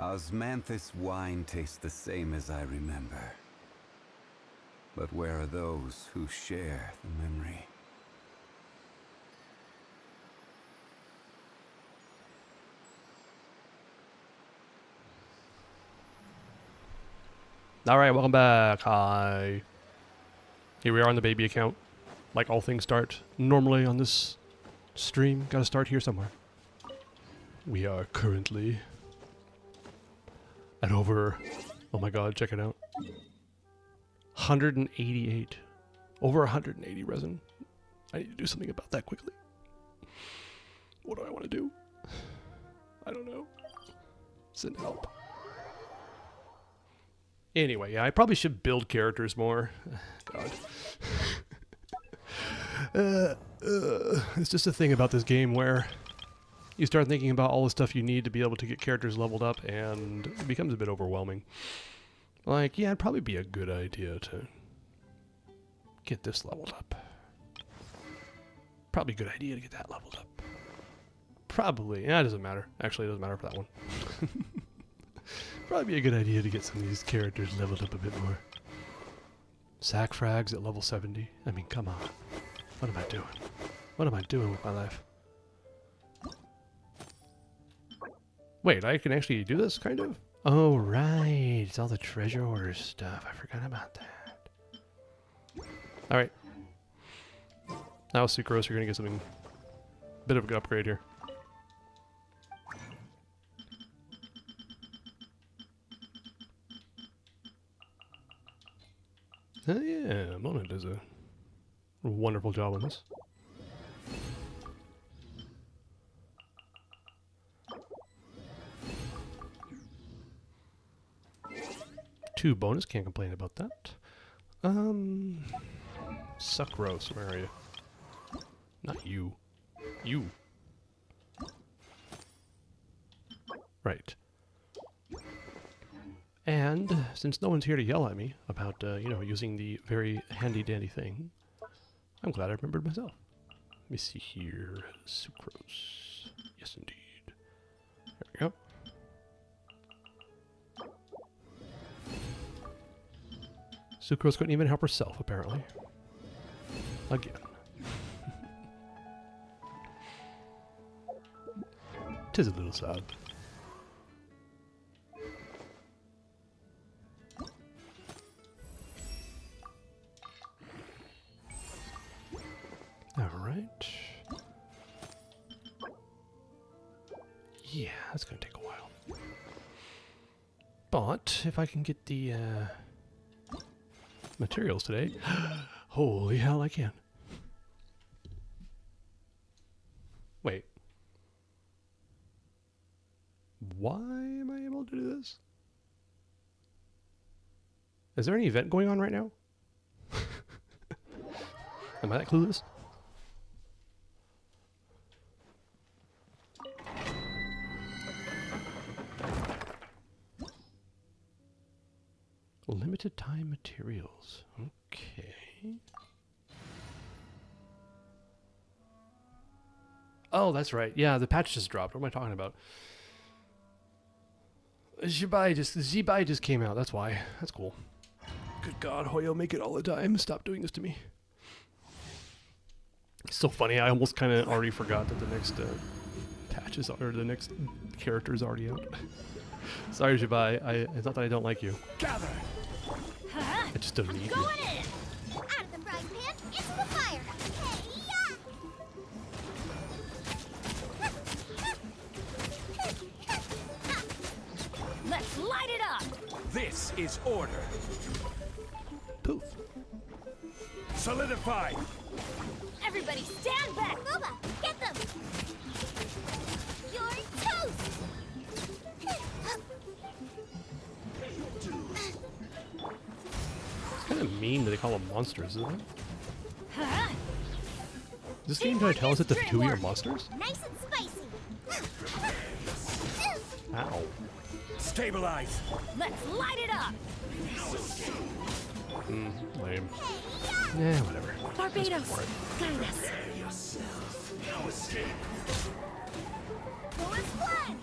Osmanthus wine tastes the same as I remember. But where are those who share the memory? Alright, welcome back. Hi. Here we are on the baby account. Like all things start normally on this stream. Gotta start here somewhere. We are currently at over, oh my god, check it out. 188. Over 180 resin. I need to do something about that quickly. What do I want to do? I don't know. Send help. Anyway, yeah, I probably should build characters more. God. It's just a thing about this game where you start thinking about all the stuff you need to be able to get characters leveled up, and it becomes a bit overwhelming. Like, yeah, it'd probably be a good idea to get this leveled up. Probably a good idea to get that leveled up. Probably. Yeah, it doesn't matter. Actually, it doesn't matter for that one. Probably be a good idea to get some of these characters leveled up a bit more. Sack frags at level 70. I mean, come on. What am I doing? What am I doing with my life? Wait, I can actually do this, kind of? Oh, right. It's all the treasure order stuff. I forgot about that. Alright. Now, Sucrose, you're going to get something... bit of an upgrade here. Yeah, Mona does a wonderful job on this. Two bonus, can't complain about that. Sucrose, where are you? Not you. You. Right. And since no one's here to yell at me about, you know, using the very handy-dandy thing, I'm glad I remembered myself. Let me see here. Sucrose. Yes, indeed. There we go. Sucrose couldn't even help herself, apparently. Again. Tis a little sad. Alright. Yeah, that's gonna take a while. But if I can get the materials today, holy hell, I can. Wait. Why am I able to do this? Is there any event going on right now? Am I that clueless? Limited time materials. Okay. Oh, that's right. Yeah, the patch just dropped. What am I talking about? Zibai just came out. That's why. That's cool. Good God, Hoyo, make it all the time. Stop doing this to me. It's so funny. I almost kind of already forgot that the next patch is, or the next character is already out. Sorry, Zibai. It's not that I don't like you. Gather. I just don't need you. Going in! Out of the frying pan, into the fire! Hey-ya! Let's light it up! This is order. Poof. Solidify! Everybody stand back! Boba, get them! You're toast! It's kind of mean that they call them monsters, isn't it? This game trying to tell us that the two are monsters? Nice and spicy! Ow. Stabilize! Let's light it up! Lame. Yeah, whatever. Barbados, guide us! Full as blood!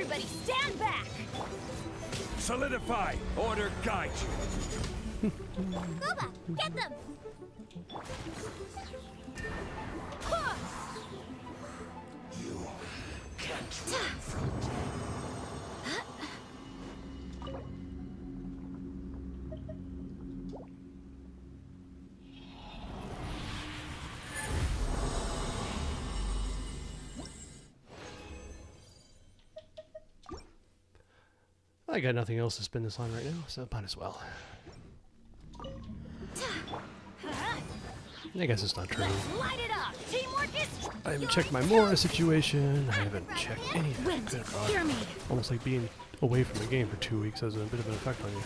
Everybody stand back! Solidify. Order guide you. Gooba, get them! Huh. You can't run from I got nothing else to spin this on right now, so might as well. I guess it's not true. Light it up! Teamwork is... I haven't checked my Mora situation. I haven't checked anything. Good God. Hear me. Almost like being away from the game for 2 weeks has a bit of an effect on you.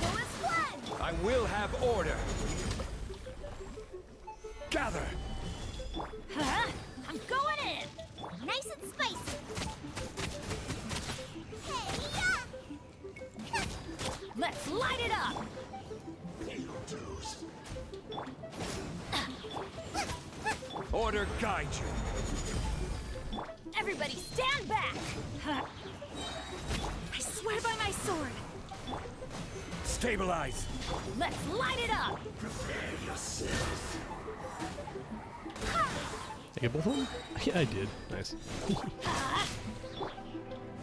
Go as planned. I will have order. Gather. Huh? I'm going in. Nice and spicy. Hey, let's light it up. Order guide you. Everybody stand back. I swear by my sword. Stabilize. Let's light it up. Prepare yourself. I get both of them? Yeah, I did. Nice.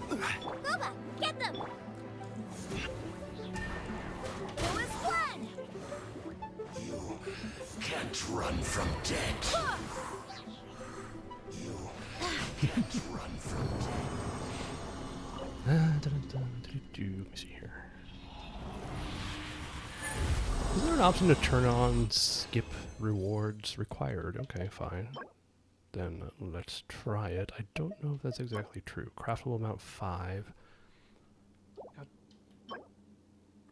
Gooba, get them. Go as planned. You can't run from death. You can't run from Let me see here. Is there an option to turn on skip rewards required? Okay, fine. Then let's try it. I don't know if that's exactly true. Craftable amount 5. Got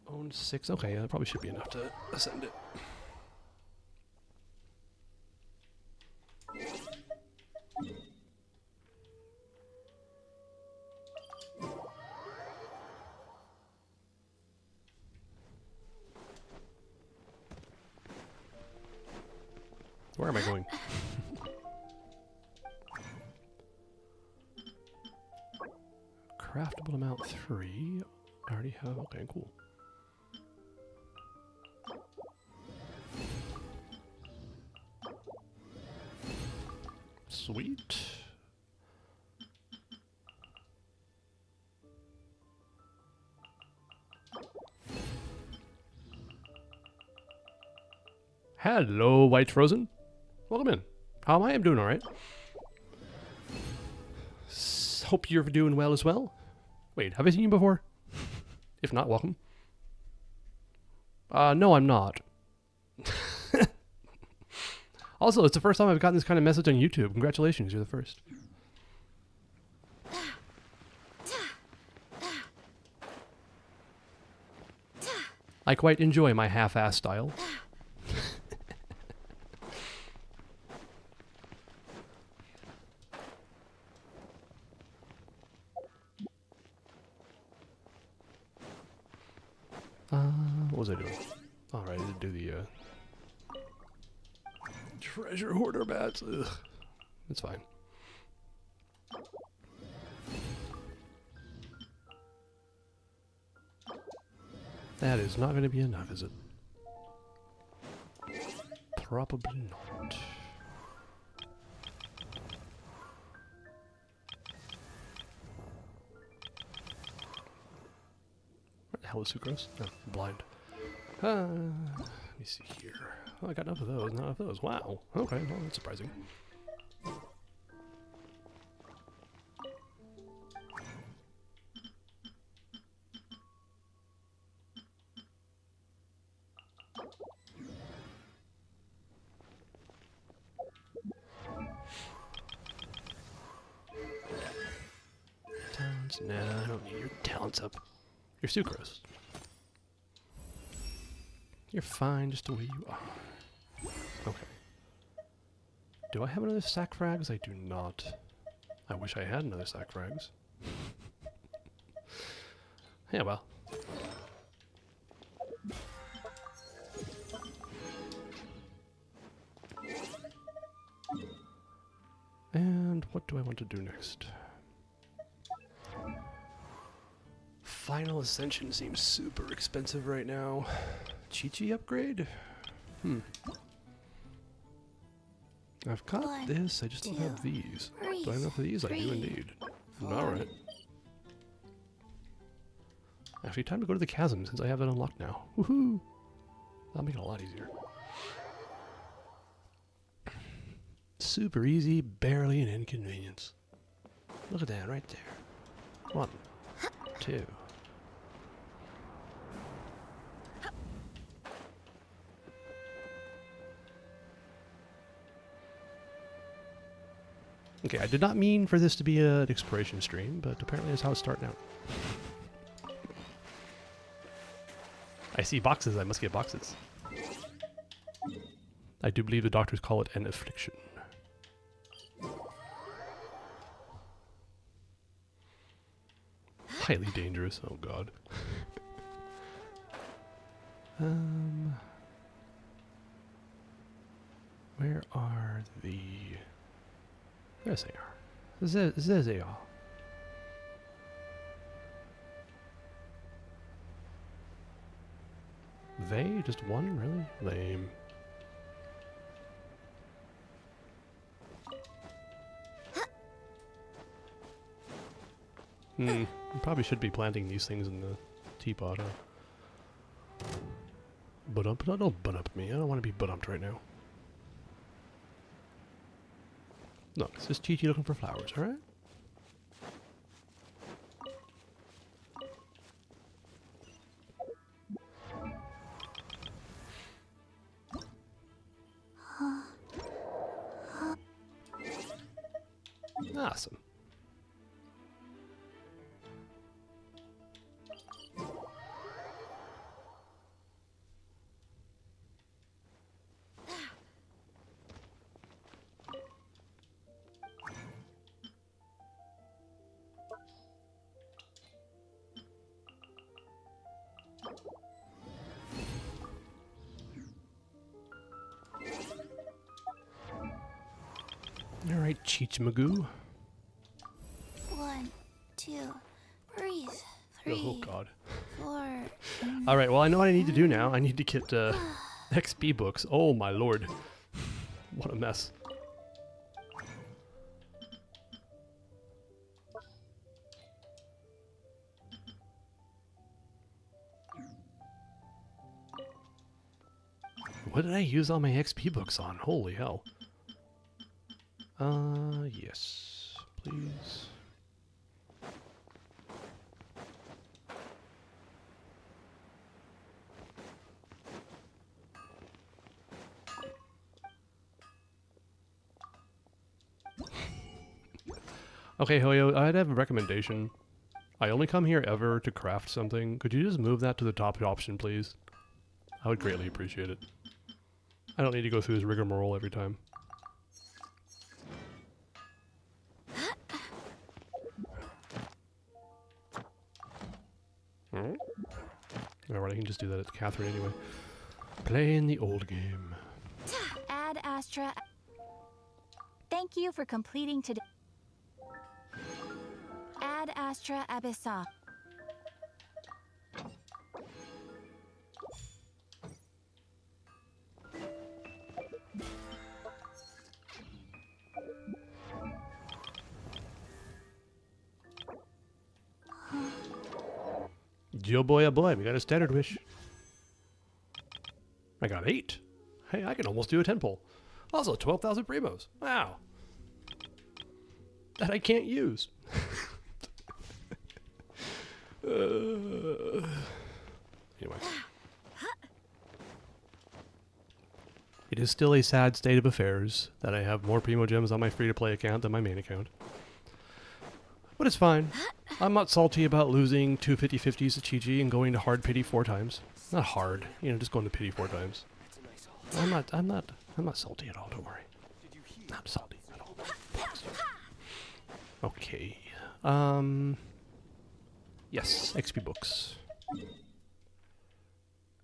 own 6. Okay, that probably should be enough to ascend it. Where am I going? Craftable amount 3. I already have. Okay, cool. Sweet. Hello, White Frozen. Welcome in. How am I? I'm doing all right. Hope you're doing well as well. Wait, have I seen you before? If not, welcome. No, I'm not. Also, it's the first time I've gotten this kind of message on YouTube. Congratulations, you're the first. I quite enjoy my half-ass style. What was I doing? Alright, I did do the treasure hoarder bats. Ugh. It's fine. That is not going to be enough, is it? Probably not. Where the hell is Sucrose? Oh, I'm blind. Let me see here. Oh, I got enough of those, not enough of those. Wow. Okay, well, that's surprising. Talents? Nah, I don't need your talents up. You're Sucrose. You're fine just the way you are. Okay. Do I have another sack frags? I do not. I wish I had another sack frags. Yeah, well. And what do I want to do next? Final Ascension seems super expensive right now. Chi-Chi upgrade? I've got One, this, I just don't have two, these. three, Do I have enough of these? I do three, indeed. four. Alright. Actually, time to go to the chasm since I have it unlocked now. Woohoo! That'll make it a lot easier. Super easy, barely an inconvenience. Look at that right there. 1, 2. Okay, I did not mean for this to be an exploration stream, but apparently that's how it's starting out. I see boxes, I must get boxes. I do believe the doctors call it an affliction. Highly dangerous, oh god. Where are the... There's they are. There they are. They? Just one? Really? Lame. You probably should be planting these things in the teapot, huh? Don't butt up me. I don't want to be butt upped right now. Look, it's just Chi-Chi looking for flowers, alright? Awesome. Alright, Cheech Magoo. 1, 2, breathe. Oh 3, god. 4. Alright, well I know what I need to do now. I need to get XP books. Oh my lord. What a mess. What did I use all my XP books on? Holy hell. Yes, please. Okay, Hoyo, I'd have a recommendation. I only come here ever to craft something. Could you just move that to the top option, please? I would greatly appreciate it. I don't need to go through this rigmarole every time. Alright, I can just do that. It's Catherine anyway. Playing the old game. Ad Astra. Thank you for completing today. Ad Astra Abyssa. Yo boy, oh boy, we got a standard wish. I got 8. Hey, I can almost do a 10 pull. Also, 12,000 primos. Wow. That I can't use. Anyway. It is still a sad state of affairs that I have more primo gems on my free-to-play account than my main account. But it's fine. I'm not salty about losing 2 50/50s to Chi-Chi and going to hard pity 4 times. Not hard, just going to pity 4 times. I'm not salty at all, don't worry. Not salty at all. Okay. Yes, XP books.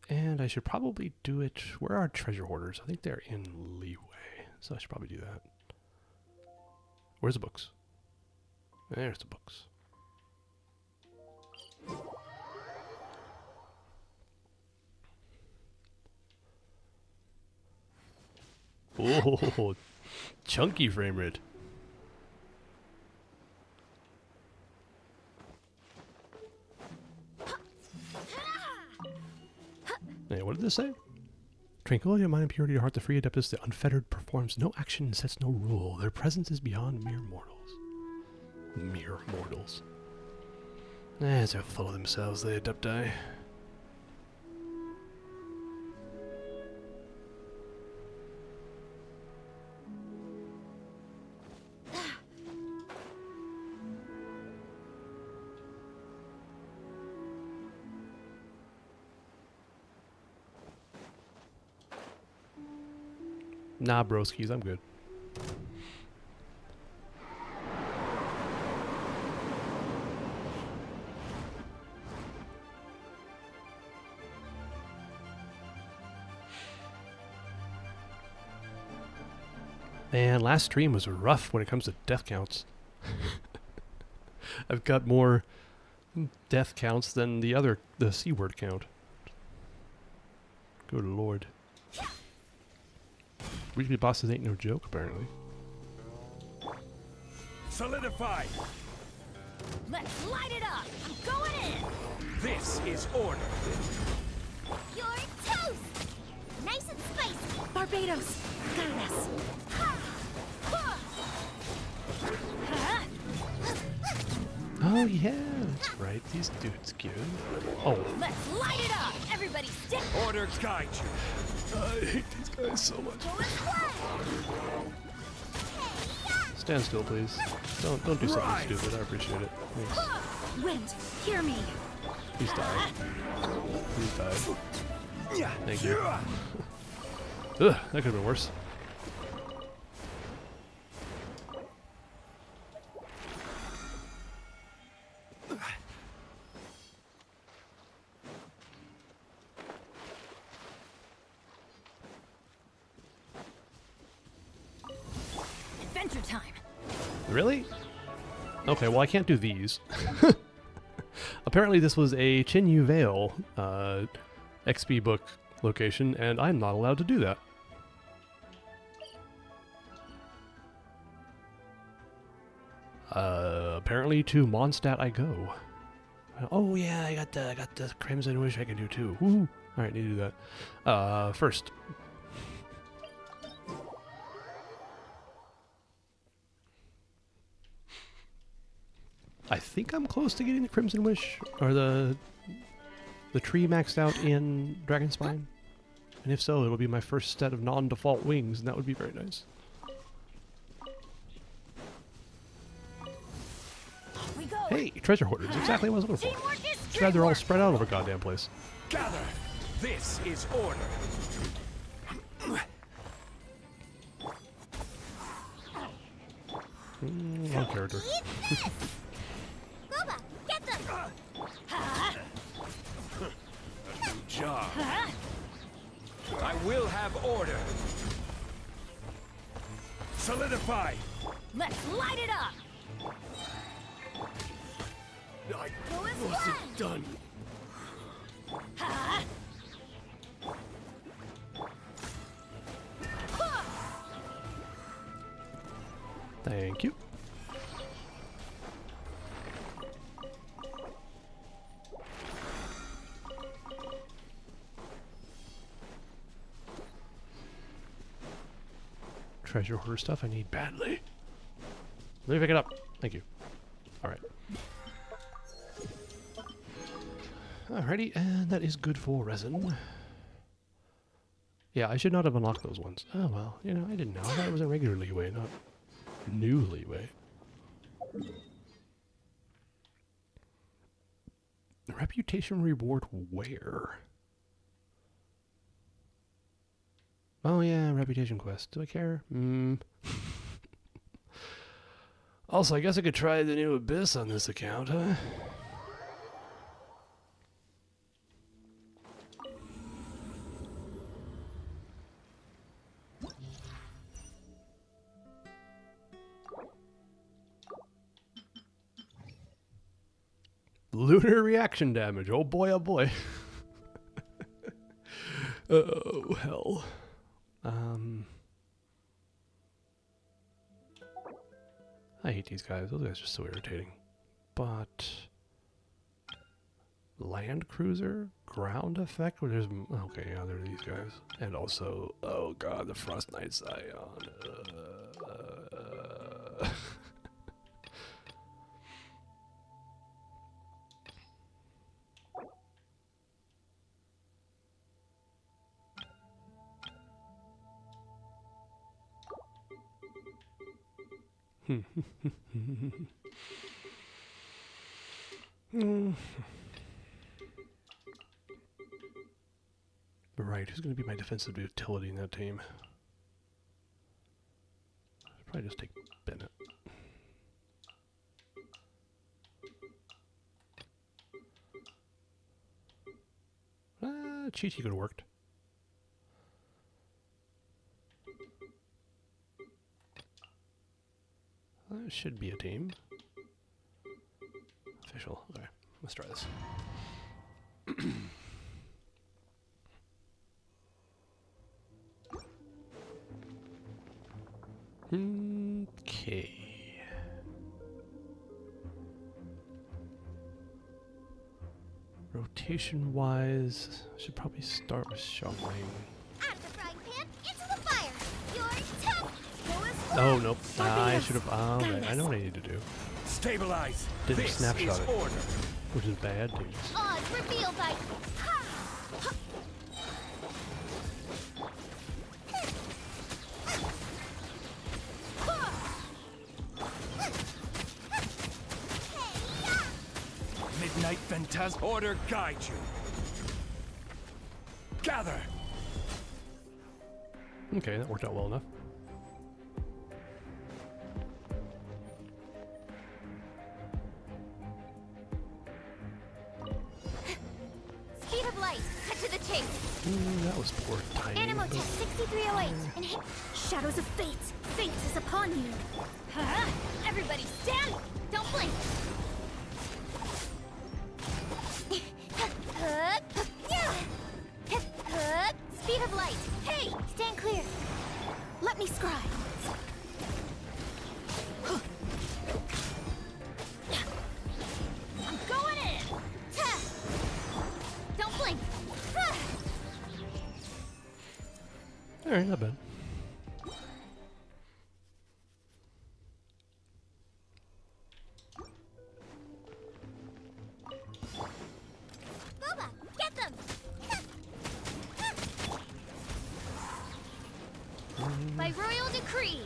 And I should probably do it... Where are treasure hoarders? I think they're in Leeway. So I should probably do that. Where's the books? There's the books. Oh, chunky frame rate. Hey, what did this say? Tranquility of mind and purity of heart, the free adeptus, the unfettered, performs no action and sets no rule. Their presence is beyond mere mortals. Mere mortals. They're full of themselves, the adepti. Nah, broskies, I'm good. Man, last stream was rough when it comes to death counts. I've got more death counts than the C word count. Good lord. Weekly bosses ain't no joke, apparently. Solidify! Let's light it up! I'm going in! This is order. You're toast! Nice and spicy! Barbados, guide us. Oh yeah, that's right. These dudes cute. Oh, Let's light it up! Everybody stick Order guide you. I hate these guys so much. to his way! Stand still, please. Don't do something stupid. I appreciate it. Thanks. Wind, hear me. Please die. Please die. Thank you. Ugh, that could have been worse. Adventure time! Really? Okay, well I can't do these. Apparently this was a Chinyu Vale XP book location, and I'm not allowed to do that. Apparently to Mondstadt I go. Oh yeah, I got the Crimson Wish I can do too. Woo! All right, need to do that. First. I think I'm close to getting the Crimson Wish, or the tree maxed out in Dragonspine. And if so, it'll be my first set of non-default wings, and that would be very nice. Off we go! Hey, treasure hoarders, exactly what I was looking for. Teamwork is Too bad they're all teamwork. spread out over goddamn place. Gather. This is order. One character. Boba, get them! Job. I will have order. Solidify. Let's light it up! I Go his way! wasn't done. Thank you. Treasure hoarder stuff I need badly. Let me pick it up. Thank you. Alright. Alrighty, and that is good for resin. Yeah, I should not have unlocked those ones. Oh well, you know, I didn't know. I thought it was a regular leeway, not new leeway. Reputation reward where? Oh yeah, reputation quest. Do I care? Also, I guess I could try the new Abyss on this account, huh? Lunar reaction damage. Oh boy, oh boy. Oh, hell. these guys. Those guys are so irritating. But land cruiser, ground effect. Where there's okay, yeah, there are these guys, and also, oh god, the Frost Knight Scion. Right, who's going to be my defensive utility in that team? I'd probably just take Bennett. Chi-Chi could have worked. That should be a team. Official. Okay, let's try this. Okay. Rotation-wise, I should probably start with Xiangling. Out of the frying pan, into the fire. Your toe. Go as Oh, one. nope. I should have. Right, I know what I need to do. Stabilize. Didn't This snapshot is it. order. Which is bad news. Odds revealed by. Midnight Phantasm. Order guide you. Gather. Okay, that worked out well enough. Speed of light. Cut to the chase. That was poor timing. Animal but- test 6308. And hit. Shadows of fate. Fate is upon you. Huh? Everybody stand. Don't blink. Speed of light. Hey, stand clear. Let me scry. I'm going in. Tuh. Don't blink. Huh. Alright, not bad. Boba, get them. By royal decree.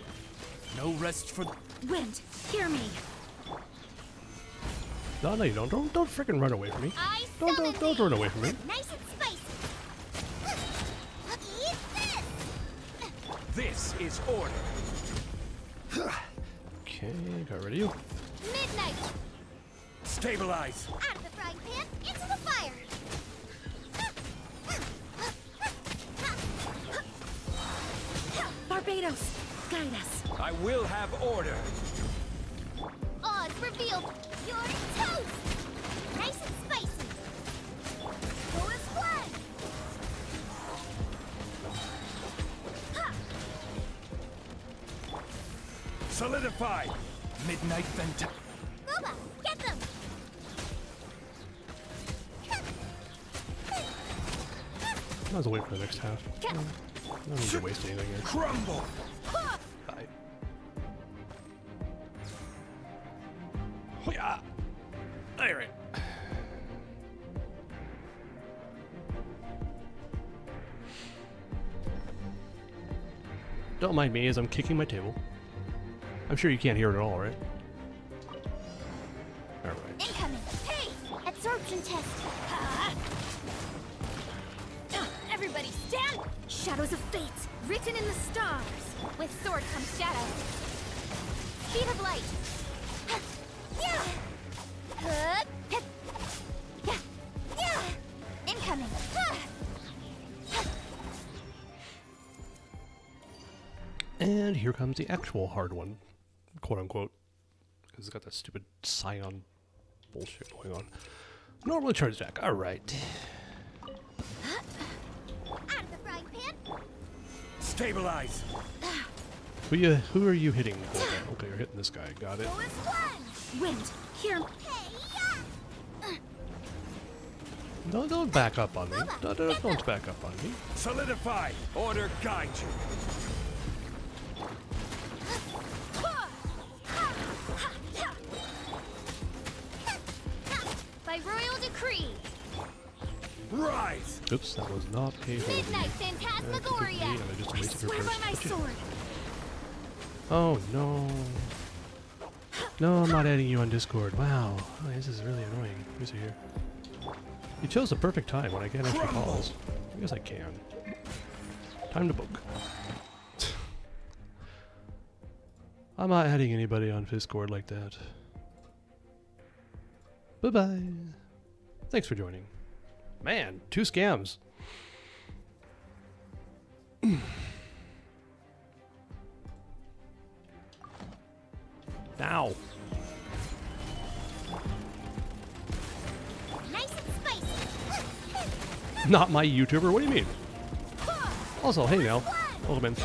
No rest for. Wind, hear me. No, you don't. Don't freaking run away from me. I Don't summon thee. run away from me. Nice and spicy. Eat this. This is order. Okay, got rid of you. Midnight. Stabilize. Out of the frying pan, into the fire. Barbados, guide us. I will have order. Odds revealed. Your toast. Nice and spicy. Go as one. Solidify. Midnight Phantasm. Boba, get them. Might as well wait for the next half. I don't need to waste anything here. Crumble. Bye. Oh yeah. Alright. Don't mind me as I'm kicking my table. I'm sure you can't hear it at all, right? Alright. Incoming. Hey, absorption test. Everybody stand. Shadows of fate. Written in the stars. With sword comes shadow. Speed of light. Yeah. Yeah. Incoming. And here comes the actual hard one, quote unquote, because it's got that stupid Scion bullshit going on. Normally charge attack. All right. Out of the frying pan. Stabilize. Who are you hitting? Okay, you're hitting this guy. Got it. Go as one. Wind, hear me. Hey, No, don't back up on me. No, don't back up on me. Solidify. Order guide you. by royal decree. Rise. Oops, that was not a holy. Midnight And Phantasmagoria. I just I wasted her swear by first. my But yeah. sword. Oh no. No, I'm not adding you on Discord. Wow. Oh, this is really annoying. Who's here? You chose the perfect time when I can't actually pause. I guess I can. Time to book. I'm not adding anybody on Discord like that. Bye-bye. Thanks for joining. Man, 2 scams. Now. Nice and spicy. Not my YouTuber? What do you mean? Also, hey now. Welcome in.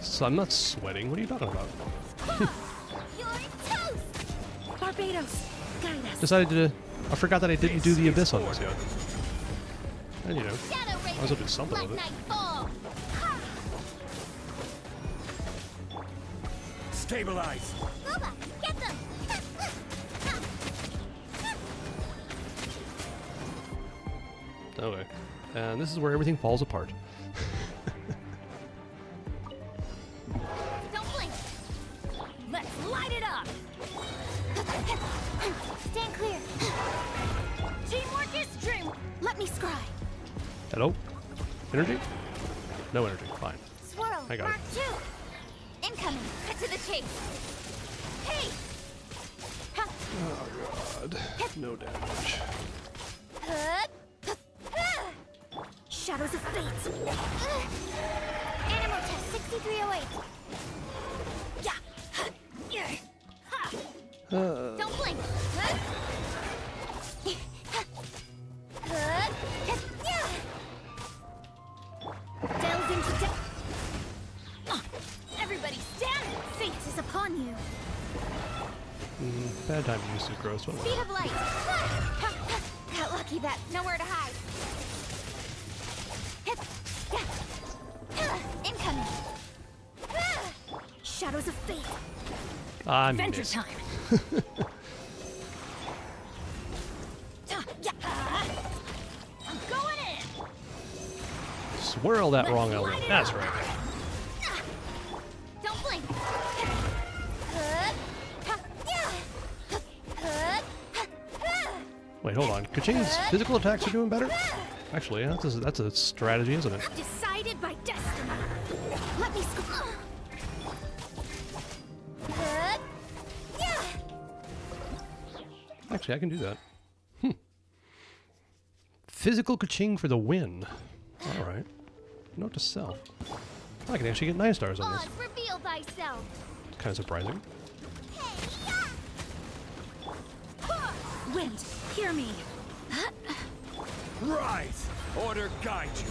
So I'm not sweating. What are you talking about? You're toast. Barbados, guide us. Decided to... I forgot that I didn't do the Abyss on this yet. And you know, Shadow I was up to something Black with it. Knight fall. Stabilize. Boba, get them. Okay. And this is where everything falls apart. Don't blink. Let's light it up. Stand clear. Teamwork is dream. Let me scry. Hello? Energy? No energy. Fine. Swirl. I got Mark 2. Incoming. Cut to the chase. Hey. Ha. Oh god. No damage. Huh. Shadows of fate. Animal test 6308. Yeah. Yeah. Ha. Don't blink. Huh? Huh? Yeah. Delve into depth. Everybody stand. Fate is upon you. Bad time to use the gross one. Speed of light. Got lucky that nowhere to hide. Incoming. Shadows of fate. I Adventure missed. time. I'm going in. Swirl that wrong element. That's right. Don't blink. Wait, hold on. Kaching's physical attacks are doing better? Actually, that's a strategy, isn't it? Decided by destiny. Let me scry. Actually, I can do that. Physical Kaching for the win. Alright. Note to self. I can actually get 9 stars on this. Oz, reveal thyself. Kind of surprising. Wind, hear me. Rise. Order guide you.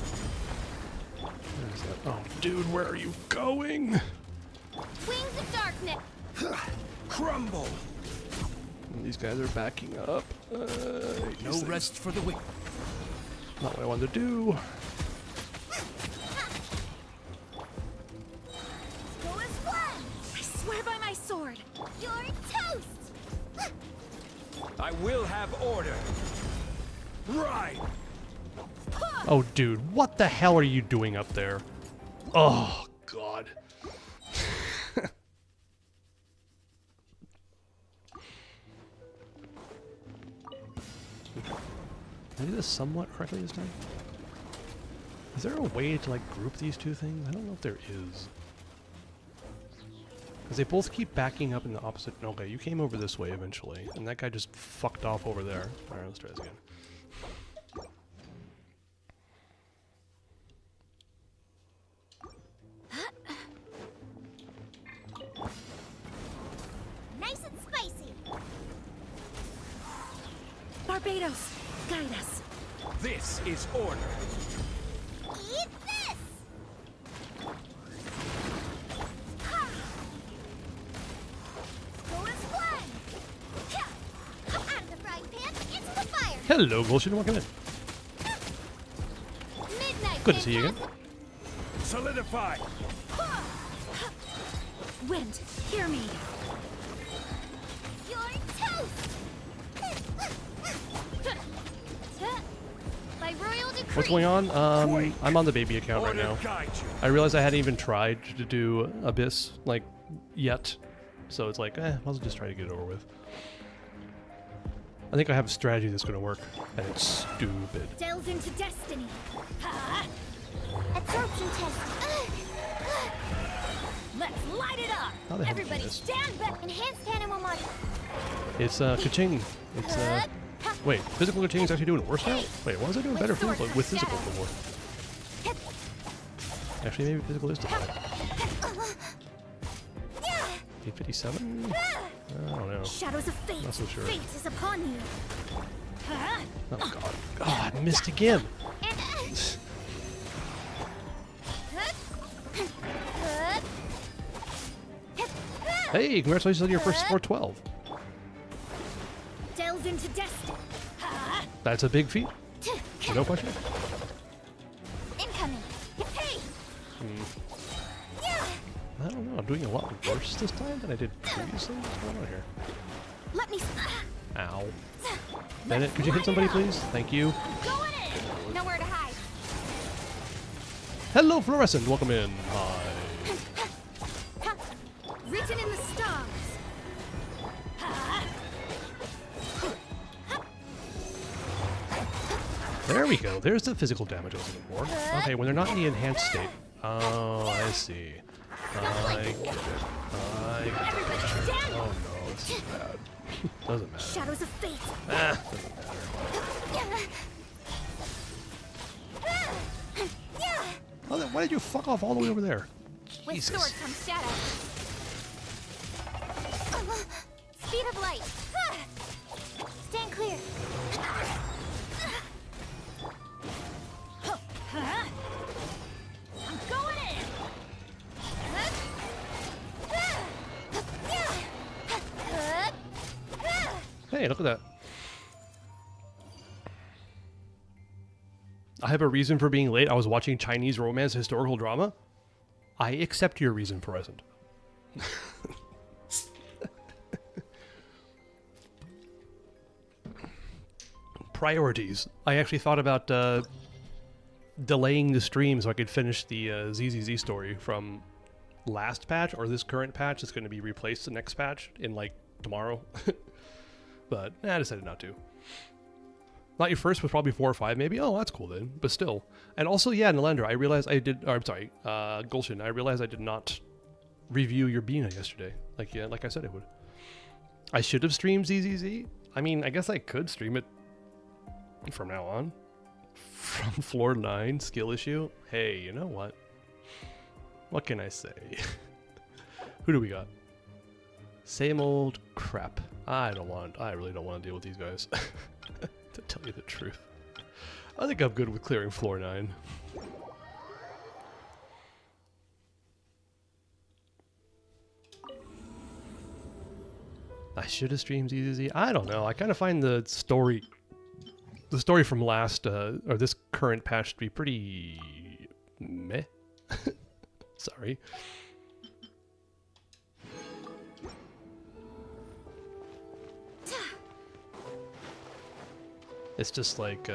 Where is that? Oh, dude, where are you going? Wings of darkness. Crumble. These guys are backing up. No rest for the weak. Not what I wanted to do. Go as one. I swear by my sword. You're toast. I will have order. Right. Oh, dude, what the hell are you doing up there? Oh, God. Did I do this somewhat correctly this time? Is there a way to, like, group these two things? I don't know if there is. Because they both keep backing up in the opposite... Okay, you came over this way eventually, and that guy just fucked off over there. Alright, let's try this again. Nice and spicy. Barbados, guide us. This is order. Eat this! Ha! Go and fly! Ha! Out of the frying pan, into the fire! Hello, Gulshin. Welcome in. Midnight, Good to see you again. Solidify. Wind, hear me. You're toast! By royal decree. What's going on? I'm on the baby account right Order now. guide you. I realized I hadn't even tried to do Abyss, like, yet. So it's like, I'll just try to get it over with. I think I have a strategy that's going to work, and it's stupid. Delves into destiny. Absorption test. Let's light it up. How the hell did you Everybody miss? stand back. Enhanced animal mod. It's, ka-ching. It's, wait, physical ka-ching is actually doing worse now? Wait, why was I doing better with physical before? Actually, maybe physical is different. 857? I don't know. Shadows of fate. Not so sure. Fate is upon you. Oh, God. Oh, I missed again. And Hey, congratulations on your first 412. delves into destiny. That's a big feat. No question. Incoming. Hey. I don't know. I'm doing a lot worse this time than I did previously. What's going on here? Let me. Ow. Bennett, could you hit somebody, please? Thank you. Go in. Nowhere to hide. Hello, Fluorescent. Welcome in. Hi. Written in the stars. There we go. There's the physical damage I was looking for. Okay, when they're not in the enhanced state. Oh, I see. I get it. I get Everybody it. stand. Oh no, this is bad. Doesn't matter. Shadows of fate. Ah, doesn't matter. Oh, then why did you fuck off all the way over there? With Jesus. sword comes shadow. Speed of light. Stand clear. I'm going in. Hey, look at that. I have a reason for being late. I was watching Chinese romance historical drama. I accept your reason, Present. Priorities. I actually thought about delaying the stream so I could finish the ZZZ story from last patch, or this current patch is going to be replaced the next patch in like tomorrow. But I decided not to. Not your first was probably 4 or 5 maybe. Oh, that's cool then. But still. And also, yeah, Nalendra, I realized I did, or I'm sorry, Gulshin, I realized I did not review your Bina yesterday. Like I said I would. I should have streamed ZZZ. I mean, I guess I could stream it from now on. From floor 9, skill issue. Hey, you know what? What can I say? Who do we got? Same old crap. I really don't want to deal with these guys. To tell you the truth. I think I'm good with clearing floor 9. I should have streamed ZZZ. I don't know. I kind of find the story from last or this current patch to be pretty meh. Sorry. It's just like,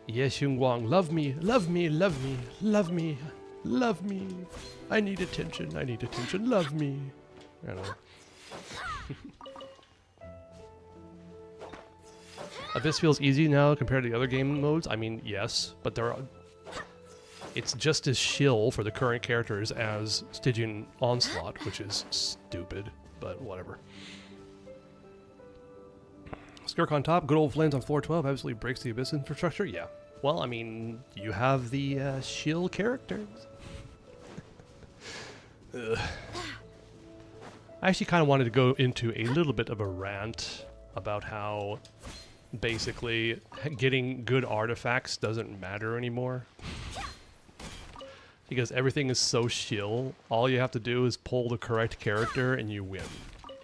Yes, Yungguang, love me, love me, love me, love me, love me. I need attention, love me. I don't know. Abyss feels easy now compared to the other game modes. I mean, yes, but it's just as shill for the current characters as Stygian Onslaught, which is stupid, but whatever. Skirk on top, good old Flames on floor 12 absolutely breaks the Abyss infrastructure. Yeah. Well, I mean, you have the shill characters. Ugh. I actually kind of wanted to go into a little bit of a rant about how basically getting good artifacts doesn't matter anymore. Because everything is so shill, all you have to do is pull the correct character and you win.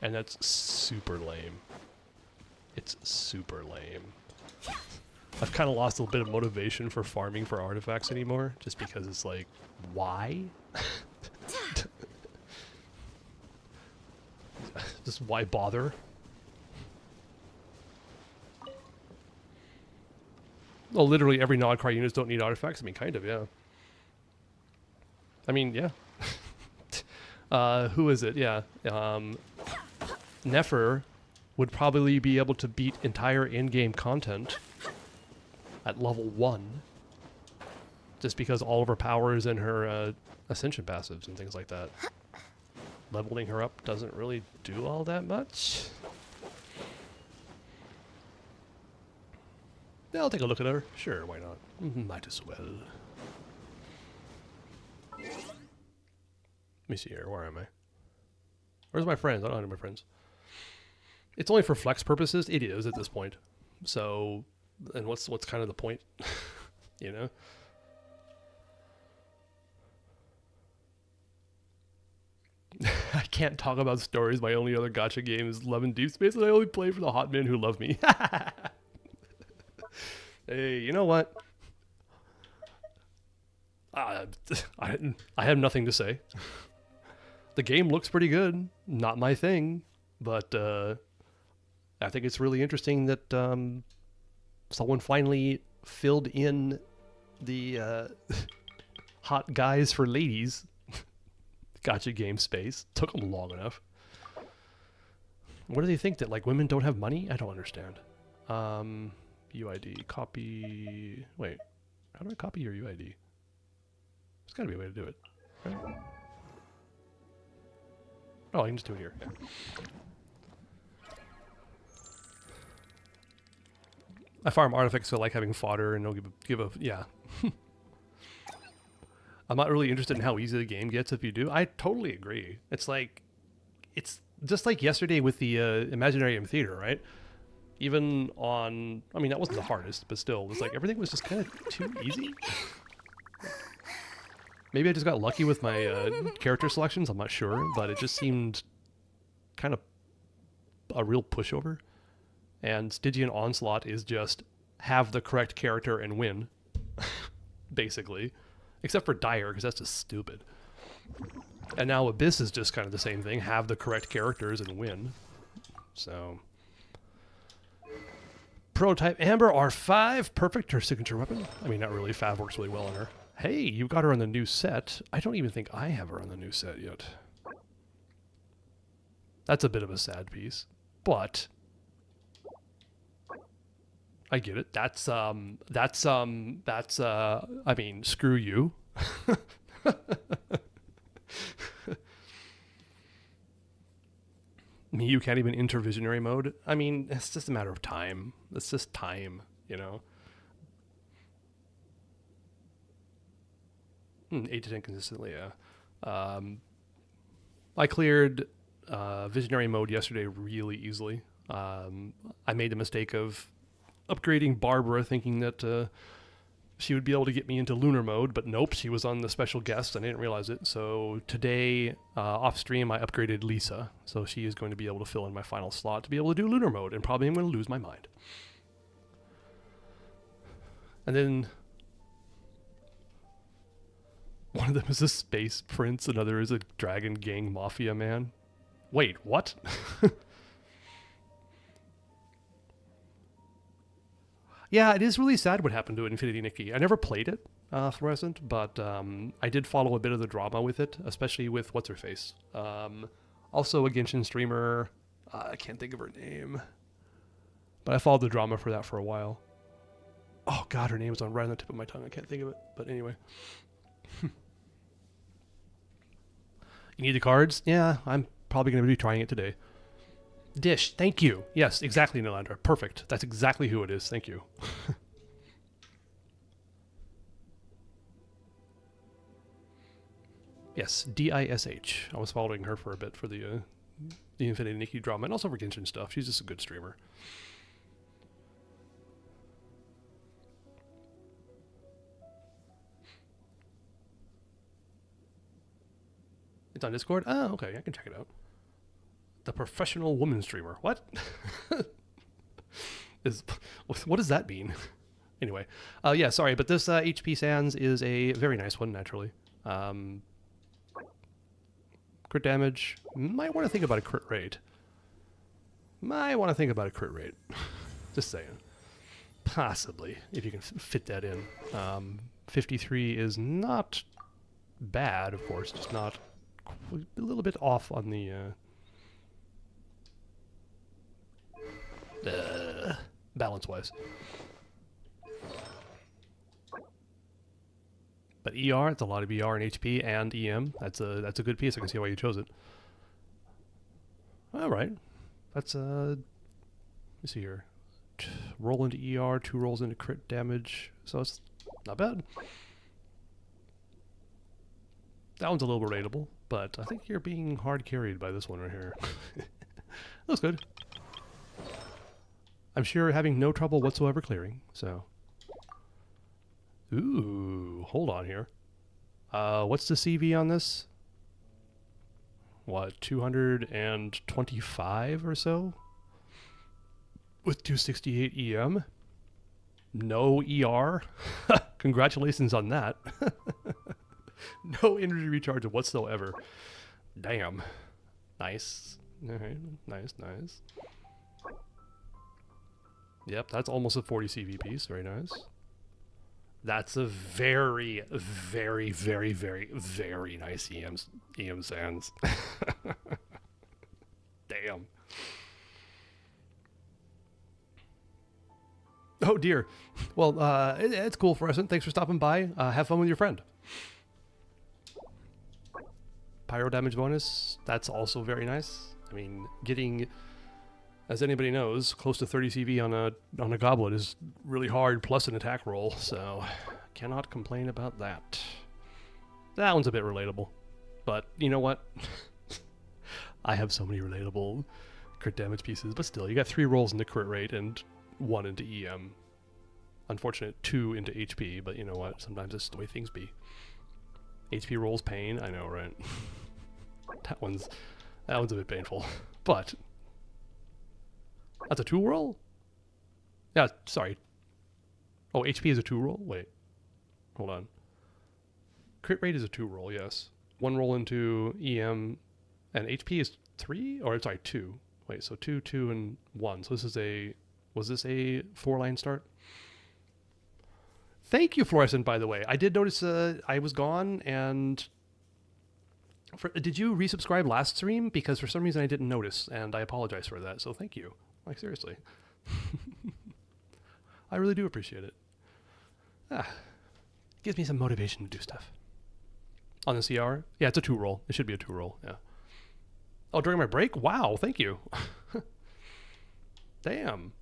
And that's super lame. It's super lame. I've kind of lost a little bit of motivation for farming for artifacts anymore, just because it's like, why? Just why bother? Well, literally every Nodcry units don't need artifacts. I mean, kind of, yeah. I mean, yeah. Who is it? Yeah. Nefer would probably be able to beat entire in-game content at level 1. Just because all of her powers and her ascension passives and things like that. Leveling her up doesn't really do all that much. Yeah, I'll take a look at her. Sure, why not? Might as well. Let me see here. Where am I? Where's my friends? I don't have any of my friends. It's only for flex purposes. It is at this point. So, and what's kind of the point? You know? I can't talk about stories. My only other gacha game is Love and Deep Space, and I only play for the hot men who love me. Hey, you know what? I have nothing to say. The game looks pretty good. Not my thing, but I think it's really interesting that someone finally filled in the hot guys for ladies gacha game space. Took them long enough. What do they think, that like women don't have money? I don't understand. UID copy. Wait, how do I copy your UID? There's got to be a way to do it, right? Oh, I can just do it here. Yeah. I farm artifacts, so I like having fodder, and don't give a yeah. I'm not really interested in how easy the game gets if you do. I totally agree. It's just like yesterday with the Imaginarium Theater, right? Even on, I mean, that wasn't the hardest, but still, it was like everything was just kind of too easy. Maybe I just got lucky with my character selections, I'm not sure, but it just seemed kind of a real pushover. And Stygian Onslaught is just have the correct character and win, basically. Except for Dire, because that's just stupid. And now Abyss is just kind of the same thing, have the correct characters and win. So... Prototype Amber R5, perfect, her signature weapon. I mean, not really, Fav works really well on her. Hey, you got her on the new set. I don't even think I have her on the new set yet. That's a bit of a sad piece, but I get it. That's I mean, screw you. Me, you can't even enter visionary mode. I mean, it's just a matter of time. It's just time, you know. 8 to 10 consistently, yeah. I cleared visionary mode yesterday really easily. I made the mistake of upgrading Barbara, thinking that she would be able to get me into lunar mode, but nope, she was on the special guest, and I didn't realize it. So today, off stream, I upgraded Lisa, so she is going to be able to fill in my final slot to be able to do lunar mode, and probably I'm going to lose my mind. And then one of them is a space prince, another is a dragon gang mafia man. Wait, what? Yeah, it is really sad what happened to Infinity Nikki. I never played it, Fluorescent, but I did follow a bit of the drama with it, especially with What's-Her-Face. Also a Genshin streamer, I can't think of her name, but I followed the drama for that for a while. Oh god, her name is right on the tip of my tongue, I can't think of it, but anyway. You need the cards? Yeah, I'm probably going to be trying it today. Dish, thank you. Yes, exactly, Nylander. Perfect. That's exactly who it is. Thank you. Yes, D-I-S-H. I was following her for a bit for the Infinity Nikki drama, and also for Genshin stuff. She's just a good streamer. It's on Discord? Oh, okay, I can check it out. The professional woman streamer. What? What does that mean? Anyway, yeah, sorry, but this HP Sans is a very nice one, naturally. Crit damage. Might want to think about a crit rate. Just saying. Possibly, if you can fit that in. 53 is not bad, of course, just not a little bit off on the balance-wise. But ER, it's a lot of ER and HP and EM. That's a good piece. I can see why you chose it. All right, that's let me see here. Roll into ER, 2 rolls into crit damage, so it's not bad. That one's a little relatable, but I think you're being hard carried by this one right here. Looks good. I'm sure you're having no trouble whatsoever clearing, so. Ooh, hold on here. What's the CV on this? What, 225 or so? With 268 EM? No ER? Congratulations on that. No energy recharge whatsoever. Damn. Nice. Alright, nice. Yep, that's almost a 40 CV piece. Very nice. That's a very, very, very, very, very nice EM Sans. Damn. Oh dear. Well, it's cool, Fluorescent. Thanks for stopping by. Have fun with your friend. Pyro damage bonus. That's also very nice. I mean, getting, as anybody knows, close to 30 CV on a goblet is really hard, plus an attack roll. So, cannot complain about that. That one's a bit relatable, but you know what? I have so many relatable crit damage pieces, but still, you got 3 rolls into crit rate and 1 into EM. Unfortunate 2 into HP, but you know what? Sometimes it's the way things be. HP rolls pain, I know, right? That one's a bit painful, but that's a 2 roll? Yeah, sorry. Oh, HP is a 2 roll? Wait, hold on. Crit rate is a 2 roll, yes. 1 roll into EM, and HP is 3? Or sorry, 2. Wait, so 2, 2, and 1. So this is a, was this a 4-line start? Thank you, Fluorescent, by the way. I did notice I was gone, and did you resubscribe last stream? Because for some reason I didn't notice, and I apologize for that, so thank you. Like, seriously. I really do appreciate it. Gives me some motivation to do stuff. On the CR? Yeah, it's a 2 roll. It should be a 2 roll, yeah. Oh, during my break? Wow, thank you. Damn.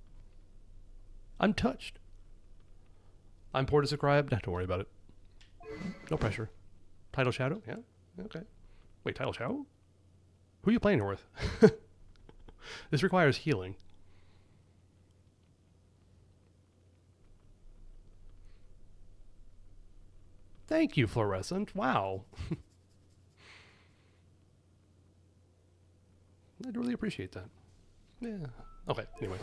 I'm touched. I'm poor to subscribe. Don't worry about it. No pressure. Tidal Shadow? Yeah. Okay. Wait, Tidal Shadow? Who are you playing with? This requires healing. Thank you, Fluorescent. Wow. I'd really appreciate that. Yeah. Okay, anyway.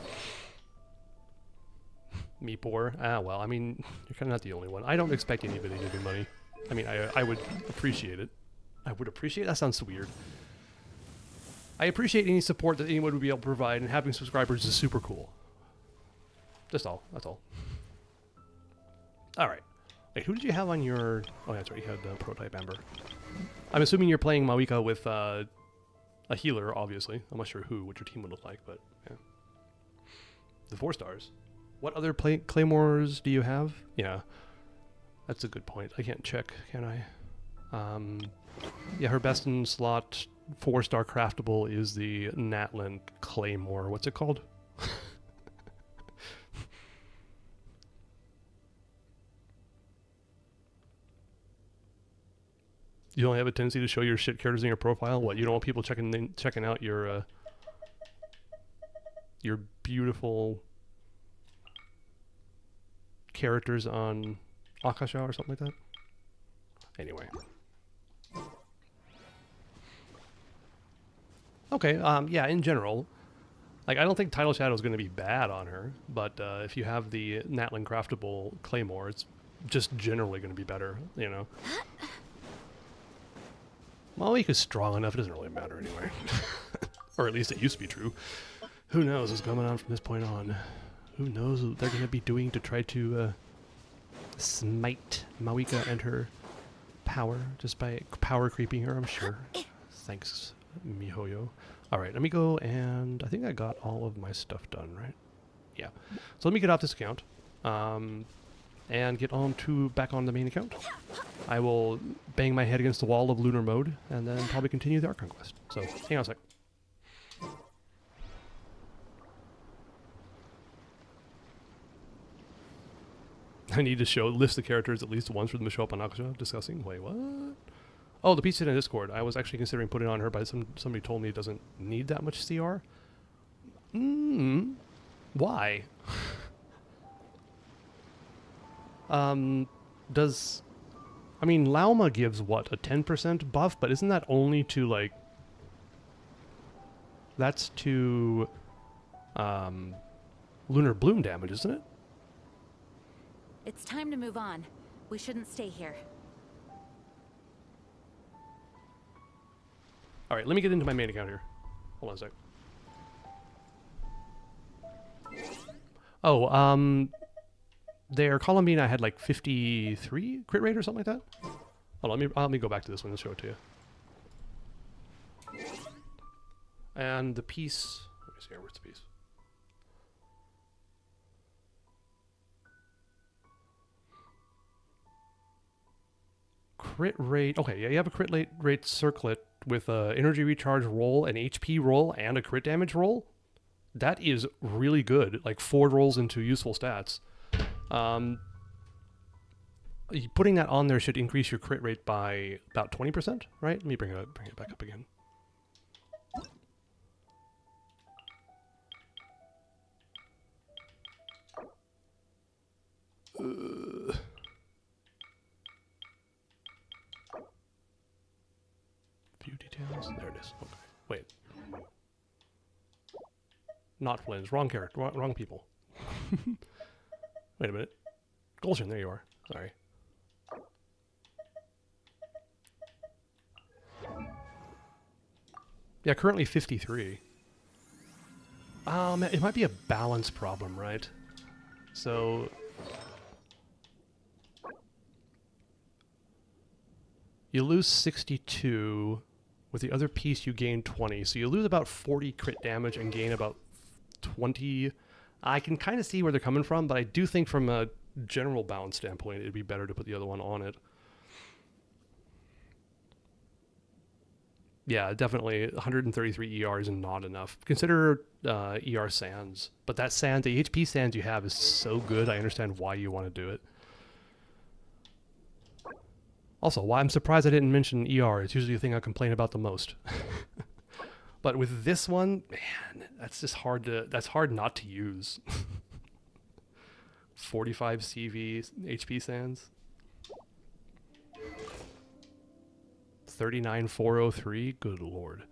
Me poor. Well, I mean, you're kind of not the only one. I don't expect anybody to give me money. I mean, I would appreciate it. I would appreciate. That sounds weird. I appreciate any support that anyone would be able to provide, and having subscribers is super cool. Just all. That's all. All right. Wait, who did you have on your... Oh, that's right. You had Prototype Amber. I'm assuming you're playing Mawika with a healer, obviously. I'm not sure what your team would look like, but yeah. The 4 stars. What other claymores do you have? Yeah, that's a good point. I can't check, can I? Yeah, her best in slot 4-star craftable is the Natlin Claymore. What's it called? You only have a tendency to show your shit characters in your profile? What, you don't want people checking out your beautiful characters on Akasha or something like that? Anyway. Okay, yeah, in general. Like, I don't think Tidal Shadow is going to be bad on her, but if you have the Natlan craftable Claymore, it's just generally going to be better, you know? Malvik is strong enough, it doesn't really matter anyway. Or at least it used to be true. Who knows what's going on from this point on? Who knows what they're going to be doing to try to smite Mawika and her power, just by power creeping her, I'm sure. Thanks, Mihoyo. Alright, let me go and I think I got all of my stuff done, right? Yeah. So let me get off this account and get on to back on the main account. I will bang my head against the wall of lunar mode and then probably continue the Archon quest. So hang on a sec. I need to list the characters at least once for them to show up on Akusha discussing. Wait, what? Oh, the piece in Discord. I was actually considering putting it on her, but somebody told me it doesn't need that much CR. Why? I mean, Lauma gives what, a 10% buff, but isn't that only to like? That's to Lunar Bloom damage, isn't it? It's time to move on. We shouldn't stay here. Alright, let me get into my main account here. Hold on a sec. Oh, their Columbina had like 53 crit rate or something like that. Hold on, let me go back to this one and show it to you. And the piece... Let me see here, where's the piece? Crit rate... Okay, yeah, you have a crit rate circlet with energy recharge roll, an HP roll, and a crit damage roll. That is really good. Like 4 rolls into useful stats. Putting that on there should increase your crit rate by about 20%, right? Let me bring it back up again. View details. There it is. Okay. Wait. Not Flynn's. Wrong character. Wrong people. Wait a minute. Golshin, there you are. Sorry. Yeah, currently 53. It might be a balance problem, right? So... you lose 62. With the other piece, you gain 20. So you lose about 40 crit damage and gain about 20. I can kind of see where they're coming from, but I do think from a general balance standpoint, it'd be better to put the other one on it. Yeah, definitely 133 ER is not enough. Consider ER Sands. But that Sands, the HP Sands you have is so good, I understand why you want to do it. Also, why I'm surprised I didn't mention ER. It's usually the thing I complain about the most. But with this one, man, that's just that's hard not to use. 45 CV HP Sands. 39,403. Good lord.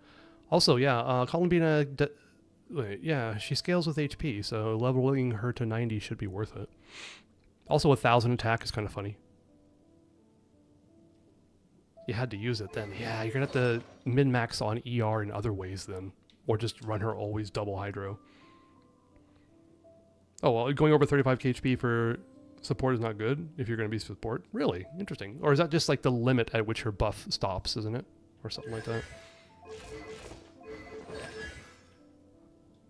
Also, yeah, Columbina, yeah, she scales with HP, so leveling her to 90 should be worth it. Also, 1,000 attack is kind of funny. You had to use it then. Yeah, you're gonna have to min-max on ER in other ways then. Or just run her always double hydro. Oh, well, going over 35 HP for support is not good if you're gonna be support? Really? Interesting. Or is that just like the limit at which her buff stops, isn't it? Or something like that.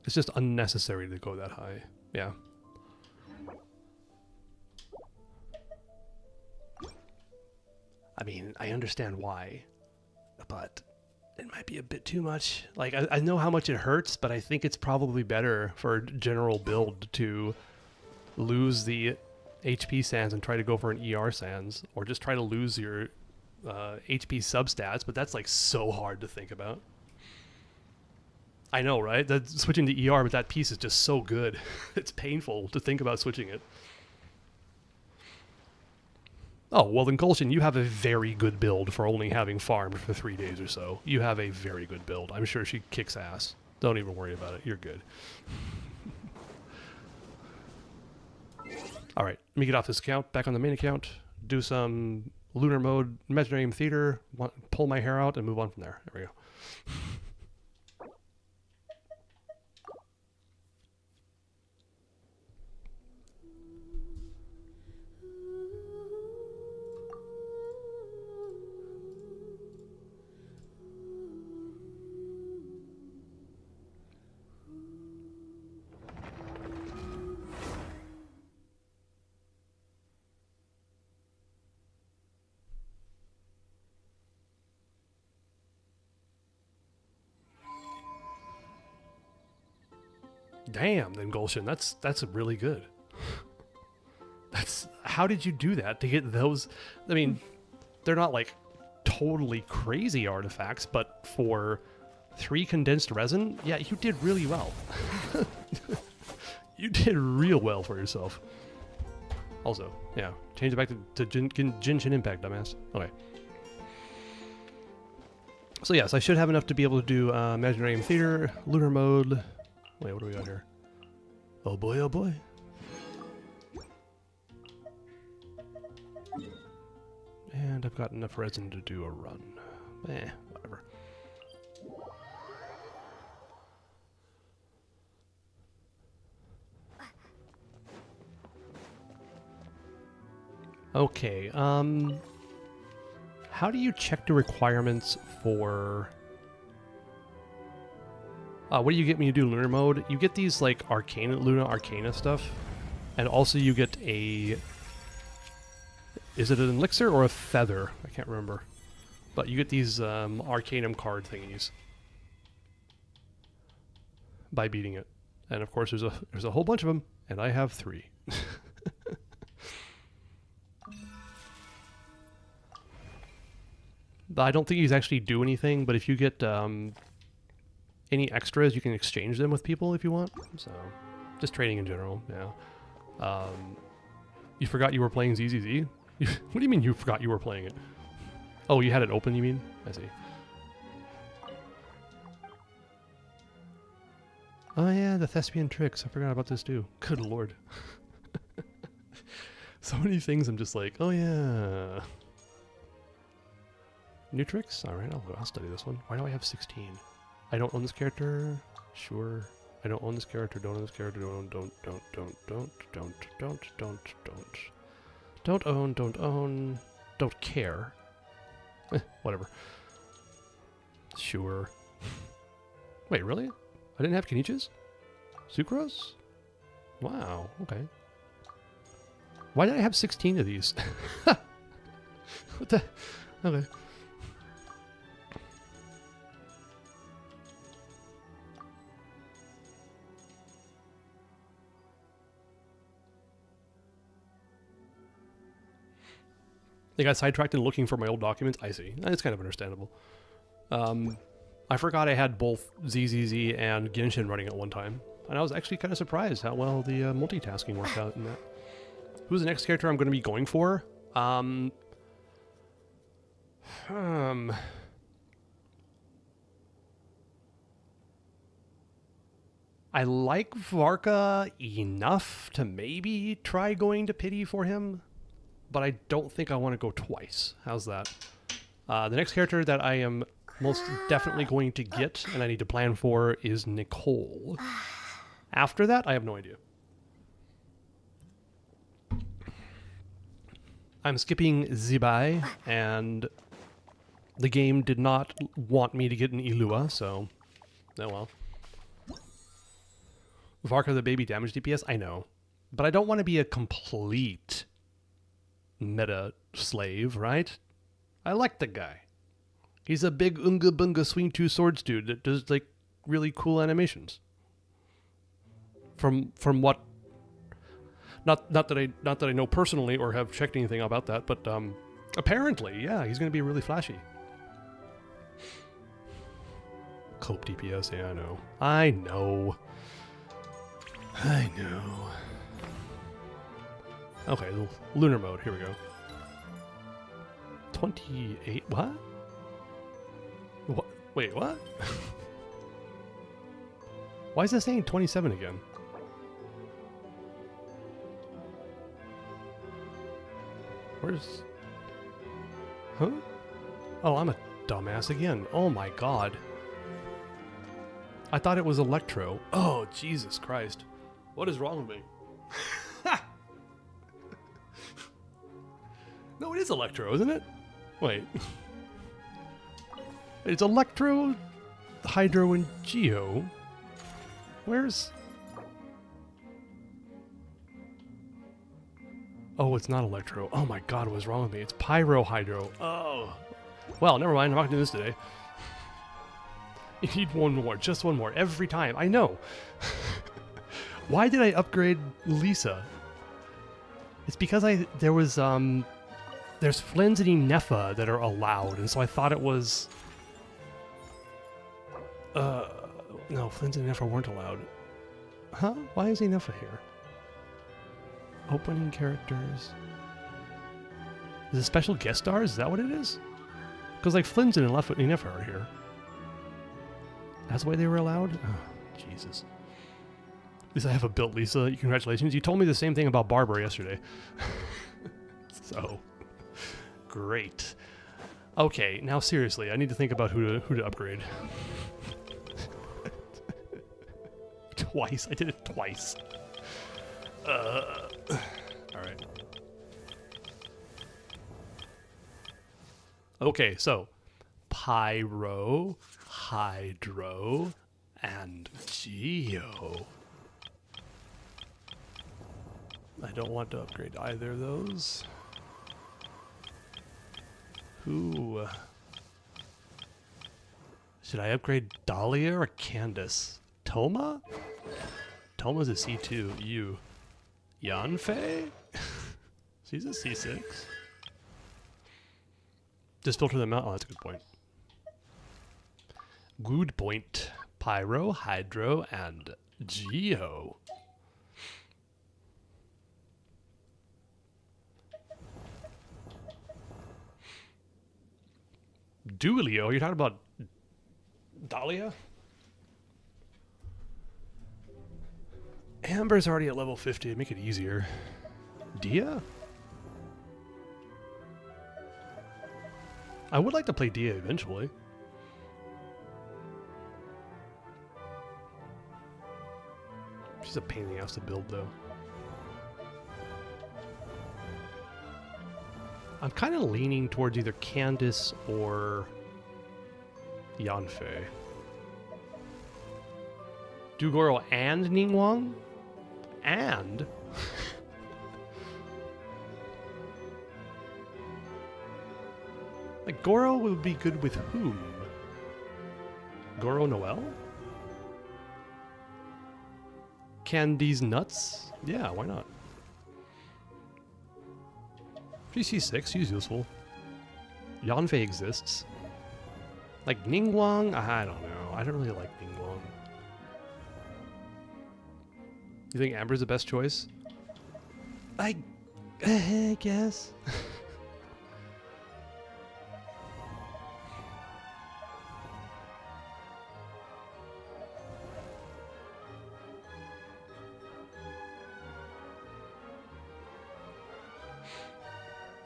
It's just unnecessary to go that high. Yeah. I mean, I understand why, but it might be a bit too much. Like, I know how much it hurts, but I think it's probably better for a general build to lose the HP Sands and try to go for an ER Sands, or just try to lose your HP substats, but that's like so hard to think about. I know, right? That's switching to ER, but that piece is just so good. It's painful to think about switching it. Oh, well then, Gulshin, you have a very good build for only having farmed for 3 days or so. You have a very good build. I'm sure she kicks ass. Don't even worry about it. You're good. All right, let me get off this account, back on the main account, do some lunar mode, Imaginarium Theater, pull my hair out, and move on from there. There we go. Damn, then Gulshin, that's really good. How did you do that to get those? I mean, they're not like totally crazy artifacts, but for 3 condensed resin, yeah, you did really well. You did real well for yourself. Also, yeah, change it back to Genshin Impact, dumbass. Okay. So yes, I should have enough to be able to do Imaginarium Theater, Lunar Mode. Wait, what do we got here? Oh boy, oh boy. And I've got enough resin to do a run. Whatever. Okay, how do you check the requirements for... what do you get when you do Lunar Mode? You get these, like, Luna Arcana stuff. And also you get a... Is it an elixir or a feather? I can't remember. But you get these Arcanum card thingies. By beating it. And of course there's a whole bunch of them. And I have 3. I don't think these actually do anything, but if you get... any extras, you can exchange them with people if you want. So, just trading in general, yeah. You forgot you were playing ZZZ? What do you mean you forgot you were playing it? Oh, you had it open, you mean? I see. Oh yeah, the thespian tricks. I forgot about this too. Good lord. So many things I'm just like, oh yeah. New tricks? Alright, I'll study this one. Why do I have 16? I don't own this character. Sure. I don't own this character. Don't own this character. Don't own. Don't care. Whatever. Sure. Wait, really? I didn't have Kenichis? Sucrose? Wow. Okay. Why did I have 16 of these? What the? Okay. They got sidetracked in looking for my old documents. I see. It's kind of understandable. I forgot I had both ZZZ and Genshin running at one time. And I was actually kind of surprised how well the multitasking worked out in that. Who's the next character I'm going to be going for? I like Varka enough to maybe try going to pity for him. But I don't think I want to go twice. How's that? The next character that I am most definitely going to get, and I need to plan for, is Nicole. After that, I have no idea. I'm skipping Zibai, and the game did not want me to get an Ilua, so... Oh well. Varka the baby damage DPS? I know. But I don't want to be a complete... meta slave, right? I like the guy. He's a big unga bunga swing 2 swords dude that does like really cool animations. From what? Not that I know personally or have checked anything about that, but apparently, yeah, he's gonna be really flashy. Cope DPS, yeah, I know. I know. Okay, Lunar Mode, here we go. 28. What? What? Wait, what? Why is this saying 27 again? Where's... Huh? Oh, I'm a dumbass again. Oh my god. I thought it was Electro. Oh, Jesus Christ. What is wrong with me? No, it is Electro, isn't it? Wait. It's Electro, Hydro, and Geo. Where's... Oh, it's not Electro. Oh my god, what was wrong with me? It's Pyro Hydro. Oh. Well, never mind. I'm not going to do this today. You need one more. Just one more. Every time. I know. Why did I upgrade Lisa? It's because there was, there's Flins and Inefa that are allowed, and so I thought it was... No, Flins and Inefa weren't allowed. Huh? Why is Inefa here? Opening characters. Is it special guest stars? Is that what it is? Because like Flins and Inefa are here. That's why they were allowed? Oh, Jesus. At least I have a built Lisa. Congratulations. You told me the same thing about Barbara yesterday. So, great. Okay, now seriously, I need to think about who to upgrade. Twice. I did it twice. Alright. Okay, so Pyro, Hydro, and Geo. I don't want to upgrade either of those. Who? Should I upgrade Dahlia or Candace? Toma? Toma's a C2. You. Yanfei? She's a C6. Just filter them out. Oh, that's a good point. Good point. Pyro, Hydro, and Geo. Duelio? You're talking about Dahlia? Amber's already at level 50. It'd make it easier. Dia? I would like to play Dia eventually. She's a pain in the ass to build, though. I'm kind of leaning towards either Candace or Yanfei. Dugoro and Ningguang? And... like, Goro would be good with whom? Goro Noel? Candy's nuts? Yeah, why not? GC6, she's useful. Yanfei exists. Like Ningguang? I don't know. I don't really like Ningguang. You think Amber's the best choice? I guess.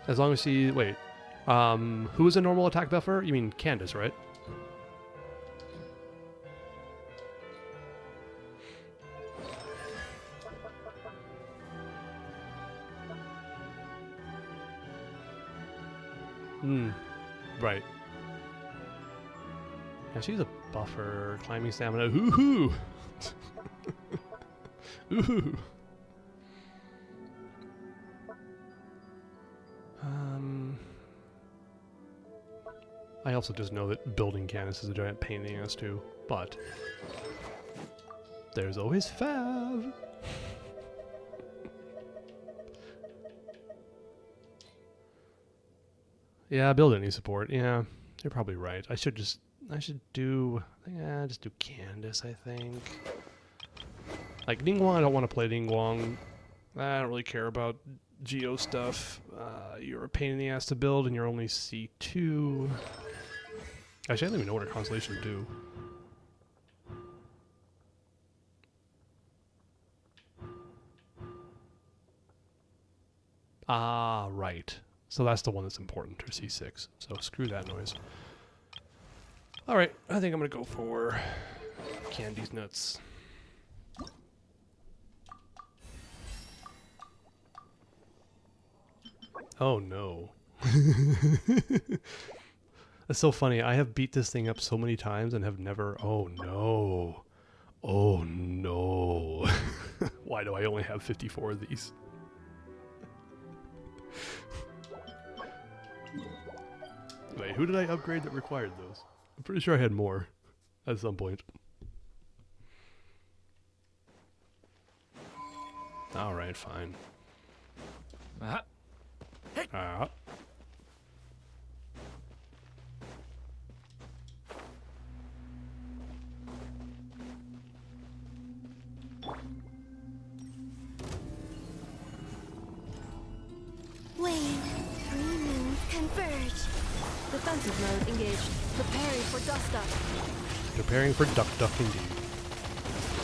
As long as she... Wait. Who is a normal attack buffer? You mean Candace, right? Right. Yeah, she's a buffer. Climbing stamina. Ooh-hoo! Ooh. I also just know that building Candace is a giant pain in the ass too, but there's always Fav. Yeah, build any support. Yeah, you're probably right. I should do Candace, I think. Like Ningguang, I don't want to play Ningguang. I don't really care about Geo stuff. You're a pain in the ass to build, and you're only C2. Actually, I don't even know what our constellations do. Ah, right. So that's the one that's important, or C6. So screw that noise. Alright, I think I'm gonna go for Candy's Nuts. Oh no. That's so funny. I have beat this thing up so many times and have never... Oh no. Oh no. Why do I only have 54 of these? Wait, who did I upgrade that required those? I'm pretty sure I had more at some point. Alright, fine. Ah. Wave. 3 moons converge. Defensive mode engaged. Preparing for dust up. Preparing for duck indeed.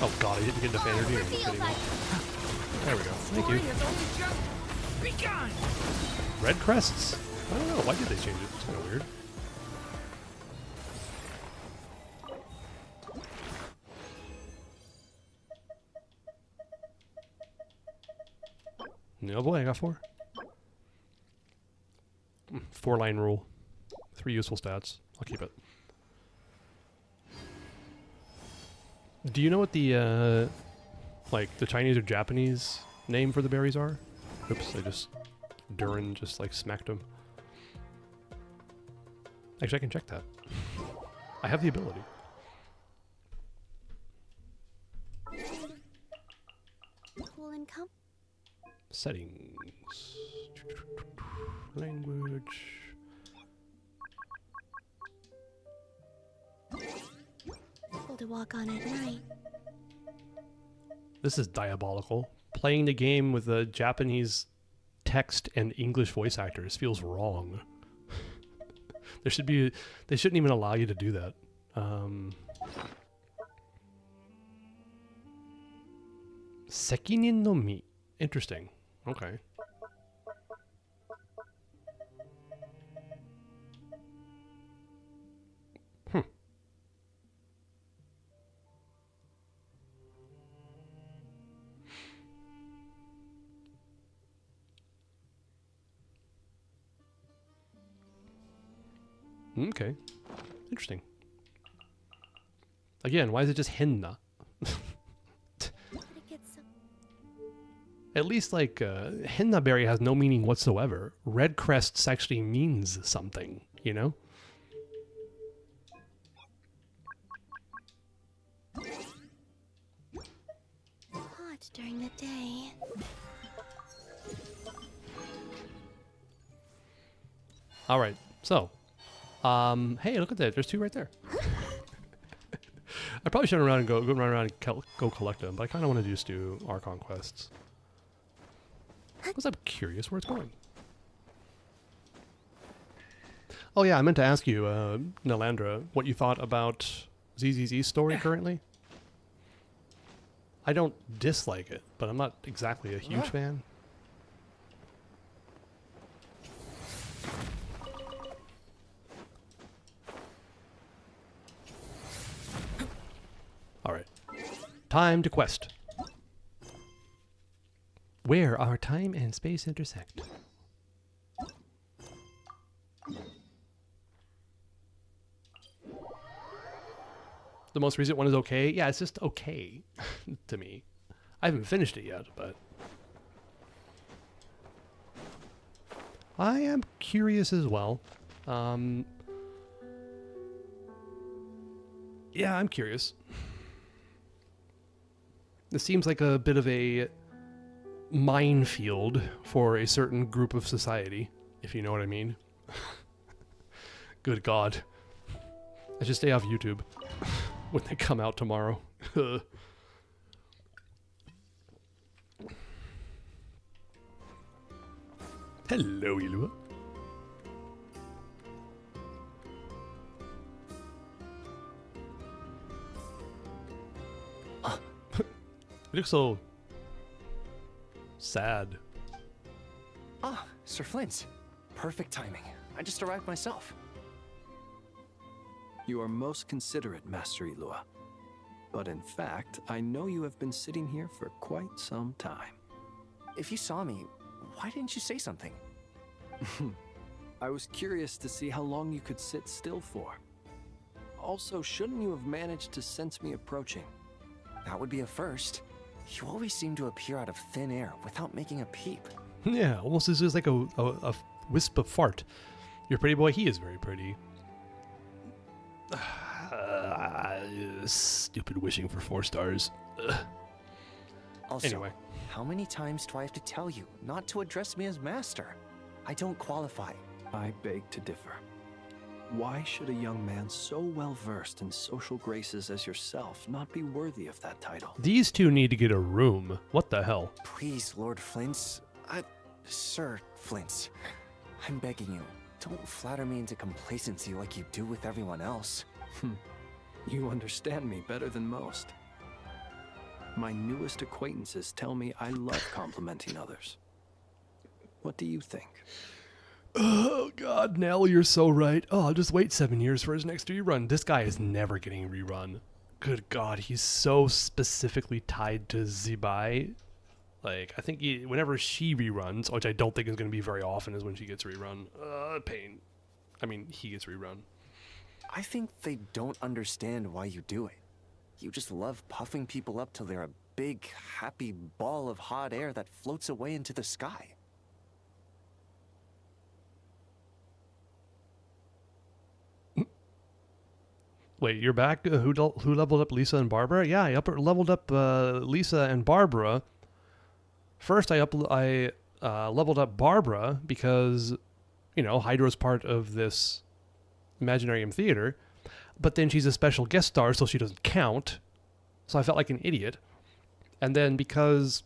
Oh god, I didn't get enough energy. Are you Reveal kidding me? light. There we go. Thank Glory you. has only just begun! Red crests? I don't know. Why did they change it? It's kind of weird. No boy, I got 4. 4-line rule. 3 useful stats. I'll keep it. Do you know what the, like, the Chinese or Japanese name for the berries are? Oops, I just... Durin just, like, smacked him. Actually, I can check that. I have the ability. Cool and come. Settings. Language. Cool to walk on at night. This is diabolical. Playing the game with a Japanese text and English voice actors feels wrong. There should be... They shouldn't even allow you to do that. Sekinin no Mi. Interesting. Okay. Okay. Interesting. Again, why is it just henna? Gotta get some. At least, like, henna berry has no meaning whatsoever. Red crests actually means something, you know? Hot during the day. Alright, so. Hey, look at that. There's 2 right there. I probably shouldn't run and go run around and go collect them, but I kind of want to just do Archon quests. Because I'm curious where it's going. Oh yeah, I meant to ask you, Nalandra, what you thought about ZZZ's story currently. I don't dislike it, but I'm not exactly a huge fan. Alright. Time to quest. Where our time and space intersect. The most recent one is okay. Yeah, it's just okay to me. I haven't finished it yet, but I am curious as well. Yeah, I'm curious. This seems like a bit of a minefield for a certain group of society, if you know what I mean. Good God. I should stay off YouTube when they come out tomorrow. Hello, Ilua. You look so sad. Ah, Sir Flint. Perfect timing. I just arrived myself. You are most considerate, Master Ilua. But in fact, I know you have been sitting here for quite some time. If you saw me, why didn't you say something? I was curious to see how long you could sit still for. Also, shouldn't you have managed to sense me approaching? That would be a first. You always seem to appear out of thin air without making a peep. Yeah, almost as is like a wisp of fart. Your pretty boy, he is very pretty. Stupid wishing for 4 stars. Also, Anyway. how many times do I have to tell you not to address me as master? I don't qualify. I beg to differ. Why should a young man so well versed in social graces as yourself not be worthy of that title? These two need to get a room. What the hell? Please, Lord Flint's. Sir Flint's. I'm begging you, don't flatter me into complacency like you do with everyone else. You understand me better than most. My newest acquaintances tell me I love complimenting others. What do you think? Oh god, Nell, you're so right. Oh, I'll just wait 7 years for his next rerun. This guy is never getting a rerun. Good god, he's so specifically tied to Zibai. Like, I think whenever she reruns, which I don't think is going to be very often, is when she gets rerun. Pain. I mean, he gets rerun. I think they don't understand why you do it. You just love puffing people up till they're a big, happy ball of hot air that floats away into the sky. Wait, you're back? Who leveled up Lisa and Barbara? Yeah, I leveled up Lisa and Barbara. First, I leveled up Barbara because, you know, Hydra's part of this Imaginarium theater, but then she's a special guest star, so she doesn't count. So I felt like an idiot. And then because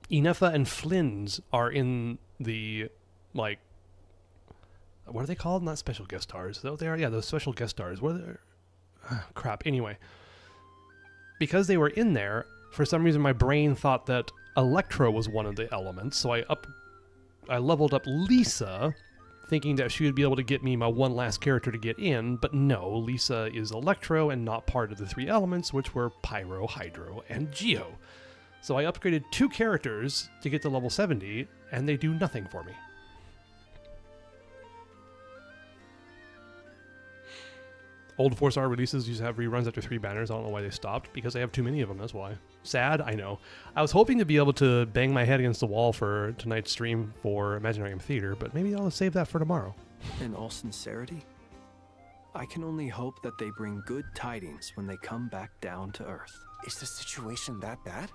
Inefa and Flynn's are in the, like, what are they called? Not special guest stars. Though they are, yeah, those special guest stars. What are they? Crap. Anyway, because they were in there, for some reason my brain thought that Electro was one of the elements, so I leveled up Lisa, thinking that she would be able to get me my one last character to get in, but no, Lisa is Electro and not part of the 3 elements, which were Pyro, Hydro, and Geo. So I upgraded 2 characters to get to level 70, and they do nothing for me. Old 4-star releases used to have reruns after 3 banners. I don't know why they stopped, because I have too many of them, that's why. Sad, I know. I was hoping to be able to bang my head against the wall for tonight's stream for Imaginarium Theater, but maybe I'll save that for tomorrow. In all sincerity, I can only hope that they bring good tidings when they come back down to Earth. Is the situation that bad?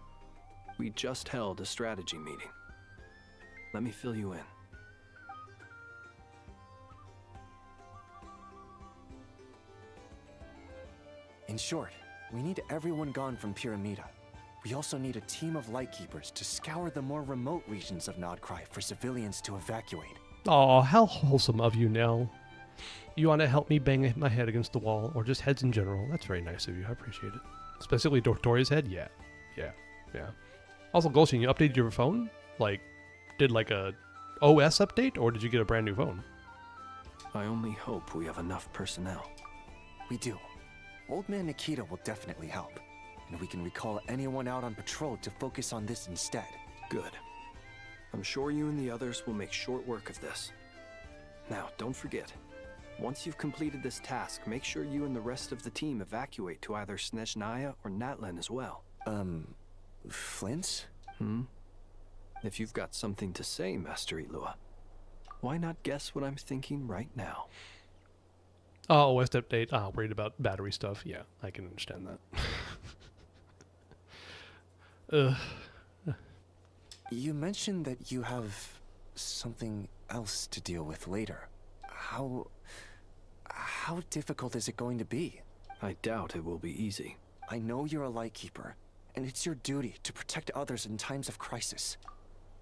We just held a strategy meeting. Let me fill you in. In short, we need everyone gone from Pyramida. We also need a team of Lightkeepers to scour the more remote regions of Nodcry for civilians to evacuate. Aw, how wholesome of you, Nell. You want to help me bang my head against the wall, or just heads in general? That's very nice of you, I appreciate it. Specifically Doctoria's head? Yeah. Also, Gulshin, you updated your phone? Like, did like a OS update, or did you get a brand new phone? I only hope we have enough personnel. We do. Old Man Nikita will definitely help, and we can recall anyone out on patrol to focus on this instead. Good. I'm sure you and the others will make short work of this. Now, don't forget, once you've completed this task, make sure you and the rest of the team evacuate to either Snezhnaya or Natlan as well. Flint? If you've got something to say, Master Ilua, why not guess what I'm thinking right now? Oh, OS update. Worried about battery stuff. Yeah, I can understand that. You mentioned that you have something else to deal with later. How difficult is it going to be? I doubt it will be easy. I know you're a Lightkeeper, and it's your duty to protect others in times of crisis.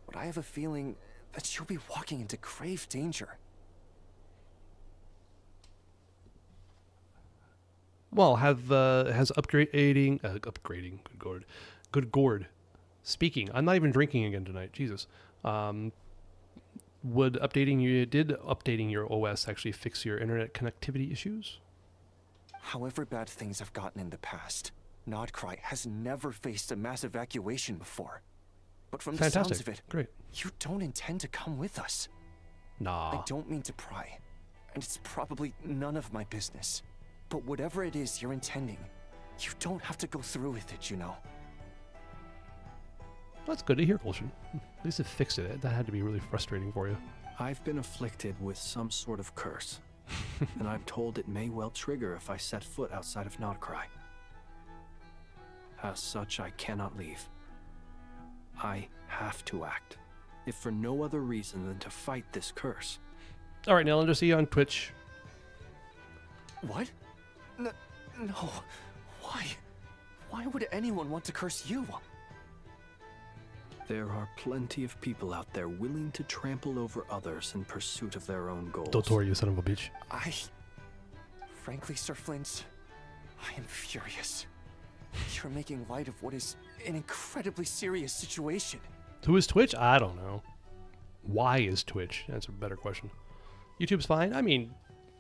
But I have a feeling that you'll be walking into grave danger. Well, has upgrading, good gourd. Speaking, I'm not even drinking again tonight. Jesus. Did updating your OS actually fix your internet connectivity issues? However bad things have gotten in the past, Nodcry has never faced a mass evacuation before. But from the sounds of it, great. you don't intend to come with us. Nah. I don't mean to pry, and it's probably none of my business. But whatever it is you're intending, you don't have to go through with it, you know. That's good to hear, Gulshan. At least it fixed it. That had to be really frustrating for you. I've been afflicted with some sort of curse, and I'm told it may well trigger if I set foot outside of Nodcry. As such, I cannot leave. I have to act, if for no other reason than to fight this curse. All right, Neil, I'll just see you on Twitch. What? No. Why? Why would anyone want to curse you? There are plenty of people out there willing to trample over others in pursuit of their own goals. Dotor, you son of a bitch. Frankly, Sir Flint, I am furious. You're making light of what is an incredibly serious situation. Who is Twitch? I don't know. Why is Twitch? That's a better question. YouTube's fine. I mean,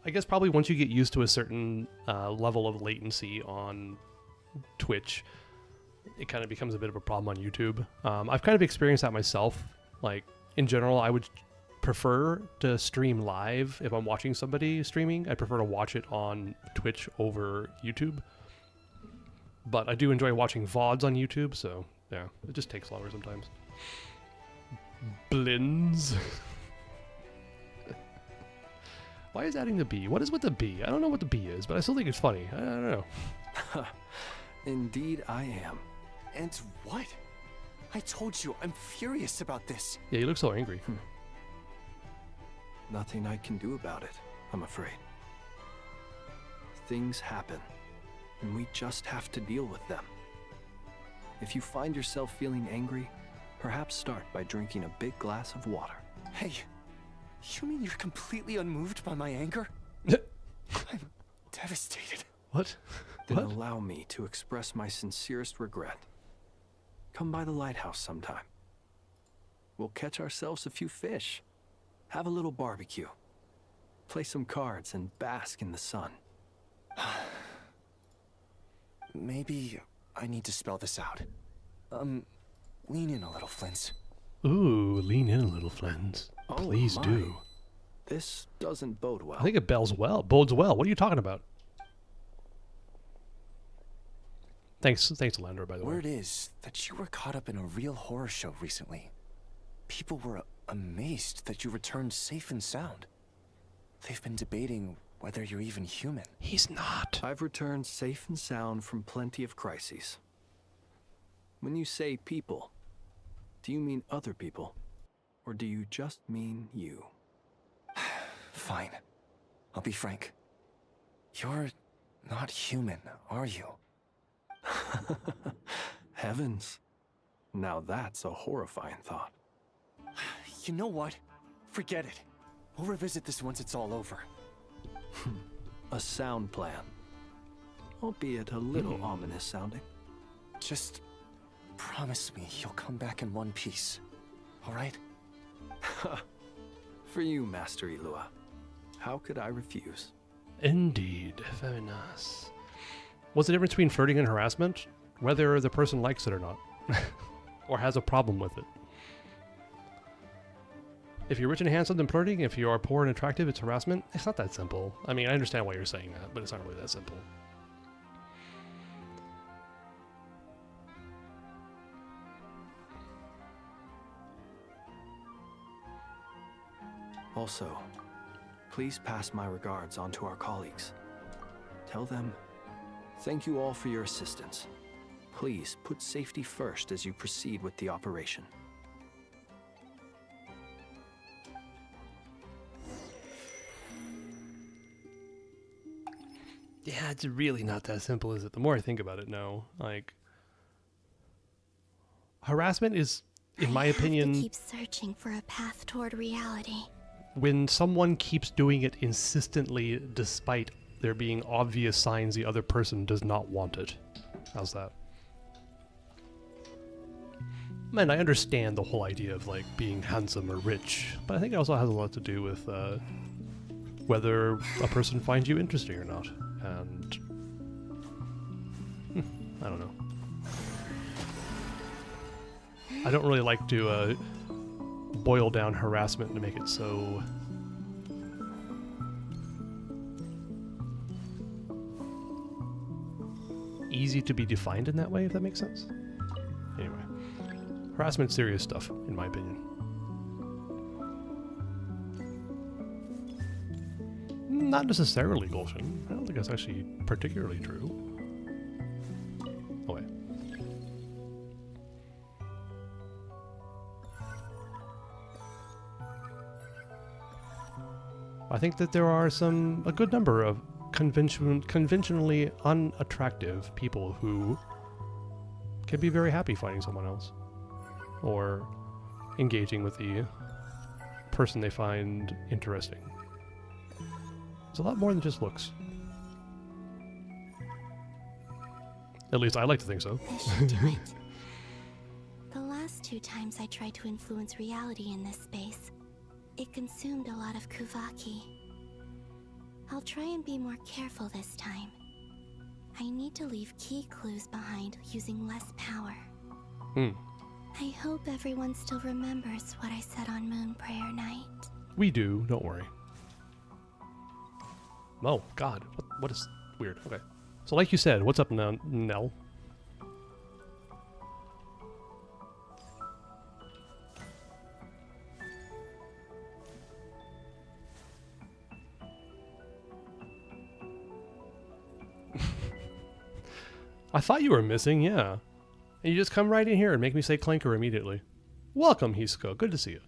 I guess probably once you get used to a certain level of latency on Twitch, it kind of becomes a bit of a problem on YouTube. I've kind of experienced that myself. Like, in general, I would prefer to stream live. If I'm watching somebody streaming, I prefer to watch it on Twitch over YouTube. But I do enjoy watching VODs on YouTube, so yeah, it just takes longer sometimes. Blins. Why is adding the B? What is with the B? I don't know what the B is, but I still think it's funny. I don't know. Indeed, I am. And what? I told you, I'm furious about this. Yeah, you look so angry. Nothing I can do about it, I'm afraid. Things happen, and we just have to deal with them. If you find yourself feeling angry, perhaps start by drinking a big glass of water. Hey, you mean you're completely unmoved by my anger? I'm devastated. What? Then What? allow me to express my sincerest regret. Come by the lighthouse sometime. We'll catch ourselves a few fish, have a little barbecue, play some cards, and bask in the sun. Maybe I need to spell this out. Lean in a little, Flint. Ooh, lean in a little, friends. Oh Please my. do. This doesn't bode well. I think it bodes well. What are you talking about? Thanks, Landor, by the way. Word is that you were caught up in a real horror show recently. People were amazed that you returned safe and sound. They've been debating whether you're even human. He's not. I've returned safe and sound from plenty of crises. When you say people, do you mean other people? Or do you just mean you? Fine. I'll be frank. You're not human, are you? Heavens. Now that's a horrifying thought. You know what? Forget it. We'll revisit this once it's all over. A sound plan. Albeit a little ominous sounding. Just promise me you'll come back in one piece. All right? For you, Master Ilua. How could I refuse? Indeed. Very nice. What's the difference between flirting and harassment? Whether the person likes it or not. Or has a problem with it. If you're rich and handsome, then flirting. If you are poor and attractive, it's harassment. It's not that simple. I mean, I understand why you're saying that, but it's not really that simple. Also, please pass my regards on to our colleagues. Tell them, thank you all for your assistance. Please put safety first as you proceed with the operation. Yeah, it's really not that simple, is it? The more I think about it, no. Like, harassment is in my I have opinion, to keep searching for a path toward reality. when someone keeps doing it insistently despite there being obvious signs the other person does not want it. How's that? Man, I understand the whole idea of like being handsome or rich, but I think it also has a lot to do with whether a person finds you interesting or not. And I don't know. I don't really like to boil down harassment to make it so easy to be defined in that way, if that makes sense. Anyway, harassment's serious stuff, in my opinion. Not necessarily, Gulshan. I don't think that's actually particularly true. Oh, wait. I think that there are a good number of conventionally unattractive people who can be very happy finding someone else or engaging with the person they find interesting. It's a lot more than just looks. At least I like to think so. This should do it. The last 2 times I tried to influence reality in this space, it consumed a lot of Kuvaki. I'll try and be more careful this time. I need to leave key clues behind using less power. I hope everyone still remembers what I said on Moon Prayer Night. We do, don't worry. Oh, God. What is weird? Okay. So like you said, what's up now, Nell? I thought you were missing, yeah. And you just come right in here and make me say Clanker immediately. Welcome, Hisco. Good to see you.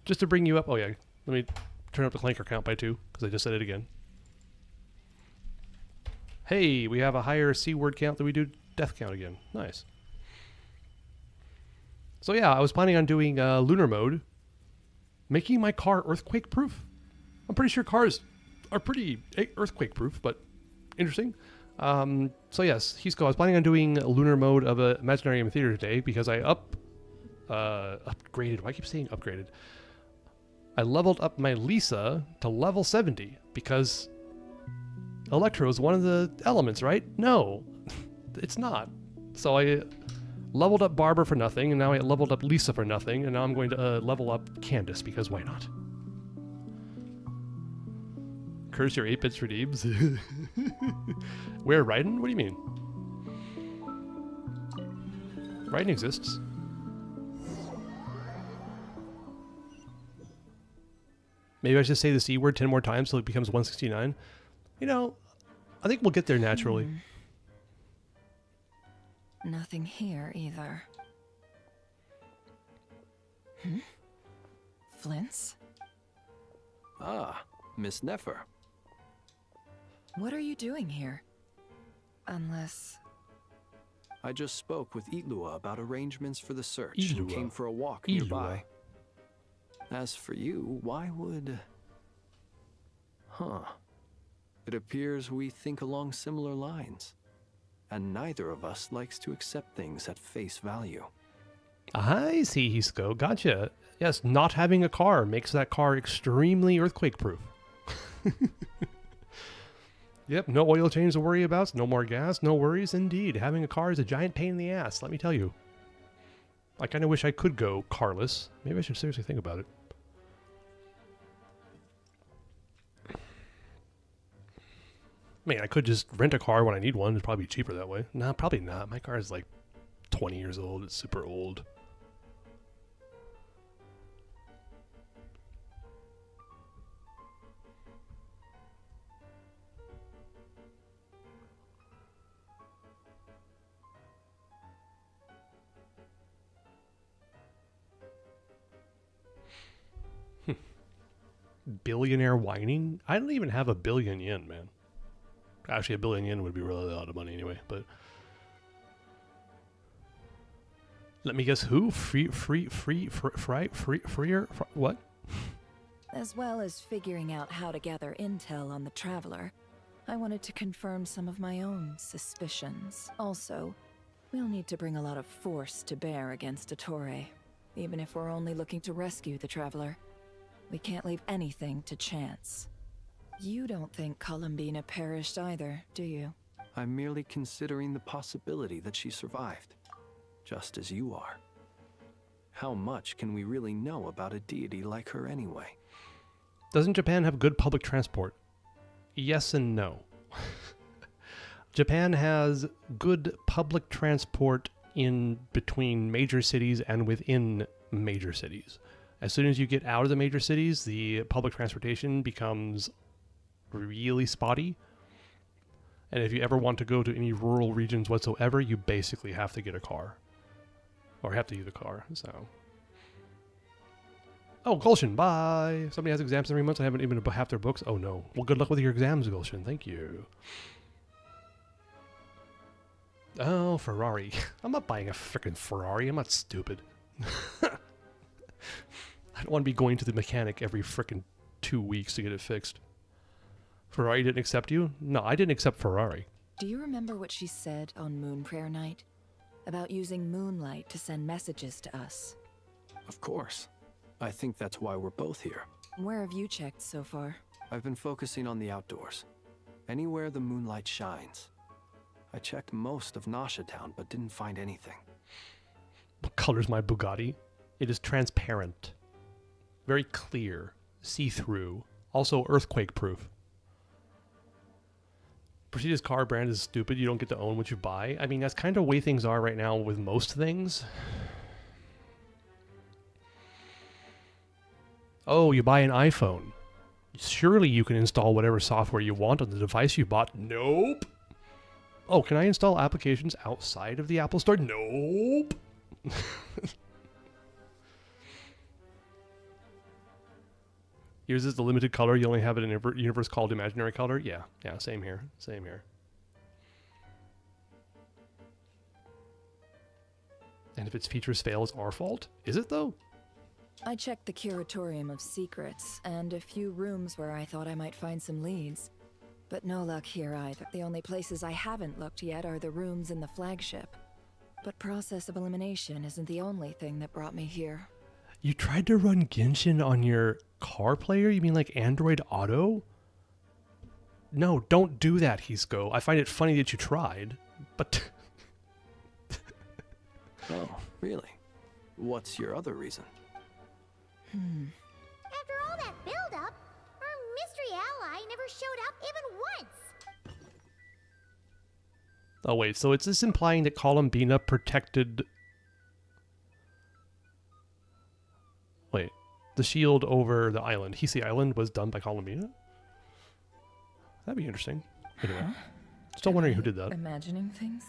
Just to bring you up. Oh, yeah. Let me turn up the Clanker count by 2, because I just said it again. Hey, we have a higher C word count than we do death count again. Nice. So, yeah, I was planning on doing lunar mode, making my car earthquake proof. I'm pretty sure cars are pretty earthquake proof, but interesting. So yes, Hisco, I was planning on doing a lunar mode of Imaginarium Theater today because I upgraded. Why I keep saying upgraded? I leveled up my Lisa to level 70 because Electro is one of the elements, right? No, it's not. So I leveled up Barbara for nothing, and now I leveled up Lisa for nothing, and now I'm going to level up Candace because why not? Curse your 8-bits redeems. Where Raiden? What do you mean? Raiden exists. Maybe I should say the C word 10 more times so it becomes 169. You know, I think we'll get there naturally. Nothing here either. Flints? Ah, Miss Nefer. What are you doing here? Unless... I just spoke with Itlua about arrangements for the search Itlua. and came for a walk Itlua. nearby. As for you, why would... Huh. It appears we think along similar lines. And neither of us likes to accept things at face value. I see, Hisco. Gotcha. Yes, not having a car makes that car extremely earthquake-proof. Yep, no oil change to worry about, no more gas, no worries. Indeed, having a car is a giant pain in the ass, let me tell you. I kind of wish I could go carless. Maybe I should seriously think about it. I mean, I could just rent a car when I need one. It'd probably be cheaper that way. Nah, probably not. My car is like 20 years old. It's super old. Billionaire whining? I don't even have a billion yen, man. Actually, a billion yen would be really a lot of money anyway, but... Let me guess who? What? As well as figuring out how to gather intel on the Traveler, I wanted to confirm some of my own suspicions. Also, we'll need to bring a lot of force to bear against Ettore, even if we're only looking to rescue the Traveler. We can't leave anything to chance. You don't think Columbina perished either, do you? I'm merely considering the possibility that she survived, just as you are. How much can we really know about a deity like her anyway? Doesn't Japan have good public transport? Yes and no. Japan has good public transport in between major cities and within major cities. As soon as you get out of the major cities, the public transportation becomes really spotty. And if you ever want to go to any rural regions whatsoever, you basically have to get a car. Or have to use a car, so... Oh, Gulshan, bye! Somebody has exams in 3 months, I haven't even half their books. Oh no. Well, good luck with your exams, Gulshan. Thank you. Oh, Ferrari. I'm not buying a freaking Ferrari. I'm not stupid. I don't want to be going to the mechanic every freaking 2 weeks to get it fixed. Ferrari didn't accept you? No, I didn't accept Ferrari. Do you remember what she said on Moon Prayer Night? About using moonlight to send messages to us? Of course. I think that's why we're both here. Where have you checked so far? I've been focusing on the outdoors. Anywhere the moonlight shines. I checked most of Nasha Town, but didn't find anything. What color's my Bugatti? It is transparent. Very clear. See-through. Also earthquake-proof. Prestigious car brand is stupid. You don't get to own what you buy. I mean, that's kind of the way things are right now with most things. Oh, you buy an iPhone. Surely you can install whatever software you want on the device you bought. Nope. Oh, can I install applications outside of the Apple Store? Nope. Yours is the limited color. You only have it in a universe called Imaginary Color? Yeah, same here. Same here. And if its features fail, it's our fault? Is it, though? I checked the Curatorium of Secrets and a few rooms where I thought I might find some leads. But no luck here either. The only places I haven't looked yet are the rooms in the flagship. But process of elimination isn't the only thing that brought me here. You tried to run Genshin on your car player? You mean like Android Auto? No, don't do that, Hisco. I find it funny that you tried, but... Oh, really? What's your other reason? After all that build-up, our mystery ally never showed up even once. Oh wait, so is this implying that Columbina protected... Wait, the shield over the island, Hisi Island, was done by Columbina? That'd be interesting. Anyway, still wondering who did that. Imagining things?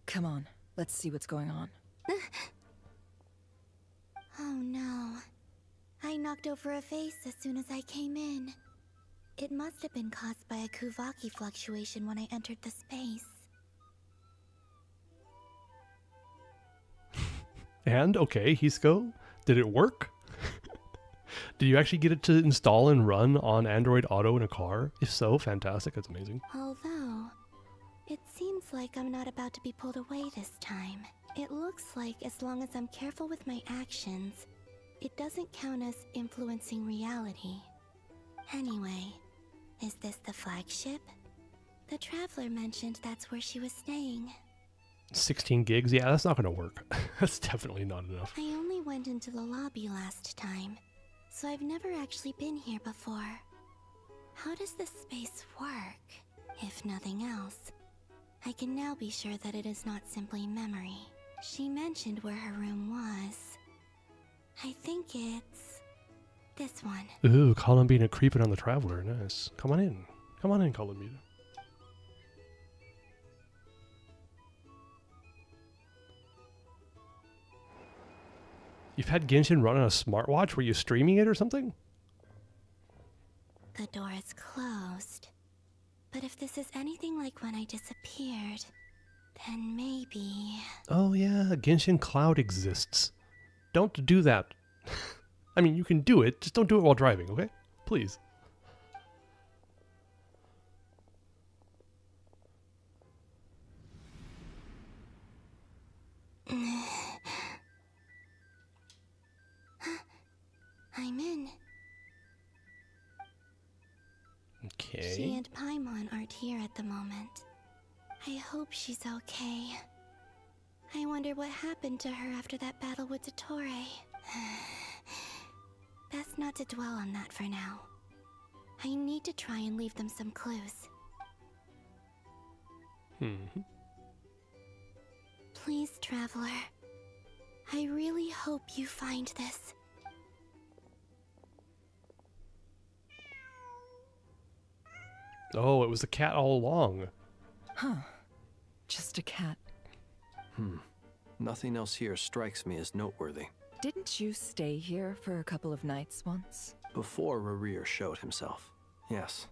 Come on, let's see what's going on. Oh no. I knocked over a vase as soon as I came in. It must have been caused by a Kuvaki fluctuation when I entered the space. And, okay, Hisco, did it work? Did you actually get it to install and run on Android Auto in a car? If so, fantastic, that's amazing. Although, it seems like I'm not about to be pulled away this time. It looks like as long as I'm careful with my actions, it doesn't count as influencing reality. Anyway, is this the flagship? The Traveler mentioned that's where she was staying. 16 gigs? Yeah, that's not going to work. That's definitely not enough. I only went into the lobby last time, so I've never actually been here before. How does this space work? If nothing else, I can now be sure that it is not simply memory. She mentioned where her room was. I think it's this one. Ooh, Columbina creeping on the Traveler. Nice. Come on in. Come on in, Columbina. You've had Genshin run on a smartwatch? Were you streaming it or something? The door is closed. But if If this is anything like when I disappeared, then maybe... Oh yeah, Genshin Cloud exists. Don't do that. I mean, you can do it, just don't do it while driving, okay? Please. I'm in. Okay. She and Paimon aren't here at the moment. I hope she's okay. I wonder what happened to her after that battle with Dottore. Best not to dwell on that for now. I need to try and leave them some clues. Please, Traveler. I really hope you find this. Oh, it was the cat all along. Huh. Just a cat. Nothing else here strikes me as noteworthy. Didn't you stay here for a couple of nights once? Before Rarir showed himself, yes.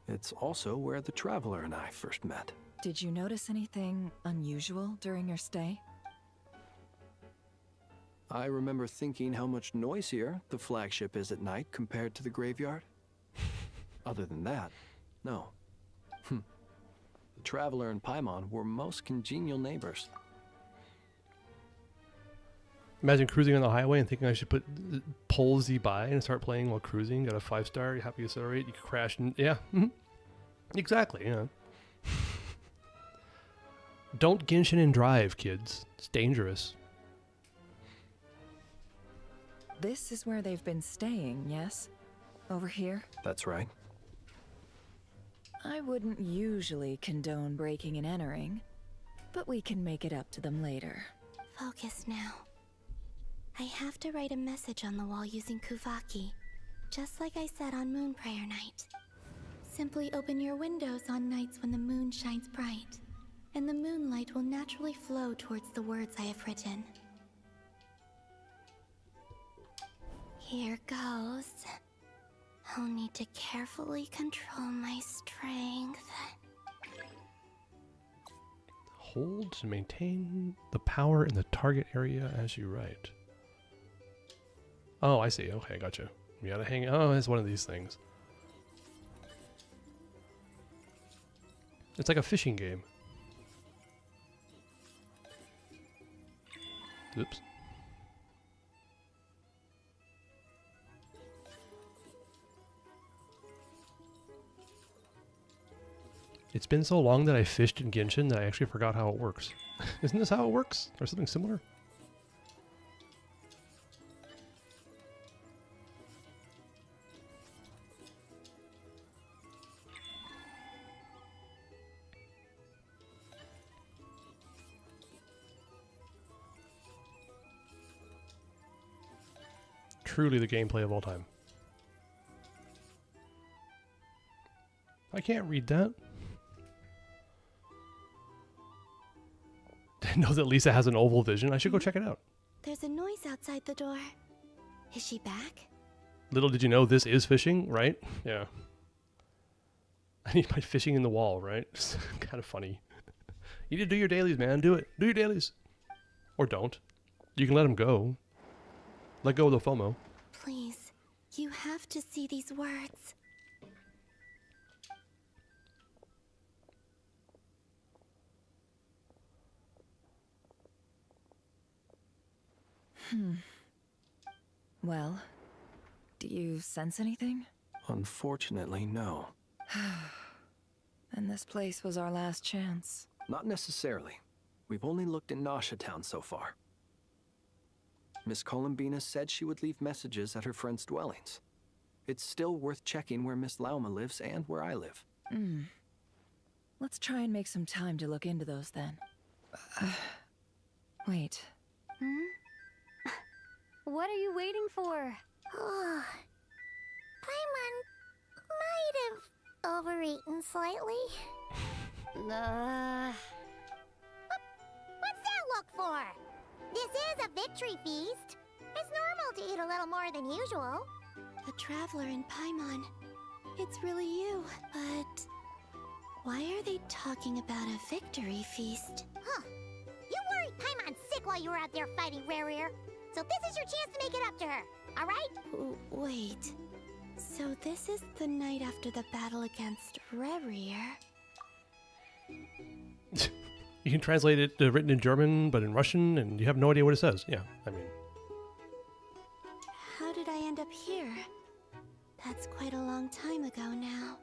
It's also where the Traveler and I first met. Did you notice anything unusual during your stay? I remember thinking how much noisier the flagship is at night compared to the graveyard. Other than that, no. The Traveler and Paimon were most congenial neighbors. Imagine cruising on the highway and thinking I should pull Z by and start playing while cruising. Got a 5-star, you happy to accelerate, you can crash, and yeah. Exactly, yeah. Don't Genshin and drive, kids. It's dangerous. This is where they've been staying, yes? Over here? That's right. I wouldn't usually condone breaking and entering, but we can make it up to them later. Focus now. I have to write a message on the wall using Kuvaki, just like I said on Moon Prayer Night. Simply open your windows on nights when the moon shines bright, and the moonlight will naturally flow towards the words I have written. Here goes. I'll need to carefully control my strength. Hold to maintain the power in the target area as you write. Oh, I see. Okay, gotcha. You gotta hang. Oh, it's one of these things. It's like a fishing game. Oops. It's been so long that I fished in Genshin that I actually forgot how it works. Isn't this how it works? Or something similar? Truly the gameplay of all time. I can't read that. Didn't know that Lisa has an oval vision. I should go check it out. There's a noise outside the door. Is she back? Little did you know this is fishing, right? Yeah. I need my fishing in the wall, right? It's kind of funny. You need to do your dailies, man. Do it. Do your dailies. Or don't. You can let them go. Let go of the FOMO. Please, you have to see these words. Well, do you sense anything? Unfortunately, no. And this place was our last chance. Not necessarily. We've only looked in Nasha Town so far. Miss Columbina said she would leave messages at her friends' dwellings. It's still worth checking where Miss Lauma lives and where I live. Let's try and make some time to look into those then. Wait. What are you waiting for? Paimon might have overeaten slightly. What's that look for? This is a victory feast. It's normal to eat a little more than usual. The Traveler and Paimon. It's really you, but... Why are they talking about a victory feast? Huh. You worried Paimon sick while you were out there fighting Rare. So this is your chance to make it up to her, alright? Wait. So this is the night after the battle against Rarier. You can translate it written in German, but in Russian, and you have no idea what it says. Yeah, I mean... How did I end up here? That's quite a long time ago now.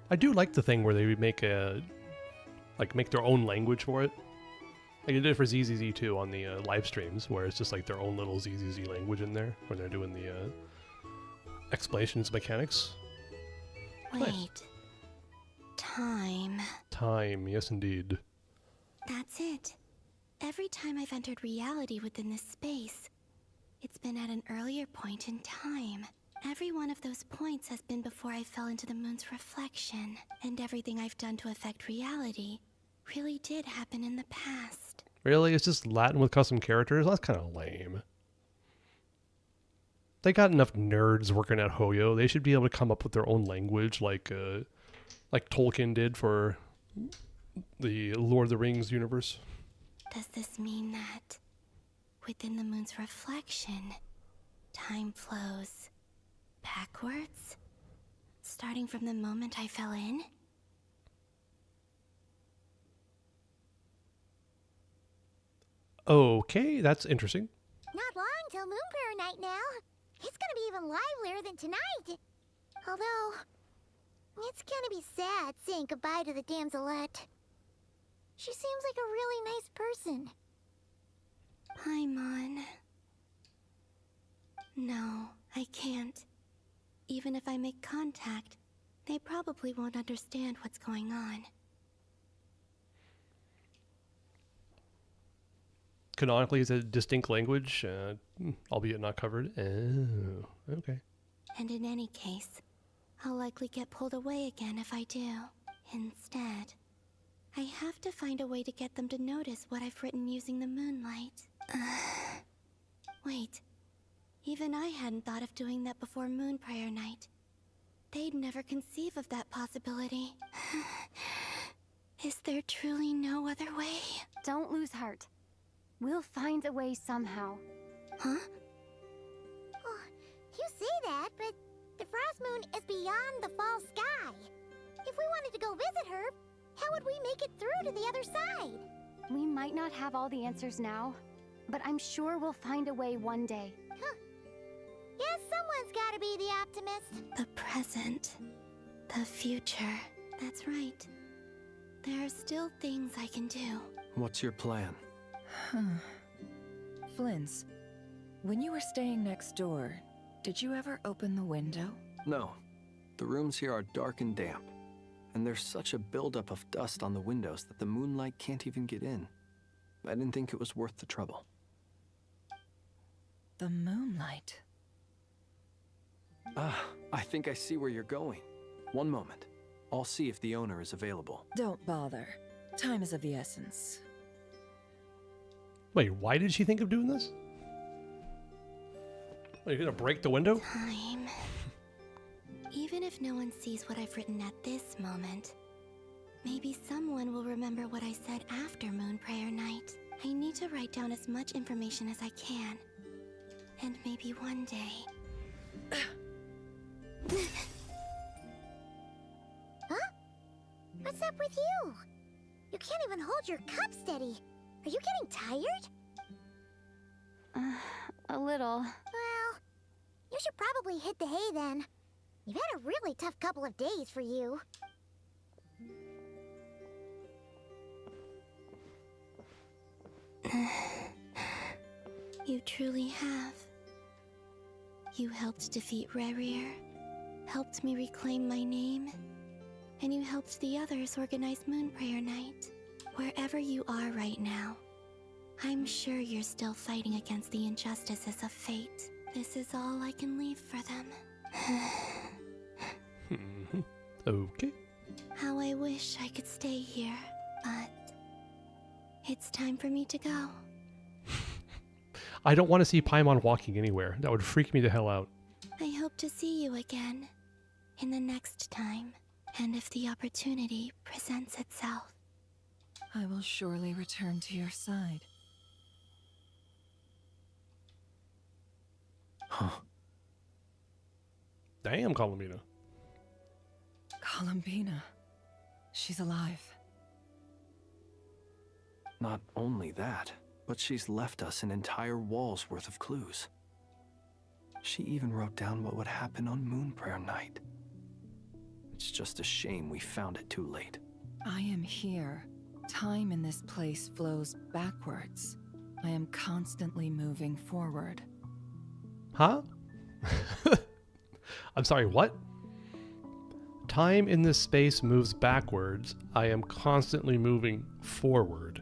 I do like the thing where they make make their own language for it. Like they did it for ZZZ too on the live streams, where it's just like their own little ZZZ language in there when they're doing the explanations mechanics. Wait. Nice. Time. Time, yes indeed. That's it. Every time I've entered reality within this space, it's been at an earlier point in time. Every one of those points has been before I fell into the moon's reflection, and everything I've done to affect reality really did happen in the past. Really? It's just Latin with custom characters? That's kind of lame. They got enough nerds working at Hoyo. They should be able to come up with their own language like Tolkien did for the Lord of the Rings universe. Does this mean that within the moon's reflection, time flows backwards? Starting from the moment I fell in? Okay, that's interesting. Not long till Moon Prayer Night now. It's gonna be even livelier than tonight. Although, it's gonna be sad saying goodbye to the damselette. She seems like a really nice person. Paimon. No, I can't. Even if I make contact, they probably won't understand what's going on. Canonically, it's a distinct language, albeit not covered. Oh, okay. And in any case, I'll likely get pulled away again if I do. Instead, I have to find a way to get them to notice what I've written using the moonlight. Wait. Even I hadn't thought of doing that before Moon Prayer Night. They'd never conceive of that possibility. Is there truly no other way? Don't lose heart. We'll find a way somehow. Huh? Oh, you say that, but the Frost Moon is beyond the fall sky. If we wanted to go visit her, how would we make it through to the other side? We might not have all the answers now, but I'm sure we'll find a way one day. Huh. Yes, someone's gotta be the optimist. The present. The future. That's right. There are still things I can do. What's your plan? Flins, when you were staying next door, did you ever open the window? No. The rooms here are dark and damp. And there's such a buildup of dust on the windows that the moonlight can't even get in. I didn't think it was worth the trouble. The moonlight. Ah, I think I see where you're going. One moment. I'll see if the owner is available. Don't bother. Time is of the essence. Wait, why did she think of doing this? Are you gonna break the window? Time. Even if no one sees what I've written at this moment, maybe someone will remember what I said after Moon Prayer Night. I need to write down as much information as I can. And maybe one day... Huh? What's up with you? You can't even hold your cup steady. Are you getting tired? A little. Well, you should probably hit the hay then. You've had a really tough couple of days for you. You truly have. You helped defeat Rarier, helped me reclaim my name, and you helped the others organize Moon Prayer Night. Wherever you are right now, I'm sure you're still fighting against the injustices of fate. This is all I can leave for them. Okay. How I wish I could stay here, but it's time for me to go. I don't want to see Paimon walking anywhere. That would freak me the hell out. I hope to see you again in the next time. And if the opportunity presents itself, I will surely return to your side. Huh. Damn, Columbina. Columbina. She's alive. Not only that, but she's left us an entire wall's worth of clues. She even wrote down what would happen on Moon Prayer Night. It's just a shame we found it too late. I am here. Time in this place flows backwards. I am constantly moving forward. Huh? I'm sorry, what? Time in this space moves backwards. I am constantly moving forward.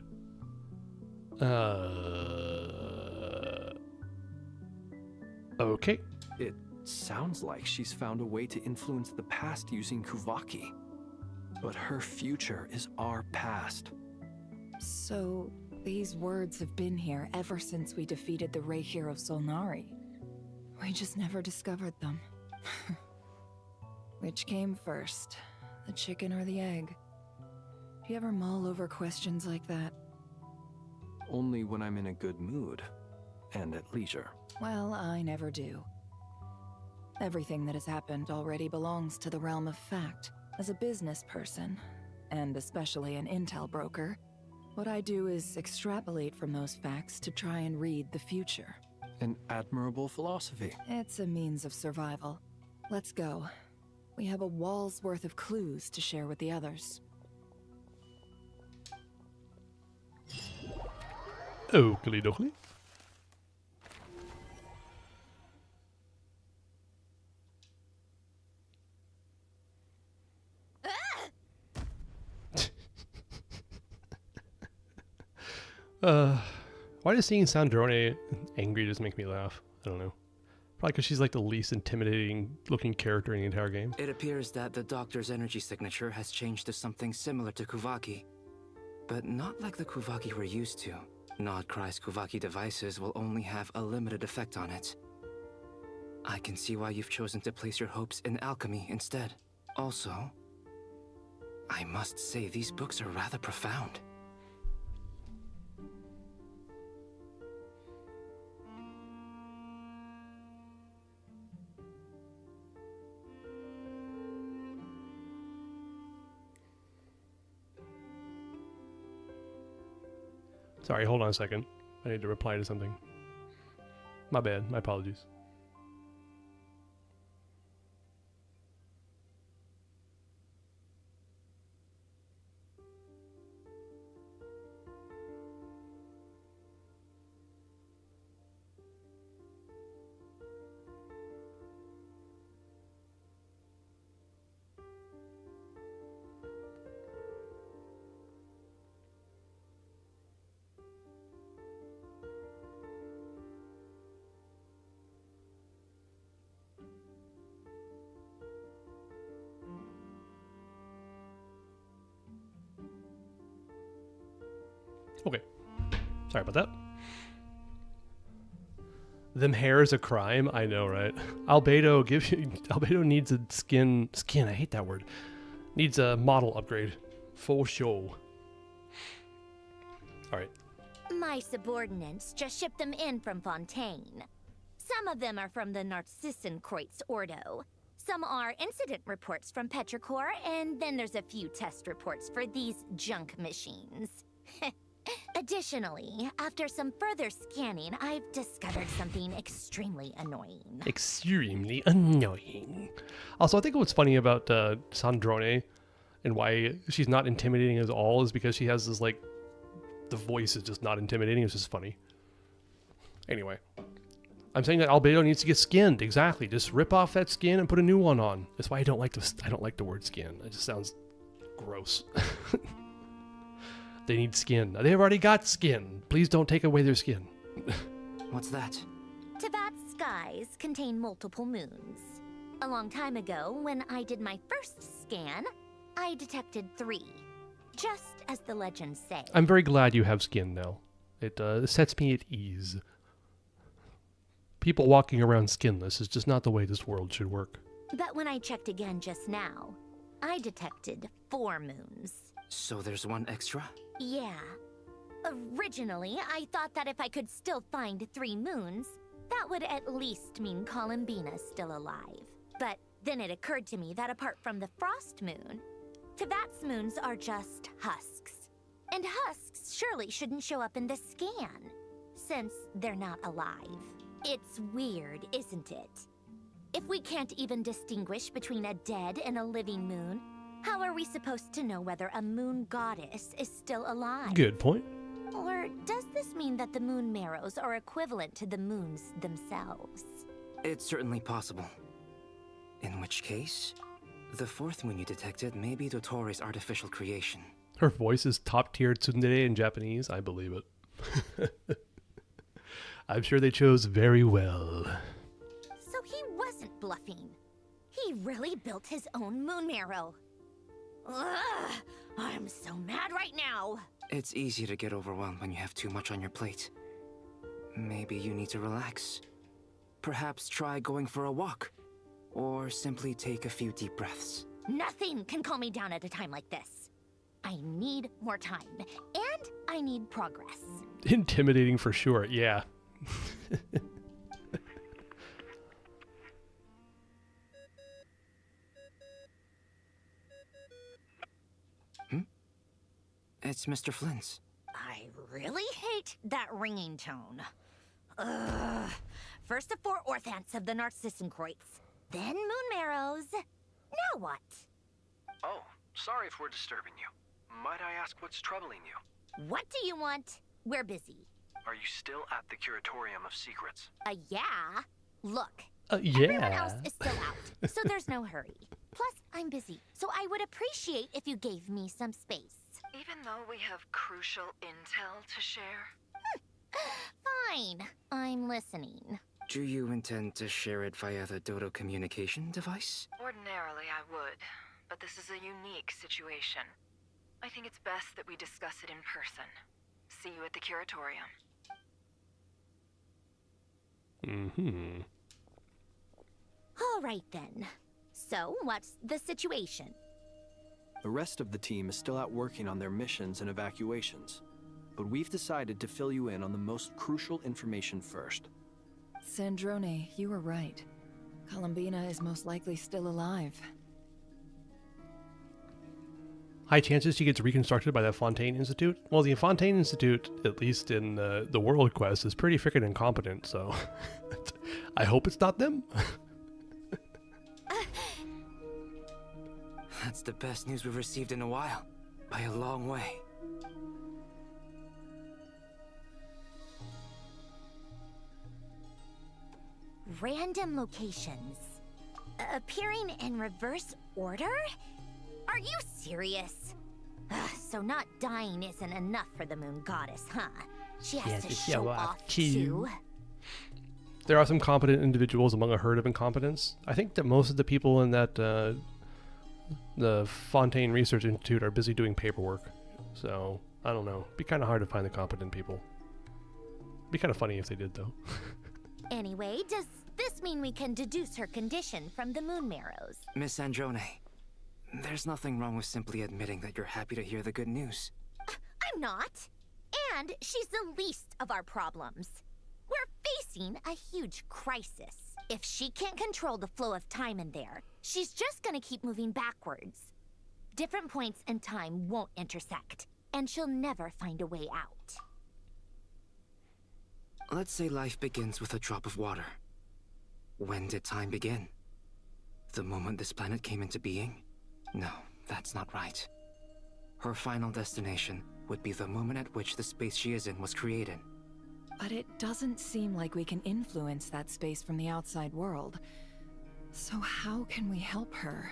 Okay. It sounds like she's found a way to influence the past using Kuvaki. But her future is our past. So, these words have been here ever since we defeated the Ray Hero Solnari. We just never discovered them. Which came first, the chicken or the egg? Do you ever mull over questions like that? Only when I'm in a good mood and at leisure. Well, I never do. Everything that has happened already belongs to the realm of fact. As a business person, and especially an intel broker, what I do is extrapolate from those facts to try and read the future. An admirable philosophy. It's a means of survival. Let's go. We have a wall's worth of clues to share with the others. Oakley dokley. Why does seeing Sandrone angry just make me laugh? I don't know. Probably because she's like the least intimidating looking character in the entire game. It appears that the doctor's energy signature has changed to something similar to Kuvaki. But not like the Kuvaki we're used to. Nodcry's Kuvaki devices will only have a limited effect on it. I can see why you've chosen to place your hopes in alchemy instead. Also, I must say these books are rather profound. Sorry, hold on a second. I need to reply to something. My bad. My apologies. Okay. Sorry about that. Them hair is a crime? I know, right? Albedo needs a skin, I hate that word. Needs a model upgrade. For sure. Alright. My subordinates just shipped them in from Fontaine. Some of them are from the Narcissenkreuz Ordo. Some are incident reports from Petrichor, and then there's a few test reports for these junk machines. Additionally, after some further scanning, I've discovered something extremely annoying. Extremely annoying. Also, I think what's funny about Sandrone and why she's not intimidating at all is because she has this, like, the voice is just not intimidating. It's just funny. Anyway. I'm saying that Albedo needs to get skinned. Exactly. Just rip off that skin and put a new one on. That's why I don't like the word skin. It just sounds gross. They need skin. They've already got skin. Please don't take away their skin. What's that? Tevat's skies contain multiple moons. A long time ago, when I did my first scan, I detected 3. Just as the legends say. I'm very glad you have skin now. It sets me at ease. People walking around skinless is just not the way this world should work. But when I checked again just now, I detected 4 moons. So there's one extra? Yeah. Originally, I thought that if I could still find 3 moons, that would at least mean Columbina's still alive. But then it occurred to me that apart from the Frost Moon, Tevat's moons are just husks. And husks surely shouldn't show up in the scan, since they're not alive. It's weird, isn't it? If we can't even distinguish between a dead and a living moon, how are we supposed to know whether a moon goddess is still alive? Good point. Or does this mean that the moon marrows are equivalent to the moons themselves? It's certainly possible. In which case, the 4th moon you detected may be Dottoro's artificial creation. Her voice is top-tier tsundere in Japanese. I believe it. I'm sure they chose very well. So he wasn't bluffing. He really built his own moon marrow. Ugh, I'm so mad right now. It's easy to get overwhelmed when you have too much on your plate. Maybe you need to relax. Perhaps try going for a walk. Or simply take a few deep breaths. Nothing can calm me down at a time like this. I need more time, and I need progress. Intimidating for sure, yeah. It's Mr. Flynn's. I really hate that ringing tone. Ugh. First the 4 orthants of the Narcissenkreuz, then moon marrows. Now what? Oh, sorry if we're disturbing you. Might I ask what's troubling you? What do you want? We're busy. Are you still at the Curatorium of Secrets? Yeah. Look. Yeah. Everyone else is still out, so there's no hurry. Plus, I'm busy, so I would appreciate if you gave me some space. Even though we have crucial intel to share? Fine. I'm listening. Do you intend to share it via the Dodo communication device? Ordinarily, I would, but this is a unique situation. I think it's best that we discuss it in person. See you at the Curatorium. Mm-hmm. All right, then. So, what's the situation? The rest of the team is still out working on their missions and evacuations, but we've decided to fill you in on the most crucial information first. Sandrone, you were right. Columbina is most likely still alive. High chances she gets reconstructed by the Fontaine Institute? Well, the Fontaine Institute, at least in the World Quest, is pretty freaking incompetent, so I hope it's not them. That's the best news we've received in a while, by a long way. Random locations. Appearing in reverse order? Are you serious? So not dying isn't enough for the moon goddess, huh? She has to show off too. There are some competent individuals among a herd of incompetents. I think that most of the people in that the Fontaine Research Institute are busy doing paperwork. So, I don't know. Be kind of hard to find the competent people. Be kind of funny if they did, though. Anyway, does this mean we can deduce her condition from the moon marrows? Miss Androne, there's nothing wrong with simply admitting that you're happy to hear the good news. I'm not. And she's the least of our problems. We're facing a huge crisis. If she can't control the flow of time in there, she's just gonna keep moving backwards. Different points in time won't intersect, and she'll never find a way out. Let's say life begins with a drop of water. When did time begin? The moment this planet came into being? No, that's not right. Her final destination would be the moment at which the space she is in was created. But it doesn't seem like we can influence that space from the outside world. So how can we help her?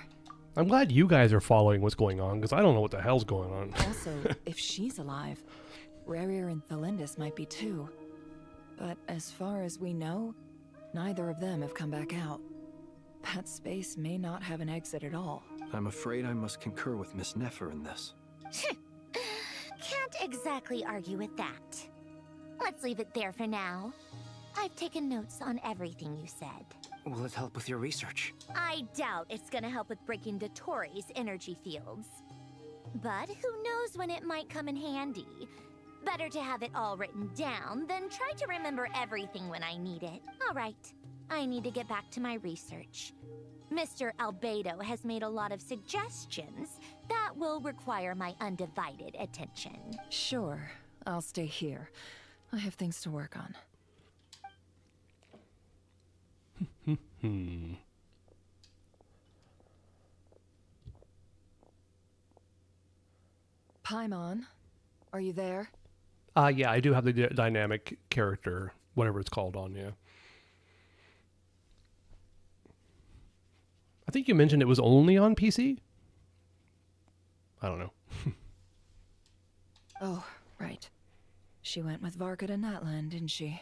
I'm glad you guys are following what's going on, because I don't know what the hell's going on. Also, if she's alive, Rarir and Thalindis might be too. But as far as we know, neither of them have come back out. That space may not have an exit at all. I'm afraid I must concur with Miss Nefer in this. Can't exactly argue with that. Let's leave it there for now. I've taken notes on everything you said. Will it help with your research? I doubt it's gonna help with breaking Dotori's energy fields. But who knows when it might come in handy. Better to have it all written down than try to remember everything when I need it. All right, I need to get back to my research. Mr. Albedo has made a lot of suggestions that will require my undivided attention. Sure, I'll stay here. I have things to work on. Paimon, are you there? Yeah, I do have the dynamic character, whatever it's called on, yeah. I think you mentioned it was only on PC? I don't know. Oh, right. She went with Varka to Natlan, didn't she?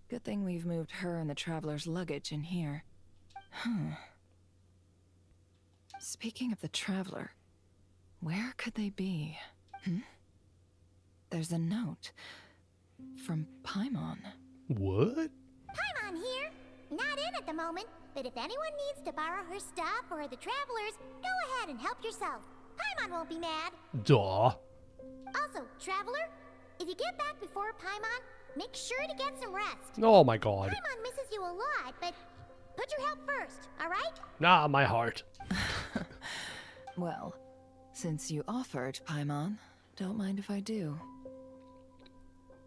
Good thing we've moved her and the Traveler's luggage in here. Speaking of the Traveler, where could they be? There's a note from Paimon. What? Paimon here. Not in at the moment, but if anyone needs to borrow her stuff or the Travelers, go ahead and help yourself. Paimon won't be mad. Duh. Also, Traveler, if you get back before Paimon, make sure to get some rest. Oh my god. Paimon misses you a lot, but put your health first, alright? Nah, my heart. Well, since you offered, Paimon, don't mind if I do.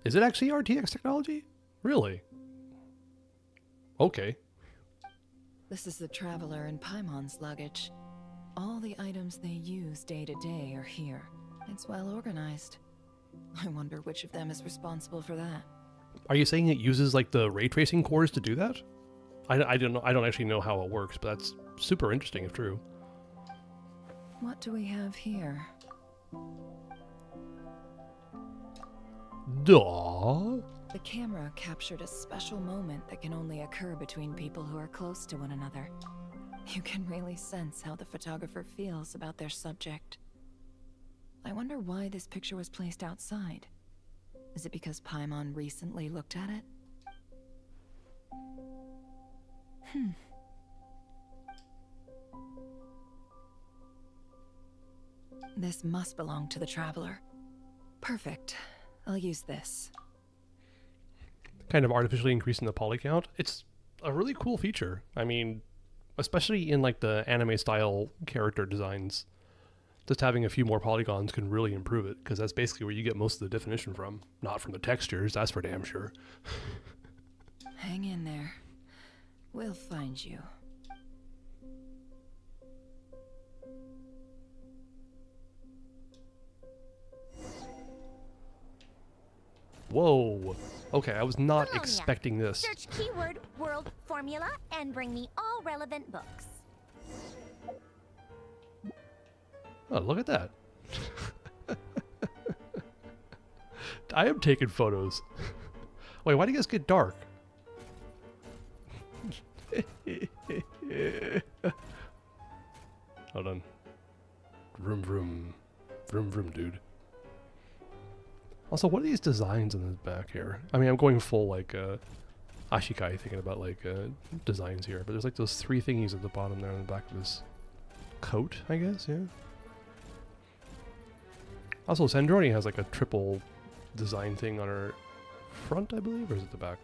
Is it actually RTX technology? Really? Okay. This is the Traveler and Paimon's luggage. All the items they use day to day are here. It's well organized. I wonder which of them is responsible for that. Are you saying it uses like the ray tracing cores to do that? I don't know. I don't actually know how it works, but that's super interesting if true. What do we have here? Duh. The camera captured a special moment that can only occur between people who are close to one another. You can really sense how the photographer feels about their subject. I wonder why this picture was placed outside. Is it because Paimon recently looked at it? This must belong to the Traveler. Perfect. I'll use this. Kind of artificially increasing the poly count. It's a really cool feature. I mean, especially in like the anime style character designs, just having a few more polygons can really improve it, because that's basically where you get most of the definition from. Not from the textures, that's for damn sure. Hang in there. We'll find you. Whoa. Okay, I was not Bologna. expecting this. Search keyword world formula and bring me all relevant books. Oh, look at that. I am taking photos. Wait, why do you guys get dark? Hold on. Vroom vroom. Vroom vroom, dude. Also, what are these designs in the back here? I mean, I'm going full, like, Ashikai, thinking about, like, designs here. But there's, like, those three thingies at the bottom there on the back of his coat, I guess, yeah? Also, Sandroni has, like, a triple design thing on her front, I believe, or is it the back?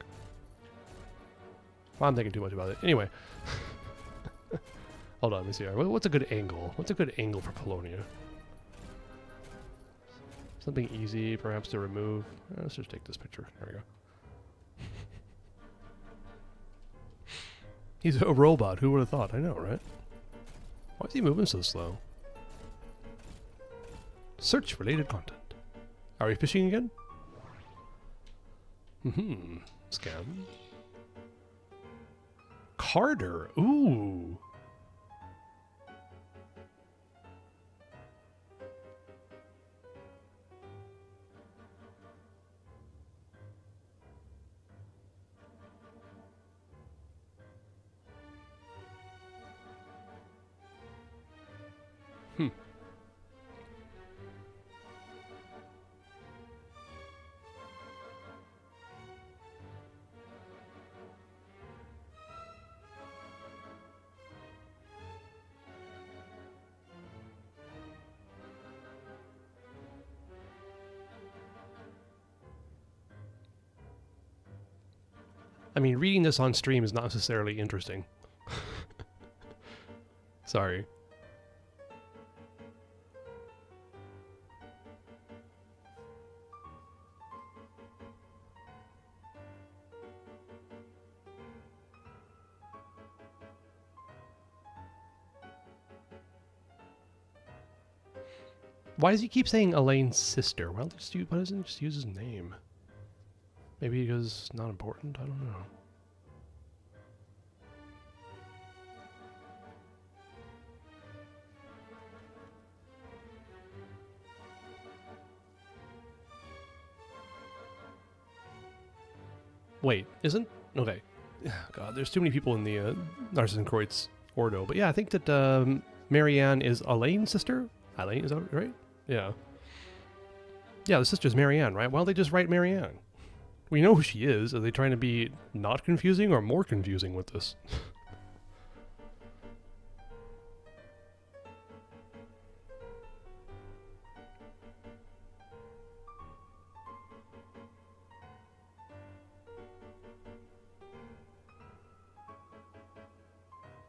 Well, I'm thinking too much about it. Anyway. Hold on, let me see here. What's a good angle? What's a good angle for Polonia? Something easy, perhaps, to remove. Let's just take this picture. There we go. He's a robot. Who would have thought? I know, right? Why is he moving so slow? Search related content. Are we fishing again? Scan. Carter. Ooh. I mean, reading this on stream is not necessarily interesting. Sorry. Why does he keep saying Elaine's sister? Why doesn't he just use his name? Maybe because it's not important? I don't know. Wait, isn't... Okay. God, there's too many people in the Narcissus Kreutz Ordo. But yeah, I think that Marianne is Elaine's sister? Elaine, is that right? Yeah. Yeah, the sister's Marianne, right? Why don't they just write Marianne? We know who she is. Are they trying to be not confusing or more confusing with this?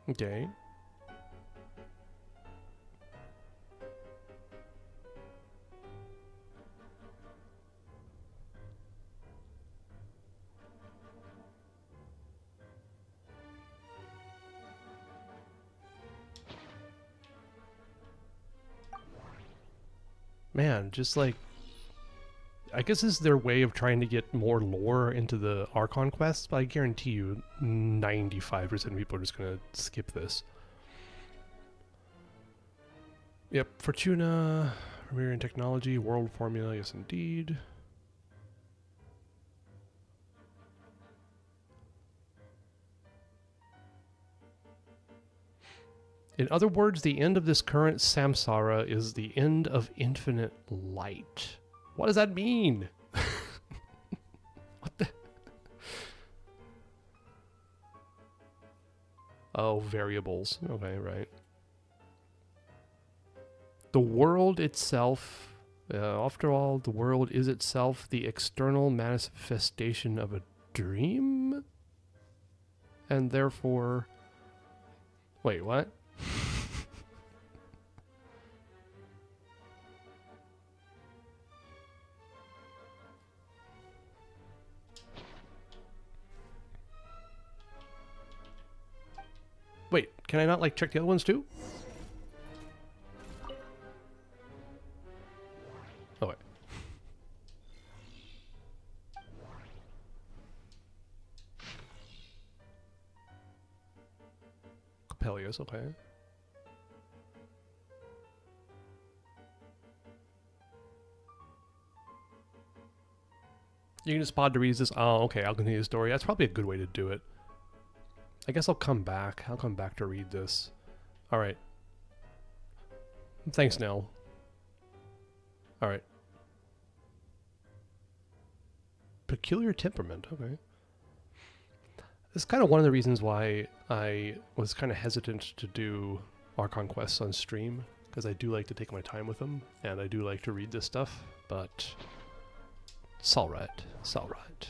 Okay. Man, just like... I guess this is their way of trying to get more lore into the Archon quests, but I guarantee you 95% of people are just going to skip this. Yep, Fortuna, Remirian Technology, World Formula, yes indeed. In other words, the end of this current samsara is the end of infinite light. What does that mean? What the? Oh, variables. Okay, right. The world itself, after all, the world is itself the external manifestation of a dream? And therefore... Wait, what? Wait, can I not, like, check the other ones too? Oh, wait. Coppelius, okay. You can just pause to read this. Oh, okay, I'll continue the story. That's probably a good way to do it. I guess I'll come back. I'll come back to read this. Alright. Thanks, Nell. Alright. Peculiar temperament, okay. It's kind of one of the reasons why I was kind of hesitant to do Archon quests on stream, because I do like to take my time with them, and I do like to read this stuff, but it's alright. It's alright.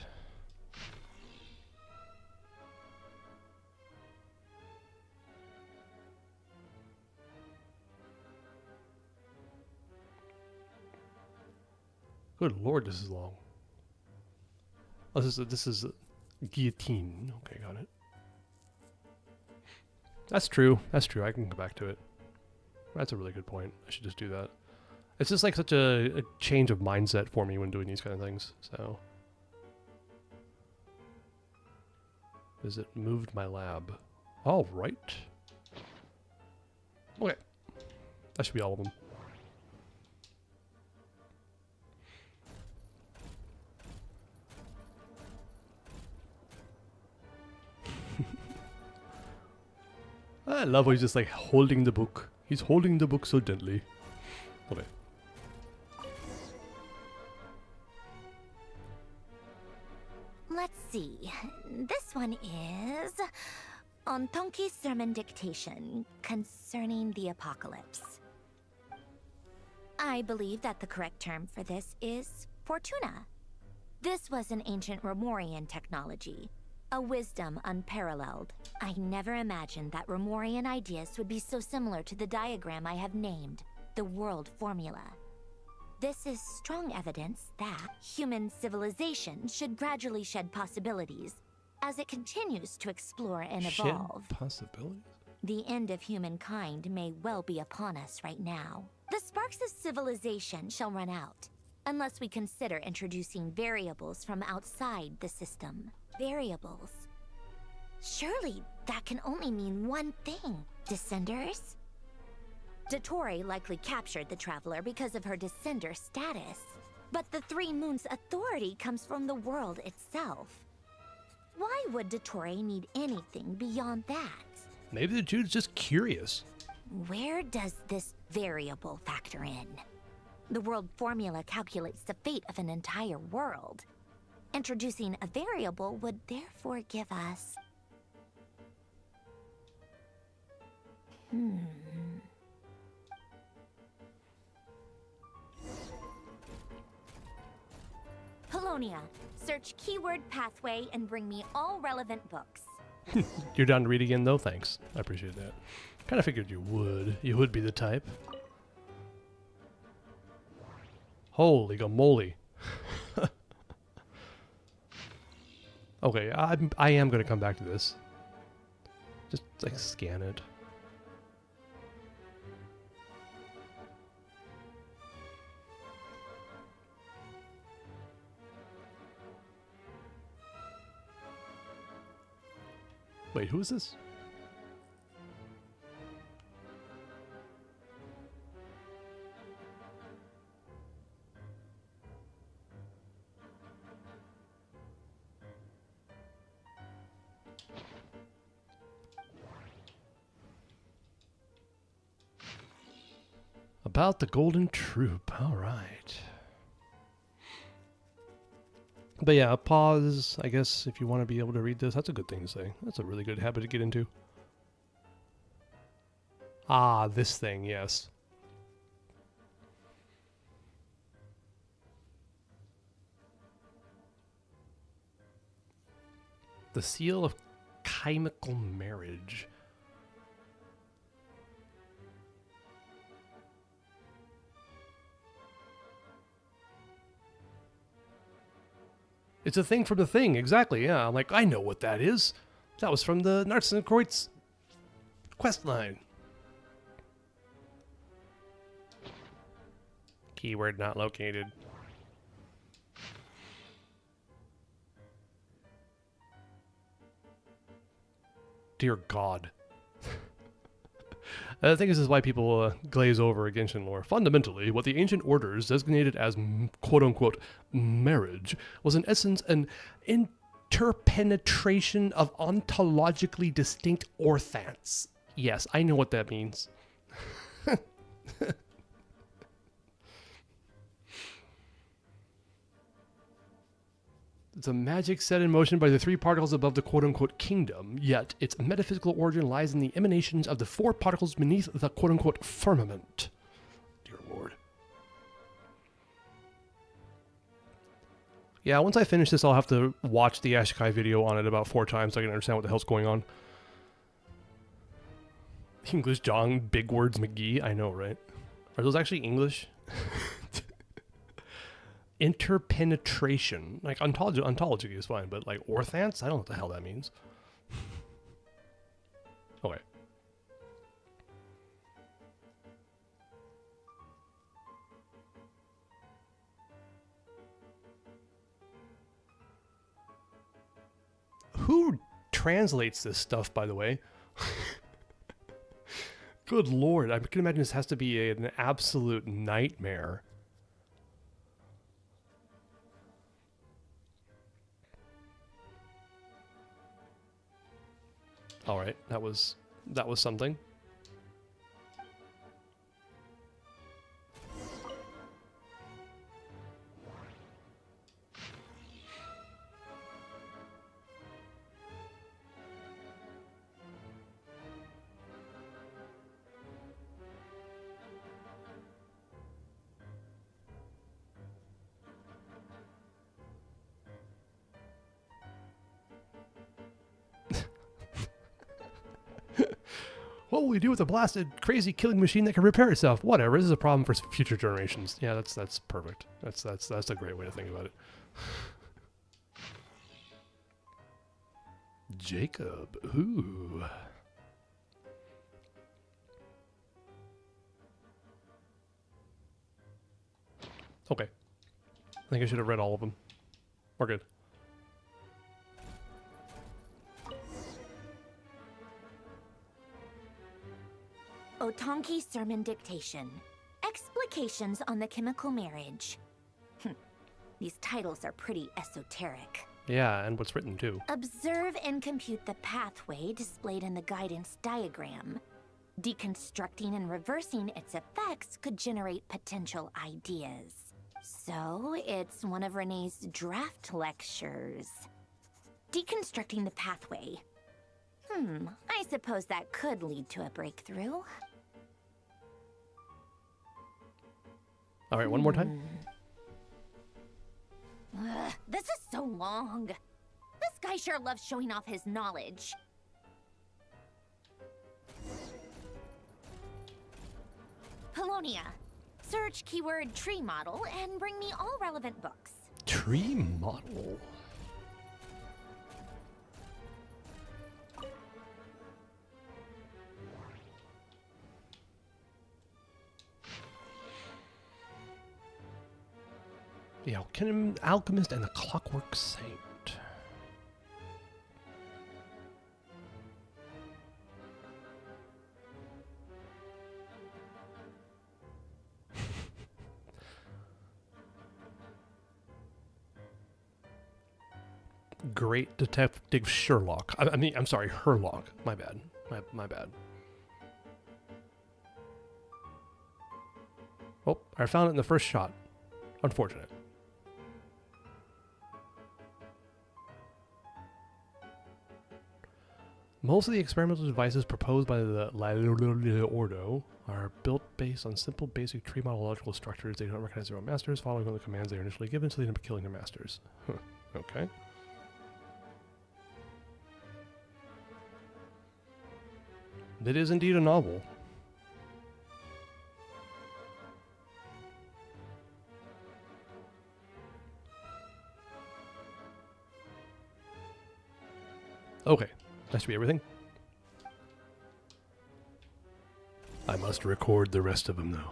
Good lord, this is long. Oh, this is guillotine. Okay, got it. That's true. That's true. I can go back to it. That's a really good point. I should just do that. It's just like such a change of mindset for me when doing these kind of things. So, is it moved my lab? All right. Okay, that should be all of them. I love how he's just like holding the book. He's holding the book so gently. Okay. Let's see. This one is on Tonki's sermon dictation concerning the apocalypse. I believe that the correct term for this is Fortuna. This was an ancient Romorian technology. A wisdom unparalleled. I never imagined that Remorian ideas would be so similar to the diagram I have named, the World Formula. This is strong evidence that human civilization should gradually shed possibilities as it continues to explore and evolve. Shed possibilities? The end of humankind may well be upon us right now. The sparks of civilization shall run out, unless we consider introducing variables from outside the system. Variables. Surely that can only mean one thing. Descenders? Dottore likely captured the Traveler because of her descender status. But the Three Moons' authority comes from the world itself. Why would Dottore need anything beyond that? Maybe the dude's just curious. Where does this variable factor in? The world formula calculates the fate of an entire world. Introducing a variable would therefore give us... Polonia, search keyword pathway and bring me all relevant books. You're down to read again, though? Thanks. I appreciate that. Kind of figured you would. You would be the type. Holy gamoly. Okay, I am going to come back to this. Just, like, scan it. Wait, who is this? About the Golden Troop. All right. But yeah, pause, I guess, if you want to be able to read this. That's a good thing to say. That's a really good habit to get into. Ah, this thing, yes. The seal of chemical marriage. It's a thing from the thing, exactly, yeah. I'm like, I know what that is. That was from the Nartzenkreuz quest line. Keyword not located. Dear God. I think this is why people glaze over Genshin lore. Fundamentally, what the ancient orders designated as quote-unquote marriage was in essence an interpenetration of ontologically distinct orthants. Yes, I know what that means. It's a magic set in motion by the three particles above the quote-unquote kingdom, yet its metaphysical origin lies in the emanations of the four particles beneath the quote-unquote firmament. Dear Lord. Yeah, once I finish this, I'll have to watch the Ashikai video on it about 4 times so I can understand what the hell's going on. English John, big words McGee. I know, right? Are those actually English? Interpenetration. Like, ontology is fine, but like orthants? I don't know what the hell that means. Okay. Who translates this stuff, by the way? Good Lord, I can imagine this has to be an absolute nightmare. All right, that was something. What will we do with a blasted, crazy killing machine that can repair itself? Whatever. This is a problem for future generations. Yeah, that's perfect. That's a great way to think about it. Jacob. Ooh. Okay. I think I should have read all of them. We're good. Otonki Sermon Dictation. Explications on the Chemical Marriage. These titles are pretty esoteric. Yeah, and what's written too. Observe and compute the pathway displayed in the guidance diagram. Deconstructing and reversing its effects could generate potential ideas. So, it's one of Renee's draft lectures. Deconstructing the pathway. I suppose that could lead to a breakthrough. All right, one more time. This is so long. This guy sure loves showing off his knowledge. Polonia. Search keyword tree model and bring me all relevant books. Tree model? The Alchemist and the Clockwork Saint. Great Detective Sherlock. I'm sorry, Herlock. My bad. My bad. Oh, I found it in the first shot. Unfortunate. Most of the experimental devices proposed by the Ordo are built based on simple basic tree model logical structures. They don't recognize their own masters, following all the commands they are initially given, so they end up killing their masters. Huh. Okay. It is indeed a novel. Okay, that should be everything. I must record the rest of them, though.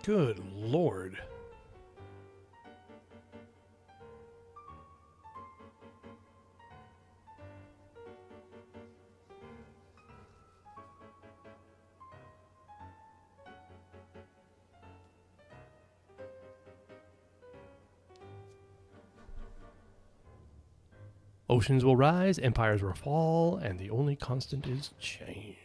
Good Lord. Oceans will rise, empires will fall, and the only constant is change.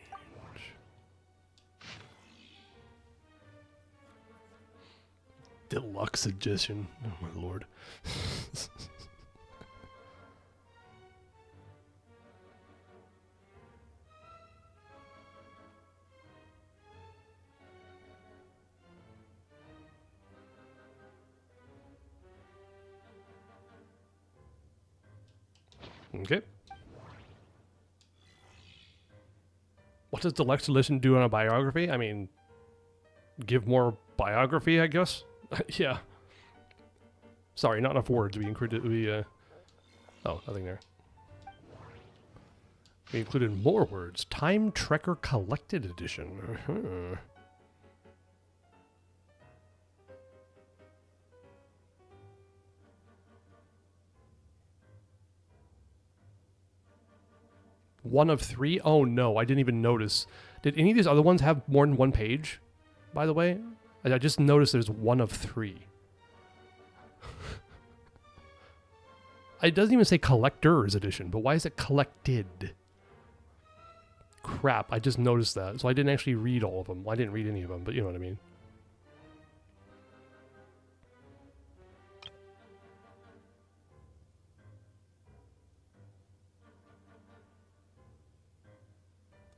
Deluxe edition. Oh my lord. Okay. What does Deluxe Edition do on a biography? I mean, give more biography, I guess? Yeah. Sorry, not enough words. We included, oh, nothing there. We included more words. Time Trekker Collected Edition. One of 3? Oh no, I didn't even notice. Did any of these other ones have more than one page, by the way? I just noticed there's 1 of 3. It doesn't even say Collector's Edition, but why is it collected? Crap, I just noticed that. So I didn't actually read all of them. Well, I didn't read any of them, but you know what I mean.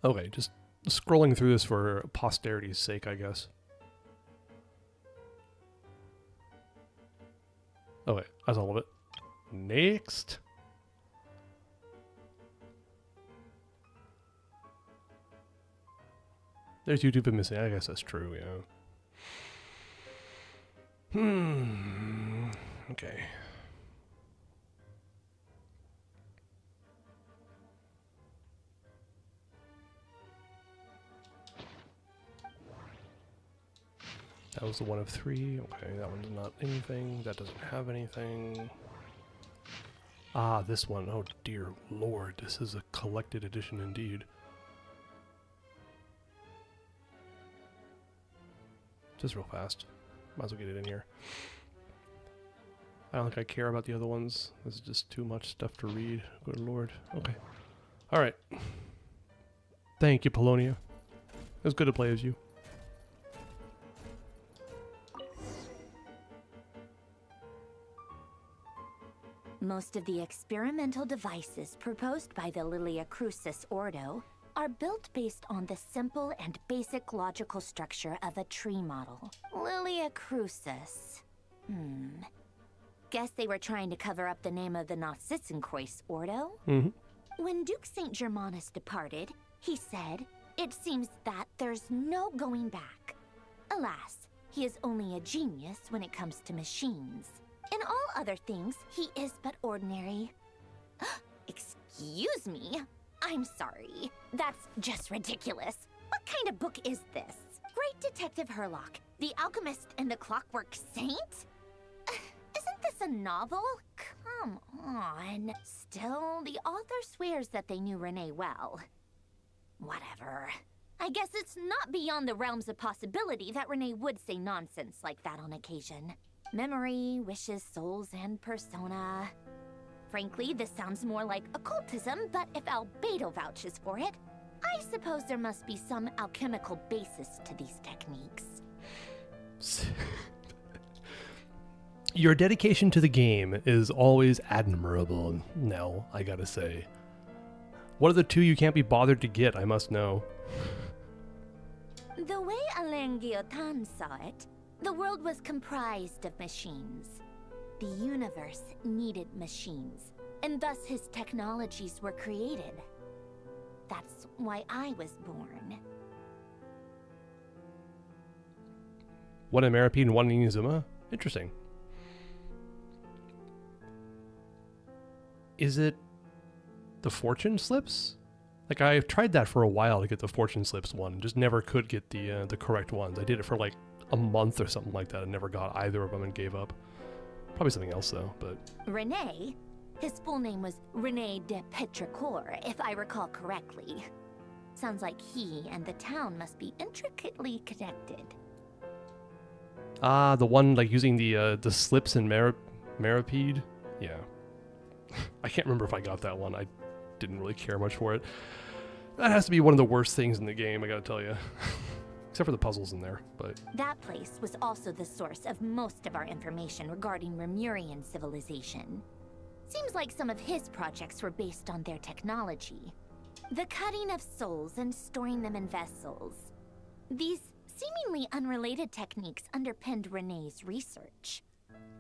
Okay, just scrolling through this for posterity's sake, I guess. Oh wait, that's all of it. Next. There's YouTube been missing. I guess that's true, yeah. Okay. That was the one of 3. Okay, that one's not anything. That doesn't have anything. Ah, this one. Oh dear lord, this is a collected edition indeed. Just real fast. Might as well get it in here. I don't think I care about the other ones. This is just too much stuff to read. Good lord. Okay. Alright. Thank you, Polonia. It was good to play as you. Most of the experimental devices proposed by the Lilia Crucis Ordo are built based on the simple and basic logical structure of a tree model. Lilia Crucis. Guess they were trying to cover up the name of the Narcissenkreuz Ordo? When Duke St. Germanus departed, he said, "It seems that there's no going back." Alas, he is only a genius when it comes to machines. In all other things, he is but ordinary. Excuse me? I'm sorry. That's just ridiculous. What kind of book is this? Great Detective Herlock, the Alchemist and the Clockwork Saint? Isn't this a novel? Come on. Still, the author swears that they knew Renee well. Whatever. I guess it's not beyond the realms of possibility that Renee would say nonsense like that on occasion. Memory, wishes, souls, and persona. Frankly, this sounds more like occultism, but if Albedo vouches for it, I suppose there must be some alchemical basis to these techniques. Your dedication to the game is always admirable, Nell, I gotta say. What are the 2 you can't be bothered to get, I must know? The way Alain Guillotin saw it, the world was comprised of machines. The universe needed machines, and thus his technologies were created. That's why I was born. One in Maripede and one in Inazuma? Interesting. Is it the fortune slips? Like, I've tried that for a while to get the fortune slips one, and just never could get the correct ones. I did it for like a month or something like that and never got either of them and gave up. Probably something else though, but... Renee? His full name was Rene de Petrichor, if I recall correctly. Sounds like he and the town must be intricately connected. Ah, the one like using the slips in Maripede? Yeah. I can't remember if I got that one. I didn't really care much for it. That has to be one of the worst things in the game, I gotta tell you. Except for the puzzles in there, but... That place was also the source of most of our information regarding Remurian civilization. Seems like some of his projects were based on their technology. The cutting of souls and storing them in vessels. These seemingly unrelated techniques underpinned Renee's research.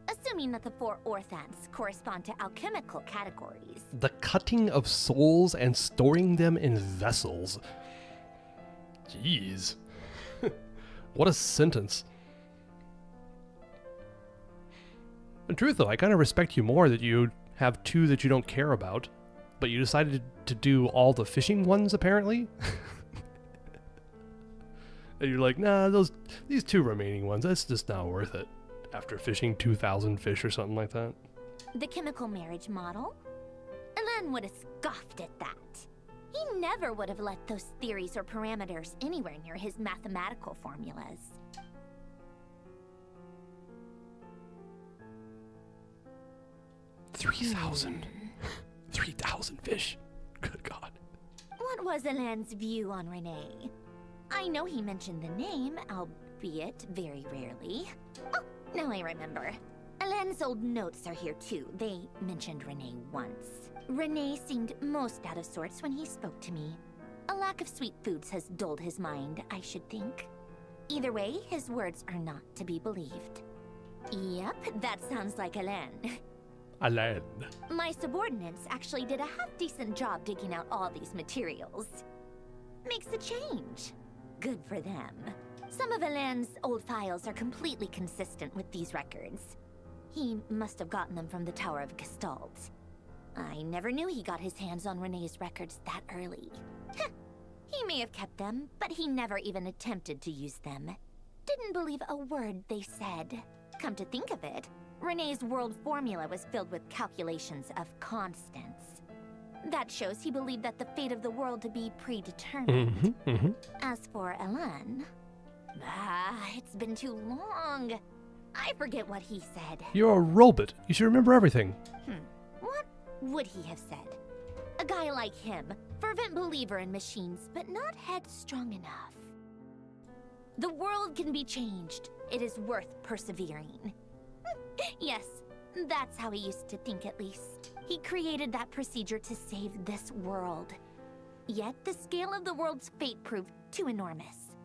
Assuming that the 4 orthants correspond to alchemical categories. The cutting of souls and storing them in vessels. Jeez. What a sentence. In truth, though, I kind of respect you more that you have 2 that you don't care about, but you decided to do all the fishing ones, apparently? And you're like, nah, these 2 remaining ones, that's just not worth it. After fishing 2,000 fish or something like that. The chemical marriage model? Alain would have scoffed at that. He never would have let those theories or parameters anywhere near his mathematical formulas. $3,000. 3,000 fish. Good God. What was Alain's view on Renee? I know he mentioned the name, albeit very rarely. Oh, now I remember. Alain's old notes are here too. They mentioned Renee once. Renee seemed most out of sorts when he spoke to me. A lack of sweet foods has dulled his mind, I should think. Either way, his words are not to be believed. Yep, that sounds like Alain. Alain. My subordinates actually did a half-decent job digging out all these materials. Makes a change. Good for them. Some of Alain's old files are completely consistent with these records. He must have gotten them from the Tower of Gestalt. I never knew he got his hands on Renee's records that early. He may have kept them, but he never even attempted to use them. Didn't believe a word they said. Come to think of it, Renee's world formula was filled with calculations of constants. That shows he believed that the fate of the world to be predetermined. As for Alain, it's been too long. I forget what he said. You're a robot. You should remember everything. What would he have said? A guy like him, fervent believer in machines, but not headstrong enough. The world can be changed. It is worth persevering. Yes, that's how he used to think at least. He created that procedure to save this world. Yet the scale of the world's fate proved too enormous.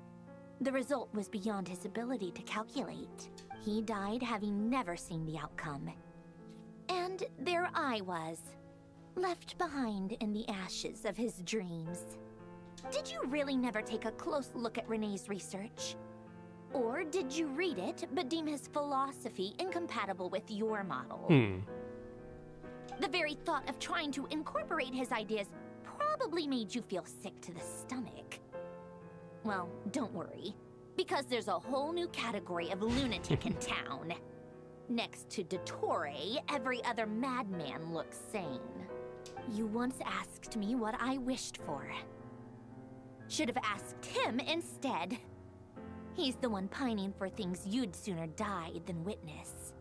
The result was beyond his ability to calculate. He died having never seen the outcome. And there I was, left behind in the ashes of his dreams. Did you really never take a close look at Renee's research? Or did you read it, but deem his philosophy incompatible with your model? The very thought of trying to incorporate his ideas probably made you feel sick to the stomach. Well, don't worry, because there's a whole new category of lunatic in town. Next to Dottore, every other madman looks sane. You once asked me what I wished for. Should have asked him instead. He's the one pining for things you'd sooner die than witness.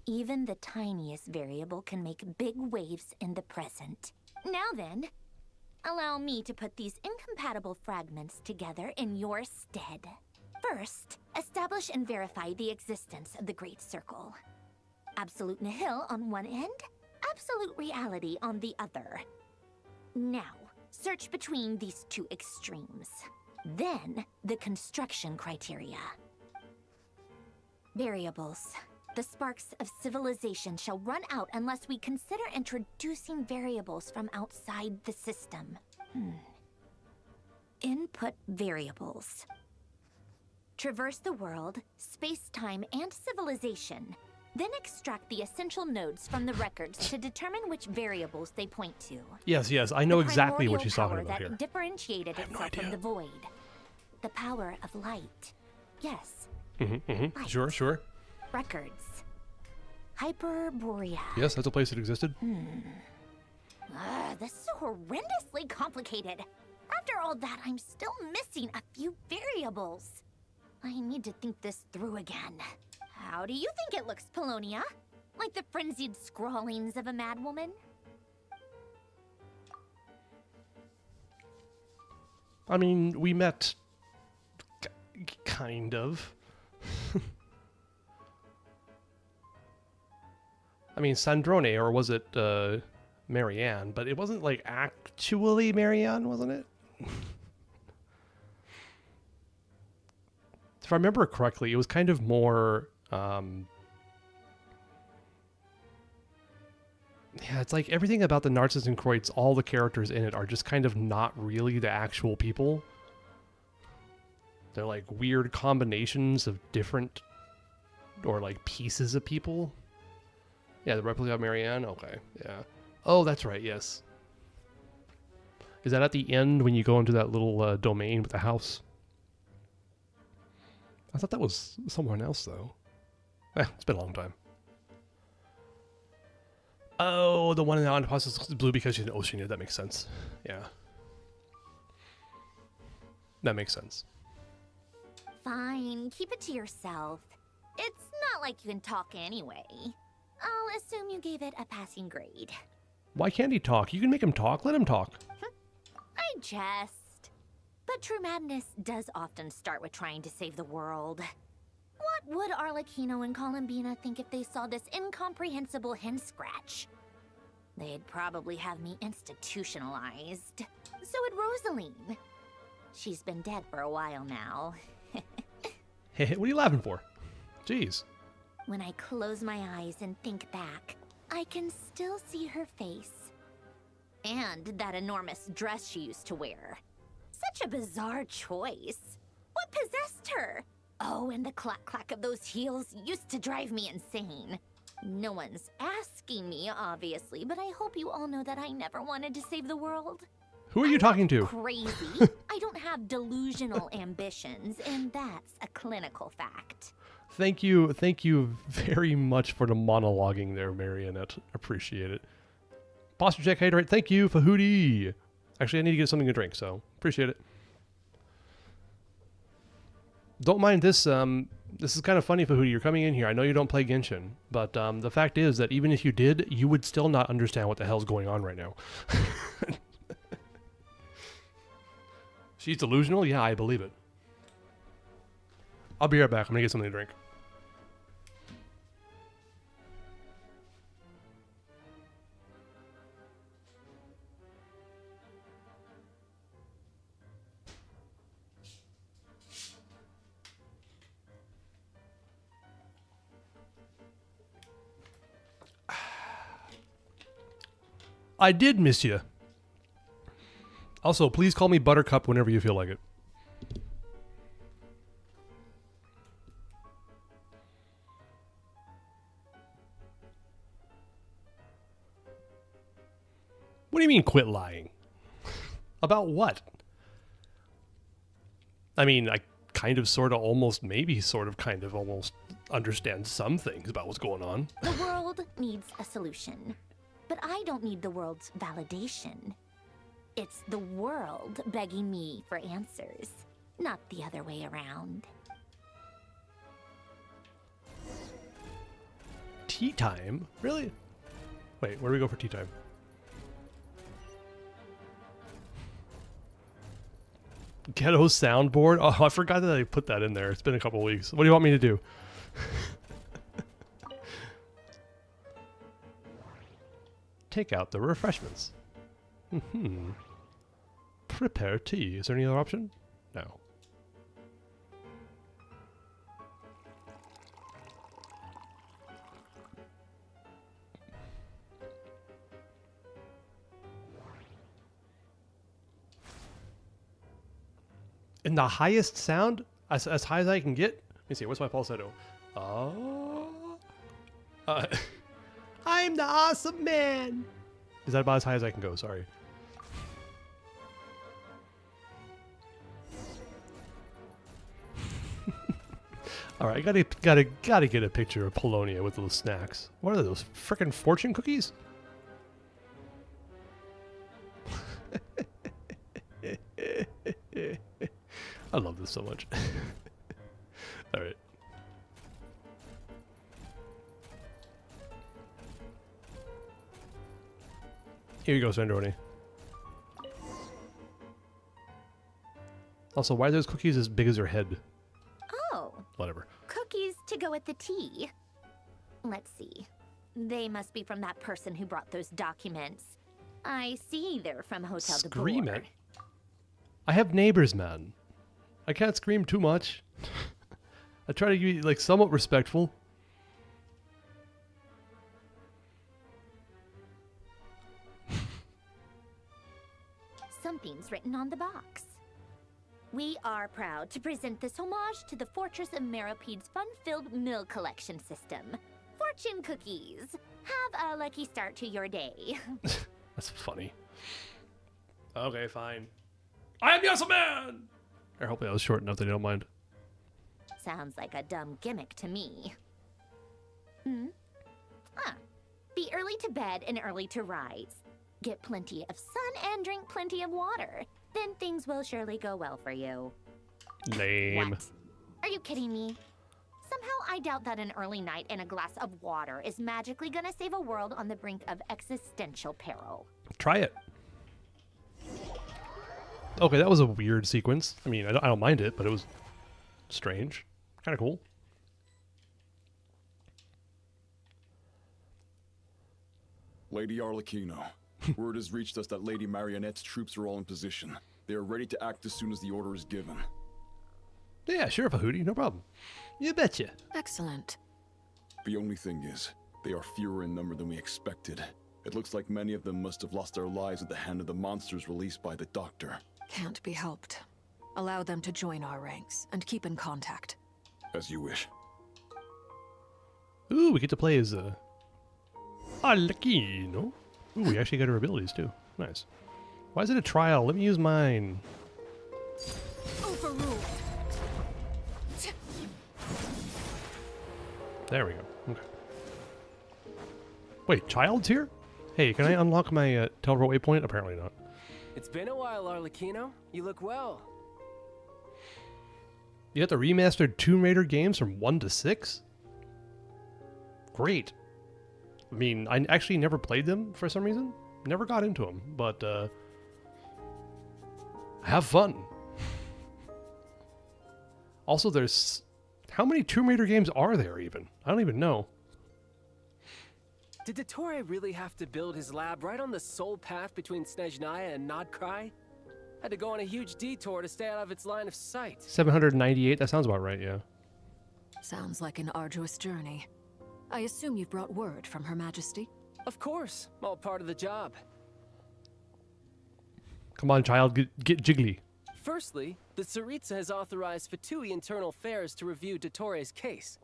Even the tiniest variable can make big waves in the present. Now then, allow me to put these incompatible fragments together in your stead. First, establish and verify the existence of the Great Circle. Absolute nihil on one end, absolute reality on the other. Now, search between these two extremes. Then, the construction criteria. Variables. The sparks of civilization shall run out unless we consider introducing variables from outside the system. Input variables. Traverse the world, space-time, and civilization. Then extract the essential nodes from the records to determine which variables they point to. Yes, I know exactly what she's talking about that here. Differentiated itself from the void. The power of light. Yes. Light. Sure. Records. Hyperborea. Yes, that's a place that existed. This is horrendously complicated. After all that, I'm still missing a few variables. I need to think this through again. How do you think it looks, Polonia? Like the frenzied scrawlings of a madwoman? I mean, we met... kind of. I mean, Sandrone, or was it Marianne? But it wasn't, like, actually Marianne, wasn't it? If I remember correctly, it was kind of more... yeah, it's like everything about the Narcissus Kreutz, all the characters in it are just kind of not really the actual people. They're like weird combinations of different, or like pieces of people. Yeah, the replica of Marianne? Okay, yeah. Oh, that's right, yes. Is that at the end when you go into that little domain with the house? I thought that was someone else, though. It's been a long time. Oh, the one in the octopus is blue because she's an Oceanid. That makes sense. Yeah. That makes sense. Fine, keep it to yourself. It's not like you can talk anyway. I'll assume you gave it a passing grade. Why can't he talk? You can make him talk. Let him talk. I jest. But true madness does often start with trying to save the world. What would Arlecchino and Columbina think if they saw this incomprehensible hen scratch? They'd probably have me institutionalized. So would Rosaline. She's been dead for a while now. Hey, what are you laughing for? Jeez. When I close my eyes and think back, I can still see her face. And that enormous dress she used to wear. Such a bizarre choice. What possessed her? Oh, and the clack-clack of those heels used to drive me insane. No one's asking me, obviously, but I hope you all know that I never wanted to save the world. Who are you talking to? Crazy. I don't have delusional ambitions, and that's a clinical fact. Thank you very much for the monologuing there, Marionette. Appreciate it. Posture check, hydrate. Thank you, Fahudi. Actually, I need to get something to drink, so appreciate it. Don't mind this. This is kind of funny, Fahudi. You're coming in here. I know you don't play Genshin, but the fact is that even if you did, you would still not understand what the hell's going on right now. She's delusional? Yeah, I believe it. I'll be right back. I'm going to get something to drink. I did miss you. Also, please call me Buttercup whenever you feel like it. What do you mean quit lying? About what? I mean, I kind of, sort of, almost, maybe sort of, kind of, almost understand some things about what's going on. The world needs a solution. But I don't need the world's validation. It's the world begging me for answers, not the other way around. Tea time? Really? Wait, where do we go for tea time? Ghetto soundboard? Oh, I forgot that I put that in there. It's been a couple weeks. What do you want me to do? Take out the refreshments. Prepare tea. Is there any other option? No. In the highest sound? As high as I can get? Let me see. What's my falsetto? I'm the awesome man. Is that about as high as I can go? Sorry. All right, gotta get a picture of Polonia with those snacks. What are those? Frickin' fortune cookies? I love this so much. All right. Here you go, Sandroni. Also, why are those cookies as big as your head? Oh. Whatever. Cookies to go with the tea. Let's see. They must be from that person who brought those documents. I see they're from Hotel de Scream Boer. it. I have neighbors, man. I can't scream too much. I try to be, like, somewhat respectful. Something's written on the box. We are proud to present this homage to the Fortress of Meropede's fun-filled mill collection system. Fortune cookies. Have a lucky start to your day. That's funny. Okay, fine. I am the awesome man! Or hopefully that was short enough that they don't mind. Sounds like a dumb gimmick to me. Be early to bed and early to rise. Get plenty of sun and drink plenty of water. Then things will surely go well for you. Lame. What? Are you kidding me? Somehow I doubt that an early night and a glass of water is magically gonna save a world on the brink of existential peril. Try it. Okay, that was a weird sequence. I mean, I don't mind it, but it was strange. Kind of cool. Lady Arlecchino, word has reached us that Lady Marionette's troops are all in position. They are ready to act as soon as the order is given. Yeah, sure, Fahudi, no problem. You betcha. Excellent. The only thing is, they are fewer in number than we expected. It looks like many of them must have lost their lives at the hand of the monsters released by the Doctor. Can't be helped. Allow them to join our ranks, and keep in contact. As you wish. Ooh, we get to play as Arlecchino. Ooh, we actually got our abilities too. Nice. Why is it a trial? Let me use mine. Overruled. There we go. Okay. Wait, Child's here? Hey, can I unlock my teleport waypoint? Apparently not. It's been a while, Arlecchino. You look well. You got the remastered Tomb Raider games from 1 to 6? Great. I mean, I actually never played them for some reason. Never got into them, but have fun. Also, there's... How many Tomb Raider games are there even? I don't even know. Did Dottore really have to build his lab right on the sole path between Snezhnaya and Nodcry? Had to go on a huge detour to stay out of its line of sight. 798, that sounds about right, yeah. Sounds like an arduous journey. I assume you've brought word from Her Majesty? Of course, all part of the job. Come on, child, get jiggly. Firstly, the Tsaritsa has authorized Fatui Internal Affairs to review Dottore's case.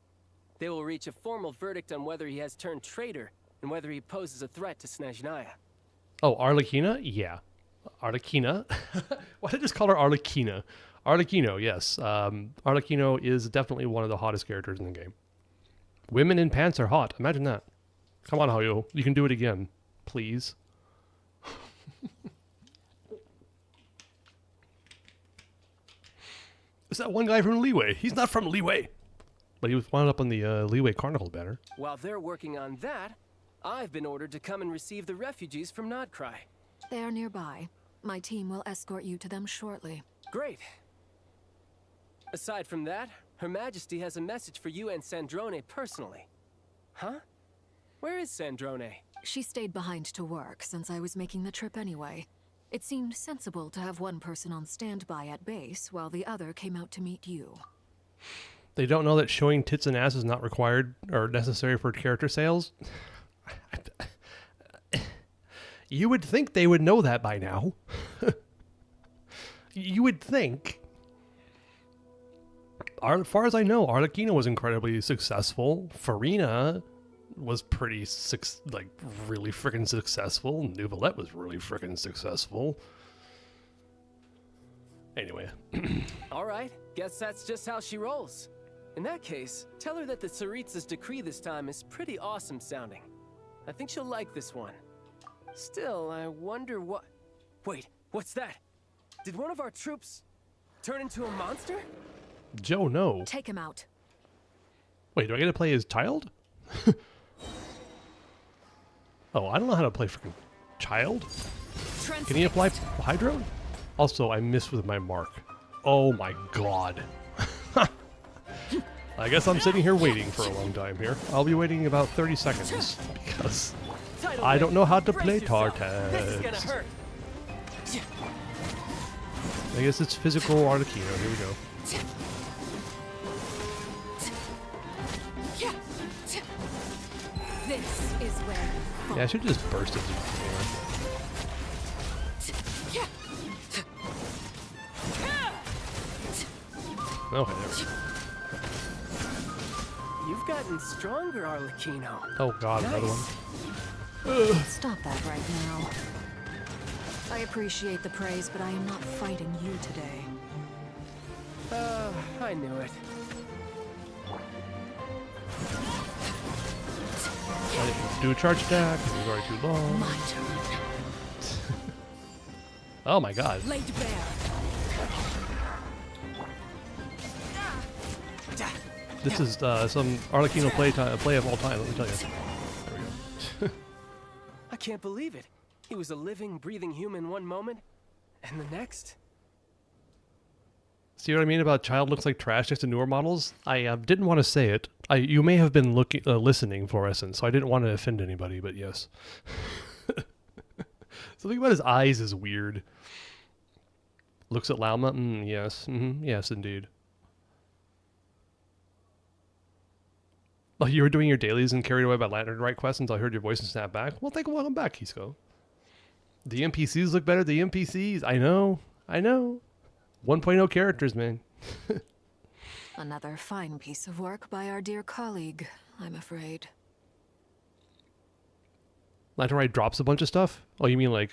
They will reach a formal verdict on whether he has turned traitor and whether he poses a threat to Snezhnaya. Oh, Arlecchina? Yeah. Arlecchina? Why did I just call her Arlecchina? Arlecchino, yes. Arlecchino is definitely one of the hottest characters in the game. Women in pants are hot. Imagine that. Come on, Hayo. You can do it again. Please. It's that one guy from Leeway. He's not from Leeway. But he was wound up on the Leeway Carnival banner. While they're working on that, I've been ordered to come and receive the refugees from Nodcry. They are nearby. My team will escort you to them shortly. Great. Aside from that, Her Majesty has a message for you and Sandrone personally. Huh? Where is Sandrone? She stayed behind to work since I was making the trip anyway. It seemed sensible to have one person on standby at base while the other came out to meet you. They don't know that showing tits and ass is not required or necessary for character sales? You would think they would know that by now. You would think. As far as I know, Arlecchino was incredibly successful. Farina was pretty, really freaking successful. Neuvillette was really freaking successful. Anyway. All right, guess that's just how she rolls. In that case, tell her that the Tsaritsa's decree this time is pretty awesome sounding. I think she'll like this one. Still, I wonder what... Wait, what's that? Did one of our troops turn into a monster? Joe, no. Take him out. Wait, do I get to play his child? Oh, I don't know how to play freaking child. Can he apply Hydro? Also, I missed with my mark. Oh my god. I guess I'm sitting here waiting for a long time here. I'll be waiting about 30 seconds because I don't know how to play Tartax. I guess it's physical Arlecchino. Here we go. This is where... Yeah, I should just burst it. Okay, there we go. You've gotten stronger, Arlecchino. Oh god, nice. another one. Stop that right now. I appreciate the praise, but I am not fighting you today. I knew it. I didn't do a charge attack, it was already too long. My turn. Oh my god. Laid bare. This is some Arlecchino play of all time, let me tell you. There we go. I can't believe it. He was a living, breathing human one moment, and the next. See what I mean about child looks like trash next to newer models? I didn't want to say it. You may have been listening, Fluorescent, so I didn't want to offend anybody, but yes. Something about his eyes is weird. Looks at Lauma. Yes. Yes, indeed. Oh, you were doing your dailies and carried away by Lantern Right quests until I heard your voice and snapped back? Well, thank you. Welcome back, Kisco. The NPCs look better. The NPCs. I know. 1.0 characters, man. Another fine piece of work by our dear colleague, I'm afraid. Lantern Right drops a bunch of stuff? Oh, you mean like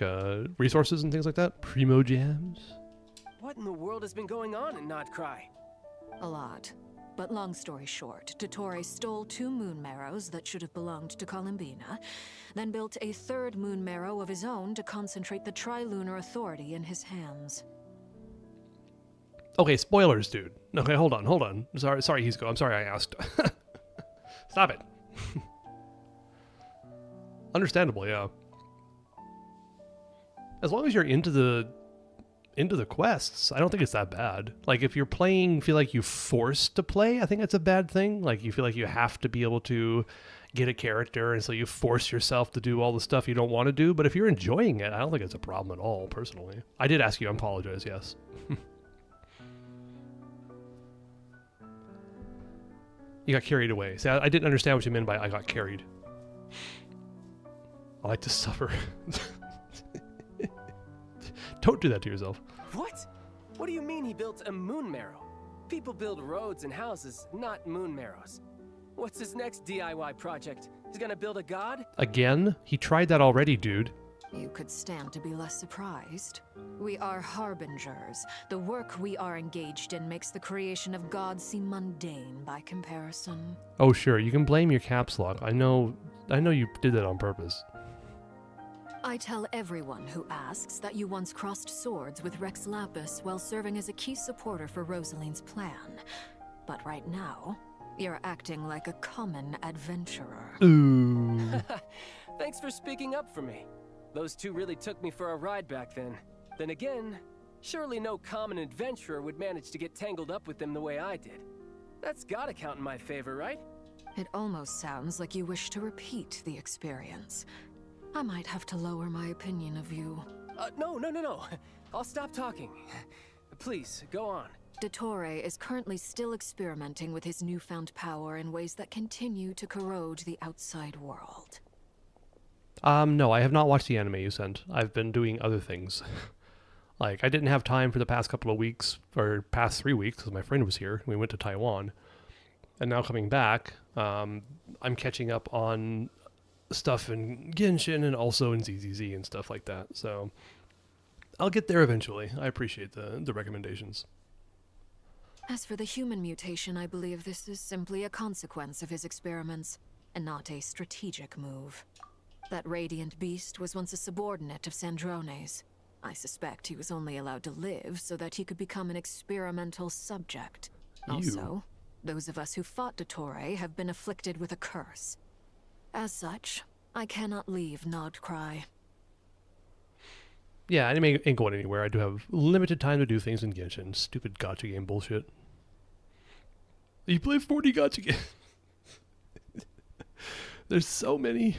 resources and things like that? Primo Jams? What in the world has been going on in Nodcry? A lot. But long story short, Dottore stole 2 moon marrows that should have belonged to Columbina, then built a 3rd moon marrow of his own to concentrate the Trilunar Authority in his hands. Okay, spoilers, dude. Okay, hold on. Sorry, Hisco. I'm sorry I asked. Stop it. Understandable, yeah. As long as you're into the quests, I don't think it's that bad. Like, if you're playing, feel like you're forced to play, I think that's a bad thing. Like, you feel like you have to be able to get a character, and so you force yourself to do all the stuff you don't want to do. But if you're enjoying it, I don't think it's a problem at all, personally. I did ask you, I apologize, yes. You got carried away. See, I didn't understand what you meant by I got carried. I like to suffer. Don't do that to yourself. What? What do you mean he built a moon marrow? People build roads and houses, not moon marrows. What's his next DIY project? He's gonna build a god? Again? He tried that already, dude. You could stand to be less surprised. We are harbingers. The work we are engaged in makes the creation of gods seem mundane by comparison. Oh, sure. You can blame your caps lock. I know you did that on purpose. I tell everyone who asks that you once crossed swords with Rex Lapis while serving as a key supporter for Rosaline's plan. But right now, you're acting like a common adventurer. Ooh. Thanks for speaking up for me. Those 2 really took me for a ride back then. Then again, surely no common adventurer would manage to get tangled up with them the way I did. That's gotta count in my favor, right? It almost sounds like you wish to repeat the experience. I might have to lower my opinion of you. No. I'll stop talking. Please, go on. Dottore is currently still experimenting with his newfound power in ways that continue to corrode the outside world. No, I have not watched the anime you sent. I've been doing other things. Like, I didn't have time for the past couple of weeks, or past 3 weeks, because my friend was here. We went to Taiwan. And now coming back, I'm catching up on stuff in Genshin and also in ZZZ and stuff like that. So I'll get there eventually. I appreciate the recommendations. As for the human mutation, I believe this is simply a consequence of his experiments, and not a strategic move. That radiant beast was once a subordinate of Sandrone's. I suspect he was only allowed to live so that he could become an experimental subject. Also, those of us who fought Dottore have been afflicted with a curse. As such, I cannot leave Nodcry. Yeah, anime ain't going anywhere. I do have limited time to do things in Genshin. Stupid gacha game bullshit. You play 40 gacha games. There's so many.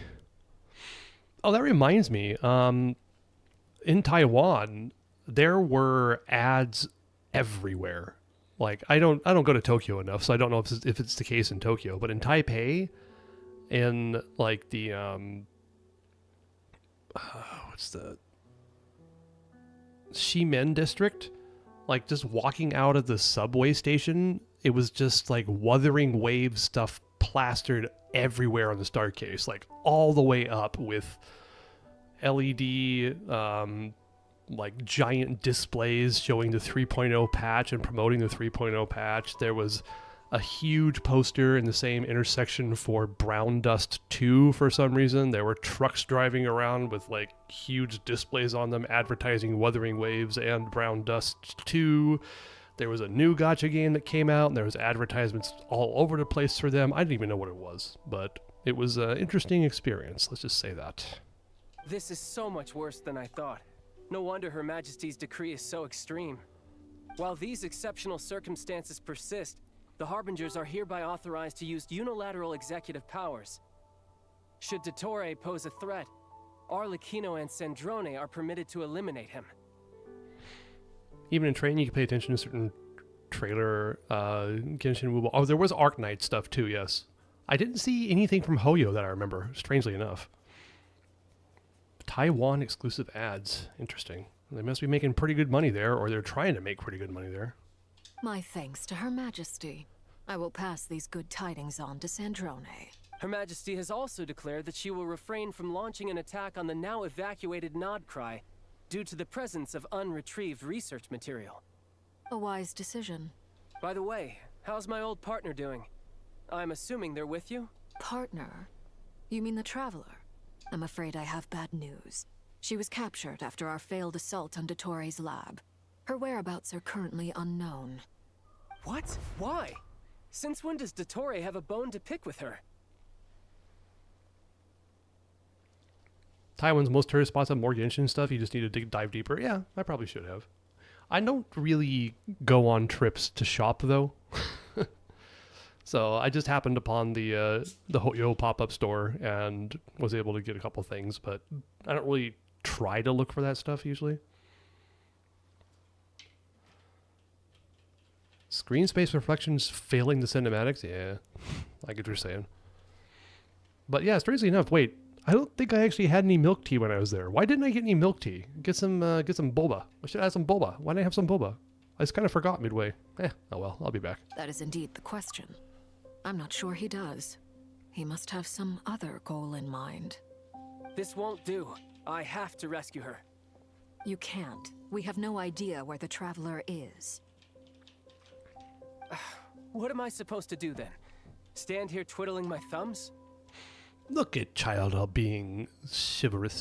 Oh, that reminds me. In Taiwan, there were ads everywhere. Like, I don't go to Tokyo enough, so I don't know if it's the case in Tokyo. But in Taipei, in like the what's the Ximen district, like just walking out of the subway station, it was just like Wuthering Waves stuff plastered everywhere on the start case, like all the way up with LED like giant displays showing the 3.0 patch and promoting the 3.0 patch. There was a huge poster in the same intersection for Brown Dust 2 for some reason. There were trucks driving around with like huge displays on them advertising Wuthering Waves and Brown Dust 2. There was a new gacha game that came out and there was advertisements all over the place for them. I didn't even know what it was, but it was an interesting experience. Let's just say that. This is so much worse than I thought. No wonder Her Majesty's decree is so extreme. While these exceptional circumstances persist, the Harbingers are hereby authorized to use unilateral executive powers. Should Dottore pose a threat, Arlecchino and Sandrone are permitted to eliminate him. Even in training, you can pay attention to certain trailer Genshin Wubo. Oh, there was Arknight stuff too, yes. I didn't see anything from Hoyo that I remember, strangely enough. Taiwan exclusive ads. Interesting. They must be making pretty good money there, or they're trying to make pretty good money there. My thanks to Her Majesty. I will pass these good tidings on to Sandrone. Her Majesty has also declared that she will refrain from launching an attack on the now evacuated Nodcry due to the presence of unretrieved research material. A wise decision. By the way, how's my old partner doing? I'm assuming they're with you? Partner? You mean the Traveler? I'm afraid I have bad news. She was captured after our failed assault on Dottore's lab. Her whereabouts are currently unknown. What? Why? Since when does Dottore have a bone to pick with her? Taiwan's most tourist spots have more Genshin stuff. You just need to dive deeper. Yeah, I probably should have. I don't really go on trips to shop, though. So I just happened upon the Hoyo pop-up store and was able to get a couple things, but I don't really try to look for that stuff usually. Screen space reflections failing the cinematics? Yeah, I get what you're saying. But yeah, strangely enough, wait, I don't think I actually had any milk tea when I was there. Why didn't I get any milk tea? Get some boba. I should have some boba. Why didn't I have some boba? I just kind of forgot midway. Oh well, I'll be back. That is indeed the question. I'm not sure he does. He must have some other goal in mind. This won't do. I have to rescue her. You can't. We have no idea where the Traveler is. What am I supposed to do then? Stand here twiddling my thumbs? Look at child being chivalrous.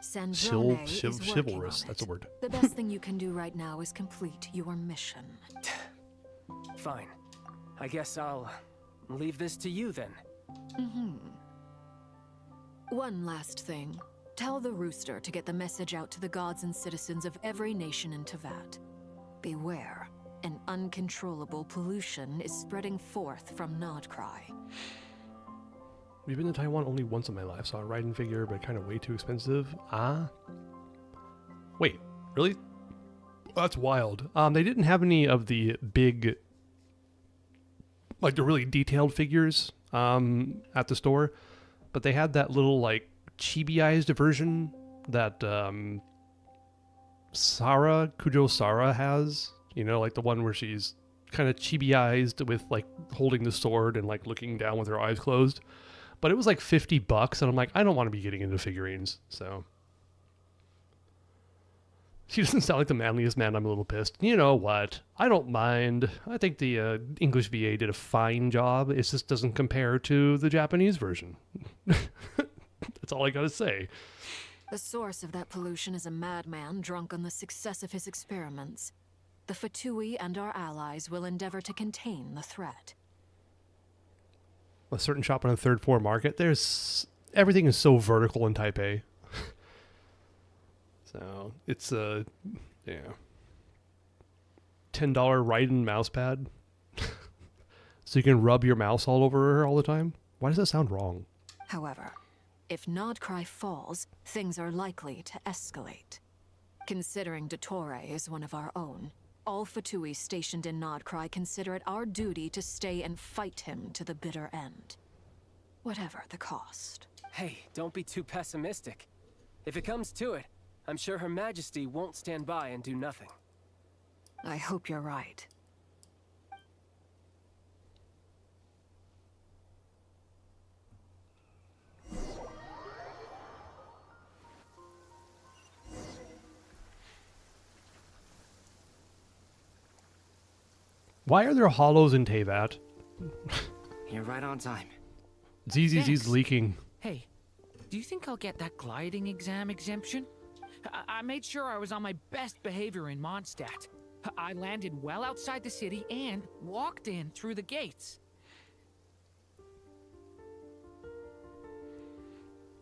Sandrone is chivalrous. On That's a word. The best thing you can do right now is complete your mission. Fine. I guess I'll leave this to you then. One last thing. Tell the Rooster to get the message out to the gods and citizens of every nation in Tevat. Beware. An uncontrollable pollution is spreading forth from Nodcry. We've been to Taiwan only once in my life. Saw a riding figure, but kind of way too expensive. Wait, really? That's wild. They didn't have any of the big, like the really detailed figures at the store, but they had that little like chibi-ized version that Kujo Sara has. You know, like the one where she's kind of chibi-ized with like holding the sword and like looking down with her eyes closed. But it was like $50, and I'm like, I don't want to be getting into figurines, so. She doesn't sound like the manliest man. I'm a little pissed. You know what? I don't mind. I think the English VA did a fine job. It just doesn't compare to the Japanese version. That's all I gotta say. The source of that pollution is a madman drunk on the success of his experiments. The Fatui and our allies will endeavor to contain the threat. A certain shop on the third floor market. Everything is so vertical in Taipei. So it's $10 Raiden mouse pad. So you can rub your mouse all over her all the time. Why does that sound wrong? However, if Nodcry falls, things are likely to escalate. Considering Dottore is one of our own, all Fatui stationed in Nodcry consider it our duty to stay and fight him to the bitter end. Whatever the cost. Hey, don't be too pessimistic. If it comes to it, I'm sure Her Majesty won't stand by and do nothing. I hope you're right. Why are there hollows in Tevat? You're right on time. ZZZ's leaking. Hey, do you think I'll get that gliding exam exemption? I made sure I was on my best behavior in Mondstadt. I landed well outside the city and walked in through the gates.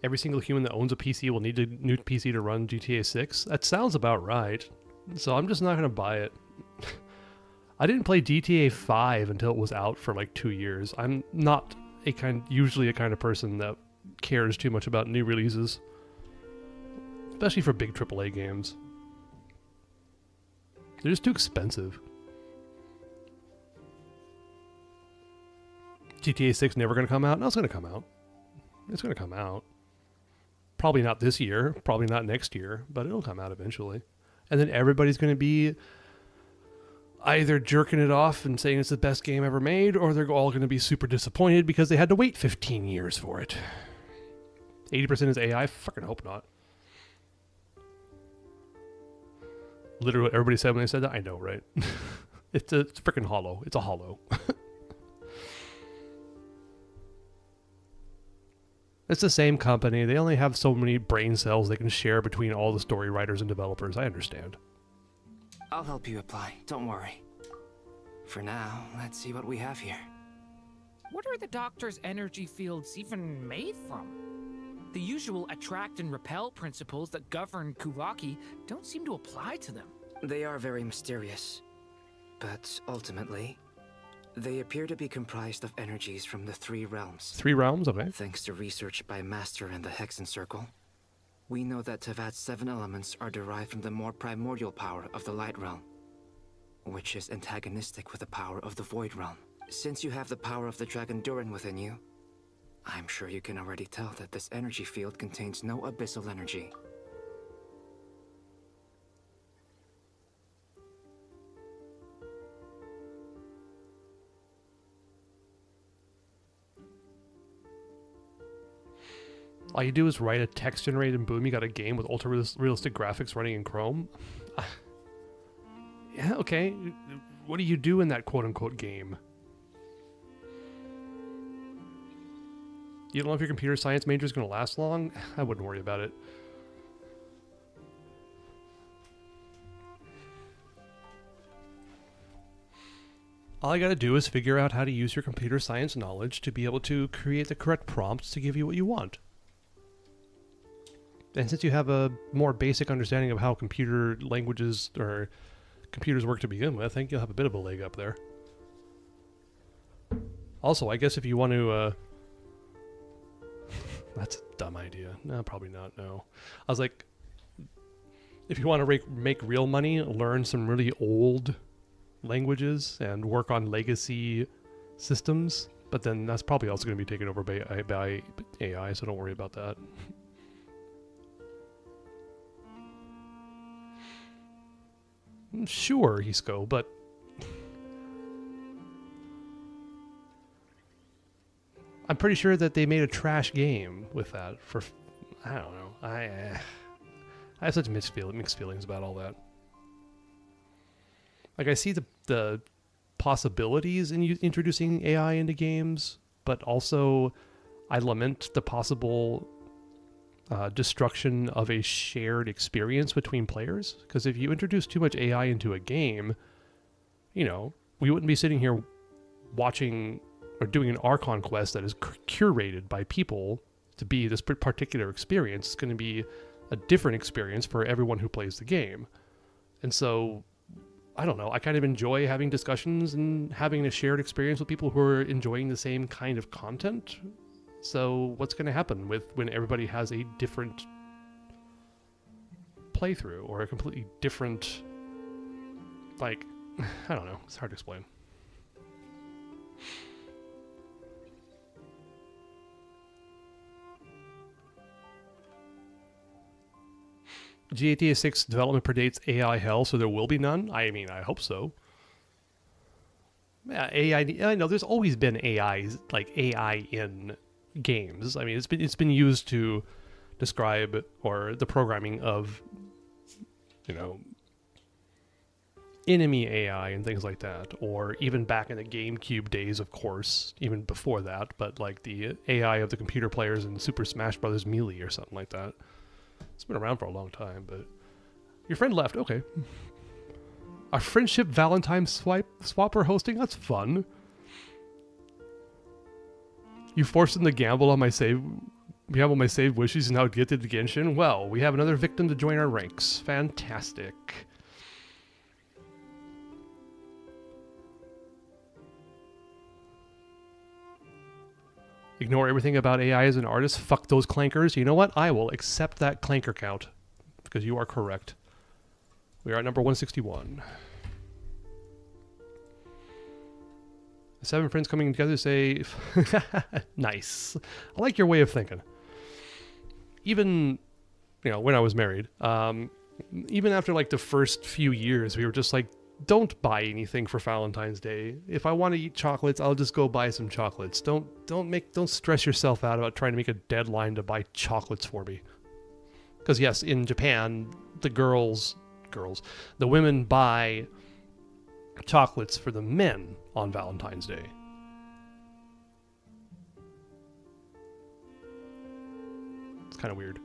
Every single human that owns a PC will need a new PC to run GTA 6? That sounds about right. So I'm just not going to buy it. I didn't play GTA 5 until it was out for like 2 years. I'm not usually a kind of person that cares too much about new releases. Especially for big AAA games. They're just too expensive. GTA 6 never going to come out? No, it's going to come out. It's going to come out. Probably not this year, probably not next year, but it'll come out eventually. And then everybody's going to be either jerking it off and saying it's the best game ever made, or they're all going to be super disappointed because they had to wait 15 years for it. 80% is AI? Fucking hope not. Literally what everybody said when they said that? I know, right? It's freaking hollow. It's a hollow. It's the same company. They only have so many brain cells they can share between all the story writers and developers. I understand. I'll help you apply. Don't worry. For now, let's see what we have here. What are the doctor's energy fields even made from? The usual attract and repel principles that govern Kuvaki don't seem to apply to them. They are very mysterious, but ultimately, they appear to be comprised of energies from the 3 realms. 3 realms? Okay. Thanks to research by Master and the Hexen Circle, we know that Tevat's 7 elements are derived from the more primordial power of the Light Realm, which is antagonistic with the power of the Void Realm. Since you have the power of the Dragon Durin within you, I'm sure you can already tell that this energy field contains no abyssal energy. All you do is write a text generator and boom, you got a game with ultra realistic graphics running in Chrome. Yeah, okay. What do you do in that quote-unquote game? You don't know if your computer science major is going to last long? I wouldn't worry about it. All I got to do is figure out how to use your computer science knowledge to be able to create the correct prompts to give you what you want. And since you have a more basic understanding of how computer languages or computers work to begin with, I think you'll have a bit of a leg up there. Also, I guess if you want to... That's a dumb idea. No, probably not, no. I was like, if you want to make real money, learn some really old languages and work on legacy systems. But then that's probably also going to be taken over by AI, so don't worry about that. Sure, Hisco, but I'm pretty sure that they made a trash game with that for, I don't know. I have such mixed feelings about all that. Like, I see the possibilities in introducing AI into games, but also I lament the possible destruction of a shared experience between players. Because if you introduce too much AI into a game, you know, we wouldn't be sitting here watching or doing an Archon quest that is curated by people to be this particular experience. It's going to be a different experience for everyone who plays the game. And so, I don't know, I kind of enjoy having discussions and having a shared experience with people who are enjoying the same kind of content. So what's going to happen when everybody has a different playthrough or a completely different, like, I don't know, it's hard to explain. GTA 6 development predates AI hell, so there will be none? I mean, I hope so. Yeah, AI, I know there's always been AI in games. I mean, it's been used to describe or the programming of, you know, enemy AI and things like that, or even back in the GameCube days, of course, even before that, but like the AI of the computer players in Super Smash Bros. Melee or something like that. It's been around for a long time, but your friend left. Okay. A friendship Valentine swapper hosting? That's fun. You forced him to gamble on my save wishes and now gifted to Genshin? Well, we have another victim to join our ranks. Fantastic. Ignore everything about AI as an artist. Fuck those clankers. You know what? I will accept that clanker count because you are correct. We are at number 161. 7 friends coming together to say, nice. I like your way of thinking. Even, when I was married, even after like the first few years, we were just like, don't buy anything for Valentine's Day. If I want to eat chocolates, I'll just go buy some chocolates. Don't stress yourself out about trying to make a deadline to buy chocolates for me. Because yes, in Japan, the women buy chocolates for the men on Valentine's Day. It's kind of weird.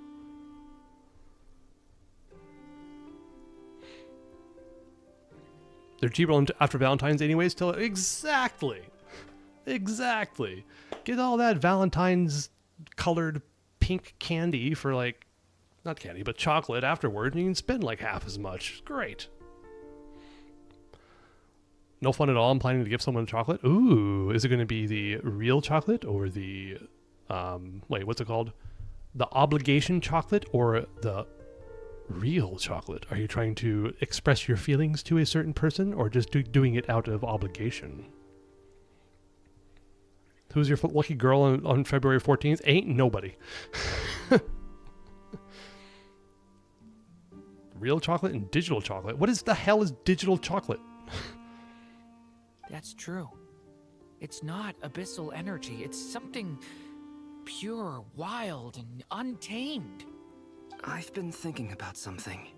They're cheaper after Valentine's anyways. Exactly. Get all that Valentine's colored pink candy for like, not candy, but chocolate afterward, and you can spend like half as much. Great. No fun at all. I'm planning to give someone chocolate. Ooh, is it going to be the real chocolate or the, what's it called? The obligation chocolate or the real chocolate? Are you trying to express your feelings to a certain person or just doing it out of obligation? Who's your lucky girl on February 14th? Ain't nobody. Real chocolate and digital chocolate. What is the hell is digital chocolate? That's true. It's not abyssal energy. It's something pure, wild, and untamed. I've been thinking about something.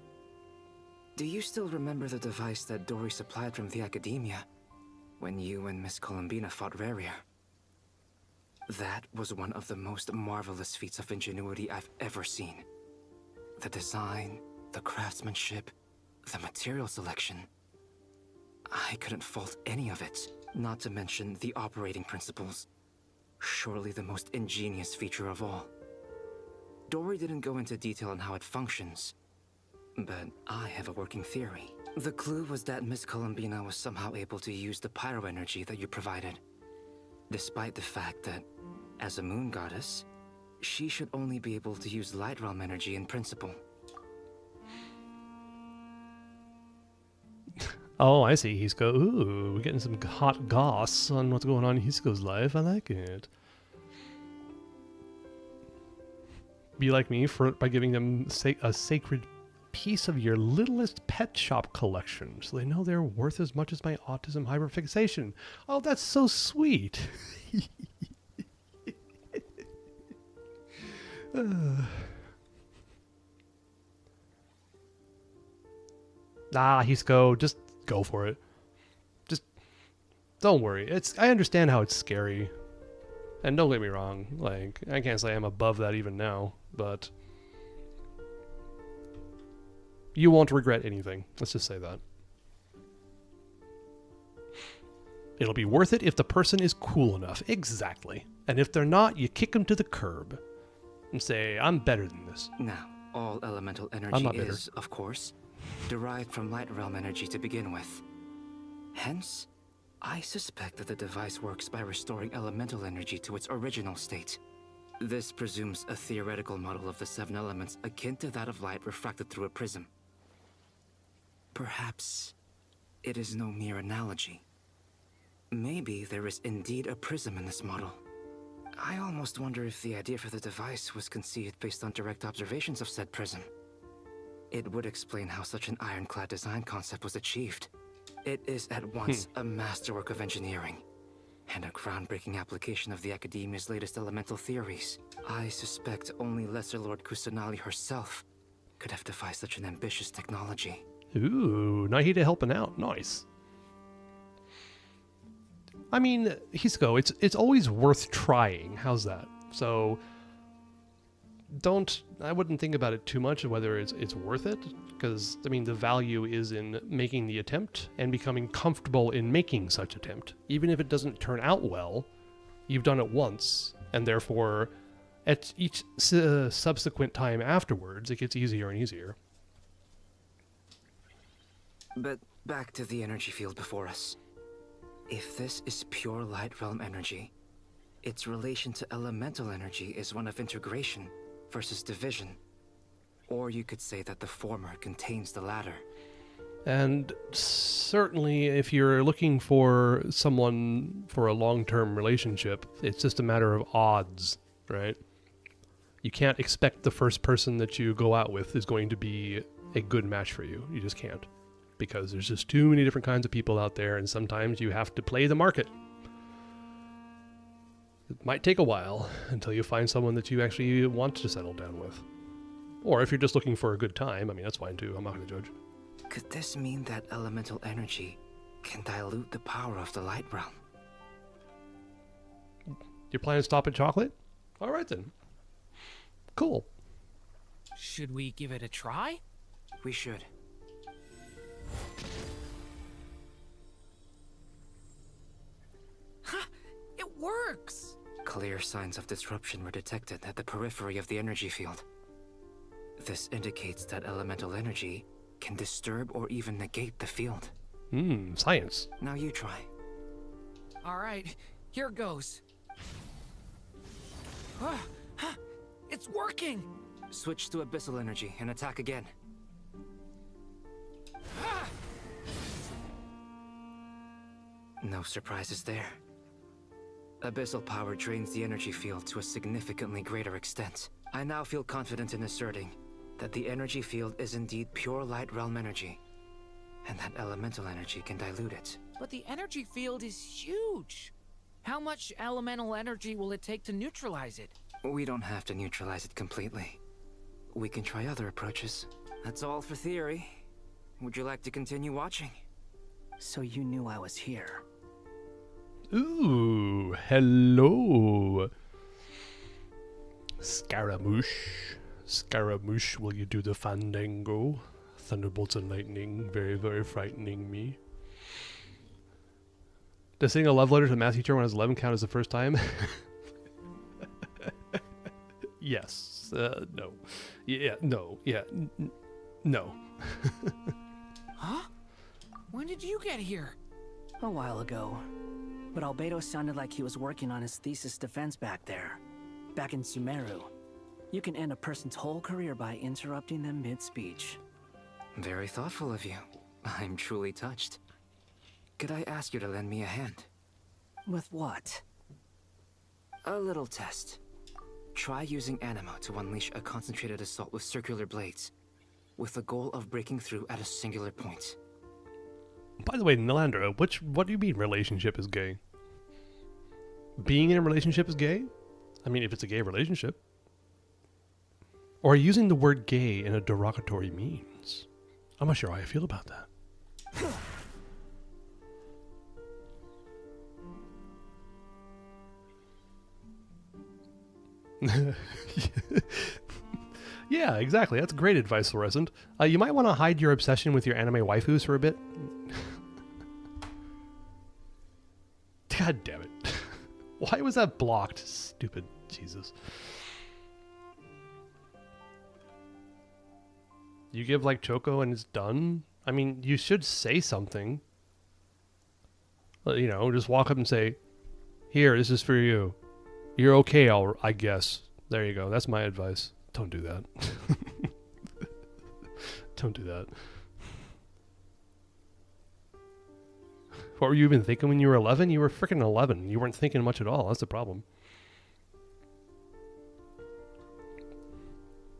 Do you still remember the device that Dory supplied from the Academia when you and Miss Columbina fought Raria? That was one of the most marvelous feats of ingenuity I've ever seen. The design, the craftsmanship, the material selection. I couldn't fault any of it, not to mention the operating principles. Surely the most ingenious feature of all. Dory didn't go into detail on how it functions, but I have a working theory. The clue was that Miss Columbina was somehow able to use the pyro energy that you provided, despite the fact that, as a moon goddess, she should only be able to use light realm energy in principle. Oh, I see. Ooh, we're getting some hot goss on what's going on in Hisco's life. I like it. Be like me by giving them a sacred piece of your littlest pet shop collection so they know they're worth as much as my autism hyperfixation. Oh, that's so sweet. Hisco, just go for it. Just don't worry. I understand how it's scary. And don't get me wrong, like, I can't say I'm above that even now, but you won't regret anything. Let's just say that. It'll be worth it if the person is cool enough. Exactly. And if they're not, you kick them to the curb and say, I'm better than this. Now, all elemental energy is, of course, derived from light realm energy to begin with. Hence, I suspect that the device works by restoring elemental energy to its original state. This presumes a theoretical model of the 7 elements akin to that of light refracted through a prism. Perhaps it is no mere analogy. Maybe there is indeed a prism in this model. I almost wonder if the idea for the device was conceived based on direct observations of said prism. It would explain how such an ironclad design concept was achieved. It is at once a masterwork of engineering and a groundbreaking application of the Academia's latest elemental theories. I suspect only Lesser Lord Kusanali herself could have devised such an ambitious technology. Ooh, Nahida helping out. Nice. I mean, Hisco, it's always worth trying. How's that? So I wouldn't think about it too much whether it's worth it, because I mean the value is in making the attempt and becoming comfortable in making such attempt. Even if it doesn't turn out well, you've done it once, and therefore at each subsequent time afterwards it gets easier and easier. But back to the energy field before us. If this is pure light realm energy, its relation to elemental energy is one of integration versus division. Or you could say that the former contains the latter. And certainly, if you're looking for someone for a long-term relationship, it's just a matter of odds, right? You can't expect the first person that you go out with is going to be a good match for you. You just can't. Because there's just too many different kinds of people out there, and sometimes you have to play the market. It might take a while until you find someone that you actually want to settle down with. Or if you're just looking for a good time, I mean, that's fine too. I'm not going to judge. Could this mean that elemental energy can dilute the power of the light realm? You're planning to stop at chocolate? All right then. Cool. Should we give it a try? We should. Ha! It works! Clear signs of disruption were detected at the periphery of the energy field. This indicates that elemental energy can disturb or even negate the field. Science. Now you try. Alright, here goes. It's working! Switch to abyssal energy and attack again. No surprises there. Abyssal power drains the energy field to a significantly greater extent. I now feel confident in asserting that the energy field is indeed pure light realm energy, and that elemental energy can dilute it. But the energy field is huge! How much elemental energy will it take to neutralize it? We don't have to neutralize it completely. We can try other approaches. That's all for theory. Would you like to continue watching? So you knew I was here. Ooh, hello. Scaramouche. Scaramouche, will you do the fandango? Thunderbolts and lightning, very, very frightening me. Does sending a love letter to a math teacher when I was 11 count as the first time? Yes. No. Yeah, no. Yeah. No. Huh? When did you get here? A while ago. But Albedo sounded like he was working on his thesis defense back there. Back in Sumeru. You can end a person's whole career by interrupting them mid-speech. Very thoughtful of you. I'm truly touched. Could I ask you to lend me a hand? With what? A little test. Try using Anima to unleash a concentrated assault with circular blades, with the goal of breaking through at a singular point. By the way, Nilandra, what do you mean relationship is gay? Being in a relationship is gay? I mean, if it's a gay relationship. Or using the word gay in a derogatory means. I'm not sure how I feel about that. Yeah, exactly. That's great advice, Fluorescent. You might want to hide your obsession with your anime waifus for a bit. God damn it. Why was that blocked? Stupid Jesus. You give like Choco and it's done? I mean, you should say something. You know, just walk up and say, here, this is for you. You're okay, I guess. There you go. That's my advice. Don't do that. Don't do that. What were you even thinking when you were 11? You were freaking 11. You weren't thinking much at all. That's the problem.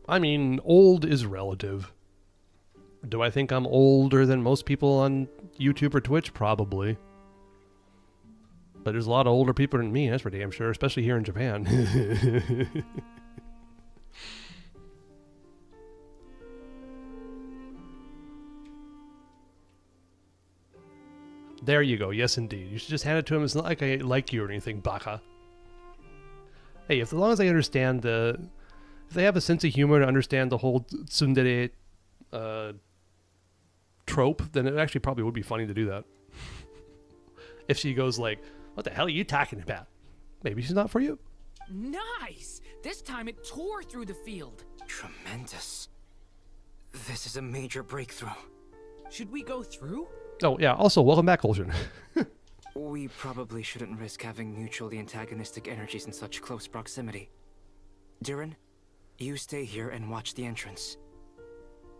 I mean, old is relative. Do I think I'm older than most people on YouTube or Twitch? Probably. But there's a lot of older people than me, that's for damn sure, especially here in Japan. There you go. Yes, indeed. You should just hand it to him. It's not like I like you or anything, baka. Hey, as long as I understand the... If they have a sense of humor to understand the whole tsundere trope, then it actually probably would be funny to do that. If she goes like, what the hell are you talking about? Maybe she's not for you. Nice! This time it tore through the field. Tremendous. This is a major breakthrough. Should we go through? Oh, yeah. Also, welcome back, Olshan. We probably shouldn't risk having mutually antagonistic energies in such close proximity. Durin, you stay here and watch the entrance.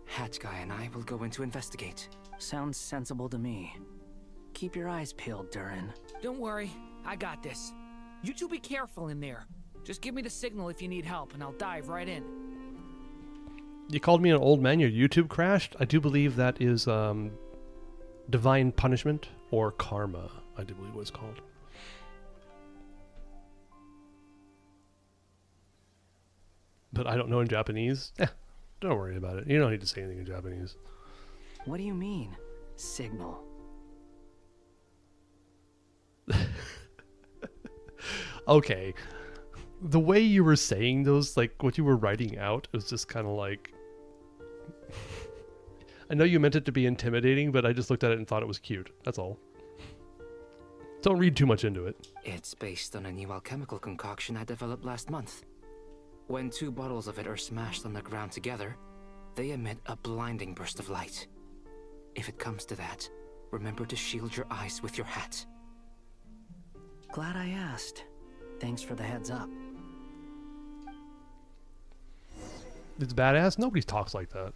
Hat Guy and I will go in to investigate. Sounds sensible to me. Keep your eyes peeled, Durin. Don't worry, I got this. You two be careful in there. Just give me the signal if you need help, and I'll dive right in. You called me an old man, your YouTube crashed? I do believe that is divine punishment or karma, I do believe what it's called. But I don't know in Japanese. Don't worry about it. You don't need to say anything in Japanese. What do you mean, signal? Okay. The way you were saying those, like what you were writing out, it was just kind of like... I know you meant it to be intimidating, but I just looked at it and thought it was cute. That's all. Don't read too much into it. It's based on a new alchemical concoction I developed last month. When 2 bottles of it are smashed on the ground together, they emit a blinding burst of light. If it comes to that, remember to shield your eyes with your hat. Glad I asked. Thanks for the heads up. It's badass. Nobody talks like that.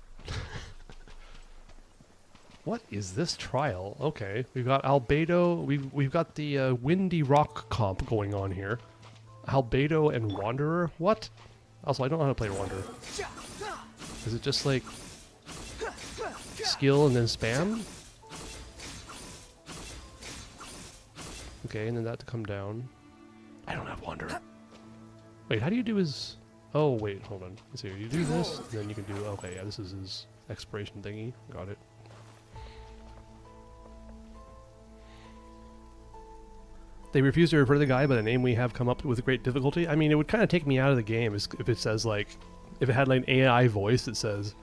What is this trial? Okay, we've got Albedo. We've got the Windy Rock comp going on here. Albedo and Wanderer. What? Also, I don't know how to play Wanderer. Is it just like skill and then spam? Okay, and then that to come down. I don't have Wanderer. Wait, how do you do his... Oh, wait, hold on. Let's see. You do this, and then you can do... Okay, yeah, this is his expiration thingy. Got it. They refuse to refer to the guy by the name we have come up with great difficulty. I mean, it would kind of take me out of the game if it says, like... If it had, like, an AI voice that says,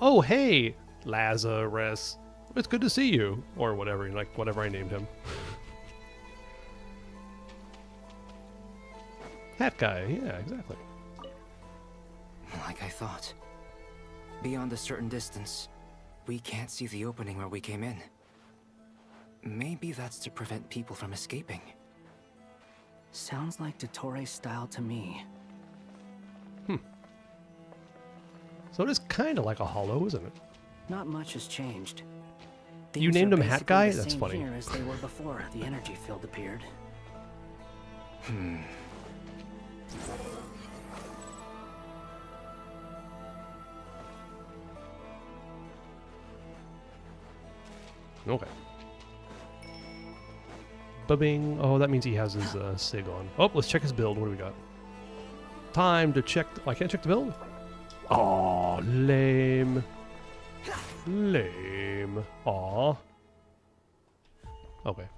"Oh, hey, Lazarus. It's good to see you." Or whatever, like, whatever I named him. Hat guy, yeah, exactly. Like I thought. Beyond a certain distance, we can't see the opening where we came in. Maybe that's to prevent people from escaping. Sounds like Dottore style to me. So it is kind of like a hollow, isn't it? Not much has changed. You Things named are him Hat basically Guy? the That's same funny. Here as they were before the energy field appeared. Okay. Ba-bing. Oh, that means he has his SIG on. Oh, let's check his build. What do we got? Time to check... I can't check the build? Aw, lame. Lame. Aw. Okay.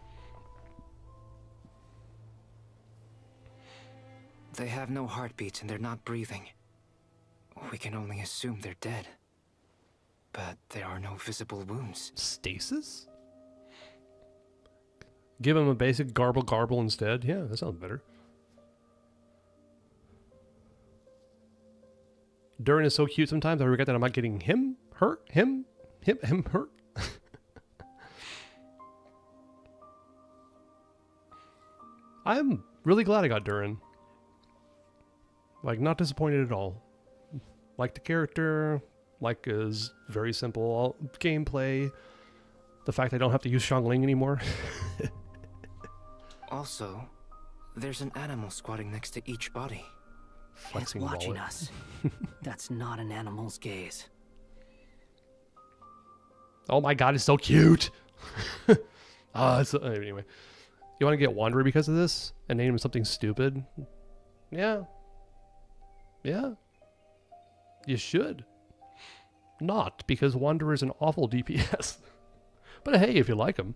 They have no heartbeats and they're not breathing. We can only assume they're dead. But there are no visible wounds. Stasis? Give him a basic garble instead? Yeah, that sounds better. Durin is so cute sometimes I regret that I'm not getting him hurt. Him hurt. I'm really glad I got Durin. Like, not disappointed at all. Like the character, like his very simple gameplay. The fact I don't have to use Xiangling anymore. Also, there's an animal squatting next to each body. Flexing It's watching wallet. us. That's not an animal's gaze. Oh my god, it's so cute! Anyway. You want to get Wanderer because of this? And name him something stupid? Yeah. Yeah. You should. Not, because Wanderer's an awful DPS. But hey, if you like him.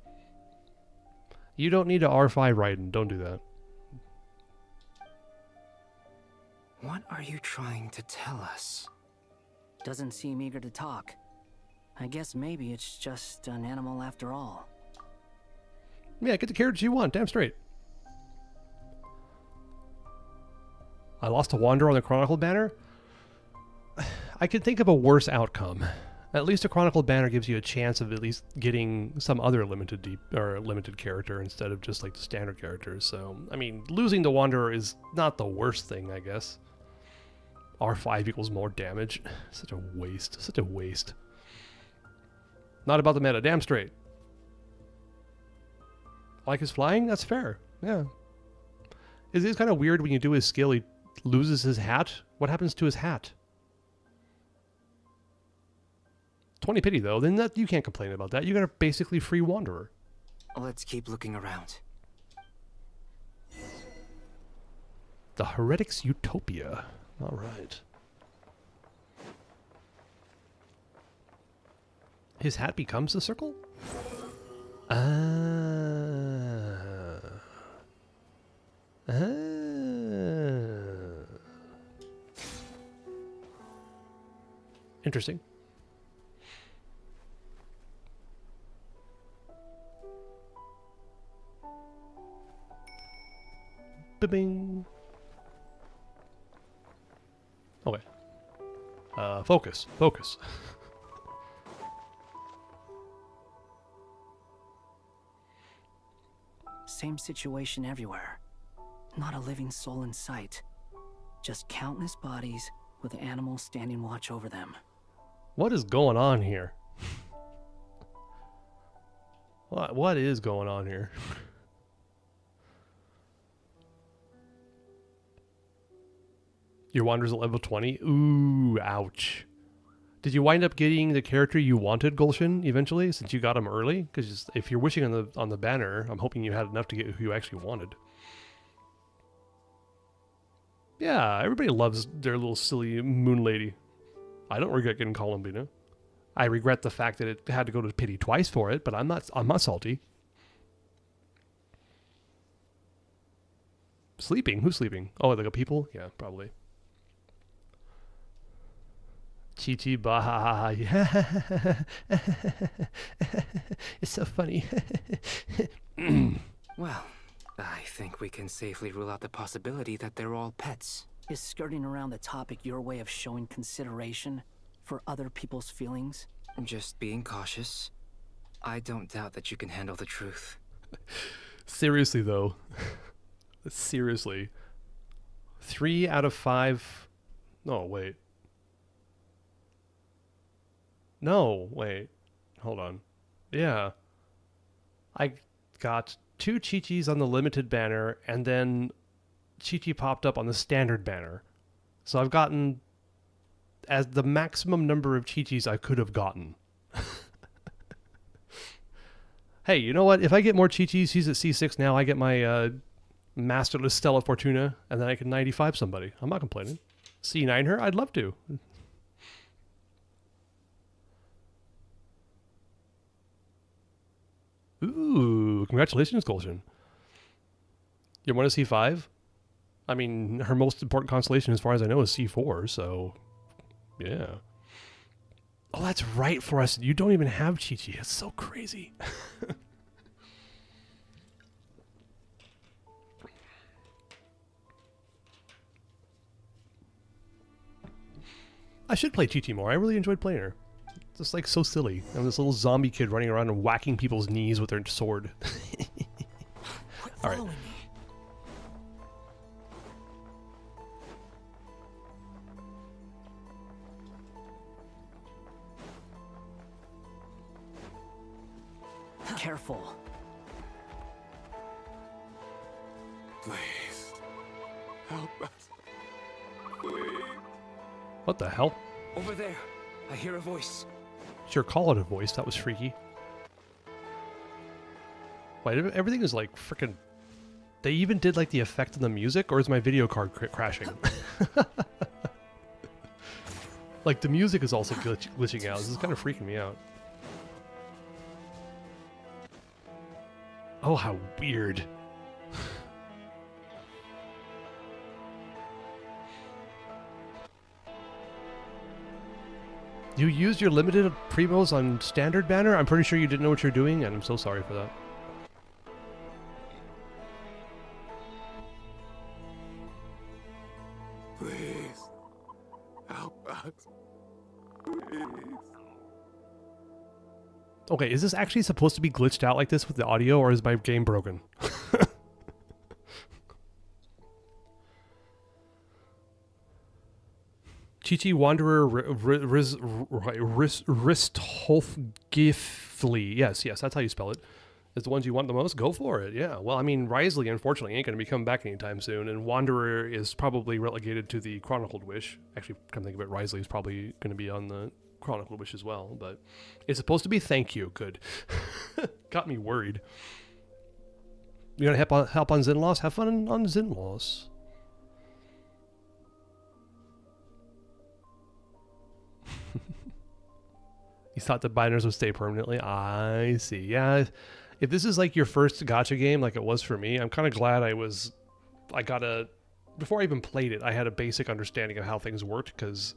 You don't need to R5 Raiden. Don't do that. What are you trying to tell us? Doesn't seem eager to talk. I guess maybe it's just an animal after all. Yeah, get the characters you want. Damn straight. I lost to Wanderer on the Chronicle banner. I could think of a worse outcome. At least a Chronicle banner gives you a chance of at least getting some other limited character instead of just like the standard characters. So, I mean, losing the Wanderer is not the worst thing, I guess. R5 equals more damage. Such a waste. Such a waste. Not about the meta. Damn straight. Like his flying? That's fair. Yeah. It's kind of weird when you do his skill, he loses his hat. What happens to his hat? 20 pity, though. Then that you can't complain about that. You got a basically free wanderer. Let's keep looking around. The Heretic's Utopia. All right. His hat becomes the circle? Interesting. Bing. Okay. Focus. Focus. Same situation everywhere. Not a living soul in sight. Just countless bodies with animals standing watch over them. What is going on here? What is going on here? Your wander's at level 20? Ooh, ouch. Did you wind up getting the character you wanted, Gulshin, eventually, since you got him early? Because if you're wishing on the banner, I'm hoping you had enough to get who you actually wanted. Yeah, everybody loves their little silly moon lady. I don't regret getting Columbina. I regret the fact that it had to go to pity twice for it, but I'm not salty. Sleeping? Who's sleeping? Oh, like a people? Yeah, probably. Chi-Chi bah. It's so funny. Well, I think we can safely rule out the possibility that they're all pets. Is skirting around the topic your way of showing consideration for other people's feelings? Just being cautious. I don't doubt that you can handle the truth. Seriously, though. Seriously. 3 out of 5... No, wait. No, wait. Hold on. Yeah. I got 2 Chi-Chis on the limited banner, and then Chi-Chi popped up on the standard banner. So I've gotten as the maximum number of Chi-Chis I could have gotten. Hey, you know what? If I get more Chi-Chis, he's at C6 now, I get my Masterless Stella Fortuna, and then I can 95 somebody. I'm not complaining. C9 her? I'd love to. Ooh, congratulations, Gulshin. You want to C5? I mean, her most important constellation, as far as I know, is C4, so... Yeah. Oh, that's right, for us. You don't even have Chi-Chi. It's so crazy. I should play Chi-Chi more. I really enjoyed playing her. It's just like so silly. I'm this little zombie kid running around and whacking people's knees with their sword. All right. Careful. Please. Help us. Please. What the hell? Over there. I hear a voice. Sure, call it a voice. That was freaky. Wait, everything is like freaking... They even did like the effect on the music, or is my video card crashing? Like the music is also glitching out. This is kind of freaking me out. Oh, how weird. You used your limited primos on standard banner? I'm pretty sure you didn't know what you're doing, and I'm so sorry for that. Please. Help us. Please. Okay, is this actually supposed to be glitched out like this with the audio, or is my game broken? Chi-Chi Wanderer Ristholfgilf Gifly. Yes, that's how you spell it. Is the ones you want the most? Go for it. Yeah. Well, I mean, Risley unfortunately ain't going to be coming back anytime soon, and Wanderer is probably relegated to the Chronicled Wish. Actually, come think of it, Risley is probably going to be on the Chronicled Wish as well, but it's supposed to be thank you. Good. Got me worried. You going to help on Zinloss? Have fun on Zinloss. You thought the binders would stay permanently? I see. Yeah. If this is like your first gacha game, like it was for me, I'm kind of glad before I even played it, I had a basic understanding of how things worked, because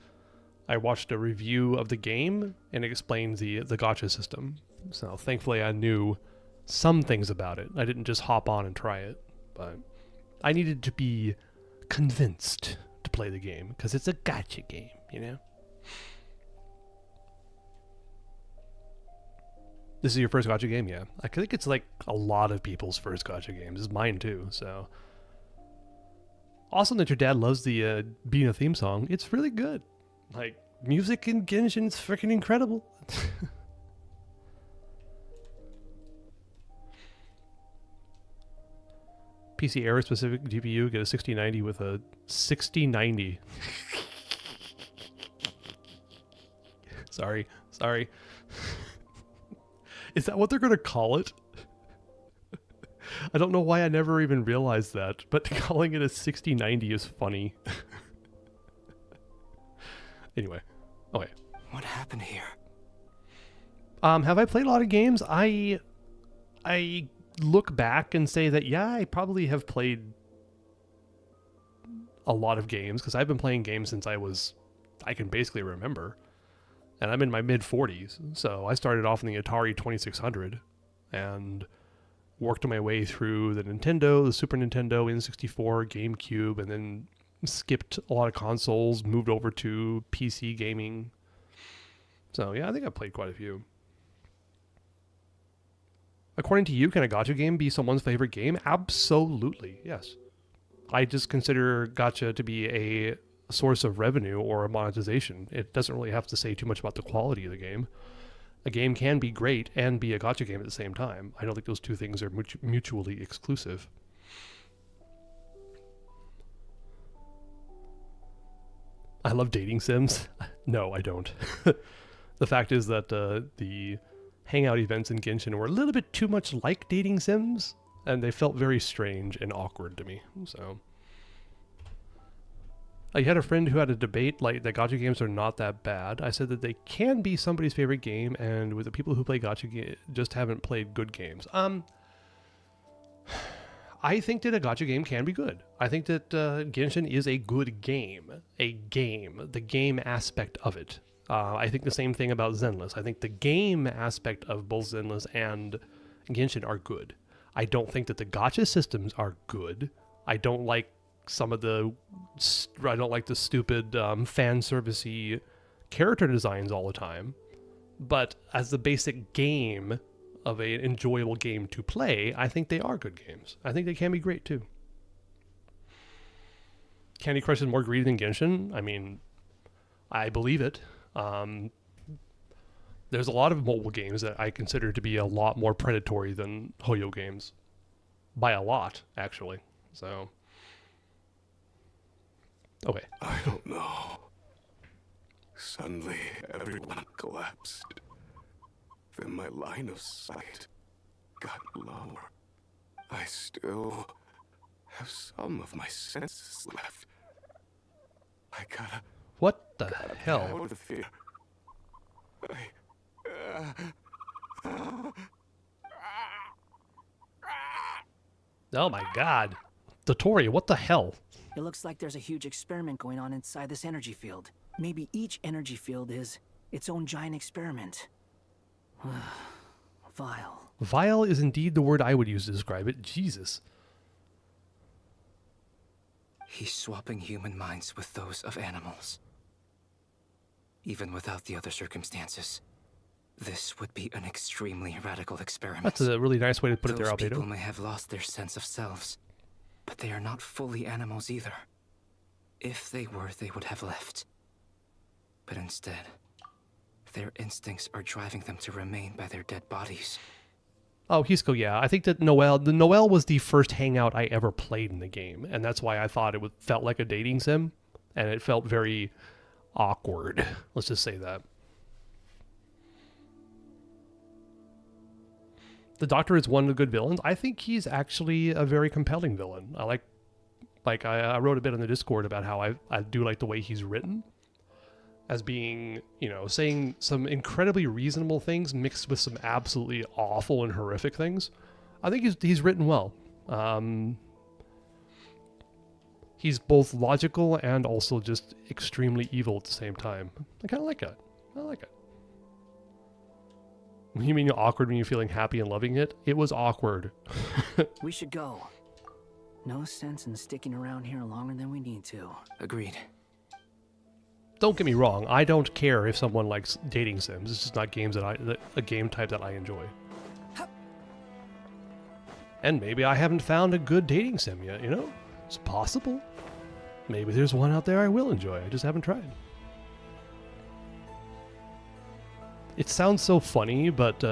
I watched a review of the game and it explains the gacha system. So thankfully I knew some things about it. I didn't just hop on and try it, but I needed to be convinced to play the game, because it's a gacha game, you know? This is your first gacha game? Yeah. I think it's like a lot of people's first gacha games. It's mine too, so. Awesome that your dad loves the Bina theme song. It's really good. Like, music in Genshin is freaking incredible. PC era specific GPU, get a 6090 with a 6090. Sorry. Is that what they're going to call it? I don't know why I never even realized that, but calling it a 6090 is funny. Anyway. Okay. What happened here? Have I played a lot of games? I look back and say that, yeah, I probably have played a lot of games, because I've been playing games since I can basically remember. And I'm in my mid-40s, so I started off in the Atari 2600 and worked my way through the Nintendo, the Super Nintendo, N64, GameCube, and then skipped a lot of consoles, moved over to PC gaming. So yeah, I think I've played quite a few. According to you, can a gacha game be someone's favorite game? Absolutely, yes. I just consider gacha to be a source of revenue or a monetization. It doesn't really have to say too much about the quality of the game. A game can be great and be a gacha game at the same time. I don't think those two things are mutually exclusive. I love dating sims. No, I don't. The fact is that the hangout events in Genshin were a little bit too much like dating sims, and they felt very strange and awkward to me. So I had a friend who had a debate like that gacha games are not that bad. I said that they can be somebody's favorite game, and with the people who play gacha just haven't played good games. I think that a gacha game can be good. I think that Genshin is a good game. The game aspect of it. I think the same thing about Zenless. I think the game aspect of both Zenless and Genshin are good. I don't think that the gacha systems are good. I don't like the stupid fan servicey character designs all the time. But as the basic game of an enjoyable game to play, I think they are good games. I think they can be great too. Candy Crush is more greedy than Genshin? I mean, I believe it. There's a lot of mobile games that I consider to be a lot more predatory than Hoyo games. By a lot, actually. So, okay. I don't know. Suddenly, everyone collapsed. Then my line of sight got lower. I still have some of my senses left. I gotta... What the hell? Out of here. Oh my god. Dotori, what the hell? It looks like there's a huge experiment going on inside this energy field. Maybe each energy field is its own giant experiment. Vile. Vile is indeed the word I would use to describe it. Jesus. He's swapping human minds with those of animals. Even without the other circumstances, this would be an extremely radical experiment. That's a really nice way to put it there, Albedo. Those people may have lost their sense of selves, but they are not fully animals either. If they were, they would have left. But instead, Their instincts are driving them to remain by their dead bodies. Oh, Hisco, yeah. I think that Noelle was the first hangout I ever played in the game, and that's why I thought it felt like a dating sim, and it felt very awkward. Let's just say that. The Doctor is one of the good villains. I think he's actually a very compelling villain. I I wrote a bit on the Discord about how I do like the way he's written, as being, saying some incredibly reasonable things mixed with some absolutely awful and horrific things. I think he's written well. He's both logical and also just extremely evil at the same time. I kind of like it. I like it. You mean you're awkward when you're feeling happy and loving it? It was awkward. We should go. No sense in sticking around here longer than we need to. Agreed. Don't get me wrong. I don't care if someone likes dating sims. It's just not games a game type that I enjoy. And maybe I haven't found a good dating sim yet, It's possible. Maybe there's one out there I will enjoy. I just haven't tried. It sounds so funny, but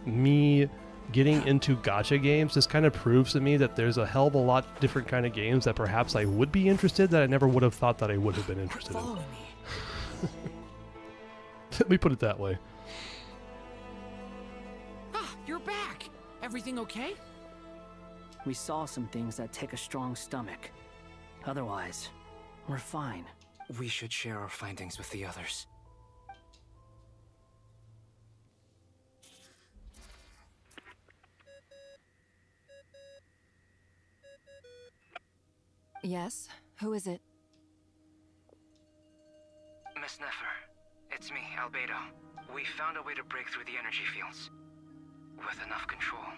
me getting into gacha games just kind of proves to me that there's a hell of a lot different kind of games that perhaps I would be interested that I never would have thought that I would have been interested in. Let me put it that way. Ah, you're back! Everything okay? We saw some things that take a strong stomach. Otherwise, we're fine. We should share our findings with the others. Yes? Who is it? Miss Nefer, it's me, Albedo. We found a way to break through the energy fields. With enough control,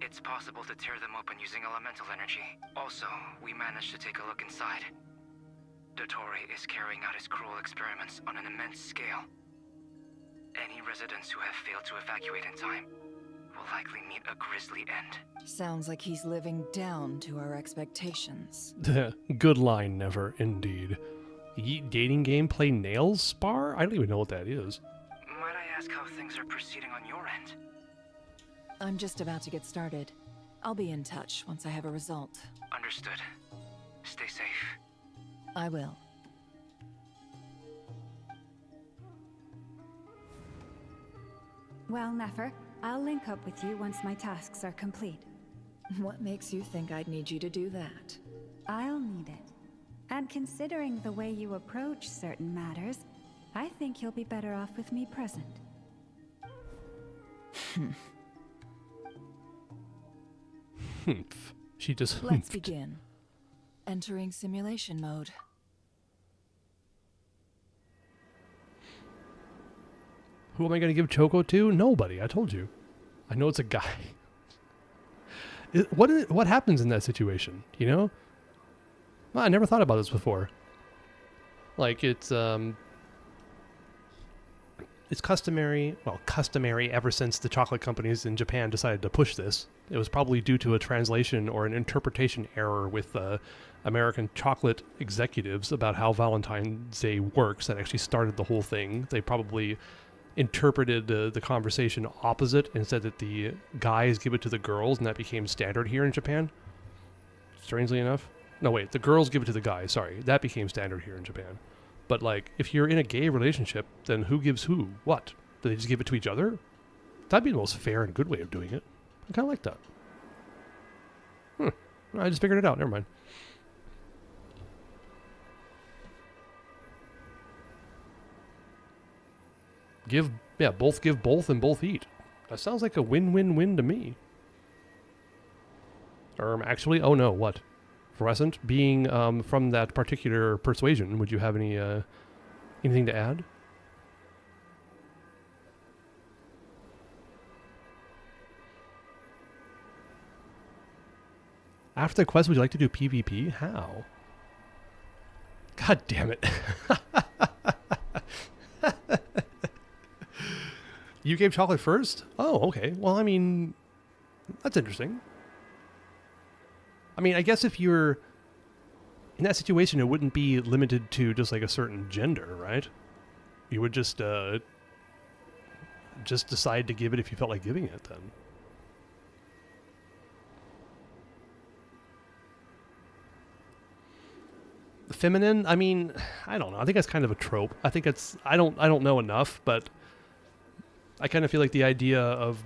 it's possible to tear them open using elemental energy. Also, we managed to take a look inside. Dottore is carrying out his cruel experiments on an immense scale. Any residents who have failed to evacuate in time will likely meet a grisly end. Sounds like he's living down to our expectations. Good line, Never, indeed. Dating game play nails spar? I don't even know what that is. Might I ask how things are proceeding on your end? I'm just about to get started. I'll be in touch once I have a result. Understood. Stay safe. I will. Well, Nefer, I'll link up with you once my tasks are complete. What makes you think I'd need you to do that? I'll need it. And considering the way you approach certain matters, I think you'll be better off with me present. She just Let's begin. Entering simulation mode. Who am I going to give Choco to? Nobody. I told you. I know it's a guy. What happens in that situation? Well, I never thought about this before. Like it's customary ever since the chocolate companies in Japan decided to push this. It was probably due to a translation or an interpretation error with American chocolate executives about how Valentine's Day works that actually started the whole thing. They probably interpreted the conversation opposite and said that the guys give it to the girls, and that became standard here in Japan. Strangely enough. No, wait, the girls give it to the guys, sorry. That became standard here in Japan. But, like, if you're in a gay relationship, then who gives who? What? Do they just give it to each other? That'd be the most fair and good way of doing it. I kind of like that. I just figured it out. Never mind. Both give both and both eat. That sounds like a win-win-win to me. Actually, oh no, what? Fluorescent, being from that particular persuasion, would you have any anything to add? After the quest, would you like to do PvP? How? God damn it. You gave chocolate first? Oh, okay. Well, I mean, that's interesting. I mean, I guess if you're in that situation, it wouldn't be limited to just like a certain gender, right? You would just just decide to give it if you felt like giving it then. Feminine, I mean, I don't know. I think that's kind of a trope. I think it's I don't know enough, but I kind of feel like the idea of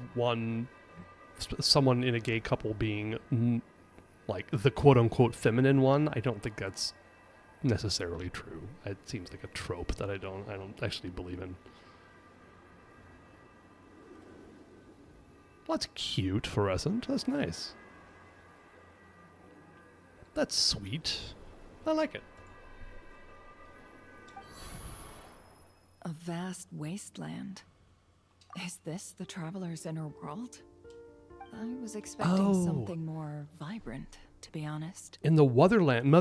someone in a gay couple being like the quote-unquote feminine one, I don't think that's necessarily true. It seems like a trope that I don't actually believe in. Well, that's cute, fluorescent. That's nice. That's sweet. I like it. A vast wasteland. Is this the traveler's inner world? I was expecting something more vibrant, to be honest. In the Wotherland, in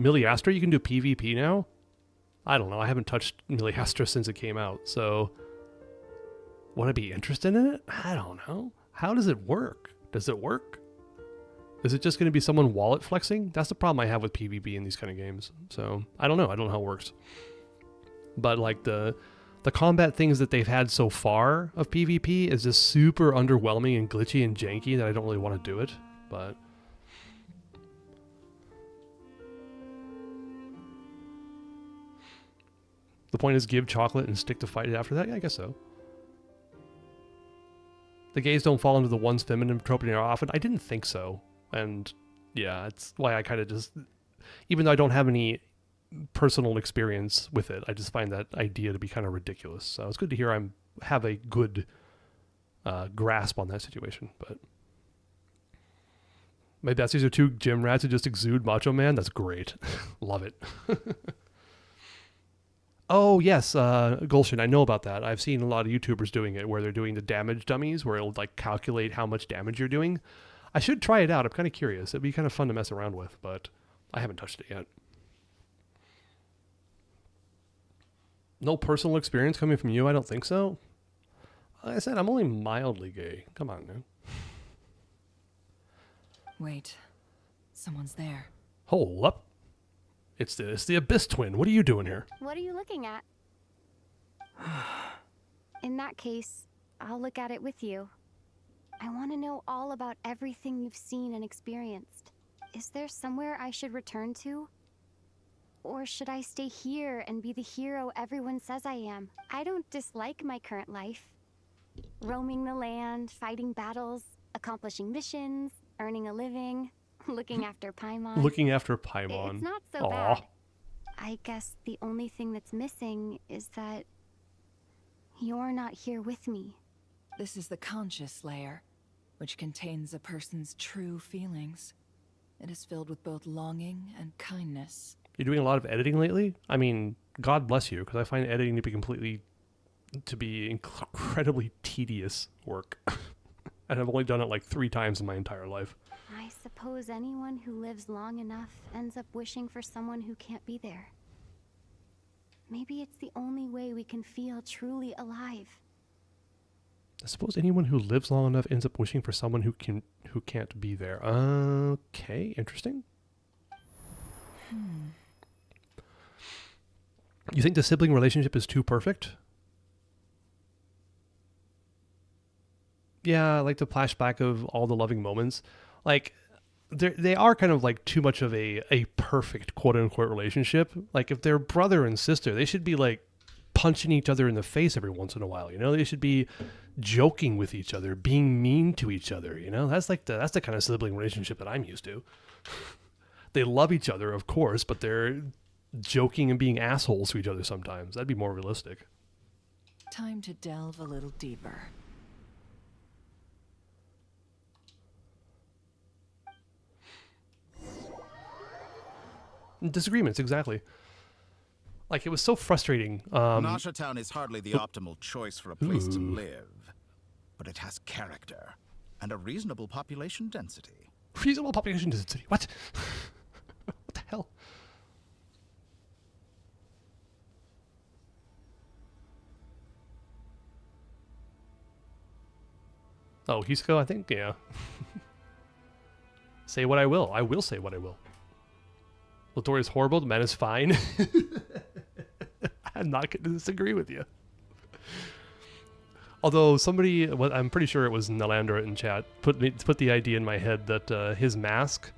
Miliastra you can do PvP now? I don't know. I haven't touched Miliastra since it came out, so would I be interested in it? I don't know. How does it work? Does it work? Is it just going to be someone wallet flexing? That's the problem I have with PvP in these kind of games. So, I don't know. I don't know how it works. But like the combat things that they've had so far of PvP is just super underwhelming and glitchy and janky that I don't really want to do it. But the point is give chocolate and stick to fight it after that? Yeah, I guess so. The gays don't fall into the one's feminine trope very often. I didn't think so. And yeah, it's why I kind of just, even though I don't have any personal experience with it, I just find that idea to be kind of ridiculous. So it's good to hear I have a good grasp on that situation. But maybe that's these are two gym rats who just exude Macho Man. That's great. Love it. Oh yes, Gulshin, I know about that. I've seen a lot of YouTubers doing it where they're doing the damage dummies where it'll like calculate how much damage you're doing. I should try it out. I'm kind of curious. It'd be kind of fun to mess around with, but I haven't touched it yet. No personal experience coming from you? I don't think so. Like I said, I'm only mildly gay. Come on now. Wait. Someone's there. Hold up. It's the Abyss Twin. What are you doing here? What are you looking at? In that case, I'll look at it with you. I want to know all about everything you've seen and experienced. Is there somewhere I should return to? Or should I stay here and be the hero everyone says I am? I don't dislike my current life. Roaming the land, fighting battles, accomplishing missions, earning a living, looking after Paimon. Looking after Paimon. It's not so bad. I guess the only thing that's missing is that you're not here with me. This is the conscious layer, which contains a person's true feelings. It is filled with both longing and kindness. You're doing a lot of editing lately? I mean, God bless you, because I find editing to be incredibly tedious work. And I've only done it like 3 times in my entire life. I suppose anyone who lives long enough ends up wishing for someone who can't be there. Maybe it's the only way we can feel truly alive. I suppose anyone who lives long enough ends up wishing for someone who can't be there. Okay, interesting. You think the sibling relationship is too perfect? Yeah, like the flashback of all the loving moments. Like, they are kind of like too much of a perfect quote-unquote relationship. Like, if they're brother and sister, they should be like punching each other in the face every once in a while, you know? They should be joking with each other, being mean to each other, you know? That's the kind of sibling relationship that I'm used to. They love each other, of course, but they're joking and being assholes to each other sometimes. That'd be more realistic. Time to delve a little deeper. Disagreements, exactly. Like, it was so frustrating. Nasha Town is hardly the optimal choice for a place to live, but it has character and a reasonable population density. Reasonable population density? What? What the hell? Oh, Hisako, I think, yeah. Say what I will. I will say what I will. Latori is horrible. The man is fine. I'm not going to disagree with you. Although somebody, well, I'm pretty sure it was Nalander in chat, put the idea in my head that his mask,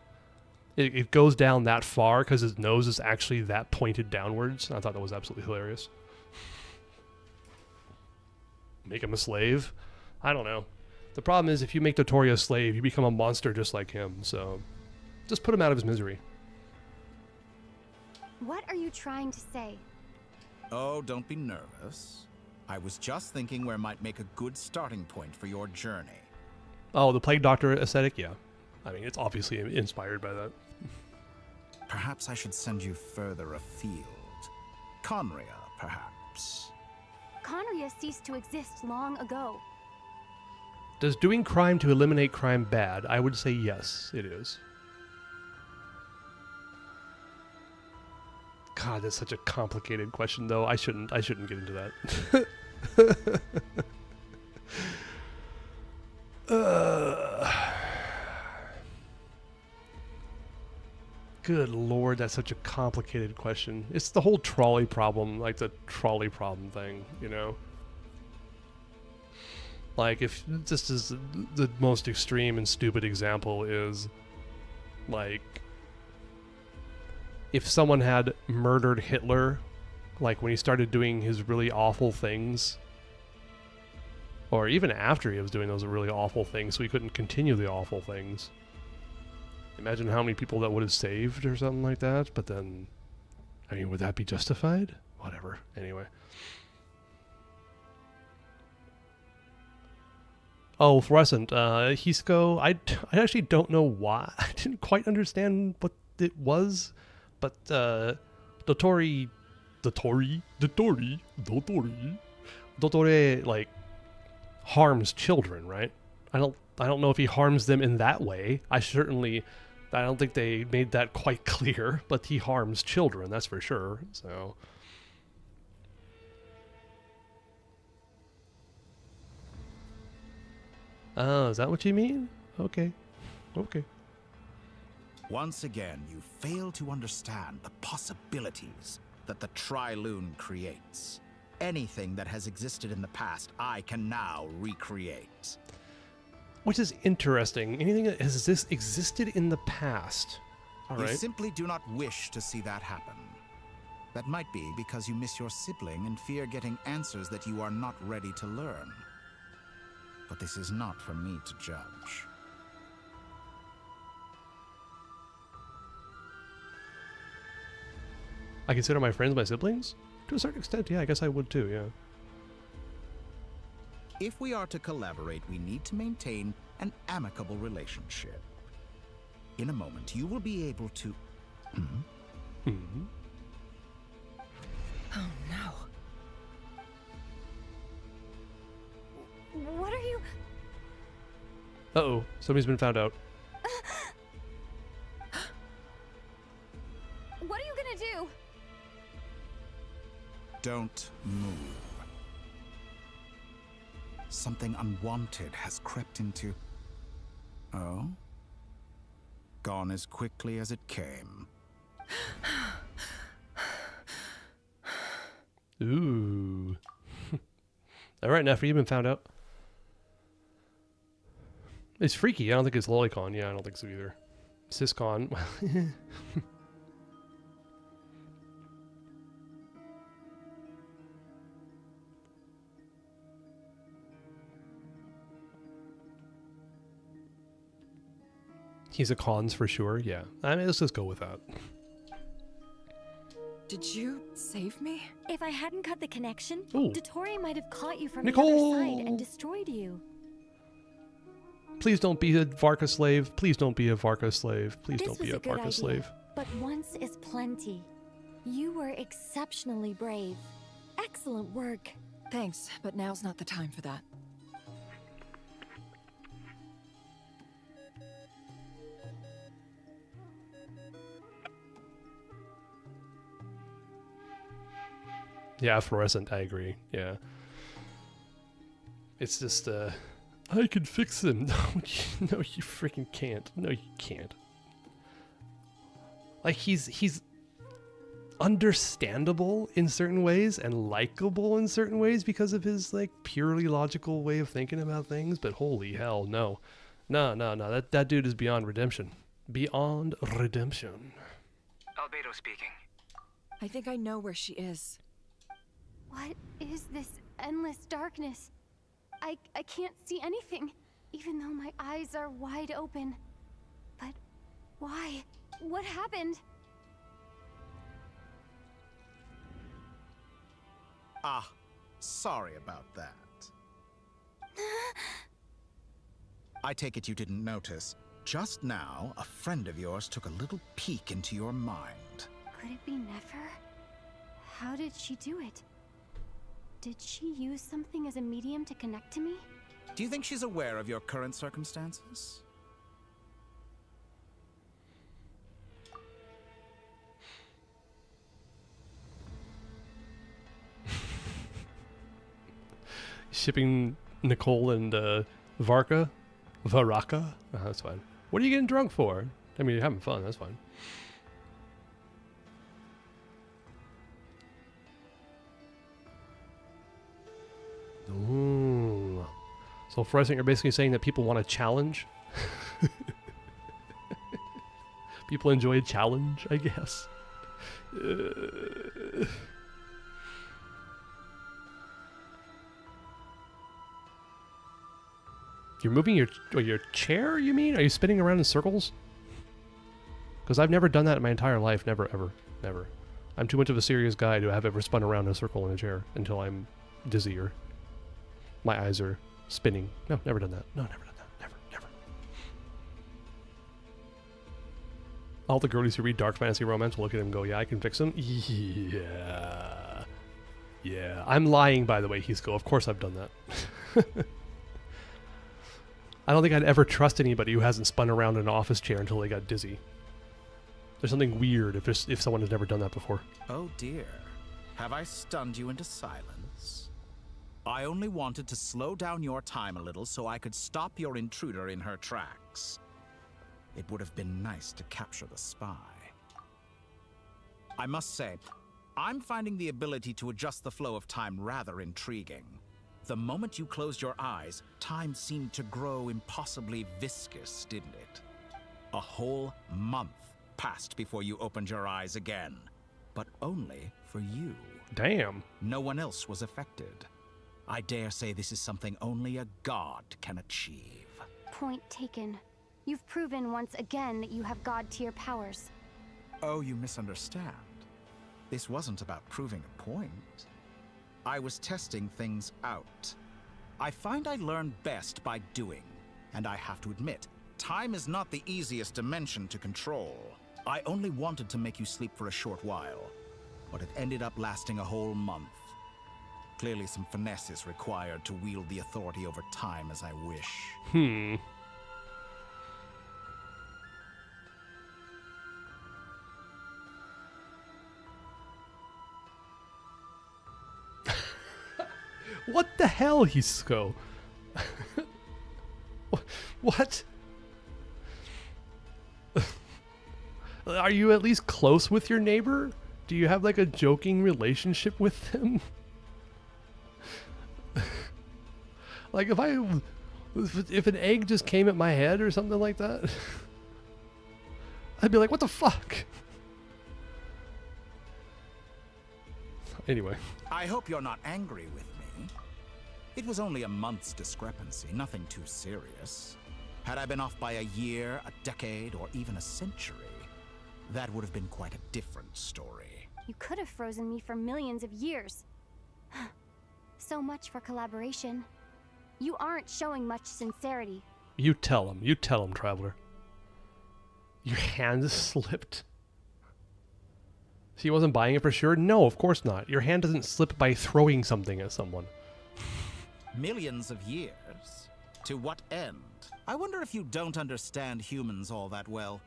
it goes down that far because his nose is actually that pointed downwards. I thought that was absolutely hilarious. Make him a slave? I don't know. The problem is if you make Dotori a slave, you become a monster just like him. So just put him out of his misery. What are you trying to say? Oh, don't be nervous. I was just thinking where might make a good starting point for your journey. Oh, the Plague Doctor aesthetic? Yeah. I mean, it's obviously inspired by that. Perhaps I should send you further afield. Conria, perhaps. Conria ceased to exist long ago. Does doing crime to eliminate crime bad? I would say yes, it is. God, that's such a complicated question, though. I shouldn't get into that. Good lord, that's such a complicated question. It's the whole trolley problem, like the trolley problem thing, you know? Like, if this is the most extreme and stupid example is, like, if someone had murdered Hitler, like when he started doing his really awful things, or even after he was doing those really awful things, so he couldn't continue the awful things. Imagine how many people that would have saved or something like that, but then, I mean, would that be justified? Whatever, anyway. Oh, Fluorescent, Hisco, I actually don't know why. I didn't quite understand what it was, but Dottore, like, harms children, right? I don't know if he harms them in that way. I don't think they made that quite clear, but he harms children, that's for sure, so. Oh, is that what you mean? Okay. Okay. Once again, you fail to understand the possibilities that the Tri-Lune creates. Anything that has existed in the past, I can now recreate. Which is interesting. Anything that has existed in the past. All right. You simply do not wish to see that happen. That might be because you miss your sibling and fear getting answers that you are not ready to learn. But this is not for me to judge. I consider my friends my siblings? To a certain extent, yeah, I guess I would too, yeah. If we are to collaborate, we need to maintain an amicable relationship. In a moment, you will be able to... Oh no. What are you... Uh-oh, somebody's been found out. What are you gonna do? Don't move. Something unwanted has crept into... Oh? Gone as quickly as it came. Ooh. Alright, Nefri, you've been found out. It's freaky. I don't think it's Lolicon. Yeah, I don't think so either. Syscon. He's a cons for sure, yeah. I mean, let's just go with that. Did you save me? If I hadn't cut the connection, Ooh. Dottore might have caught you from Nicole! the other side and destroyed you. Please don't be a Varka slave. Please don't be a Varka slave. Please This don't be was a good Varka idea, slave. But once is plenty. You were exceptionally brave. Excellent work. Thanks, but now's not the time for that. Yeah, Fluorescent, I agree. Yeah. It's just, I can fix him. No, you freaking can't. No, you can't. Like, he's understandable in certain ways and likable in certain ways because of his like purely logical way of thinking about things. But holy hell, no. That dude is beyond redemption. Beyond redemption. Albedo speaking. I think I know where she is. What is this endless darkness? I can't see anything, even though my eyes are wide open. But why? What happened? Ah, sorry about that. I take it you didn't notice. Just now, a friend of yours took a little peek into your mind. Could it be Nefer? How did she do it? Did she use something as a medium to connect to me? Do you think she's aware of your current circumstances? Shipping Nicole and Varaka? That's fine. What are you getting drunk for? I mean, you're having fun, that's fine. Ooh. So Fresnant, you're basically saying that people want a challenge? People enjoy a challenge, I guess. You're moving your chair, you mean? Are you spinning around in circles? Because I've never done that in my entire life. Never, ever, never. I'm too much of a serious guy to have ever spun around in a circle in a chair until I'm dizzy or my eyes are spinning. No, never done that. No, never done that. Never. All the girlies who read dark fantasy romance will look at him and go, yeah, I can fix him. Yeah. I'm lying, by the way, Hisco. Of course I've done that. I don't think I'd ever trust anybody who hasn't spun around in an office chair until they got dizzy. There's something weird if someone has never done that before. Oh dear. Have I stunned you into silence? I only wanted to slow down your time a little so I could stop your intruder in her tracks. It would have been nice to capture the spy. I must say, I'm finding the ability to adjust the flow of time rather intriguing. The moment you closed your eyes, time seemed to grow impossibly viscous, didn't it? A whole month passed before you opened your eyes again. But only for you. Damn. No one else was affected. I dare say this is something only a god can achieve. Point taken. You've proven once again that you have god-tier powers. Oh, you misunderstand. This wasn't about proving a point. I was testing things out. I find I learn best by doing, and I have to admit, time is not the easiest dimension to control. I only wanted to make you sleep for a short while, but it ended up lasting a whole month. Clearly some finesse is required to wield the authority over time as I wish. What the hell, Hisco? What? Are you at least close with your neighbor? Do you have like a joking relationship with them? Like if an egg just came at my head or something like that, I'd be like, what the fuck? Anyway. I hope you're not angry with me. It was only a month's discrepancy, nothing too serious. Had I been off by a year, a decade, or even a century, that would have been quite a different story. You could have frozen me for millions of years. So much for collaboration. You aren't showing much sincerity. You tell him, Traveler. Your hand slipped. She wasn't buying it for sure? No, of course not. Your hand doesn't slip by throwing something at someone. Millions of years? To what end? I wonder if you don't understand humans all that well.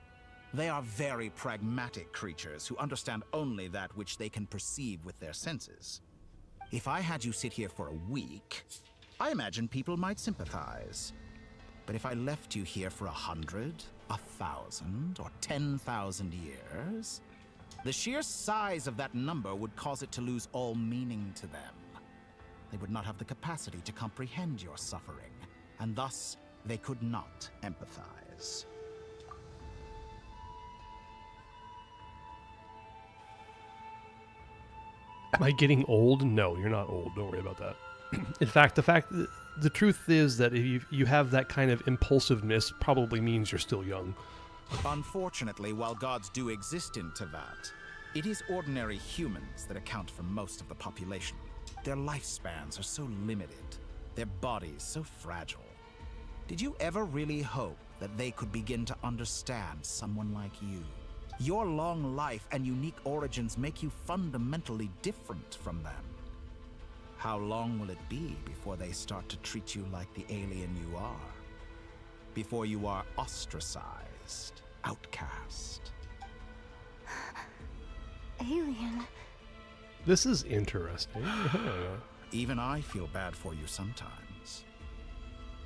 They are very pragmatic creatures who understand only that which they can perceive with their senses. If I had you sit here for a week, I imagine people might sympathize. But if I left you here for 100, 1,000, or 10,000 years, The sheer size of that number would cause it to lose all meaning to them. They would not have the capacity to comprehend your suffering, and thus they could not empathize. Am I getting old? No, you're not old. Don't worry about that. In fact, the truth is that if you have that kind of impulsiveness, probably means you're still young. Unfortunately, while gods do exist in Teyvat, it is ordinary humans that account for most of the population. Their lifespans are so limited, their bodies so fragile. Did you ever really hope that they could begin to understand someone like you? Your long life and unique origins make you fundamentally different from them. How long will it be before they start to treat you like the alien you are? Before you are ostracized, outcast? Alien. This is interesting. Even I feel bad for you sometimes.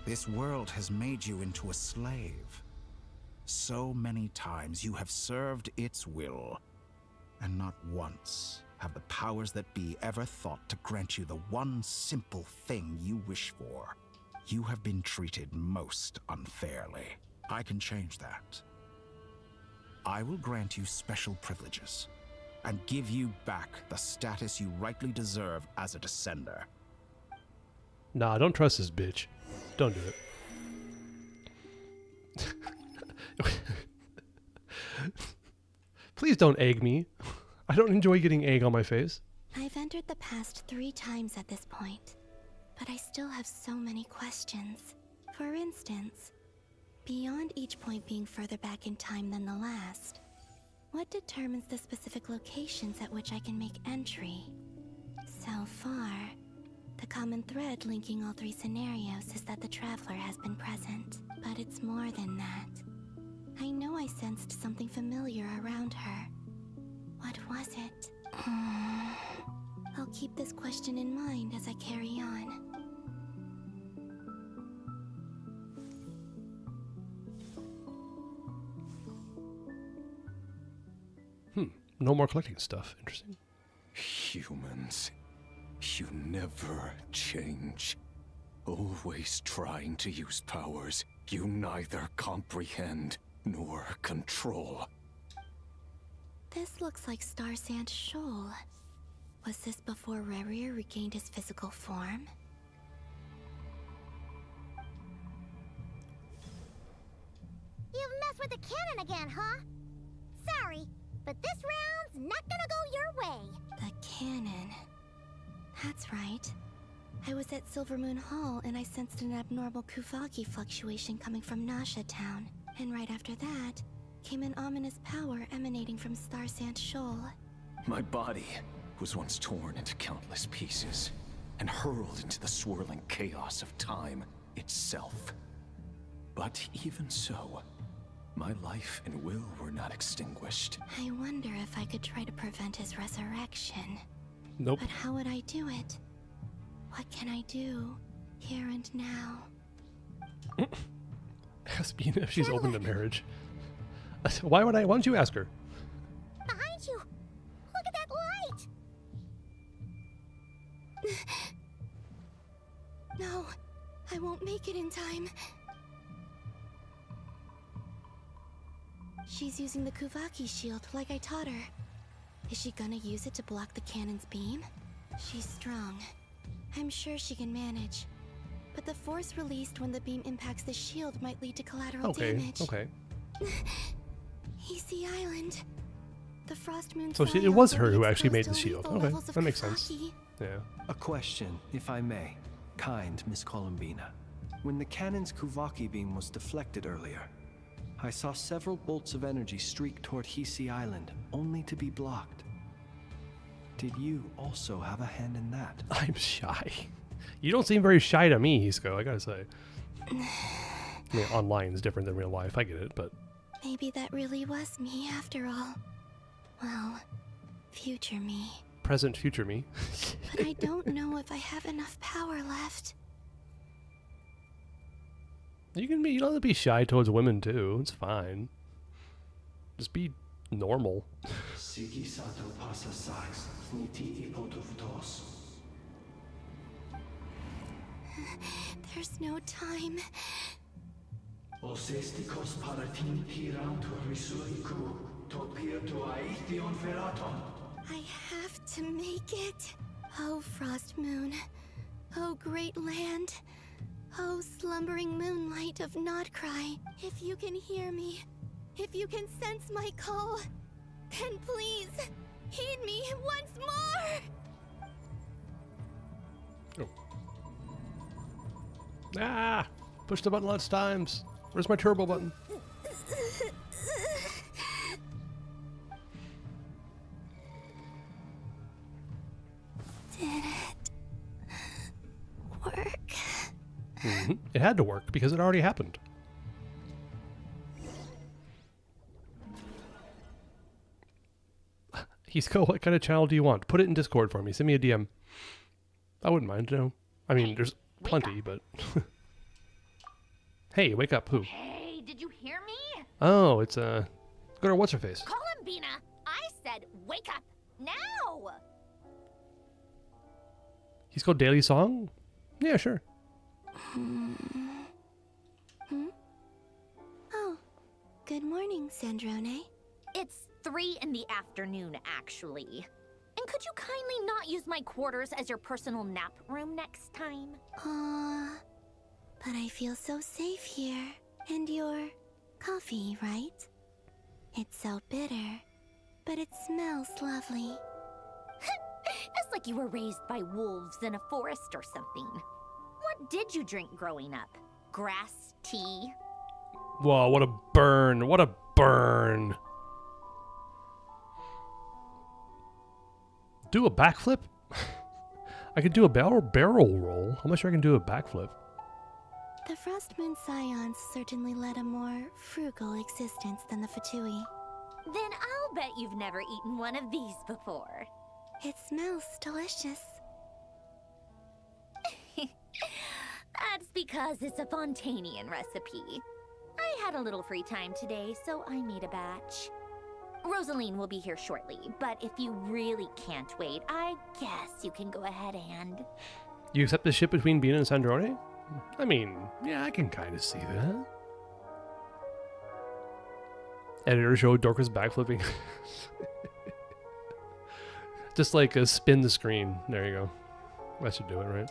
This world has made you into a slave. So many times you have served its will, and not once have the powers that be ever thought to grant you the one simple thing you wish for. You have been treated most unfairly. I can change that. I will grant you special privileges, and give you back the status you rightly deserve as a descender. Nah, don't trust this bitch. Don't do it. Please don't egg me. I don't enjoy getting egg on my face. I've entered the past 3 times at this point, but I still have so many questions. For instance, beyond each point being further back in time than the last, what determines the specific locations at which I can make entry? So far, the common thread linking all 3 scenarios is that the Traveler has been present, but it's more than that. I know I sensed something familiar around her. What was it? I'll keep this question in mind as I carry on. No more collecting stuff. Interesting. Humans, you never change. Always trying to use powers you neither comprehend nor control. This looks like Star Sand Shoal. Was this before Rerir regained his physical form? You've messed with the cannon again, huh? Sorry, but this round's not gonna go your way. The cannon. That's right. I was at Silvermoon Hall and I sensed an abnormal Kuvaki fluctuation coming from Nasha Town. And right after that, came an ominous power emanating from Star Sand Shoal. My body was once torn into countless pieces and hurled into the swirling chaos of time itself. But even so, my life and will were not extinguished. I wonder if I could try to prevent his resurrection. Nope. But how would I do it? What can I do, here and now? Ask Bina if she's open to marriage. Why don't you ask her? Behind you! Look at that light! No, I won't make it in time. She's using the Kuvaki shield like I taught her. Is she gonna use it to block the cannon's beam? She's strong. I'm sure she can manage. But the force released when the beam impacts the shield might lead to collateral damage. Okay. Easy Island. The Frost Moon. So it was her who actually made the shield. Okay, that makes sense. Yeah. A question, if I may. Kind Miss Columbina. When the cannon's Kuvaki beam was deflected earlier, I saw several bolts of energy streak toward Hisi Island, only to be blocked. Did you also have a hand in that? I'm shy. You don't seem very shy to me, Hisco, I gotta say. I mean, online is different than real life, I get it, but... Maybe that really was me after all. Well, future me. Present, future me. But I don't know if I have enough power left. You don't have to be shy towards women, too. It's fine. Just be Normal. There's no time. I have to make it. Oh, Frost Moon. Oh, great land. Oh, slumbering moonlight of Nodcry. If you can hear me, if you can sense my call, then please, heed me once more! Ah! Push the button lots of times. Where's my turbo button? Did it work? Mm-hmm. It had to work because it already happened. Heathco, what kind of channel do you want? Put it in Discord for me. Send me a DM. I wouldn't mind, no. I mean, there's plenty, but... Hey, wake up. Who? Hey, did you hear me? Oh, it's, go to what's-her-face. Columbina, I said wake up now! He's called Daily Song? Yeah, sure. Oh, good morning, Sandrone. It's 3 in the afternoon, actually. And could you kindly not use my quarters as your personal nap room next time? But I feel so safe here. And your coffee, right? It's so bitter, but it smells lovely. It's like you were raised by wolves in a forest or something. What did you drink growing up? Grass tea? Whoa, what a burn. What a burn. Do a backflip? I could do a barrel roll. I'm not sure I can do a backflip. The Frost Moon Scions certainly led a more frugal existence than the Fatui. Then I'll bet you've never eaten one of these before. It smells delicious. That's because it's a Fontanian recipe. I had a little free time today, so I made a batch. Rosaline will be here shortly, but if you really can't wait, I guess you can go ahead and... You accept the ship between Bina and Sandrone? I mean, yeah, I can kind of see that. Editor showed Dorcas backflipping. Just like spin the screen. There you go. That should do it, right?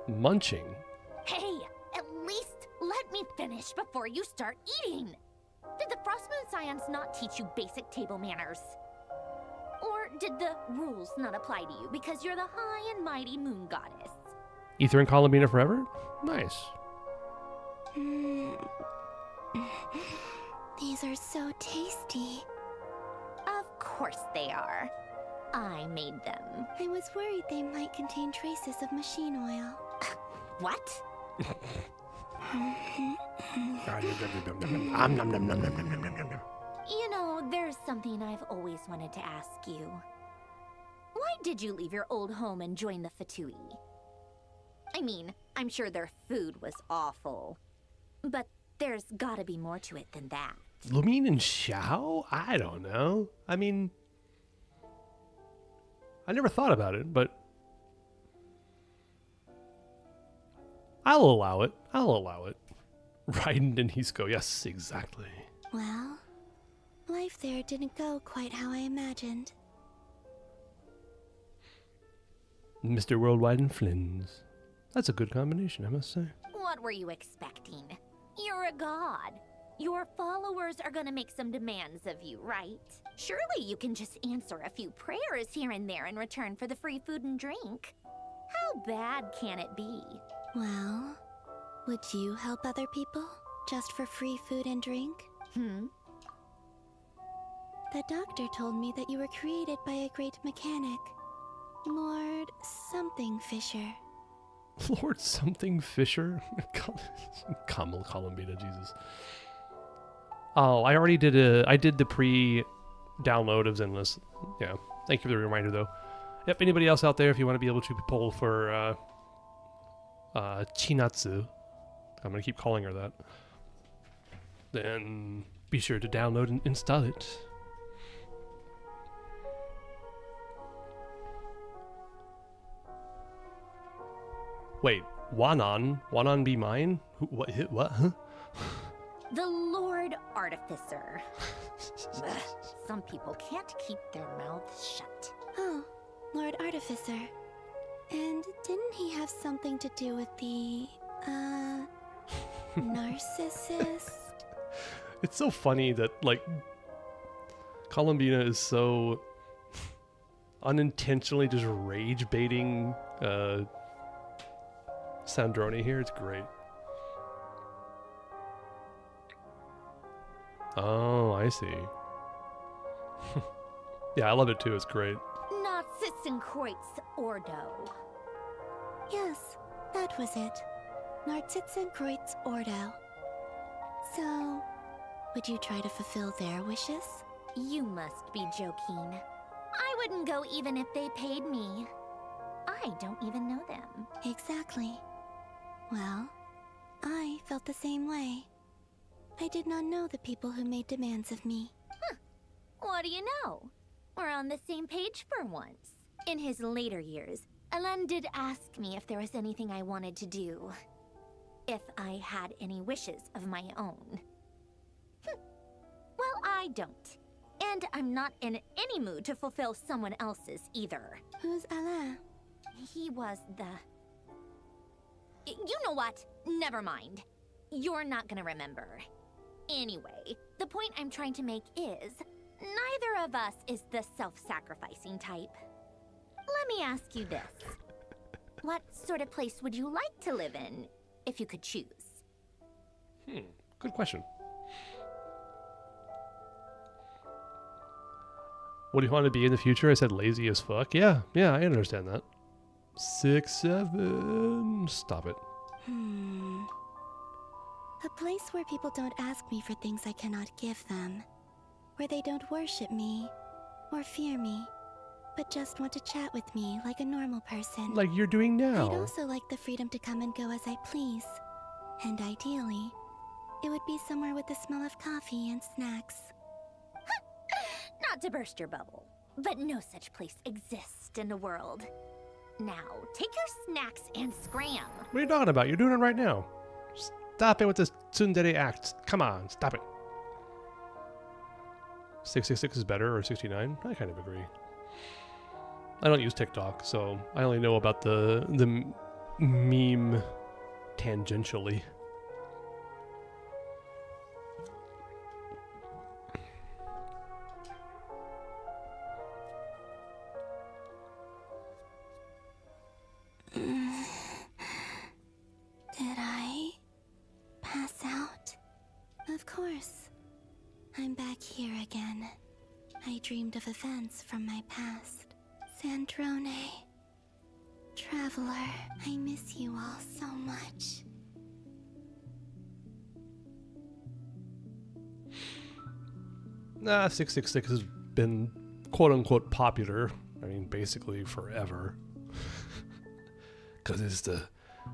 Munching. Hey, at least let me finish before you start eating. Did the Frostmoon Scions not teach you basic table manners? Or did the rules not apply to you because you're the high and mighty moon goddess? Ether and Columbina forever? Nice. These are so tasty. Of course they are. I made them. I was worried they might contain traces of machine oil. What? You know, there's something I've always wanted to ask you. Why did you leave your old home and join the Fatui? I mean, I'm sure their food was awful. But there's gotta be more to it than that. Lumine and Xiao? I don't know. I mean, I never thought about it, but I'll allow it. I'll allow it. Raiden and Hisco, yes, exactly. Well, life there didn't go quite how I imagined. Mr. Worldwide and Flynn's. That's a good combination, I must say. What were you expecting? You're a god. Your followers are gonna make some demands of you, right? Surely you can just answer a few prayers here and there in return for the free food and drink. How bad can it be? Well, would you help other people just for free food and drink? The doctor told me that you were created by a great mechanic, Lord something Fisher. Lord something Fisher? Columbina, Jesus. Oh, I already did I did the pre-download of Zenless. Yeah, thank you for the reminder, though. Yep, anybody else out there, if you want to be able to poll for Chinatsu, I'm going to keep calling her that, then Be sure to download and install it. Wait, Wanon be mine? Who, what, huh? The Lord Artificer. Ugh, some people can't keep their mouths shut. Oh, Lord Artificer. And didn't he have something to do with the, narcissist? It's so funny that, like, Columbina is so unintentionally just rage baiting Sandrone here. It's great. Oh, I see. Yeah, I love it too. It's great. Narcissenkreuz Ordo. Yes, that was it. Narcissenkreuz Ordo. So, would you try to fulfill their wishes? You must be joking. I wouldn't go even if they paid me. I don't even know them. Exactly. Well, I felt the same way. I did not know the people who made demands of me. Huh. What do you know? We're on the same page for once. In his later years, Alan did ask me if there was anything I wanted to do. If I had any wishes of my own. Well, I don't. And I'm not in any mood to fulfill someone else's either. Who's Alain? He was the... You know what? Never mind. You're not gonna remember. Anyway, the point I'm trying to make is, neither of us is the self-sacrificing type. Let me ask you this. What sort of place would you like to live in, if you could choose? Good question. What do you want to be in the future? I said lazy as fuck. Yeah, I understand that. 6, 7... Stop it. A place where people don't ask me for things I cannot give them. Where they don't worship me, or fear me, but just want to chat with me like a normal person. Like you're doing now. I'd also like the freedom to come and go as I please. And ideally, it would be somewhere with the smell of coffee and snacks. Not to burst your bubble, but no such place exists in the world. Now, take your snacks and scram. What are you talking about? You're doing it right now. Stop it with this tsundere act. Come on, stop it. 666 is better, or 69? I kind of agree. I don't use TikTok, so I only know about the meme tangentially. Did I pass out? Of course. I'm back here again. I dreamed of events from my past. Sandrone. Traveler, I miss you all so much. Nah, 666 has been quote-unquote popular. I mean, basically forever. Because it's the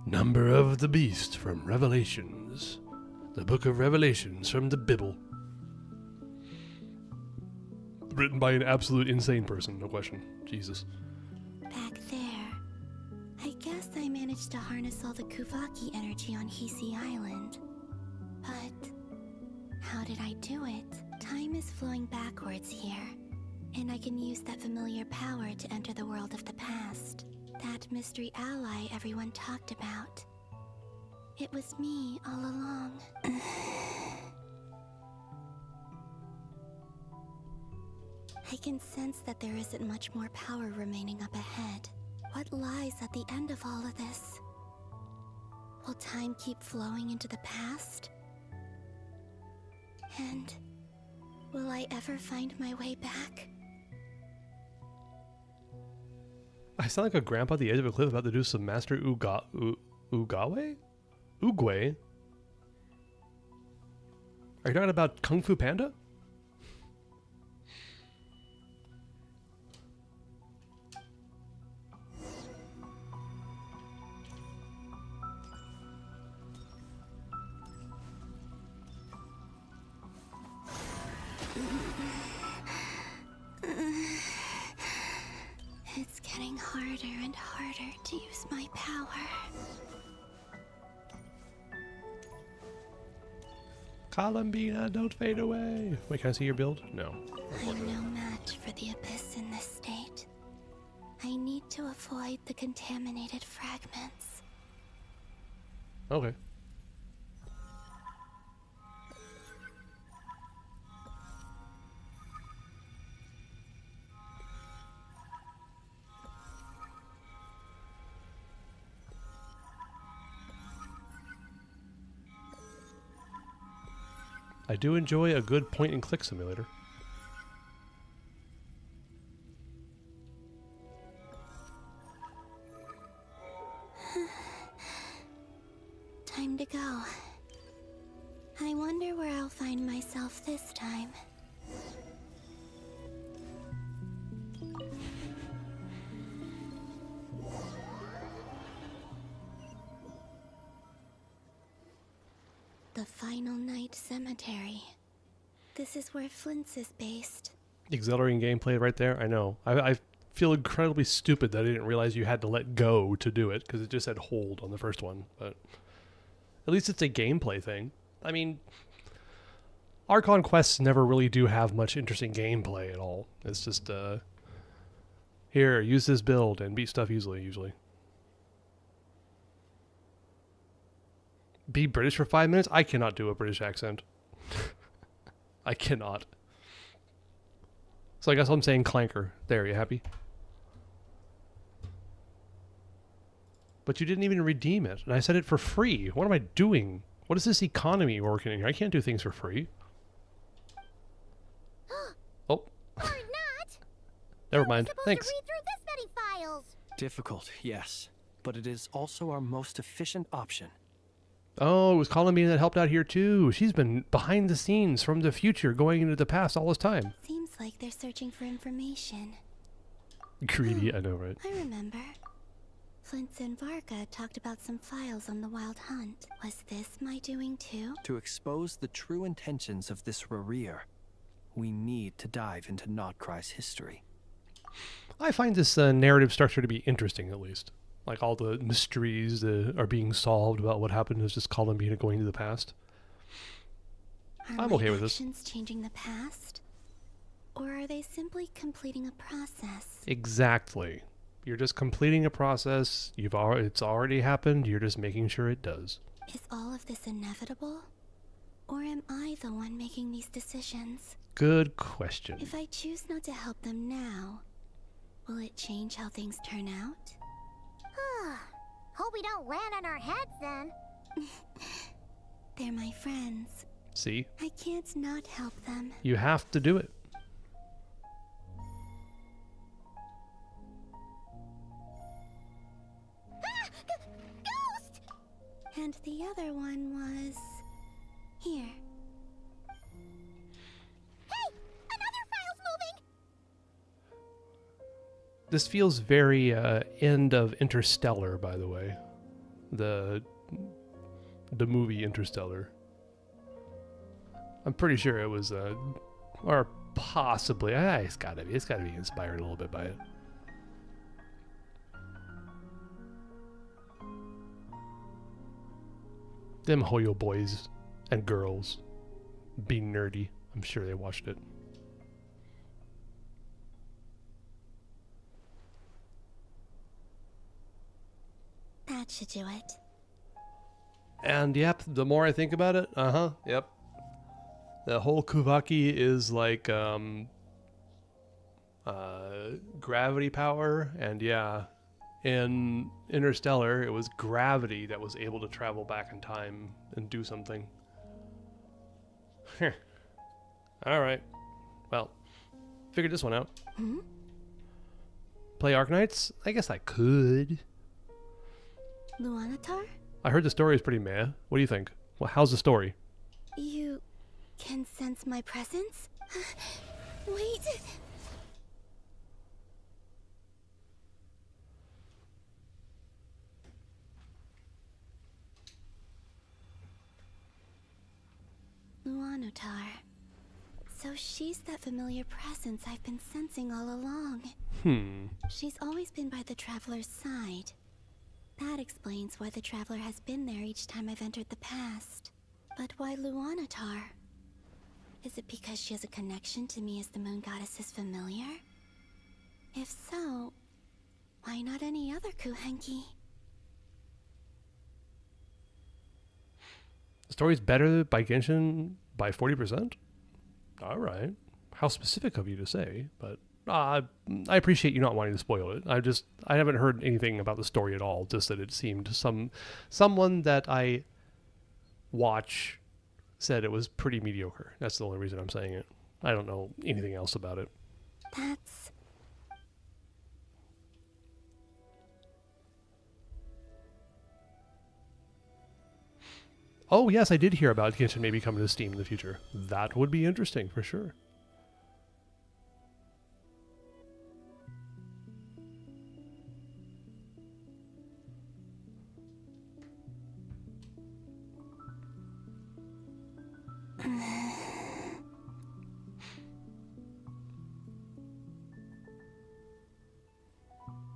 number of the beast from Revelations. The book of Revelations from the Bible. Written by an absolute insane person, no question. Jesus. Back there. I guess I managed to harness all the Kuvaki energy on Hisi Island. But how did I do it? Time is flowing backwards here, and I can use that familiar power to enter the world of the past. That mystery ally everyone talked about. It was me all along. I can sense that there isn't much more power remaining up ahead. What lies at the end of all of this? Will time keep flowing into the past? And will I ever find my way back? I sound like a grandpa at the edge of a cliff about to do some Master Ugawe? Ugwe? Are you talking about Kung Fu Panda? harder and harder to use my power. Columbina, don't fade away. Wait, can I see your build? No. I'm no match for the Abyss in this state. I need to avoid the contaminated fragments. Okay. I do enjoy a good point-and-click simulator. Time to go. I wonder where I'll find myself this time. The Final Night Cemetery. This is where Flint's is based. Exhilarating gameplay right there. I know. I feel incredibly stupid that I didn't realize you had to let go to do it, because it just said hold on the first one. But at least it's a gameplay thing. I mean, Archon quests never really do have much interesting gameplay at all. It's just, here, use this build and beat stuff easily, usually. Be British for 5 minutes? I cannot do a British accent. I cannot. So I guess I'm saying clanker. There, you happy? But you didn't even redeem it. And I said it for free. What am I doing? What is this economy working in here? I can't do things for free. Oh. Or not. Never mind. Thanks. To read through this many files. Difficult, yes. But it is also our most efficient option. Oh, it was Columbine that helped out here too. She's been behind the scenes from the future going into the past all this time. Seems like they're searching for information. Greedy, I know, right? I remember. Flint's and Varga talked about some files on the Wild Hunt. Was this my doing too? To expose the true intentions of this Rarir, we need to dive into Nodcry's history. I find this narrative structure to be interesting, at least. Like all the mysteries that are being solved about what happened is just Columbina going to the past. I'm okay with this. Are my actions changing the past? Or are they simply completing a process? Exactly. You're just completing a process. It's already happened. You're just making sure it does. Is all of this inevitable? Or am I the one making these decisions? Good question. If I choose not to help them now, will it change how things turn out? Hope we don't land on our heads then. They're my friends. See? I can't not help them. You have to do it. Ghost! And the other one was... here. Hey! Another file's moving! This feels very end of Interstellar, by the way. The movie Interstellar. I'm pretty sure it was, or possibly, it's gotta be inspired a little bit by it. Them Hoyo boys and girls being nerdy. I'm sure they watched it. That should do it. And yep, the more I think about it, yep. The whole Kuvaki is like gravity power, and yeah, in Interstellar, it was gravity that was able to travel back in time and do something. Alright. Well, figured this one out. Hmm? Play Arknights? I guess I could. Luanatar? I heard the story is pretty meh. What do you think? Well, how's the story? You can sense my presence? Wait. Luanatar. So she's that familiar presence I've been sensing all along. She's always been by the Traveler's side. That explains why the Traveler has been there each time I've entered the past. But why Luanatar? Is it because she has a connection to me as the Moon Goddess's familiar? If so, why not any other Kuhenki? The story's better by Genshin by 40%? Alright. How specific of you to say, but I appreciate you not wanting to spoil it. I haven't heard anything about the story at all, just that it seemed someone that I watch said it was pretty mediocre. That's the only reason I'm saying it. I don't know anything else about it. That's... Oh, yes, I did hear about Genshin maybe coming to Steam in the future. That would be interesting, for sure.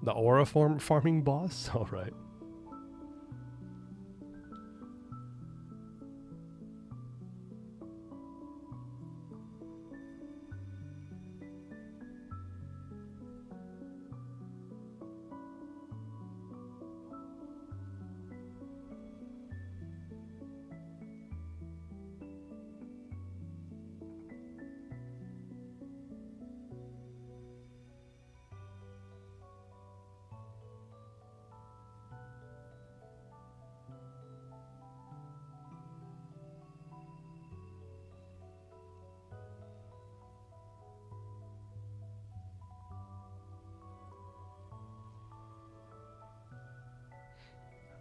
The aura farming boss? All right.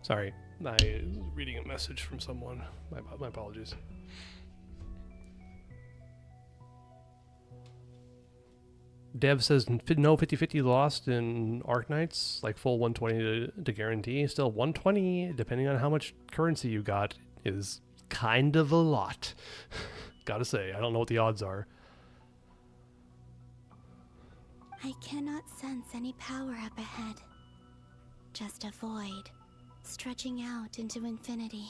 Sorry, I was reading a message from someone. My apologies. Dev says no 50-50 lost in Arknights, like full 120 to guarantee. Still 120, depending on how much currency you got, is kind of a lot. Gotta say, I don't know what the odds are. I cannot sense any power up ahead. Just a void, stretching out into infinity.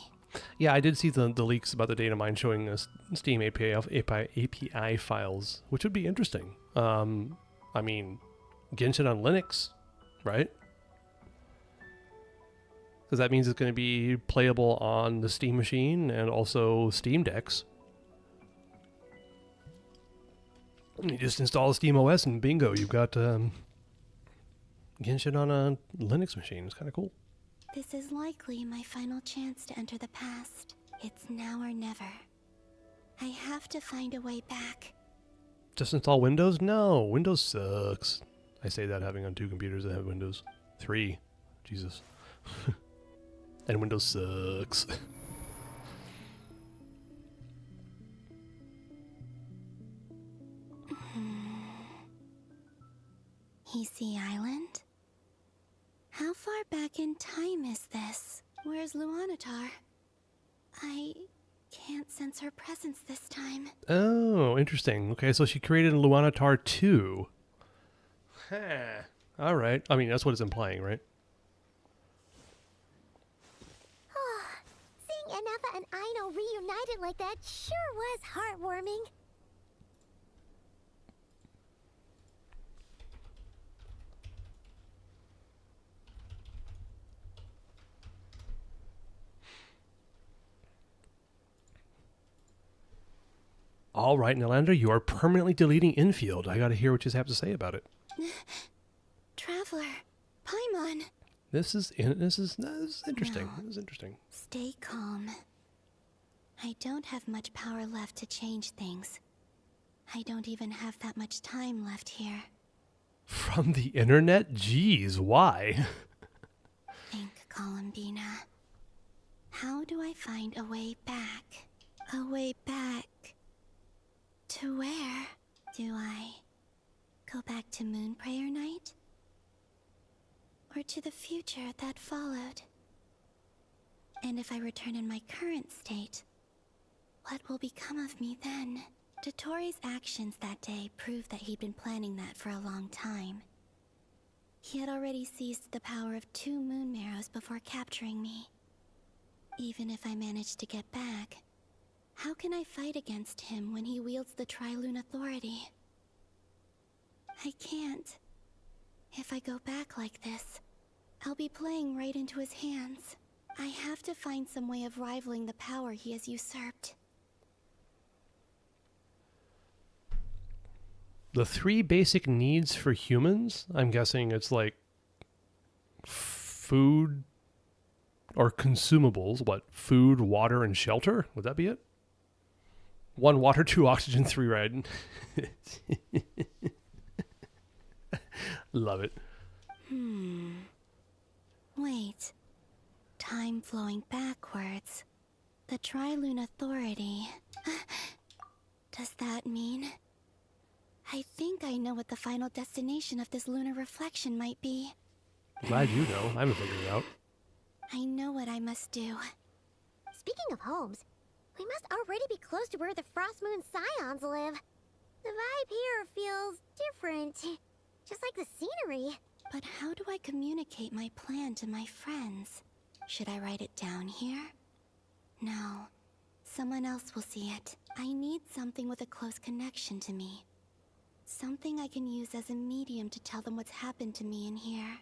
Yeah, I did see the leaks about the data mine showing us Steam API files, which would be interesting. I mean, Genshin on Linux, right? Because that means it's going to be playable on the Steam machine and also Steam Decks. You just install Steam OS and bingo, you've got Genshin on a Linux machine. It's kind of cool. This is likely my final chance to enter the past. It's now or never. I have to find a way back. Just install Windows? No, Windows sucks. I say that having on 2 computers that have Windows. 3. Jesus. And Windows sucks. Hisi Island? How far back in time is this? Where's Luanatar? I can't sense her presence this time. Oh, interesting. Okay, so she created a Luanatar 2. Huh. Alright. I mean, that's what it's implying, right? Seeing Enefa and Aino reunited like that sure was heartwarming. All right, Nylander, you are permanently deleting Infield. I gotta hear what you have to say about it. Traveler, Paimon. This is interesting. No. This is interesting. Stay calm. I don't have much power left to change things. I don't even have that much time left here. From the internet? Jeez, why? Think, Columbina. How do I find a way back? A way back... to where? Do I go back to Moonprayer Night? Or to the future that followed? And if I return in my current state, what will become of me then? Dotori's actions that day proved that he'd been planning that for a long time. He had already seized the power of 2 moon marrows before capturing me. Even if I managed to get back, how can I fight against him when he wields the Tri-Lune authority? I can't. If I go back like this, I'll be playing right into his hands. I have to find some way of rivaling the power he has usurped. The 3 basic needs for humans, I'm guessing it's like food or consumables. What? Food, water, and shelter? Would that be it? 1 water, 2 oxygen, 3 ride. Love it. Wait. Time flowing backwards. The Tri-Lune authority. Does that mean... I think I know what the final destination of this lunar reflection might be. Glad you know. I haven't figured it out. I know what I must do. Speaking of homes, we must already be close to where the Frost Moon Scions live. The vibe here feels different. Just like the scenery. But how do I communicate my plan to my friends? Should I write it down here? No. Someone else will see it. I need something with a close connection to me. Something I can use as a medium to tell them what's happened to me in here.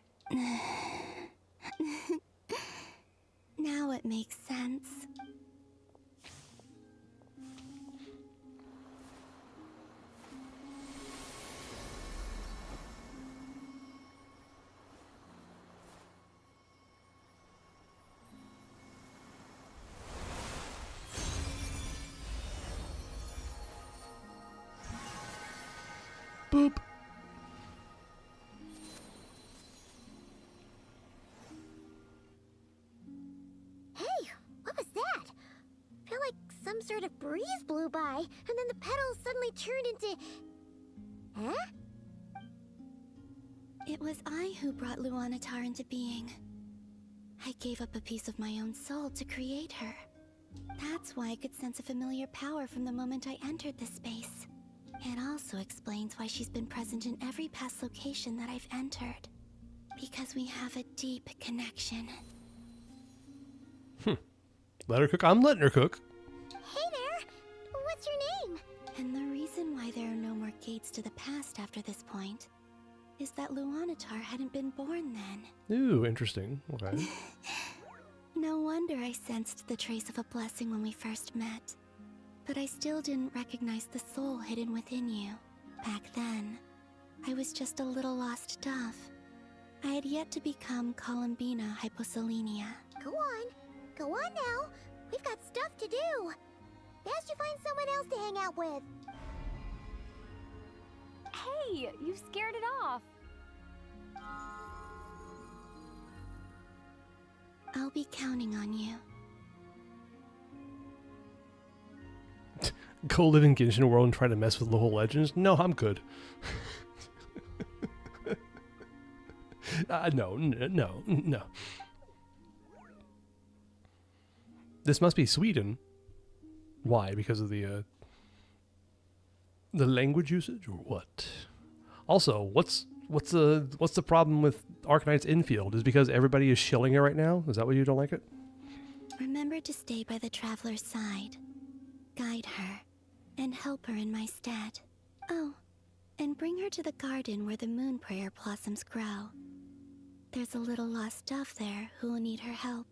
Now it makes sense. Boop. Hey, what was that? I feel like some sort of breeze blew by, and then the petals suddenly turned into... Huh? It was I who brought Luanatar into being. I gave up a piece of my own soul to create her. That's why I could sense a familiar power from the moment I entered this space. It also explains why she's been present in every past location that I've entered. Because we have a deep connection. Let her cook. I'm letting her cook. Hey there! What's your name? And the reason why there are no more gates to the past after this point is that Luanatar hadn't been born then. Ooh, interesting. Okay. No wonder I sensed the trace of a blessing when we first met. But I still didn't recognize the soul hidden within you. Back then, I was just a little lost dove. I had yet to become Columbina Hyposelenia. Go on. Go on now. We've got stuff to do. Best you find someone else to hang out with. Hey, you scared it off. I'll be counting on you. Go live in Genshin World and try to mess with the whole legends? No, I'm good. No. This must be Sweden. Why? Because of the language usage, or what? Also, what's the problem with Arcanite's infield? Is it because everybody is shilling it right now? Is that why you don't like it? Remember to stay by the traveler's side. Guide her, and help her in my stead. Oh, and bring her to the garden where the moon prayer blossoms grow. There's a little lost dove there who will need her help.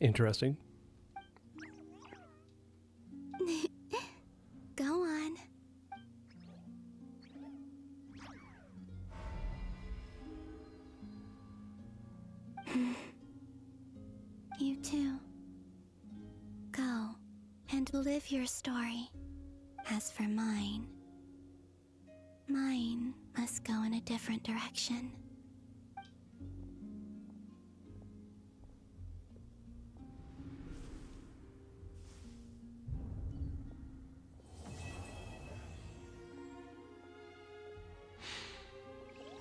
Interesting. Go on. You too. Go and live your story. As for mine must go in a different direction.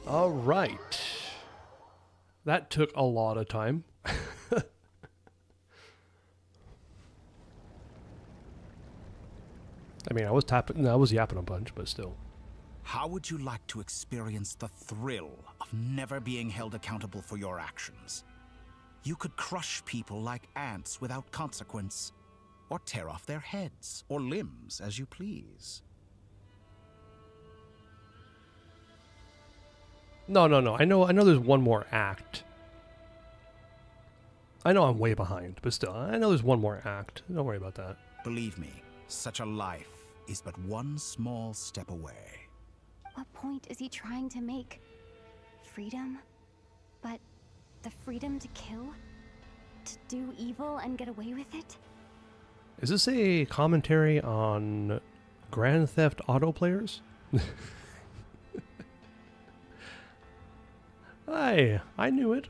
All right. That took a lot of time. I mean, I was yapping a bunch, but still. How would you like to experience the thrill of never being held accountable for your actions? You could crush people like ants without consequence, or tear off their heads or limbs as you please. No. I know there's one more act. I know I'm way behind, but still, I know there's one more act. Don't worry about that. Believe me, such a life is but one small step away. What point is he trying to make? Freedom? But the freedom to kill? To do evil and get away with it? Is this a commentary on Grand Theft Auto players? I knew it.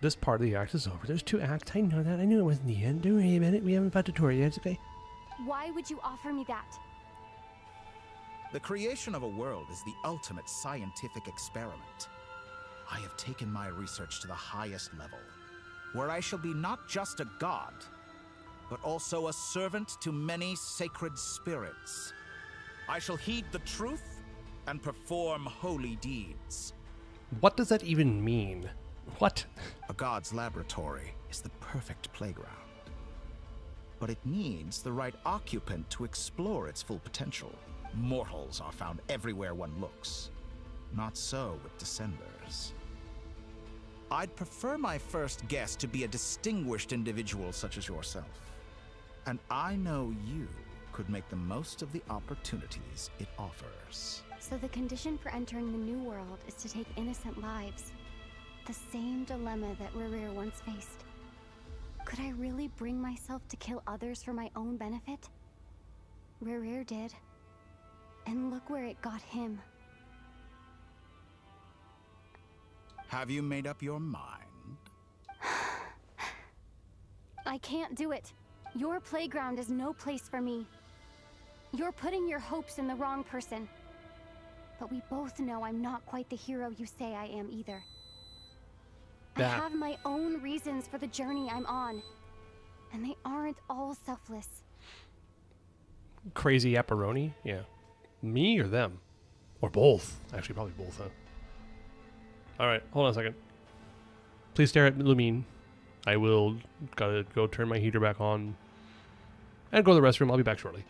This part of the act is over. There's 2 acts. I know that. I knew it wasn't the end. Don't worry about it. We haven't fought the tutorial yet. It's okay. Why would you offer me that? The creation of a world is the ultimate scientific experiment. I have taken my research to the highest level, where I shall be not just a god, but also a servant to many sacred spirits. I shall heed the truth and perform holy deeds. What does that even mean? What? A god's laboratory is the perfect playground. But it needs the right occupant to explore its full potential. Mortals are found everywhere one looks. Not so with Descenders. I'd prefer my first guest to be a distinguished individual such as yourself. And I know you could make the most of the opportunities it offers. So the condition for entering the new world is to take innocent lives. The same dilemma that Rerir once faced. Could I really bring myself to kill others for my own benefit? Rerir did. And look where it got him. Have you made up your mind? I can't do it. Your playground is no place for me. You're putting your hopes in the wrong person. But we both know I'm not quite the hero you say I am either. I have my own reasons for the journey I'm on. And they aren't all selfless. Crazy Apparoni? Yeah. Me or them? Or both? Actually, probably both, huh? Alright, hold on a second. Please stare at Lumine. I will gotta go turn my heater back on. And go to the restroom. I'll be back shortly.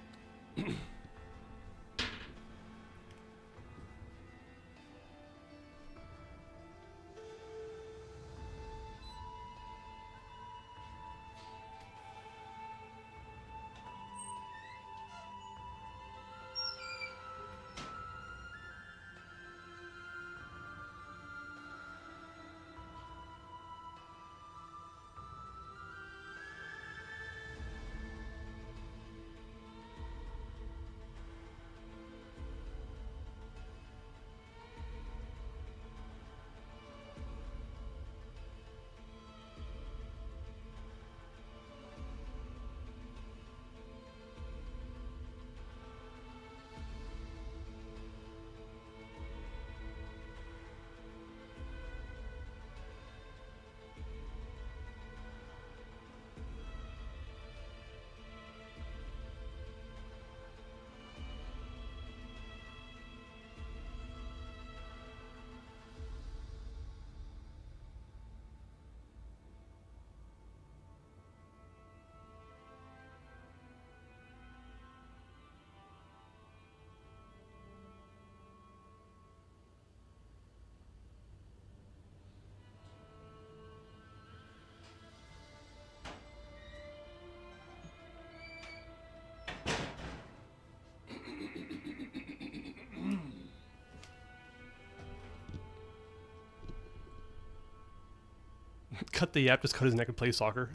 Cut the yap, just cut his neck and play soccer.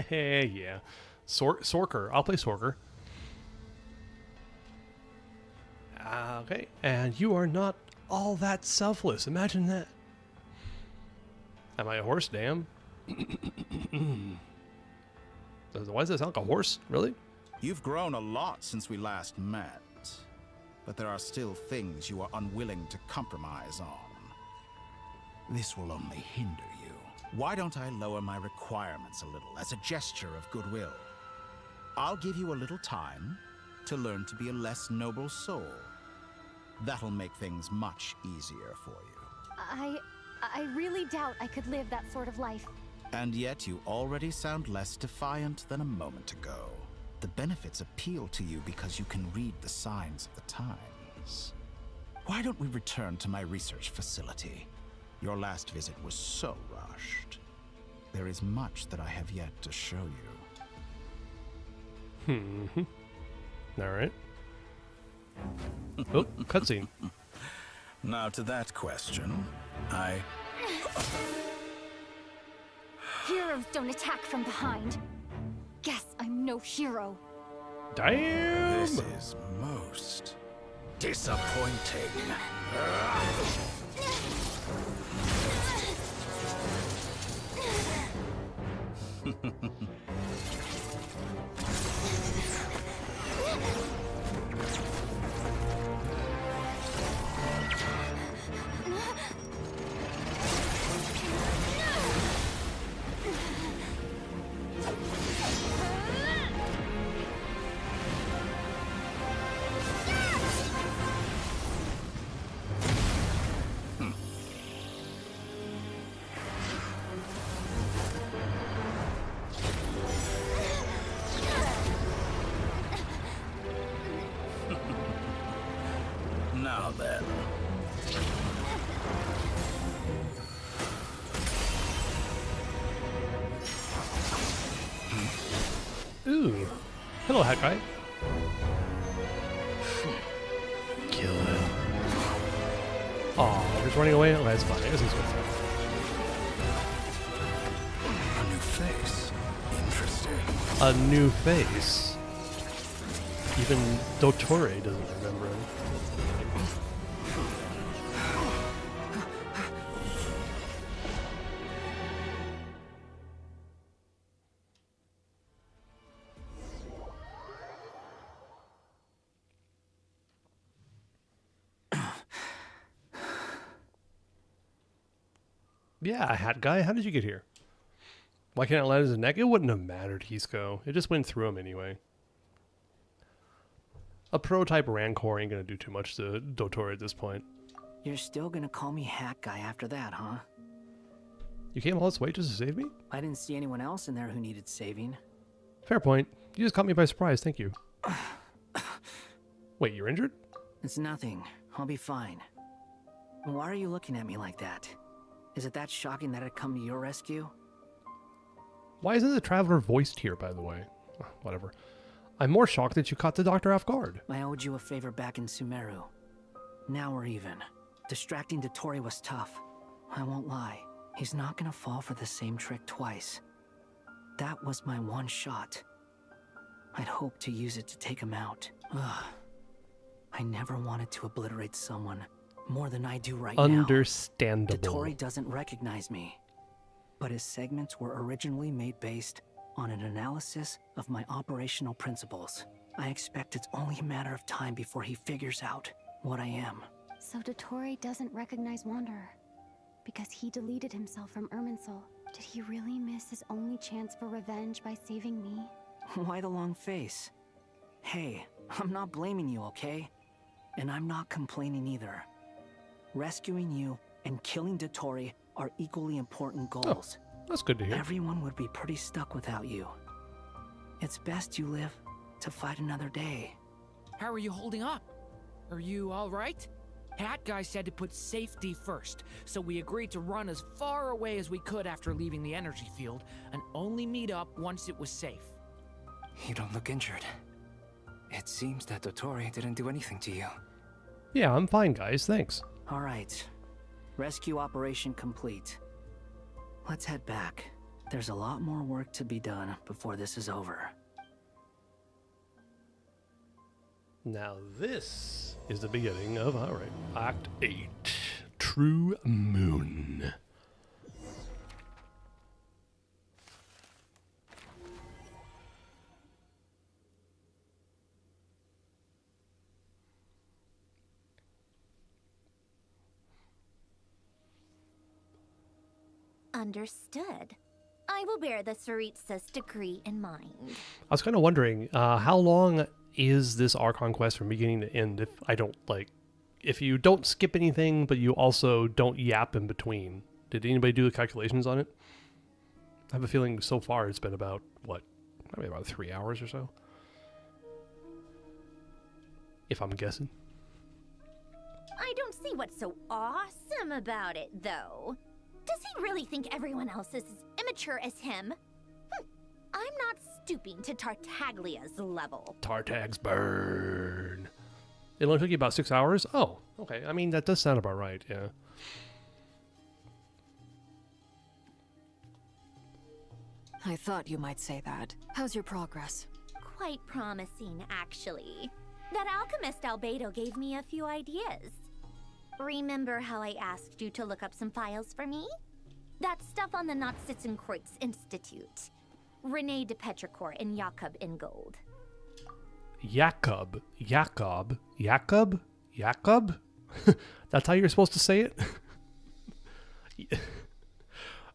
Yeah. Sorker. I'll play Sorker. Okay. And you are not all that selfless. Imagine that. Am I a horse? Damn. Why does that sound like a horse? Really? You've grown a lot since we last met. But there are still things you are unwilling to compromise on. This will only hinder you. Why don't I lower my requirements a little as a gesture of goodwill? I'll give you a little time, to learn to be a less noble soul. That'll make things much easier for you. I really doubt I could live that sort of life. And yet you already sound less defiant than a moment ago. The benefits appeal to you because you can read the signs of the times. Why don't we return to my research facility? Your last visit was so rushed. There is much that I have yet to show you. All right. Oh, cutscene. Now to that question, Heroes don't attack from behind. Guess I'm no hero. Damn! This is most disappointing. Now then. Ooh. Hello, hat guy. Kill him. Aw, he's running away? Oh, that's fine. I guess he's good. A new face. Interesting. A new face. Even Dottore doesn't remember him. Yeah, hat guy, how did you get here? Why can't it land his neck? It wouldn't have mattered, Hisco. It just went through him anyway. A prototype Rancor ain't gonna do too much to Dottore at this point. You're still gonna call me Hat Guy after that, huh? You came all this way just to save me? I didn't see anyone else in there who needed saving. Fair point. You just caught me by surprise, thank you. Wait, you're injured? It's nothing. I'll be fine. Why are you looking at me like that? Is it that shocking that I'd come to your rescue? Why isn't the Traveler voiced here, by the way? Whatever. I'm more shocked that you caught the Doctor off guard. I owed you a favor back in Sumeru. Now we're even. Distracting Dottore was tough. I won't lie. He's not gonna fall for the same trick twice. That was my one shot. I'd hoped to use it to take him out. Ugh. I never wanted to obliterate someone more than I do right now. Understandable. Dottore doesn't recognize me. But his segments were originally made based on an analysis of my operational principles. I expect it's only a matter of time before he figures out what I am. So Dottore doesn't recognize Wanderer because he deleted himself from Irminsul. Did he really miss his only chance for revenge by saving me? Why the long face? Hey, I'm not blaming you, okay? And I'm not complaining either. Rescuing you and killing Dottore are equally important goals. Oh, that's good to hear. Everyone would be pretty stuck without you. It's best you live to fight another day. How are you holding up? Are you all right? Hat Guy said to put safety first, so we agreed to run as far away as we could after leaving the energy field and only meet up once it was safe. You don't look injured. It seems that Dottore didn't do anything to you. Yeah, I'm fine, guys. Thanks. All right. Rescue operation complete. Let's head back. There's a lot more work to be done before this is over. Now this is the beginning of, alright, Act 8. True Moon. Understood. I will bear the Tsaritsa's decree in mind. I was kind of wondering, how long is this Archon quest from beginning to end if I don't, like, if you don't skip anything, but you also don't yap in between? Did anybody do the calculations on it? I have a feeling so far it's been about, what, probably about 3 hours or so? If I'm guessing. I don't see what's so awesome about it, though. Does he really think everyone else is as immature as him? I'm not stooping to Tartaglia's level. Tartags burn. It only took you about 6 hours? Oh, okay. I mean, that does sound about right, yeah. I thought you might say that. How's your progress? Quite promising, actually. That alchemist Albedo gave me a few ideas. Remember how I asked you to look up some files for me? That stuff on the Nazi-Kreuz Institute. Rene de Petrichor and Jakob Ingold. Jakob? That's how you're supposed to say it?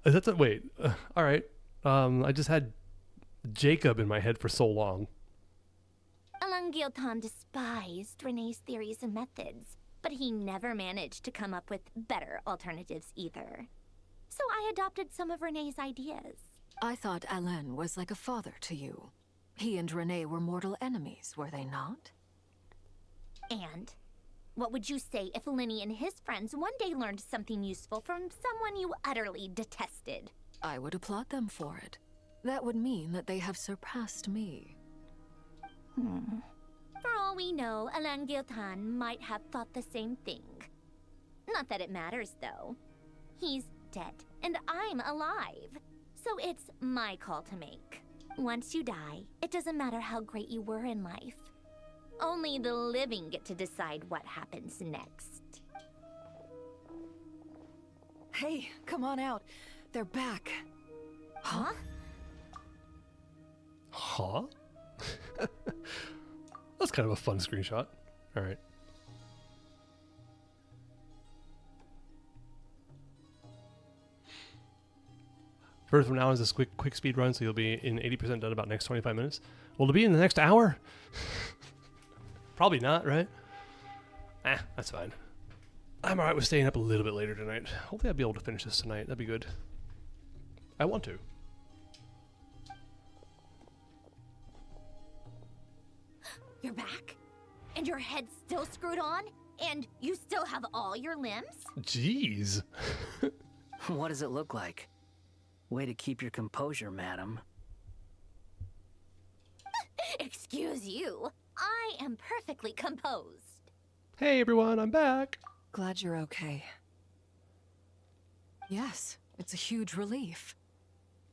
That's a, wait. All right. I just had Jacob in my head for so long. Alain Guillotin despised Rene's theories and methods, but he never managed to come up with better alternatives either. So I adopted some of Rene's ideas. I thought Alain was like a father to you. He and Rene were mortal enemies, were they not? And what would you say if Lenny and his friends one day learned something useful from someone you utterly detested? I would applaud them for it. That would mean that they have surpassed me. For all we know, Alain Guillotin might have thought the same thing. Not that it matters, though. He's dead, and I'm alive. So it's my call to make. Once you die, it doesn't matter how great you were in life. Only the living get to decide what happens next. Hey, come on out. They're back. Huh? Huh? That's kind of a fun screenshot. All right. First from now is this quick speed run, so you'll be in 80% done about next 25 minutes. Will it be in the next hour? Probably not, right? That's fine. I'm alright with staying up a little bit later tonight. Hopefully I'll be able to finish this tonight. That'd be good. I want to. You're back? And your head's still screwed on? And you still have all your limbs? Jeez. What does it look like? Way to keep your composure, madam. Excuse you. I am perfectly composed. Hey everyone, I'm back. Glad you're okay. Yes, it's a huge relief.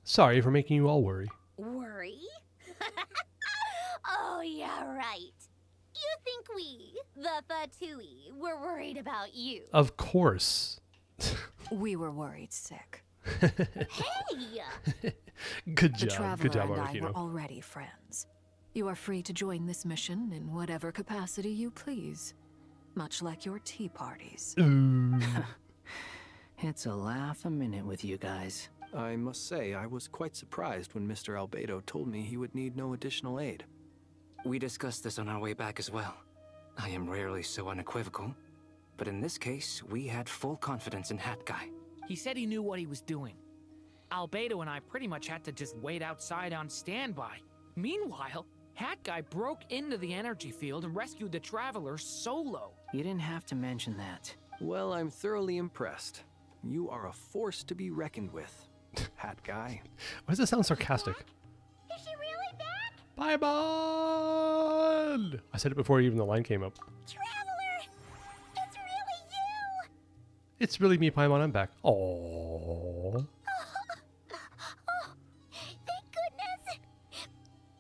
Sorry for making you all worry. Worry? Oh, yeah, right. You think we, the Fatui, were worried about you? Of course. We were worried sick. Hey! Good The job. Traveler Good job, and I Archon. were already friends. You are free to join this mission in whatever capacity you please. Much like your tea parties. Ooh. It's a laugh a minute with you guys. I must say, I was quite surprised when Mr. Albedo told me he would need no additional aid. We discussed this on our way back as well. I am rarely so unequivocal, but in this case, we had full confidence in Hat Guy. He said he knew what he was doing. Albedo and I pretty much had to just wait outside on standby. Meanwhile, Hat Guy broke into the energy field and rescued the Traveler solo. You didn't have to mention that. Well, I'm thoroughly impressed. You are a force to be reckoned with, Hat Guy. Why does that sound sarcastic? Is she really back? Bye, Bond! I said it before even the line came up. Traveler! It's really you! It's really me, Paimon. I'm back. Aww. Oh, thank goodness!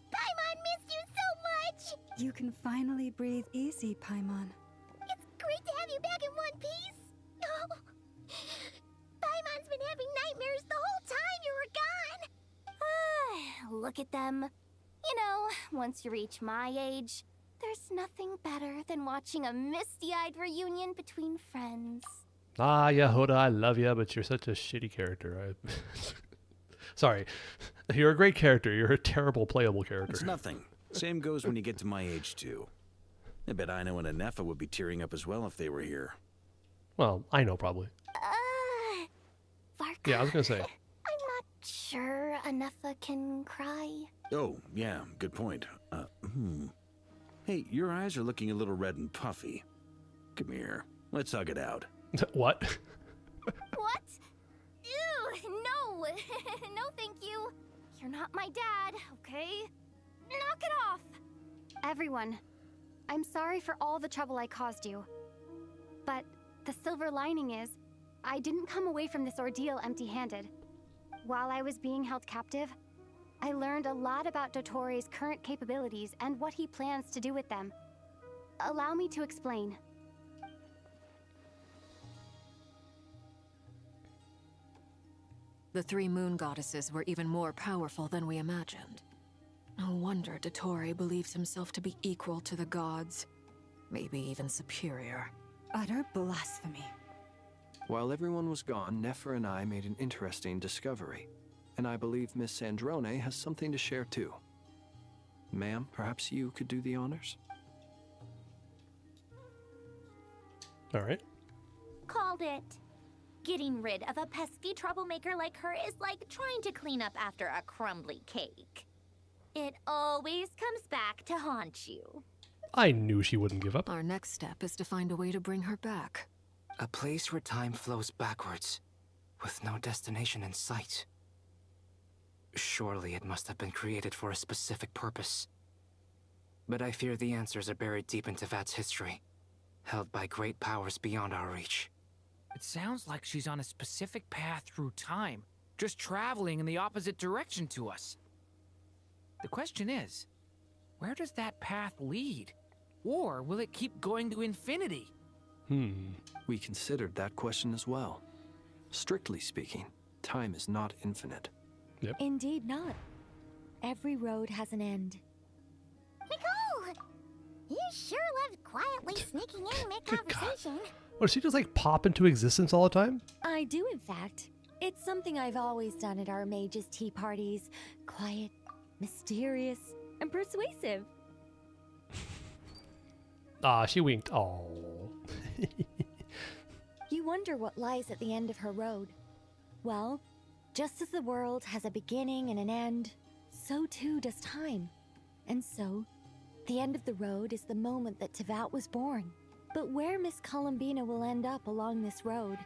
Paimon missed you so much! You can finally breathe easy, Paimon. It's great to have you back in one piece! Oh, Paimon's been having nightmares the whole time you were gone! Look at them. You know, once you reach my age, there's nothing better than watching a misty-eyed reunion between friends. Ah, Yahoda, I love you, but you're such a shitty character. Sorry. You're a great character. You're a terrible playable character. It's nothing. Same goes when you get to my age, too. I bet Ino and Anefa would be tearing up as well if they were here. Well, I know probably. Varka. Yeah, I was gonna say. I'm not sure Anefa can cry. Oh, yeah, good point. Hey, your eyes are looking a little red and puffy. Come here, let's hug it out. What? What? Ew, no. No, thank you. You're not my dad, okay? Knock it off. Everyone, I'm sorry for all the trouble I caused you. But the silver lining is, I didn't come away from this ordeal empty-handed. While I was being held captive, I learned a lot about Dottoro's current capabilities and what he plans to do with them. Allow me to explain. The three moon goddesses were even more powerful than we imagined. No wonder Dottore believes himself to be equal to the gods. Maybe even superior. Utter blasphemy. While everyone was gone, Nefer and I made an interesting discovery. And I believe Miss Sandrone has something to share too. Ma'am, perhaps you could do the honors? All right. Called it. Getting rid of a pesky troublemaker like her is like trying to clean up after a crumbly cake. It always comes back to haunt you. I knew she wouldn't give up. Our next step is to find a way to bring her back. A place where time flows backwards, with no destination in sight. Surely it must have been created for a specific purpose. But I fear the answers are buried deep into Vat's history, held by great powers beyond our reach. It sounds like she's on a specific path through time, just traveling in the opposite direction to us. The question is, where does that path lead? Or will it keep going to infinity? We considered that question as well. Strictly speaking, time is not infinite. Yep. Indeed not. Every road has an end. Nicole! You sure love quietly sneaking in mid-conversation. What, does she just like pop into existence all the time? I do, in fact. It's something I've always done at our mages' tea parties. Quiet, mysterious, and persuasive. Ah, she winked. Oh. You wonder what lies at the end of her road. Well, just as the world has a beginning and an end, so too does time. And so, the end of the road is the moment that Tevat was born. But where Miss Columbina will end up along this road,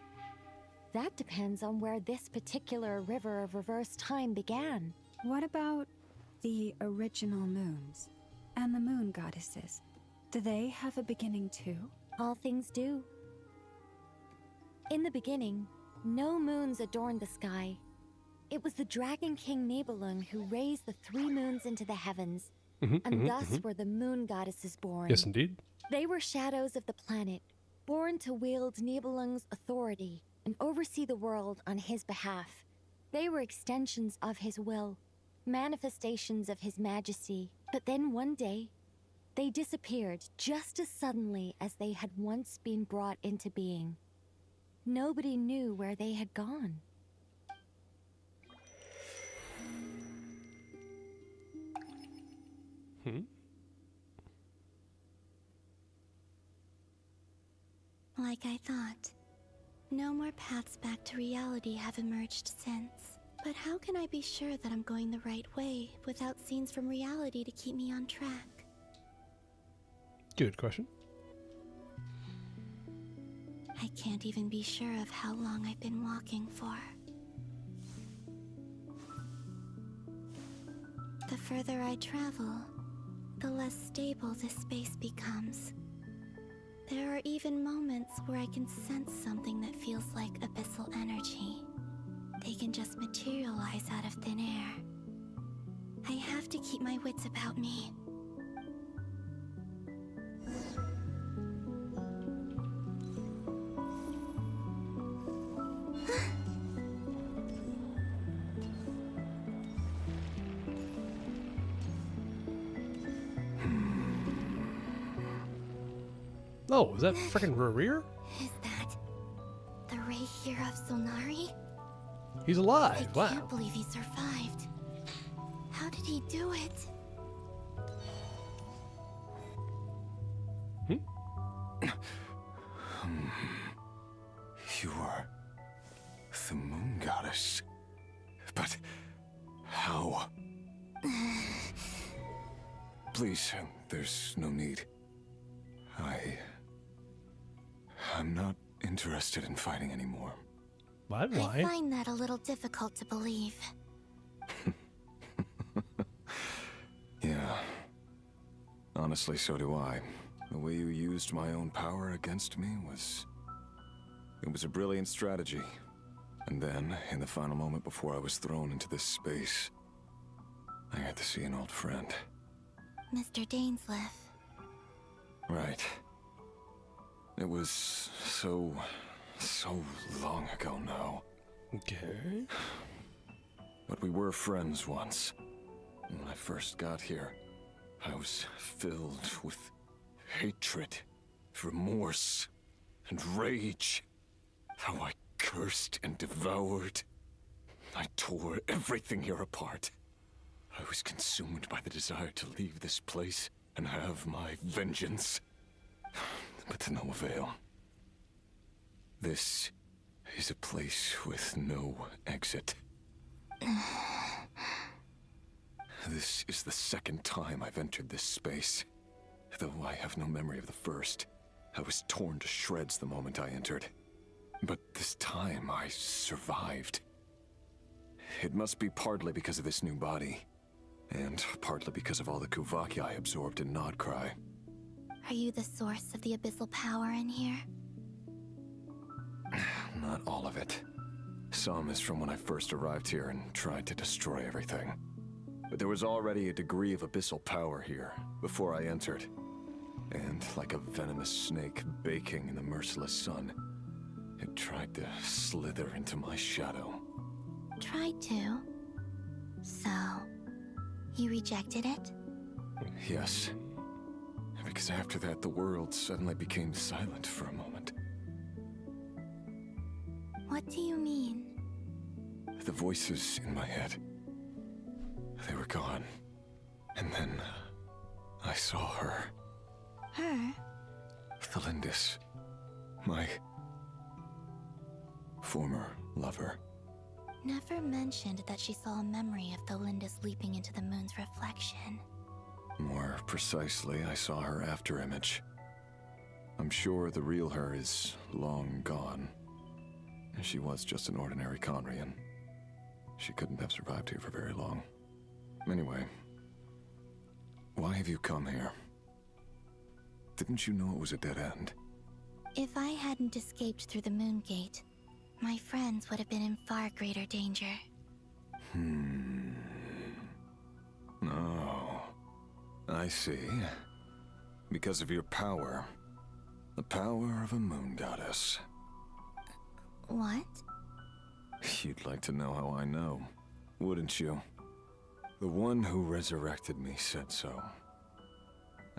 that depends on where this particular river of reverse time began. What about the original moons and the moon goddesses? Do they have a beginning too? All things do. In the beginning, no moons adorned the sky. It was the Dragon King Nibelung who raised the three moons into the heavens, and thus were the moon goddesses born. Yes, indeed. They were shadows of the planet, born to wield Nibelung's authority and oversee the world on his behalf. They were extensions of his will, manifestations of his majesty. But then one day, they disappeared just as suddenly as they had once been brought into being. Nobody knew where they had gone. Like I thought. No more paths back to reality have emerged since. But how can I be sure that I'm going the right way without scenes from reality to keep me on track? Good question. I can't even be sure of how long I've been walking for. The further I travel, the less stable this space becomes. There are even moments where I can sense something that feels like abyssal energy. They can just materialize out of thin air. I have to keep my wits about me. Oh, is that freaking Rarir? Is that the Ray of Solnari? He's alive. I Wow. can't believe he survived. How did he do it? You are the moon goddess. But how? Please, there's no need. I'm not interested in fighting anymore. What? I find that a little difficult to believe. Yeah. Honestly, so do I. The way you used my own power against me was... It was a brilliant strategy. And then, in the final moment before I was thrown into this space, I got to see an old friend. Mr. Dainsleif. Right. It was so long ago now. Okay. But we were friends once. When I first got here, I was filled with hatred, remorse, and rage. How I cursed and devoured. I tore everything here apart. I was consumed by the desire to leave this place and have my vengeance. But to no avail. This is a place with no exit. This is the second time I've entered this space. Though I have no memory of the first. I was torn to shreds the moment I entered. But this time I survived. It must be partly because of this new body. And partly because of all the Kuvaki I absorbed in Nodcry. Are you the source of the abyssal power in here? Not all of it. Some is from when I first arrived here and tried to destroy everything. But there was already a degree of abyssal power here, before I entered. And like a venomous snake baking in the merciless sun, it tried to slither into my shadow. Tried to? So, you rejected it? Yes. Because after that, the world suddenly became silent for a moment. What do you mean? The voices in my head, they were gone. And then I saw her. Her? Thalindis. My former lover. Never mentioned that she saw a memory of Thalindis leaping into the moon's reflection. More precisely, I saw her afterimage. I'm sure the real her is long gone. She was just an ordinary Conrian. She couldn't have survived here for very long. Anyway, why have you come here? Didn't you know it was a dead end? If I hadn't escaped through the moon gate, my friends would have been in far greater danger. No. I see. Because of your power. The power of a moon goddess. What? You'd like to know how I know, wouldn't you? The one who resurrected me said so.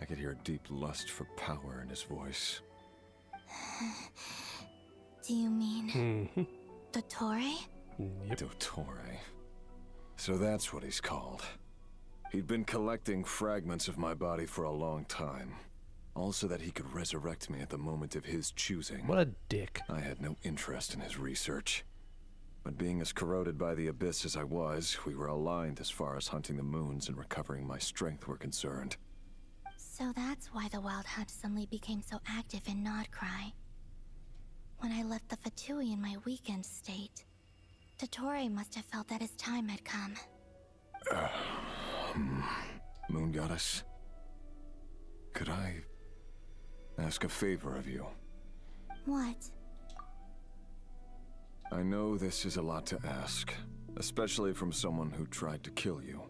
I could hear a deep lust for power in his voice. Do you mean... Dottore? Yep. Dottore. So that's what he's called. He'd been collecting fragments of my body for a long time. Also that he could resurrect me at the moment of his choosing. What a dick. I had no interest in his research. But being as corroded by the abyss as I was, we were aligned as far as hunting the moons and recovering my strength were concerned. So that's why the Wild Hunt suddenly became so active in Nodcry. When I left the Fatui in my weakened state, Dottore must have felt that his time had come. Moon Goddess? Could I ask a favor of you? What? I know this is a lot to ask, especially from someone who tried to kill you.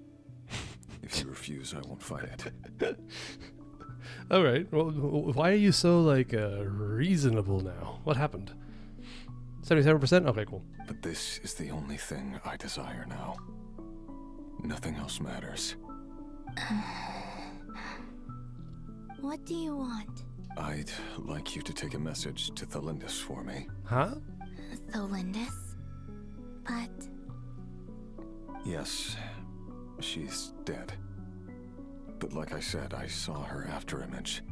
If you refuse, I won't fight it. Alright, well, why are you so, like, reasonable now? What happened? 77%? Okay, cool. But this is the only thing I desire now. Nothing else matters. What do you want? I'd like you to take a message to Thalindis for me. Huh? Thalindis? But... Yes, she's dead. But like I said, I saw her afterimage.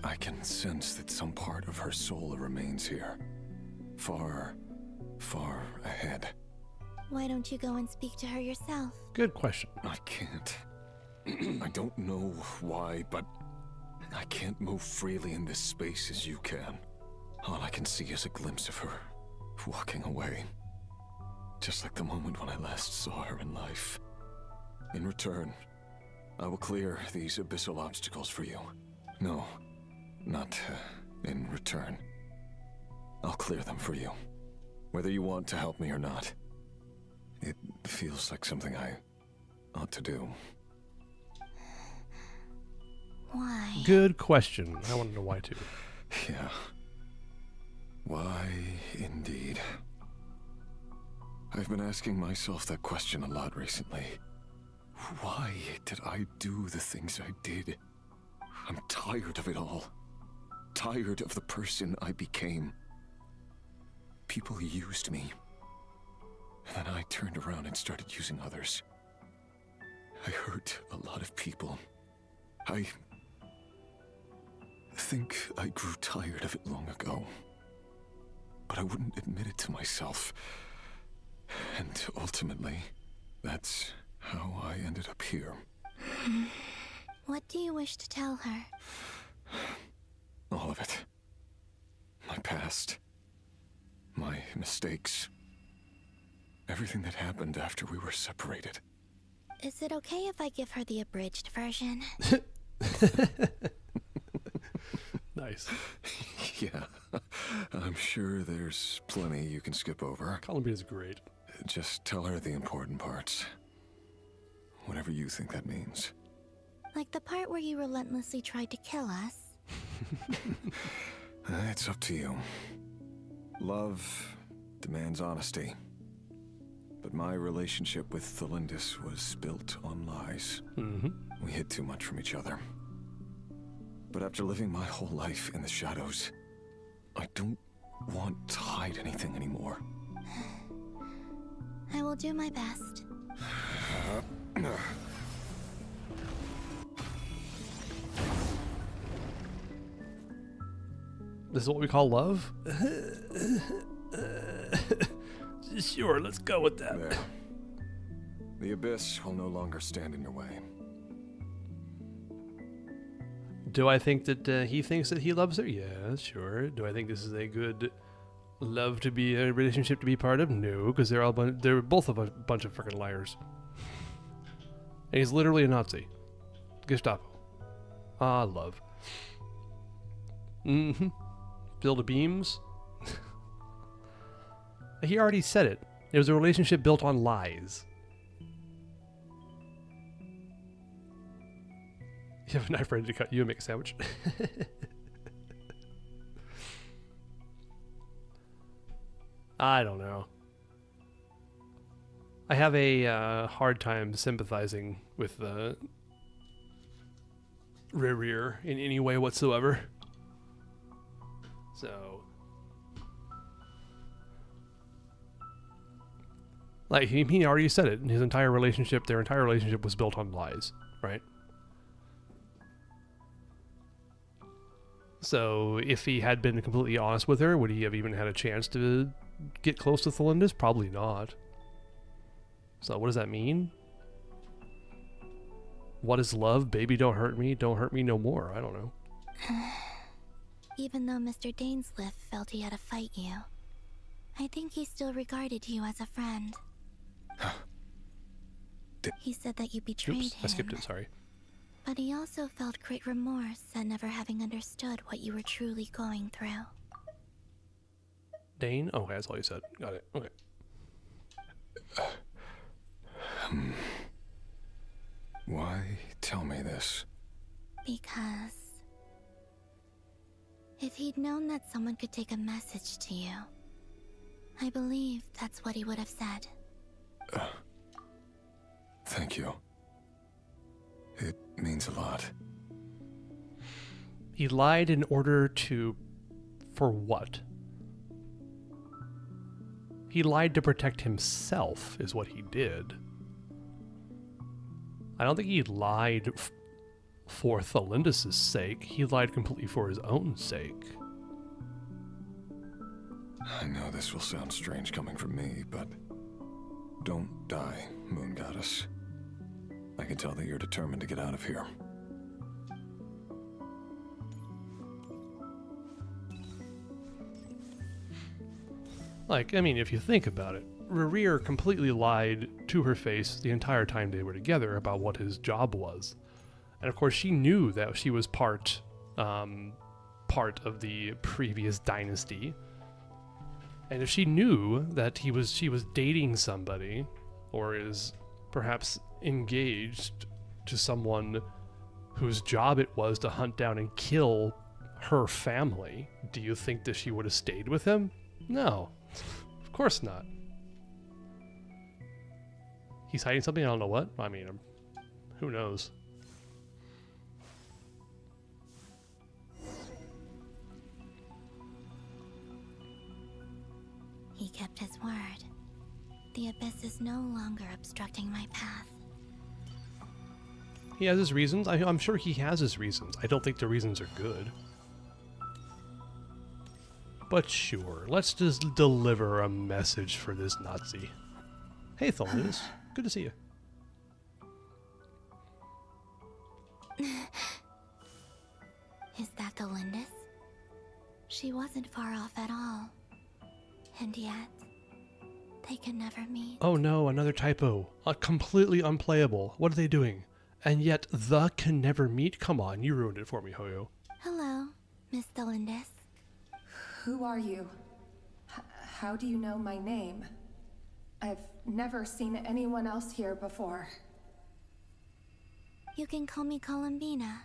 I can sense that some part of her soul remains here. far, far ahead. Why don't you go and speak to her yourself? Good question. I can't. I don't know why, but I can't move freely in this space as you can. All I can see is a glimpse of her, walking away. Just like the moment when I last saw her in life. In return, I will clear these abyssal obstacles for you. No, not in return. I'll clear them for you. Whether you want to help me or not. It feels like something I ought to do. Why? Good question. I want to know why too. Yeah. Why, indeed. I've been asking myself that question a lot recently. Why did I do the things I did? I'm tired of it all. Tired of the person I became. People used me. And then I turned around and started using others. I hurt a lot of people. I think I grew tired of it long ago. But I wouldn't admit it to myself. And ultimately, that's how I ended up here. What do you wish to tell her? All of it. My past. My mistakes. Everything that happened after we were separated. Is it okay if I give her the abridged version? Nice. Yeah. I'm sure there's plenty you can skip over. Columbia is great. Just tell her the important parts. Whatever you think that means. Like the part where you relentlessly tried to kill us? It's up to you. Love demands honesty. But my relationship with Thelindis was built on lies. We hid too much from each other. But after living my whole life in the shadows, I don't want to hide anything anymore. I will do my best. This is what we call love? Sure, let's go with that. There. The abyss will no longer stand in your way. Do I think that he thinks that he loves her? Yeah, sure. Do I think this is a good love to be a relationship to be part of? No, because they're both a bunch of freaking liars. And he's literally a Nazi. Gestapo. Ah, love. Build the beams. He already said it. It was a relationship built on lies. You have a knife ready to cut you and make a sandwich. I don't know. I have a hard time sympathizing with Rerir in any way whatsoever. So, like he already said it. His entire relationship, their entire relationship was built on lies, right? So if he had been completely honest with her, would he have even had a chance to get close to Thelindis? Probably not. So what does that mean? What is love? Baby, don't hurt me no more. I don't know. Even though Mr. Dainsliff felt he had to fight you, I think he still regarded you as a friend. He said that you betrayed Oops, him. I skipped it, sorry. But he also felt great remorse at never having understood what you were truly going through. Dane? Oh, okay, that's all you said. Got it. Okay. Why tell me this? Because if he'd known that someone could take a message to you, I believe that's what he would have said. Thank you. It means a lot. He lied in order to... for what? He lied to protect himself, is what he did. I don't think he lied for Thelindis' sake. He lied completely for his own sake. I know this will sound strange coming from me, but don't die, Moon Goddess. I can tell that you're determined to get out of here. Like, I mean, if you think about it, Rerir completely lied to her face the entire time they were together about what his job was. And of course, she knew that she was part of the previous dynasty. And if she knew that she was dating somebody, or is perhaps engaged to someone whose job it was to hunt down and kill her family, do you think that she would have stayed with him? No, of course not. He's hiding something, I don't know what. I mean, who knows? He kept his word. The abyss is no longer obstructing my path. He has his reasons. I'm sure he has his reasons. I don't think the reasons are good. But sure, let's just deliver a message for this Nazi. Hey, Tholus. Good to see you. Is that the Lindis? She wasn't far off at all. And yet, they can never meet. Oh no, another typo. Completely unplayable. What are they doing? And yet, the can never meet? Come on, you ruined it for me, Hoyo. Hello, Miss Lindis. Who are you? How do you know my name? I've never seen anyone else here before. You can call me Columbina.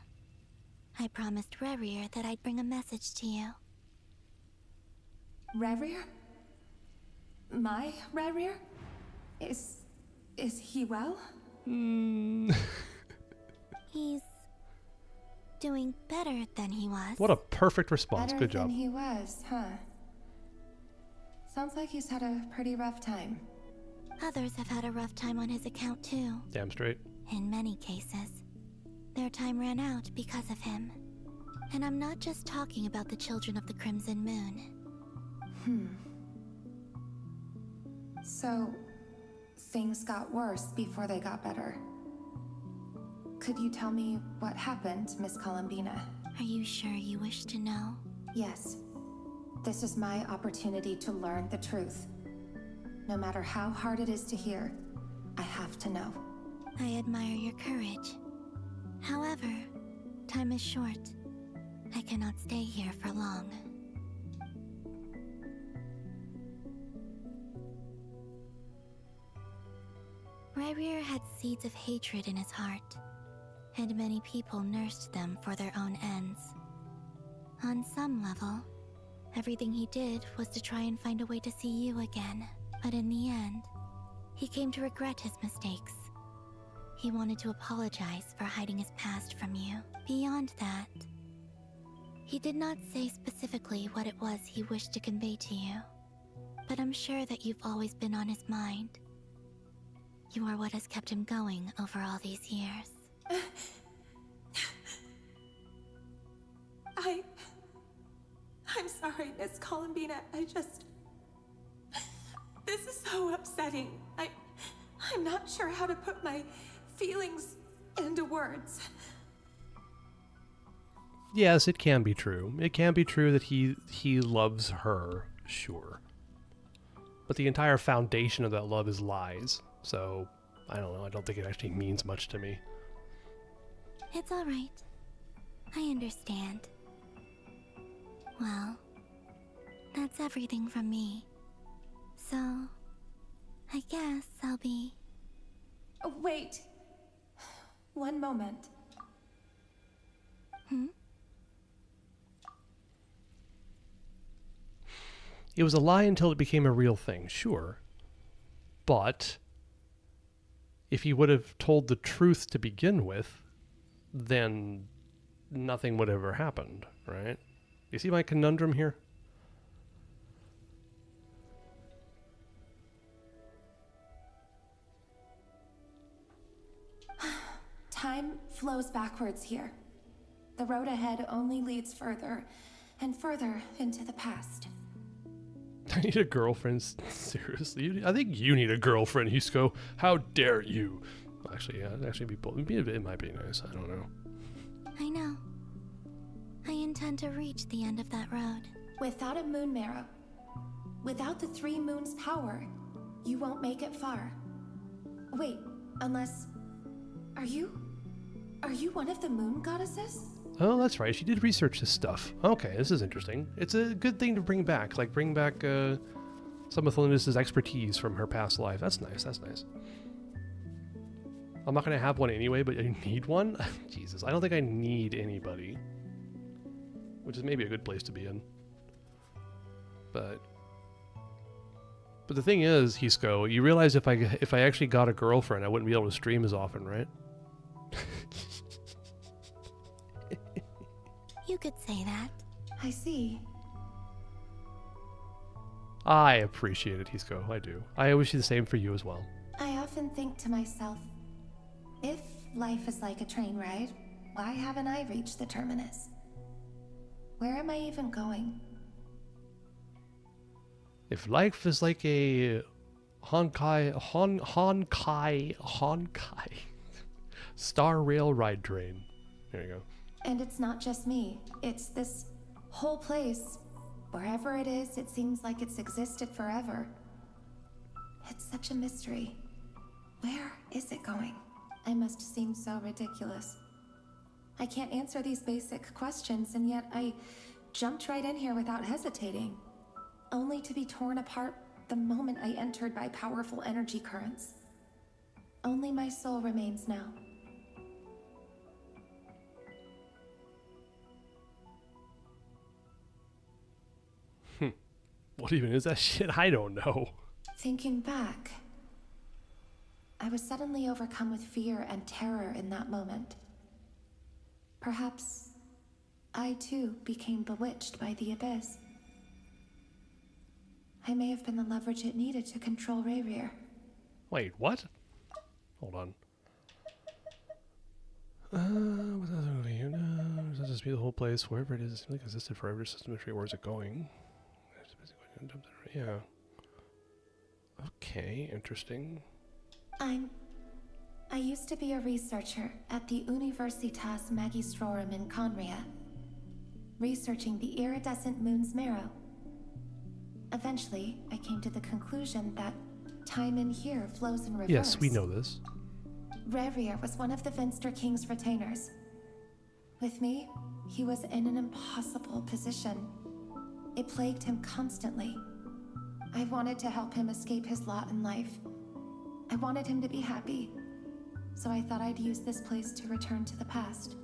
I promised Rerir that I'd bring a message to you. Rerir? My Rerir? Is he well? He's doing better than he was. What a perfect response. Better Good job. than he was, huh? Sounds like he's had a pretty rough time. Others have had a rough time on his account too. Damn straight. In many cases, their time ran out because of him. And I'm not just talking about the children of the Crimson Moon. So, things got worse before they got better. Could you tell me what happened, Miss Columbina? Are you sure you wish to know? Yes. This is my opportunity to learn the truth. No matter how hard it is to hear, I have to know. I admire your courage. However, time is short. I cannot stay here for long. Rerir had seeds of hatred in his heart, and many people nursed them for their own ends. On some level, everything he did was to try and find a way to see you again, but in the end, he came to regret his mistakes. He wanted to apologize for hiding his past from you. Beyond that, he did not say specifically what it was he wished to convey to you, but I'm sure that you've always been on his mind. You are what has kept him going over all these years. I'm sorry, Miss Columbina. This is so upsetting. I'm not sure how to put my feelings into words. Yes, it can be true. It can be true that he loves her, sure. But the entire foundation of that love is lies. So, I don't know. I don't think it actually means much to me. It's all right. I understand. Well, that's everything from me. So, I guess I'll be... Oh, wait. One moment. It was a lie until it became a real thing, sure. But if he would have told the truth to begin with, then nothing would have ever happened, right? You see my conundrum here? Time flows backwards here. The road ahead only leads further and further into the past. I need a girlfriend. Seriously, I think you need a girlfriend, Hisco. How dare you? Well, actually, yeah, it'd actually be both. It might be nice. I don't know. I know. I intend to reach the end of that road. Without a moon marrow, without the 3 moons' power, you won't make it far. Wait, unless... Are you one of the moon goddesses? Oh, that's right. She did research this stuff. Okay, this is interesting. It's a good thing to bring back. Like, bring back some of Felinda's expertise from her past life. That's nice. That's nice. I'm not going to have one anyway, but I need one? Jesus, I don't think I need anybody. Which is maybe a good place to be in. But the thing is, Hisco, you realize if I actually got a girlfriend, I wouldn't be able to stream as often, right? You could say that. I see. I appreciate it, Hisco. I do. I wish the same for you as well. I often think to myself, if life is like a train ride, why haven't I reached the terminus? Where am I even going? If life is like a Honkai Star Rail ride train. There you go. And it's not just me. It's this whole place. Wherever it is, it seems like it's existed forever. It's such a mystery. Where is it going? I must seem so ridiculous. I can't answer these basic questions, and yet I jumped right in here without hesitating, only to be torn apart the moment I entered by powerful energy currents. Only my soul remains now. What even is that shit? I don't know. Thinking back, I was suddenly overcome with fear and terror in that moment. Perhaps I too became bewitched by the abyss. I may have been the leverage it needed to control Rayrir. Wait, what? Hold on. Does that just be the whole place? Wherever it is, it seems like existed forever. System mystery. Where's it going? Yeah. Okay, interesting. I used to be a researcher at the Universitas Magistrorum in Conria, researching the iridescent moon's marrow. Eventually, I came to the conclusion that time in here flows in reverse. Yes, we know this. Rayrir was one of the Finster King's retainers. With me, he was in an impossible position. It plagued him constantly. I wanted to help him escape his lot in life. I wanted him to be happy, so I thought I'd use this place to return to the past.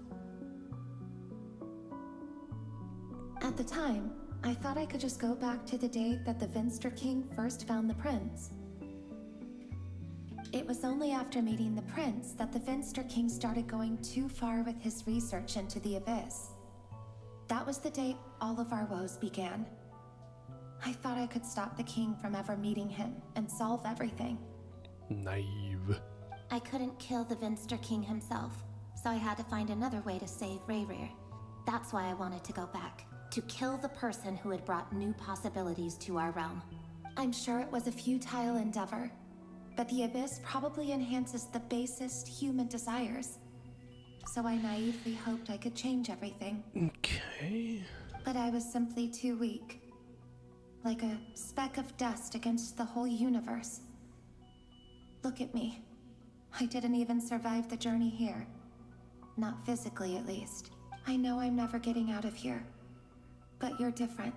At the time, I thought I could just go back to the day that the Finster King first found the prince. It was only after meeting the prince that the Finster King started going too far with his research into the abyss. That was the day all of our woes began. I thought I could stop the king from ever meeting him and solve everything. Naive. I couldn't kill the Finster King himself, so I had to find another way to save Rayrir. That's why I wanted to go back, to kill the person who had brought new possibilities to our realm. I'm sure it was a futile endeavor, but the abyss probably enhances the basest human desires. So I naively hoped I could change everything. Okay. But I was simply too weak. Like a speck of dust against the whole universe. Look at me. I didn't even survive the journey here. Not physically, at least. I know I'm never getting out of here. But you're different.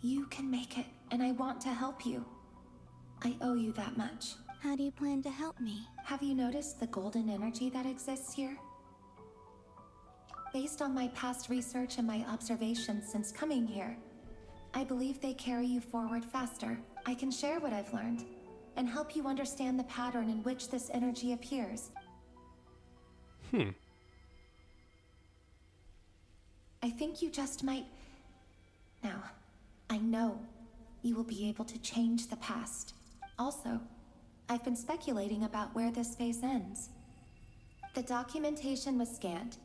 You can make it, and I want to help you. I owe you that much. How do you plan to help me? Have you noticed the golden energy that exists here? Based on my past research and my observations since coming here, I believe they carry you forward faster. I can share what I've learned, and help you understand the pattern in which this energy appears. I think you just might... Now, I know you will be able to change the past. Also, I've been speculating about where this phase ends. The documentation was scanned,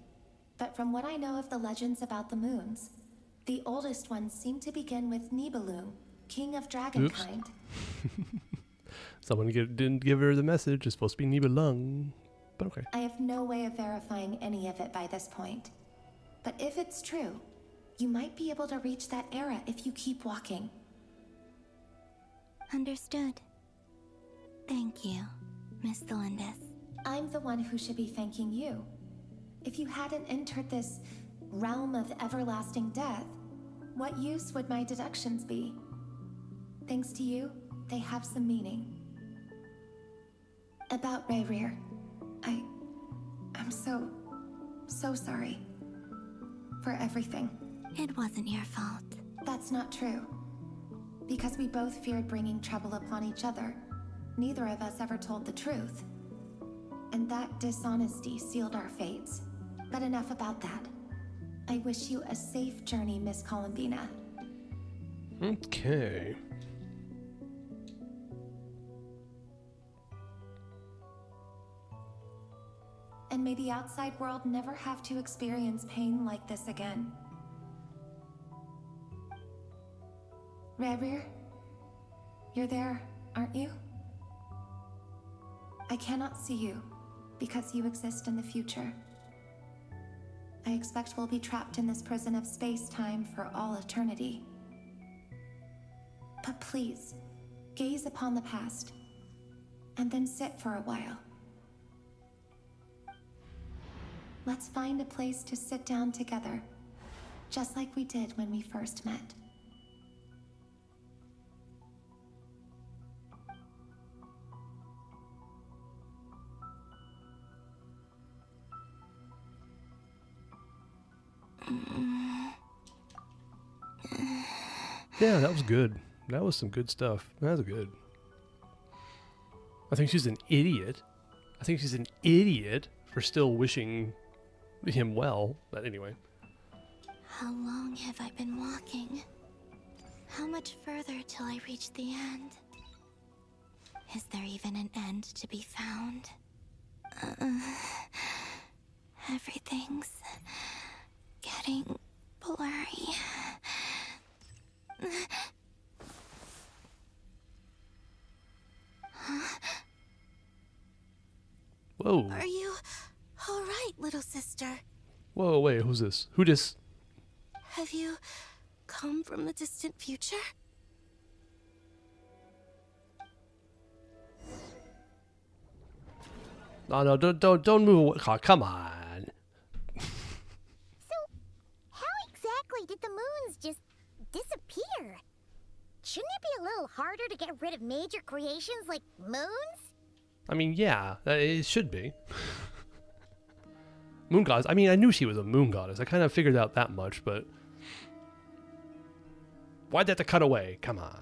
but from what I know of the legends about the moons, the oldest ones seem to begin with Nibelung, king of dragonkind. Someone didn't give her the message. It's supposed to be Nibelung. But okay. I have no way of verifying any of it by this point. But if it's true, you might be able to reach that era if you keep walking. Understood. Thank you, Miss Delindis. I'm the one who should be thanking you. If you hadn't entered this realm of everlasting death, what use would my deductions be? Thanks to you, they have some meaning. About Rayrir, I'm so sorry. For everything. It wasn't your fault. That's not true. Because we both feared bringing trouble upon each other, neither of us ever told the truth. And that dishonesty sealed our fates. But enough about that. I wish you a safe journey, Miss Columbina. Okay. And may the outside world never have to experience pain like this again. Rayrir, you're there, aren't you? I cannot see you, because you exist in the future. I expect we'll be trapped in this prison of space-time for all eternity. But please, gaze upon the past, and then sit for a while. Let's find a place to sit down together, just like we did when we first met. Yeah, that was good. That was some good stuff. That was good. I think she's an idiot. I think she's an idiot for still wishing him well. But anyway. How long have I been walking? How much further till I reach the end? Is there even an end to be found? Everything's getting blurry. Huh? Whoa. Are you all right, little sister? Whoa, wait, who's this? Who dis? Have you come from the distant future? No, don't move away. Oh, come on. So, how exactly did the moons just disappear? Shouldn't it be a little harder to get rid of major creations like moons? I mean, yeah, it should be. Moon goddess. I mean, I knew she was a moon goddess. I kind of figured out that much, but why'd they have to cut away? Come on.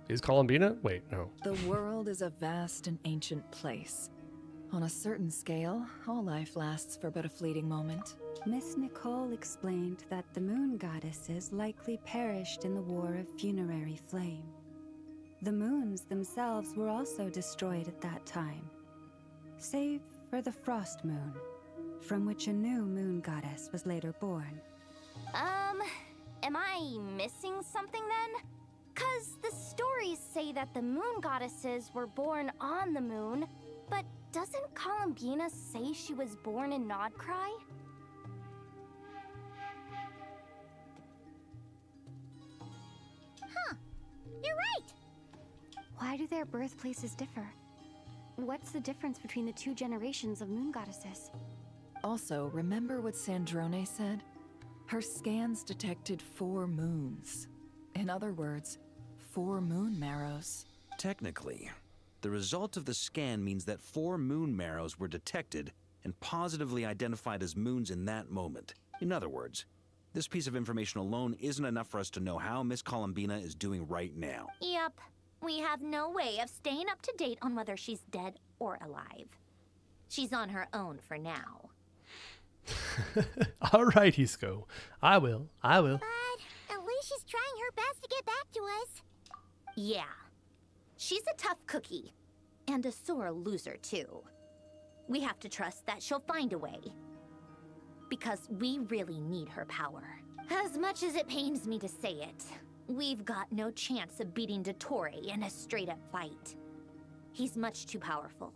Is Columbina? Wait, no. The world is a vast and ancient place. On a certain scale, all life lasts for but a fleeting moment. Miss Nicole explained that the moon goddesses likely perished in the War of Funerary Flame. The moons themselves were also destroyed at that time, save for the Frost Moon, from which a new moon goddess was later born. Am I missing something then? 'Cause the stories say that the moon goddesses were born on the moon, but doesn't Columbina say she was born in Nodcry? Huh. You're right. Why do their birthplaces differ? What's the difference between the two generations of moon goddesses? Also, remember what Sandrone said? Her scans detected 4 moons. In other words, 4 moon marrows. Technically, the result of the scan means that 4 moon marrows were detected and positively identified as moons in that moment. In other words, this piece of information alone isn't enough for us to know how Miss Columbina is doing right now. Yep. We have no way of staying up to date on whether she's dead or alive. She's on her own for now. All right, Hisco. I will. But at least she's trying her best to get back to us. Yeah. She's a tough cookie. And a sore loser, too. We have to trust that she'll find a way. Because we really need her power. As much as it pains me to say it, We've got no chance of beating Dottore in a straight-up fight. He's much too powerful.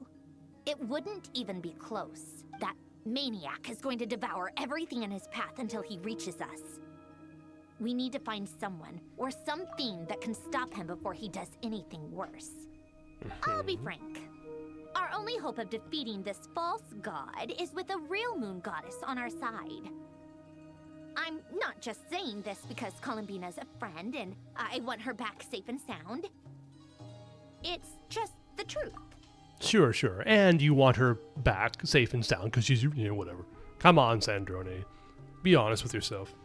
It wouldn't even be close. That maniac is going to devour everything in his path until he reaches us. We need to find someone or something that can stop him before he does anything worse. I'll be frank. Our only hope of defeating this false god is with a real moon goddess on our side. I'm not just saying this because Columbina's a friend and I want her back safe and sound. It's just the truth. Sure, sure. And you want her back safe and sound because she's, whatever. Come on, Sandrone. Be honest with yourself.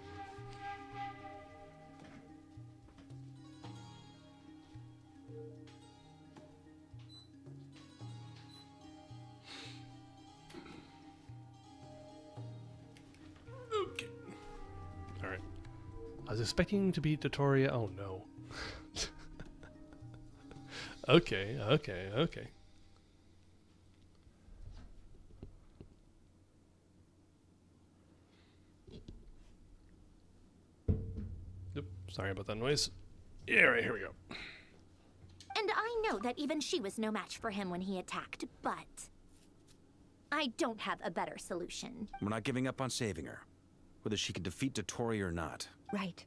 Okay. Alright. I was expecting to beat Dottore. Oh, no. Okay. Yep, sorry about that noise. Yeah, right, here we go. And I know that even she was no match for him when he attacked, but I don't have a better solution. We're not giving up on saving her, whether she can defeat Dottore or not. Right.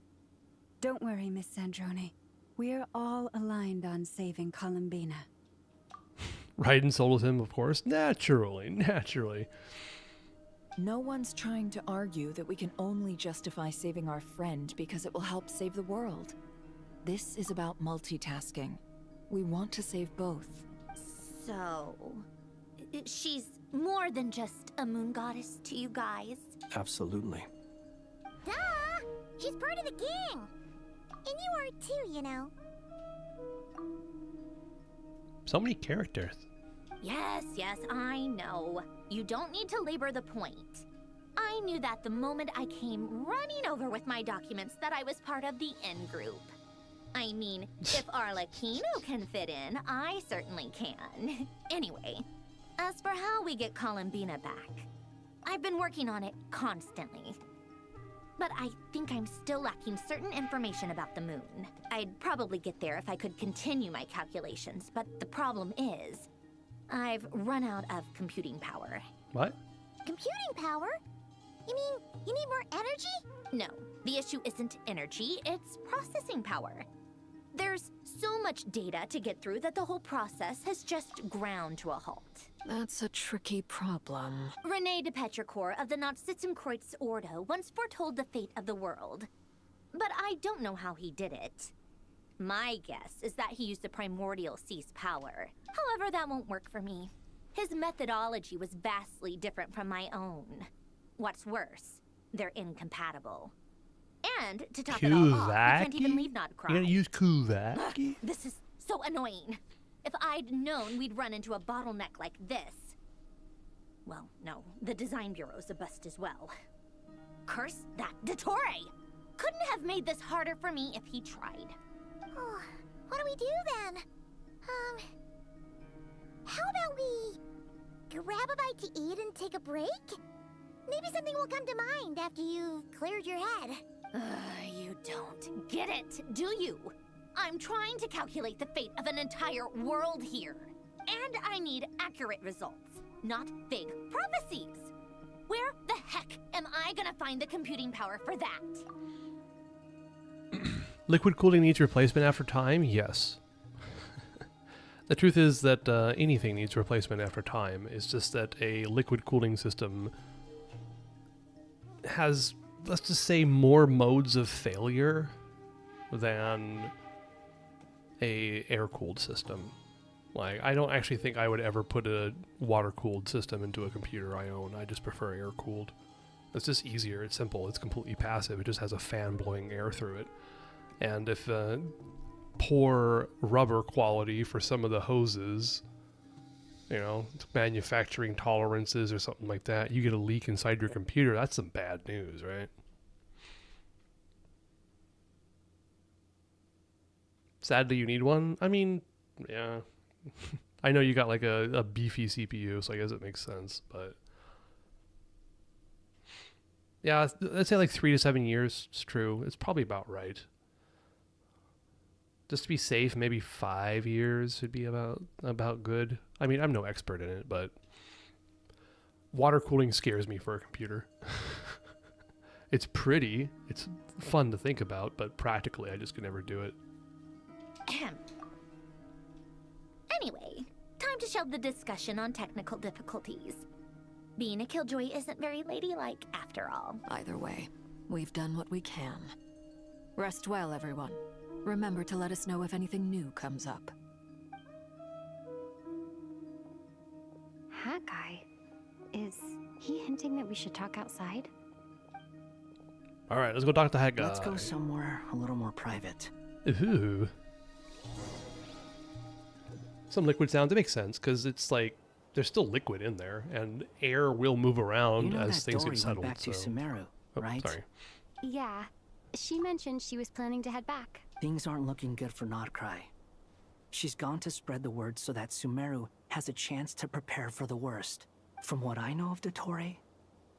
Don't worry, Miss Sandrone. We're all aligned on saving Columbina. Raiden sold with him, of course. Naturally. No one's trying to argue that we can only justify saving our friend because it will help save the world. This is about multitasking. We want to save both. So, she's more than just a moon goddess to you guys? Absolutely. Duh! She's part of the gang! And you are too, you know. So many characters. Yes, I know. You don't need to labor the point. I knew that the moment I came running over with my documents that I was part of the in-group. I mean, if Arlecchino can fit in, I certainly can. Anyway, as for how we get Columbina back, I've been working on it constantly. But I think I'm still lacking certain information about the moon. I'd probably get there if I could continue my calculations, but the problem is, I've run out of computing power. What? Computing power? You mean you need more energy? No, the issue isn't energy, it's processing power. There's so much data to get through that the whole process has just ground to a halt. That's a tricky problem. René de Petrichor of the Nazissenkreuz Ordo once foretold the fate of the world. But I don't know how he did it. My guess is that he used the primordial sea's power. However, that won't work for me. His methodology was vastly different from my own. What's worse, they're incompatible. And to top it all off, we can't even leave Nodcry. You're gonna use Kuvaki? This is so annoying. If I'd known we'd run into a bottleneck like this... Well, no, the design bureau's a bust as well. Curse that Dottore! Couldn't have made this harder for me if he tried. Oh, what do we do then? How about we grab a bite to eat and take a break? Maybe something will come to mind after you've cleared your head. You don't get it, do you? I'm trying to calculate the fate of an entire world here. And I need accurate results, not vague prophecies. Where the heck am I gonna find the computing power for that? Liquid cooling needs replacement after time? Yes. The truth is that anything needs replacement after time. It's just that a liquid cooling system has, let's just say, more modes of failure than a air-cooled system. Like, I don't actually think I would ever put a water-cooled system into a computer I own. I just prefer air-cooled. It's just easier. It's simple. It's completely passive. It just has a fan blowing air through it. And if poor rubber quality for some of the hoses, you know, manufacturing tolerances or something like that, you get a leak inside your computer, that's some bad news, right? Sadly, you need one. I mean, yeah. I know you got like a beefy CPU, so I guess it makes sense, but yeah, let's say like 3 to 7 years. It's true. It's probably about right. Just to be safe, maybe 5 years would be about good. I mean, I'm no expert in it, but water cooling scares me for a computer. It's pretty, it's fun to think about, but practically I just could never do it. Anyway, time to shelve the discussion on technical difficulties. Being a killjoy isn't very ladylike after all. Either way, we've done what we can. Rest well, everyone. Remember to let us know if anything new comes up. Hat guy? Is he hinting that we should talk outside? All right, let's go talk to Hat Guy. Let's go somewhere a little more private. Ooh. Some liquid sounds. It makes sense because it's like there's still liquid in there, and air will move around You know as that things Dory get went settled. back to Sumeru, right? Sorry. Yeah. She mentioned she was planning to head back. Things aren't looking good for Nodcry. She's gone to spread the word so that Sumeru has a chance to prepare for the worst. From what I know of Dottore,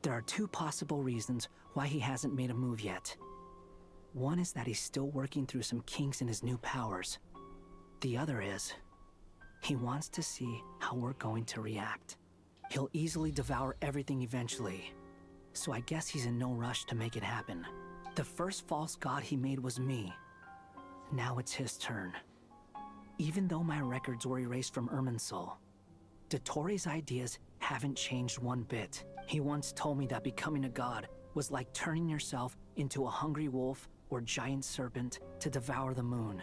there are 2 possible reasons why he hasn't made a move yet. One is that he's still working through some kinks in his new powers. The other is, he wants to see how we're going to react. He'll easily devour everything eventually, so I guess he's in no rush to make it happen. The first false god he made was me. Now it's his turn. Even though my records were erased from Irminsul, Dottore's ideas haven't changed one bit. He once told me that becoming a god was like turning yourself into a hungry wolf or giant serpent to devour the moon.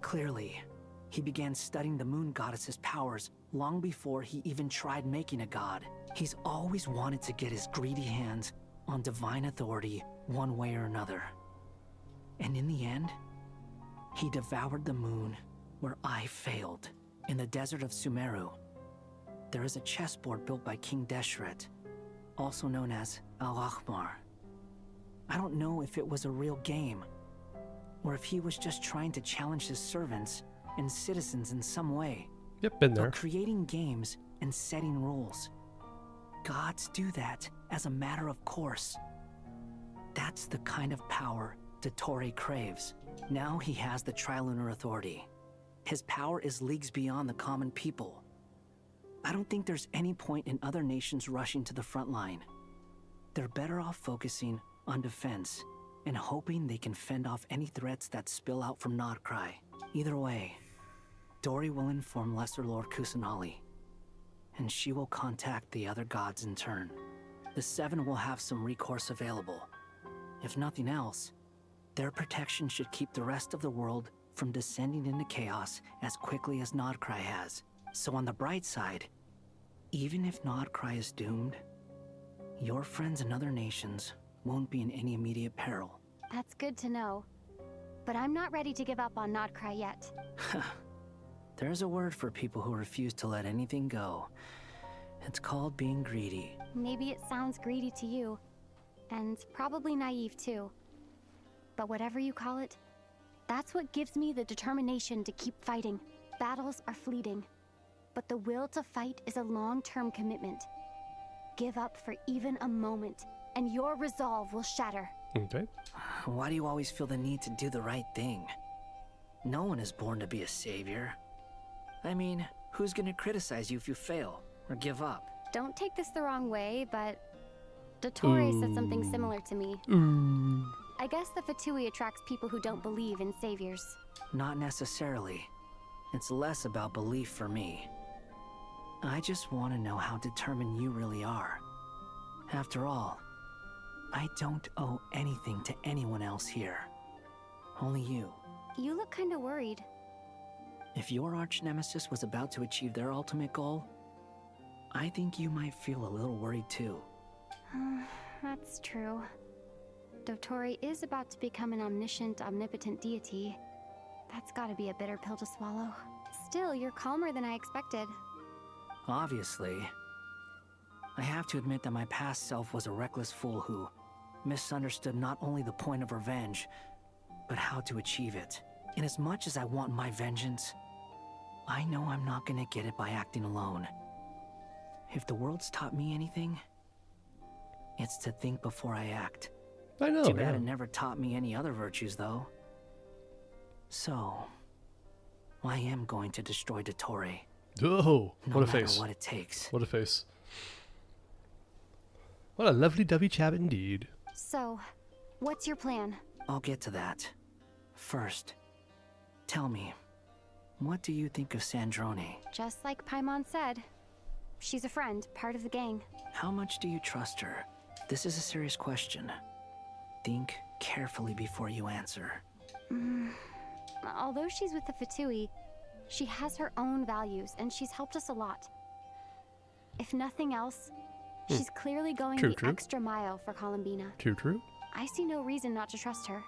Clearly, he began studying the moon goddess's powers long before he even tried making a god. He's always wanted to get his greedy hands on divine authority one way or another. And in the end, he devoured the moon where I failed. In the desert of Sumeru, there is a chessboard built by King Deshret, also known as Al-Ahmar. I don't know if it was a real game, or if he was just trying to challenge his servants and citizens in some way. Yep, been there. But creating games and setting rules, gods do that as a matter of course. That's the kind of power Dottore craves. Now he has the Trilunar Authority. His power is leagues beyond the common people. I don't think there's any point in other nations rushing to the front line. They're better off focusing on defense and hoping they can fend off any threats that spill out from Nodcry. Either way, Dory will inform Lesser Lord Kusanali, and she will contact the other gods in turn. The 7 will have some recourse available. If nothing else, their protection should keep the rest of the world from descending into chaos as quickly as Nodcry has. So on the bright side, even if Nodcry is doomed, your friends in other nations won't be in any immediate peril. That's good to know. But I'm not ready to give up on Nodcry yet. There's a word for people who refuse to let anything go. It's called being greedy. Maybe it sounds greedy to you, and probably naive too. But whatever you call it, that's what gives me the determination to keep fighting. Battles are fleeting, but the will to fight is a long-term commitment. Give up for even a moment, and your resolve will shatter. Okay. Why do you always feel the need to do the right thing? No one is born to be a savior. I mean, who's gonna criticize you if you fail or give up? Don't take this the wrong way, but Dottore said something similar to me. I guess the Fatui attracts people who don't believe in saviors. Not necessarily. It's less about belief for me. I just want to know how determined you really are. After all, I don't owe anything to anyone else here. Only you. You look kinda worried. If your arch-nemesis was about to achieve their ultimate goal, I think you might feel a little worried too. That's true. Dottore is about to become an omniscient, omnipotent deity. That's gotta be a bitter pill to swallow. Still, you're calmer than I expected. Obviously. I have to admit that my past self was a reckless fool who misunderstood not only the point of revenge, but how to achieve it. And as much as I want my vengeance, I know I'm not gonna get it by acting alone. If the world's taught me anything, it's to think before I act. I know. Too bad it never taught me any other virtues, though. So, I am going to destroy Dottore. Oh, no what a matter face. what it takes. What a face. What a lovely-dovey chap indeed. So, what's your plan? I'll get to that. First, tell me, what do you think of Sandrone? Just like Paimon said, she's a friend, part of the gang. How much do you trust her? This is a serious question. Think carefully before you answer. Although she's with the Fatui, she has her own values, and she's helped us a lot. If nothing else, she's clearly going the extra mile for Columbina. True. I see no reason not to trust her.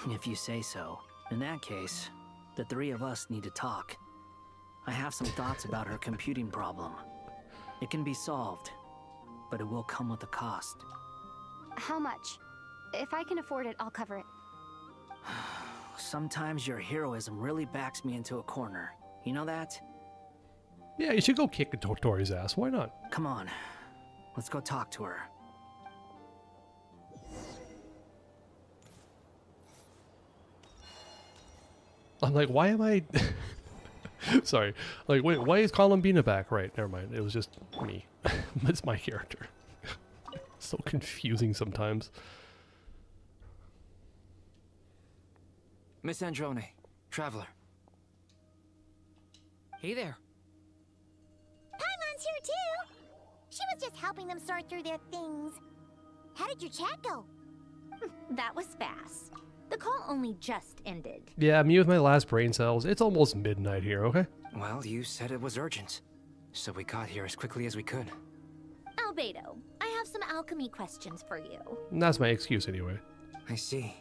If you say so. In that case, the three of us need to talk. I have some thoughts about her computing problem. It can be solved, but it will come with a cost. How much? If I can afford it, I'll cover it. Sometimes your heroism really backs me into a corner. You know that? Yeah, you should go kick Dottore's ass. Why not? Come on. Let's go talk to her. I'm like, why am I... Sorry. Like, wait, why is Columbina back? Right, never mind. It was just me. It's my character. So confusing sometimes. Miss Androne, Traveler. Hey there. Paimon's here too. She was just helping them sort through their things. How did your chat go? That was fast. The call only just ended. Yeah, me with my last brain cells. It's almost midnight here, okay? Well, you said it was urgent, so we got here as quickly as we could. Albedo, I have some alchemy questions for you. And that's my excuse anyway. I see.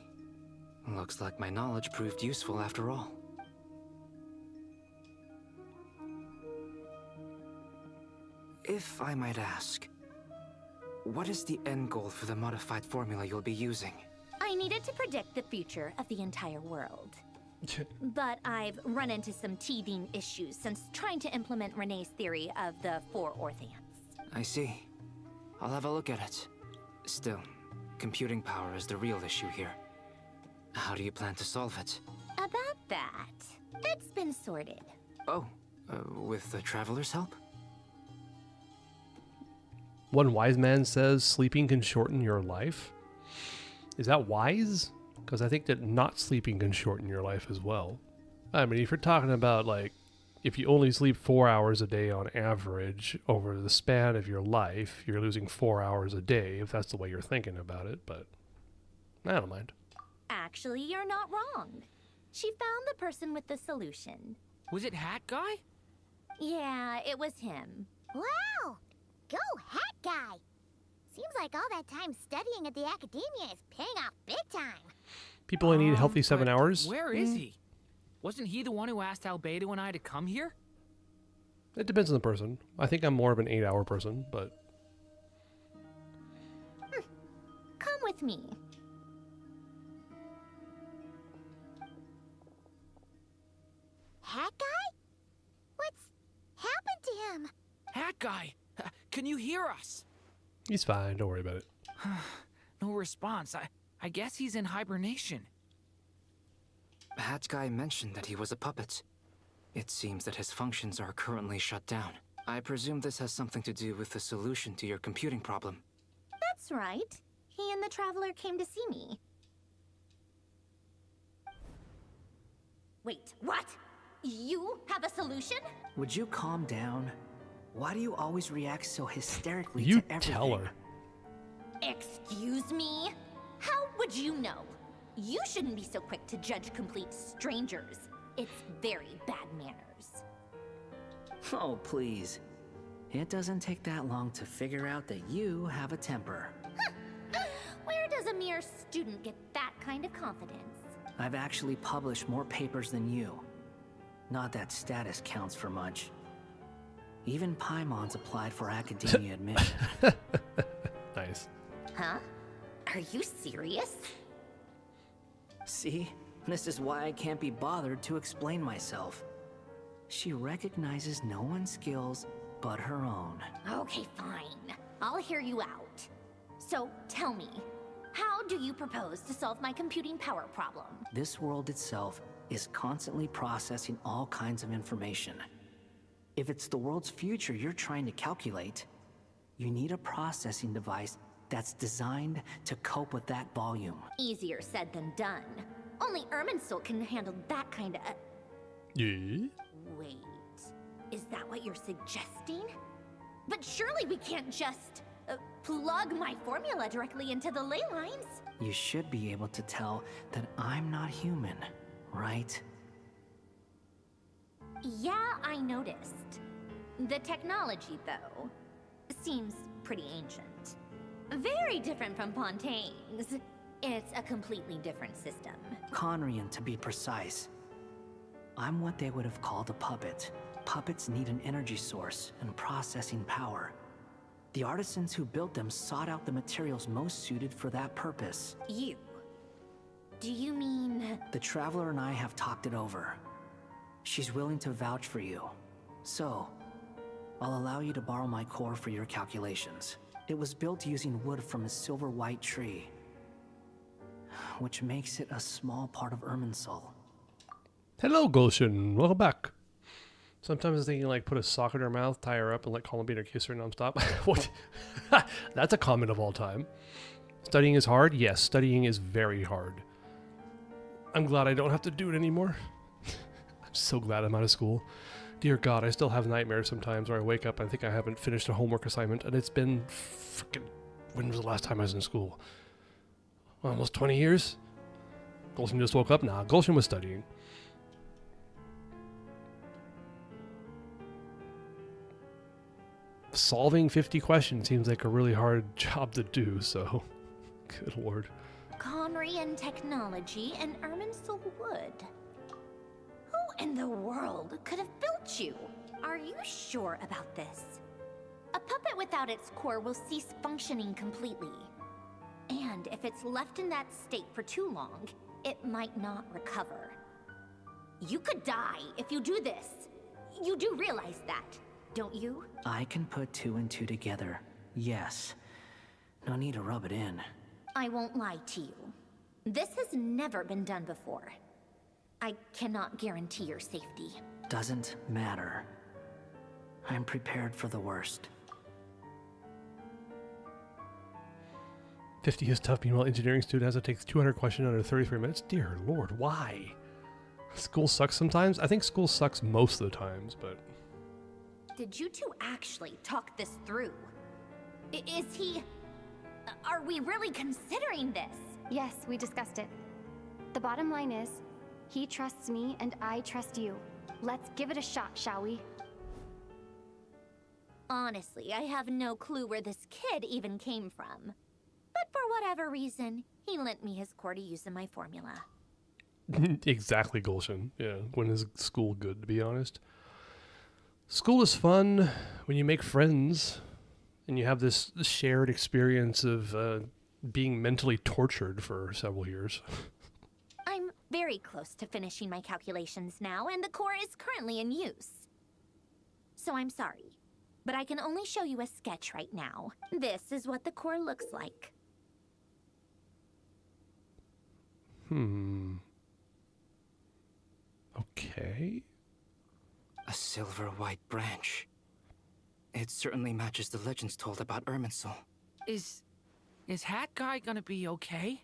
Looks like my knowledge proved useful after all. If I might ask, what is the end goal for the modified formula you'll be using? I needed to predict the future of the entire world. But I've run into some teething issues since trying to implement Renee's theory of the 4 Orthants. I see. I'll have a look at it. Still, computing power is the real issue here. How do you plan to solve it? About that, it's been sorted. Oh, with the Traveler's help? One wise man says sleeping can shorten your life. Is that wise? Because I think that not sleeping can shorten your life as well. I mean, if you're talking about, like, if you only sleep 4 hours a day on average over the span of your life, you're losing 4 hours a day, if that's the way you're thinking about it, but I don't mind. Actually, you're not wrong. She found the person with the solution. Was it Hat Guy? Yeah, it was him. Wow! Go Hat Guy! Seems like all that time studying at the academia is paying off big time. People only need a healthy 7 hours. Where is he? Wasn't he the one who asked Albedo and I to come here? It depends on the person. I think I'm more of an 8-hour person, but... Come with me. Hat Guy? What's happened to him? Hat Guy, can you hear us? He's fine, don't worry about it. No response. I guess he's in hibernation. Hat Guy mentioned that he was a puppet. It seems that his functions are currently shut down. I presume this has something to do with the solution to your computing problem. That's right. He and the Traveler came to see me. Wait, what? You have a solution? Would you calm down? Why do you always react so hysterically You to everything? tell her. Excuse me? How would you know? You shouldn't be so quick to judge complete strangers. It's very bad manners. Oh, please. It doesn't take that long to figure out that you have a temper. Where does a mere student get that kind of confidence? I've actually published more papers than you. Not that status counts for much. Even Paimon's applied for academia admission. Nice. Huh? Are you serious? See? This is why I can't be bothered to explain myself. She recognizes no one's skills but her own. Okay, fine. I'll hear you out. So, tell me, how do you propose to solve my computing power problem? This world itself is constantly processing all kinds of information. If it's the world's future you're trying to calculate, you need a processing device that's designed to cope with that volume. Easier said than done. Only Irminsul can handle that kind of... Yeah? Wait, is that what you're suggesting? But surely we can't just plug my formula directly into the ley lines. You should be able to tell that I'm not human, right? Yeah, I noticed. The technology, though, seems pretty ancient. Very different from Fontaine's. It's a completely different system. Conrian, to be precise. I'm what they would have called a puppet. Puppets need an energy source and processing power. The artisans who built them sought out the materials most suited for that purpose. You? Do you mean... The Traveler and I have talked it over. She's willing to vouch for you. So, I'll allow you to borrow my core for your calculations. It was built using wood from a silver white tree, which makes it a small part of Irminsul. Hello, Gulshan. Welcome back. Sometimes I was thinking, like, put a sock in her mouth, tie her up, and let Columbine kiss her nonstop. What? That's a comment of all time. Studying is hard? Yes, studying is very hard. I'm glad I don't have to do it anymore. I'm so glad I'm out of school. Dear God, I still have nightmares sometimes where I wake up and I think I haven't finished a homework assignment, and it's been freaking... When was the last time I was in school? Almost 20 years? Gulshan just woke up? Nah, Gulshan was studying. Solving 50 questions seems like a really hard job to do, so... Good lord. Conrian technology and Irminsul wood. Who in the world could have built you? Are you sure about this? A puppet without its core will cease functioning completely. And if it's left in that state for too long, it might not recover. You could die if you do this. You do realize that, don't you? I can put 2 and 2 together, yes. No need to rub it in. I won't lie to you. This has never been done before. I cannot guarantee your safety. Doesn't matter. I'm prepared for the worst. 50 is tough. Meanwhile, engineering student has to take 200 questions under 33 minutes. Dear lord, why? School sucks sometimes? I think school sucks most of the times, but... Did you two actually talk this through? Is he... Are we really considering this? Yes, we discussed it. The bottom line is, he trusts me and I trust you. Let's give it a shot, shall we? Honestly, I have no clue where this kid even came from. But for whatever reason, he lent me his core to use in my formula. Exactly, Gulshan. Yeah, when is school good, to be honest? School is fun when you make friends and you have this shared experience of being mentally tortured for several years. I'm very close to finishing my calculations now, and the core is currently in use. So I'm sorry, but I can only show you a sketch right now. This is what the core looks like. Okay. A silver white branch. It certainly matches the legends told about Irminsul. Is Hat Guy gonna be okay?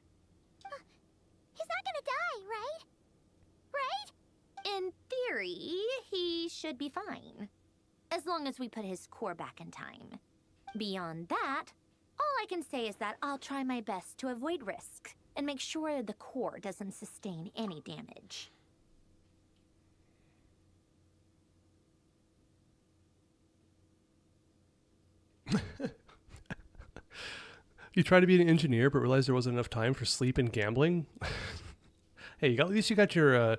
He's not gonna die, right? Right? In theory, he should be fine. As long as we put his core back in time. Beyond that, all I can say is that I'll try my best to avoid risk and make sure the core doesn't sustain any damage. You tried to be an engineer, but realized there wasn't enough time for sleep and gambling. Hey, at least you got your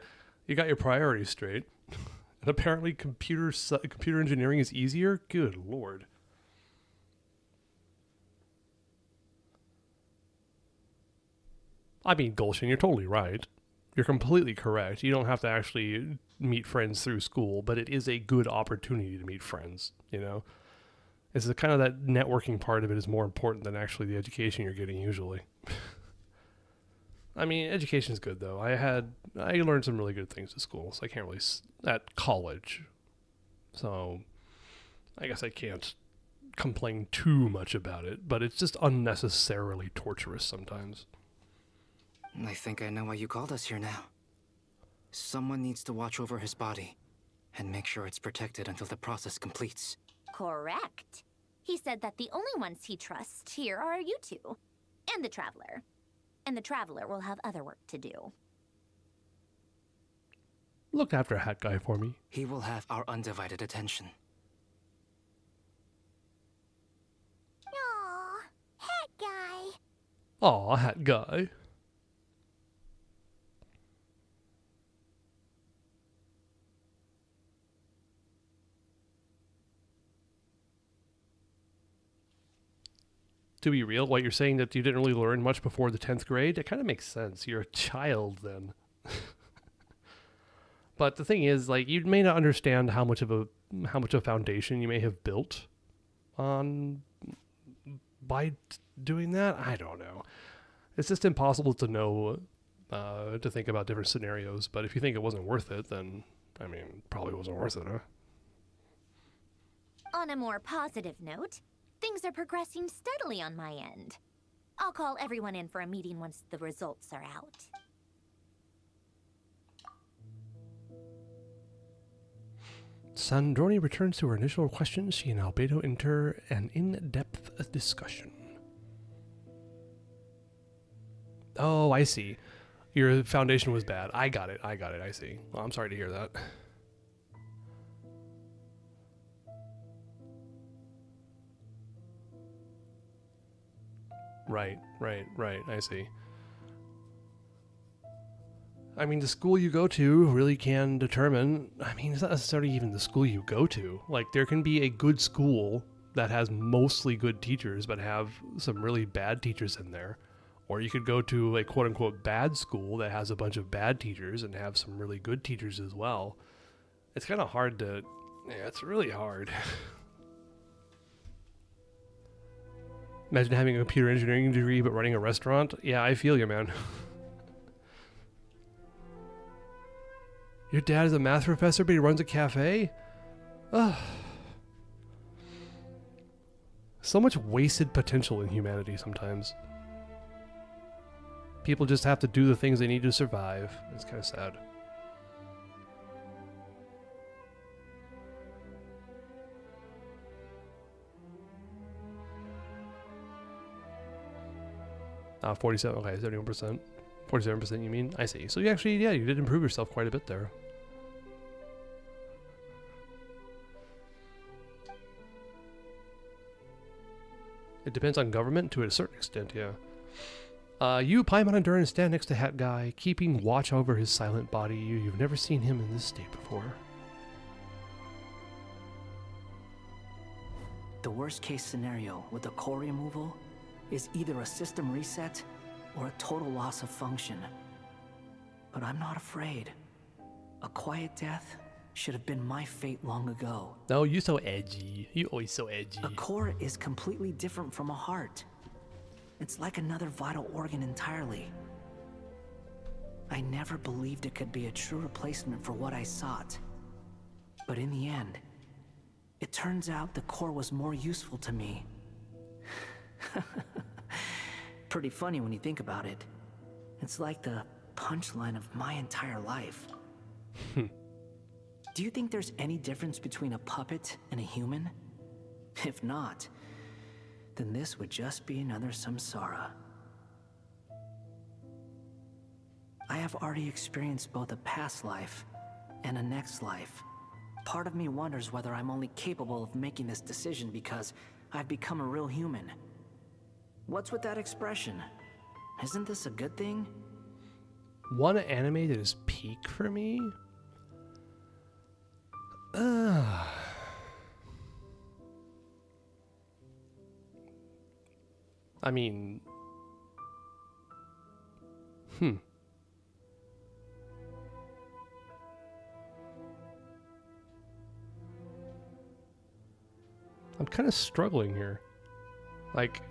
priorities straight. And apparently, computer engineering is easier. Good lord. I mean, Gulshan, you're totally right. You're completely correct. You don't have to actually meet friends through school, but it is a good opportunity to meet friends, you know? It's the kind of that networking part of it is more important than actually the education you're getting usually. I mean, education's good though. I learned some really good things at school, so I can't really at college. So I guess I can't complain too much about it, but it's just unnecessarily torturous sometimes. I think I know why you called us here now. Someone needs to watch over his body and make sure it's protected until the process completes. Correct. He said that the only ones he trusts here are you two. And the Traveler. And the Traveler will have other work to do. Look after Hat Guy for me. He will have our undivided attention. Aw, Hat Guy. Aw, Hat Guy. To be real, what you're saying that you didn't really learn much before the 10th grade, it kind of makes sense. You're a child then. But the thing is, like, you may not understand how much of a foundation you may have built on by doing that. I don't know. It's just impossible to know, to think about different scenarios. But if you think it wasn't worth it, then, I mean, probably wasn't worth it, huh? On a more positive note, things are progressing steadily on my end. I'll call everyone in for a meeting once the results are out. Sandroni returns to her initial question. She and Albedo enter an in-depth discussion. Oh, I see. Your foundation was bad. I got it. I see. Well, I'm sorry to hear that. Right. I see. I mean, the school you go to really can determine... I mean, it's not necessarily even the school you go to. Like, there can be a good school that has mostly good teachers, but have some really bad teachers in there. Or you could go to a quote-unquote bad school that has a bunch of bad teachers and have some really good teachers as well. It's kind of hard to... Yeah, it's really hard. Imagine having a computer engineering degree but running a restaurant. Yeah, I feel you, man. Your dad is a math professor, but he runs a cafe? Ugh. So much wasted potential in humanity sometimes. People just have to do the things they need to survive. It's kind of sad. Ah, 47, okay, 71%. 47% you mean? I see. So you actually, yeah, you did improve yourself quite a bit there. It depends on government to a certain extent, yeah. You, Paimon and Durin, stand next to Hat Guy, keeping watch over his silent body. You've never seen him in this state before. The worst case scenario with the core removal is either a system reset or a total loss of function. But I'm not afraid. A quiet death should have been my fate long ago. No, you're so edgy. You're always so edgy. A core is completely different from a heart. It's like another vital organ entirely. I never believed it could be a true replacement for what I sought. But in the end, it turns out the core was more useful to me. Pretty funny when you think about it. It's like the punchline of my entire life. Do you think there's any difference between a puppet and a human? If not, then this would just be another samsara. I have already experienced both a past life and a next life. Part of me wonders whether I'm only capable of making this decision because I've become a real human. What's with that expression? Isn't this a good thing? One anime that is peak for me? I mean... I'm kind of struggling here. Like,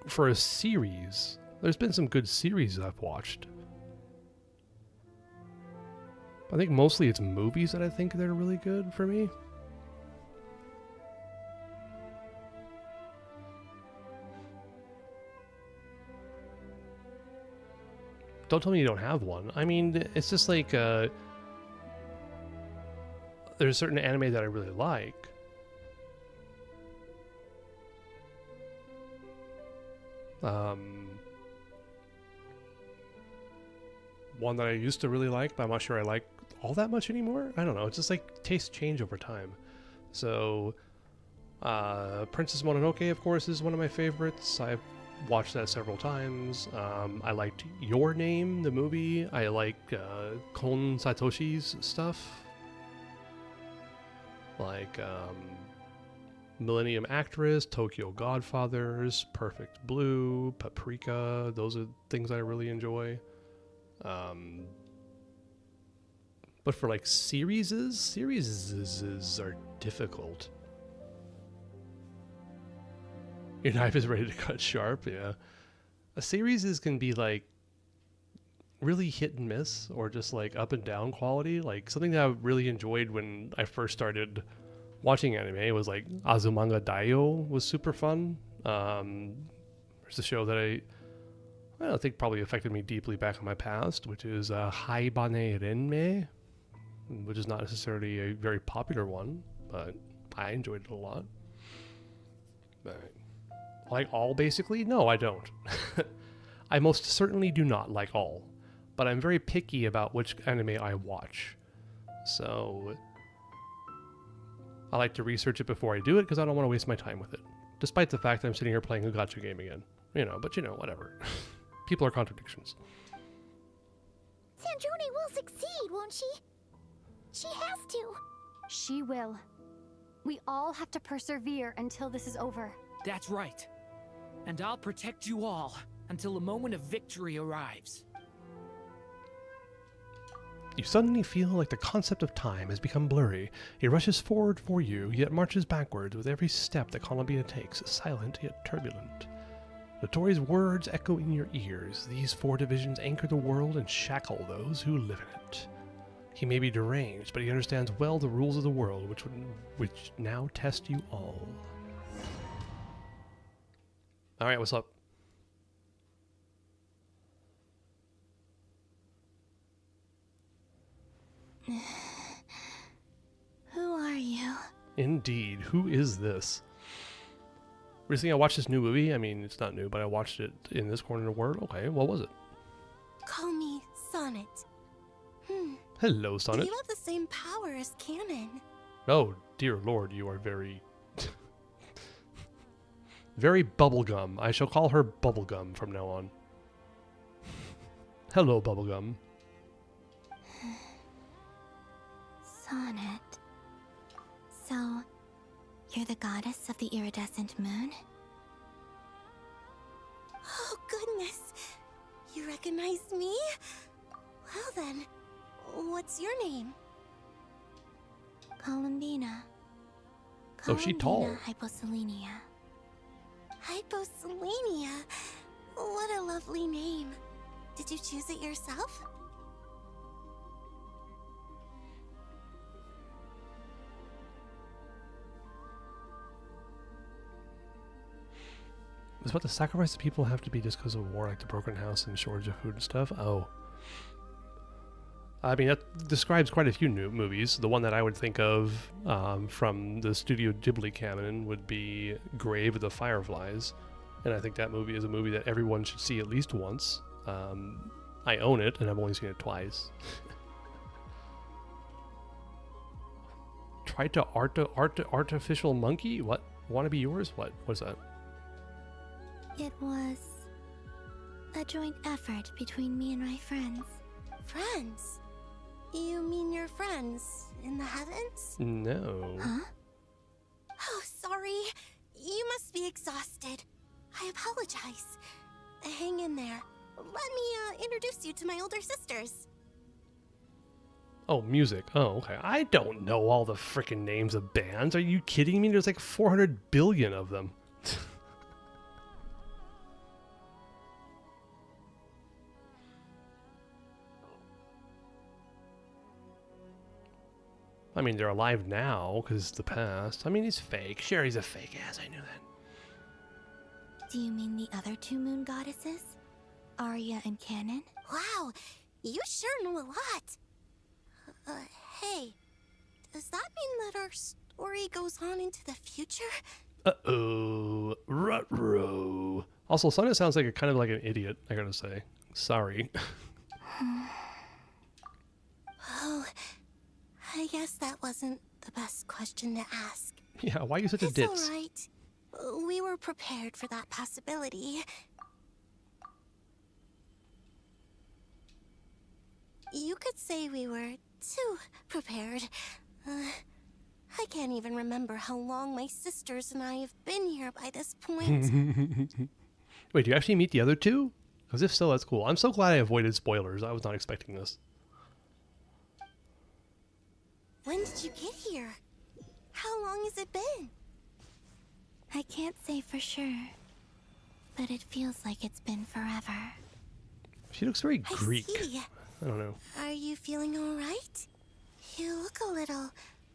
for a series, there's been some good series I've watched. I think mostly it's movies that I think that are really good for me. Don't tell me you don't have one. I mean, it's just like, there's a certain anime that I really like. One that I used to really like, but I'm not sure I like all that much anymore. I don't know. It's just like tastes change over time. So, Princess Mononoke, of course, is one of my favorites. I've watched that several times. I liked Your Name, the movie. I like Kon Satoshi's stuff. Like Millennium Actress, Tokyo Godfathers, Perfect Blue, Paprika. Those are things I really enjoy. But for like series are difficult. Your knife is ready to cut sharp, yeah. A series can be like really hit and miss, or just like up and down quality. Like something that I really enjoyed when I first started watching anime was like Azumanga Daioh was super fun. There's a show that I think probably affected me deeply back in my past, which is Haibane Renmei, which is not necessarily a very popular one, but I enjoyed it a lot. But like all, basically? No, I don't. I most certainly do not like all, but I'm very picky about which anime I watch. So I like to research it before I do it because I don't want to waste my time with it, despite the fact that I'm sitting here playing a gacha game again. But whatever. People are contradictions. Sandrone will succeed, won't she? She has to. She will. We all have to persevere until this is over. That's right. And I'll protect you all until a moment of victory arrives. You suddenly feel like the concept of time has become blurry. It rushes forward for you, yet marches backwards with every step that Columbia takes, silent yet turbulent. Notori's words echo in your ears. These 4 divisions anchor the world and shackle those who live in it. He may be deranged, but he understands well the rules of the world, which now test you all. Alright, what's up? Who are you? Indeed, who is this? Recently I watched this new movie. I mean, it's not new, but I watched it in this corner of the world. Okay, what was it? Call me Sonnet. Hello, Sonnet. You have the same power as Canon. Oh, dear lord, you are very... very bubblegum. I shall call her Bubblegum from now on. Hello, Bubblegum. Sonnet. So, you're the goddess of the iridescent moon? Oh, goodness. You recognize me? Well then, what's your name? Columbina. Oh, she tall. Hyposelenia. Hyposelenia? What a lovely name. Did you choose it yourself? Was about the sacrifice that people have to be just because of war, like the broken house and shortage of food and stuff? Oh. I mean, that describes quite a few new movies. The one that I would think of from the Studio Ghibli canon would be Grave of the Fireflies. And I think that movie is a movie that everyone should see at least once. I own it, and I've only seen it twice. Tried to artificial monkey? What? Wanna be yours? What? What's that? It was a joint effort between me and my friends. Friends? You mean your friends in the heavens? No. Huh? Oh, sorry. You must be exhausted. I apologize. Hang in there. Let me introduce you to my older sisters. Oh, music. Oh, okay. I don't know all the frickin' names of bands. Are you kidding me? There's like 400 billion of them. I mean, they're alive now because it's the past. I mean, he's fake. Sherry's a fake ass. I knew that. Do you mean the other two moon goddesses? Arya and Canon? Wow, you sure know a lot. Hey, does that mean that our story goes on into the future? Uh-oh. Ruh-roh. Also, Sonya sounds like kind of like an idiot, I gotta say. Sorry. Oh, I guess that wasn't the best question to ask. Yeah, why are you such a It's ditz? all right. We were prepared for that possibility. You could say we were too prepared. I can't even remember how long my sisters and I have been here by this point. Wait, do you actually meet the other two? Because if so, that's cool. I'm so glad I avoided spoilers. I was not expecting this. When did you get here? How long has it been? I can't say for sure, but it feels like it's been forever. She looks very Greek. I see. I don't know. Are you feeling all right? You look a little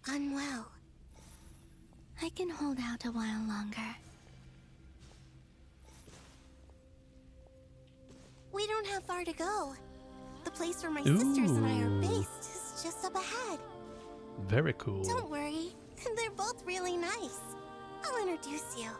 unwell. I can hold out a while longer. We don't have far to go. The place where my sisters and I are based is just up ahead. Very cool. Don't worry, they're both really nice. I'll introduce you.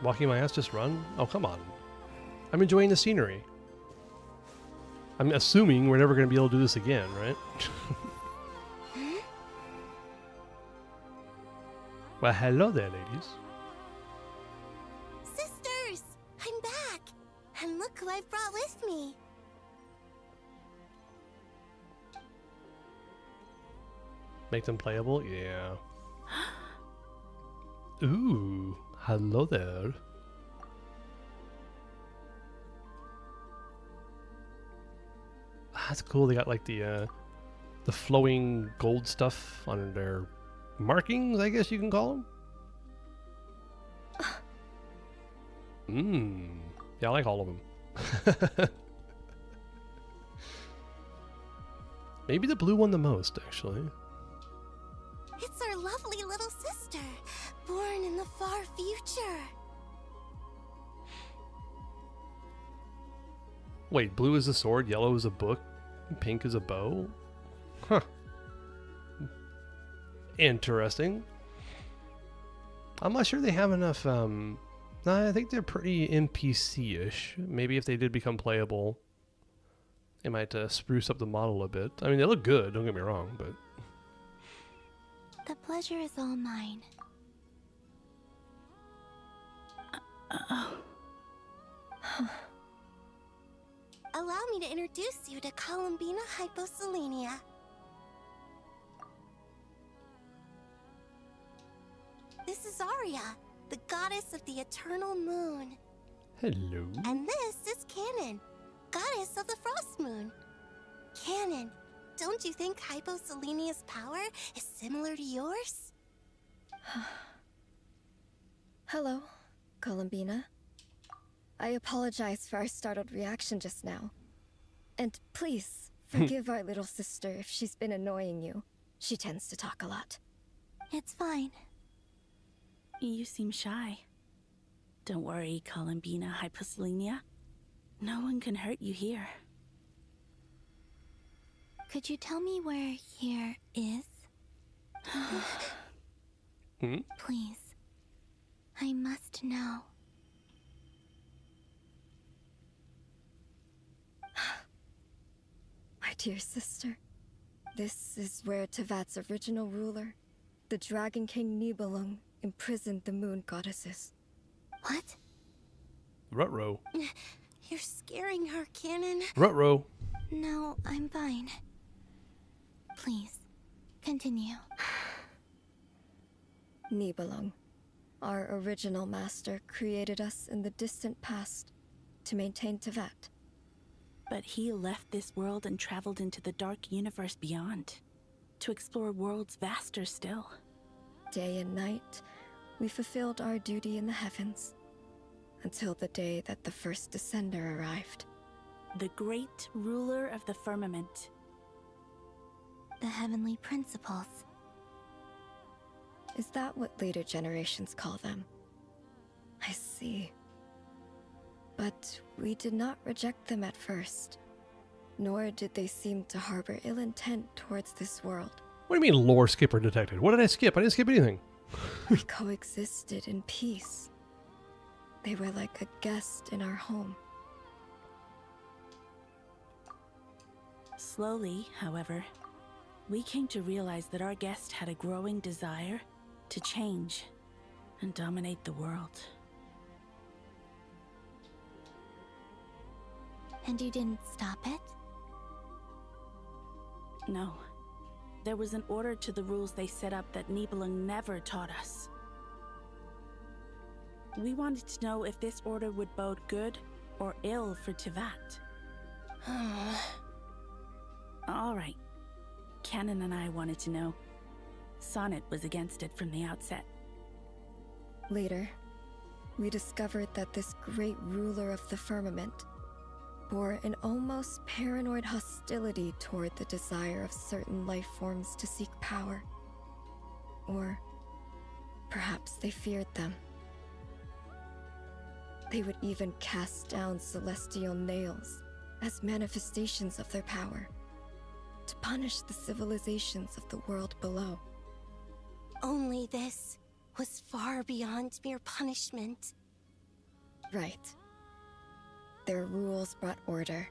Walking my ass, just run? Oh, come on. I'm enjoying the scenery. I'm assuming we're never going to be able to do this again, right? Well, hello there, ladies. Sisters, I'm back. And look who I've brought with me. Make them playable? Yeah. Ooh, hello there. That's cool. They got like the flowing gold stuff on their markings, I guess you can call them. Yeah, I like all of them. Maybe the blue one the most, actually. It's our lovely little sister, born in the far future. Wait, blue is a sword, yellow is a book, pink is a bow? Huh. Interesting. I'm not sure they have enough, I think they're pretty NPC-ish. Maybe if they did become playable, they might spruce up the model a bit. I mean, they look good, don't get me wrong, but... The pleasure is all mine. Allow me to introduce you to Columbina Hyposelenia. This is Arya, the goddess of the eternal moon. Hello. And this is Canon, goddess of the frost moon. Canon, don't you think Hyposelenia's power is similar to yours? Hello, Columbina. I apologize for our startled reaction just now. And please, forgive our little sister if she's been annoying you. She tends to talk a lot. It's fine. You seem shy. Don't worry, Columbina Hyposelenia. No one can hurt you here. Could you tell me where here is? Please. I must know. My dear sister, this is where Tevat's original ruler, the Dragon King Nibelung, imprisoned the moon goddesses. What? Ruh-roh. You're scaring her, Canon. Ruh-roh. No, I'm fine. Please, continue. Nibelung, our original master, created us in the distant past to maintain Tevat. But he left this world and traveled into the dark universe beyond, to explore worlds vaster still. Day and night, we fulfilled our duty in the heavens, until the day that the first Descender arrived. The great ruler of the firmament. The heavenly principles. Is that what later generations call them? I see. But we did not reject them at first, nor did they seem to harbor ill intent towards this world. What do you mean lore skipper detected? What did I skip? I didn't skip anything. We coexisted in peace. They were like a guest in our home. Slowly, however, we came to realize that our guest had a growing desire to change and dominate the world. And you didn't stop it? No. There was an order to the rules they set up that Nibelung never taught us. We wanted to know if this order would bode good or ill for Tivat. All right. Canon and I wanted to know. Sonnet was against it from the outset. Later, we discovered that this great ruler of the firmament bore an almost paranoid hostility toward the desire of certain life forms to seek power. Or perhaps they feared them. They would even cast down celestial nails as manifestations of their power, to punish the civilizations of the world below. Only this was far beyond mere punishment. Right. Their rules brought order,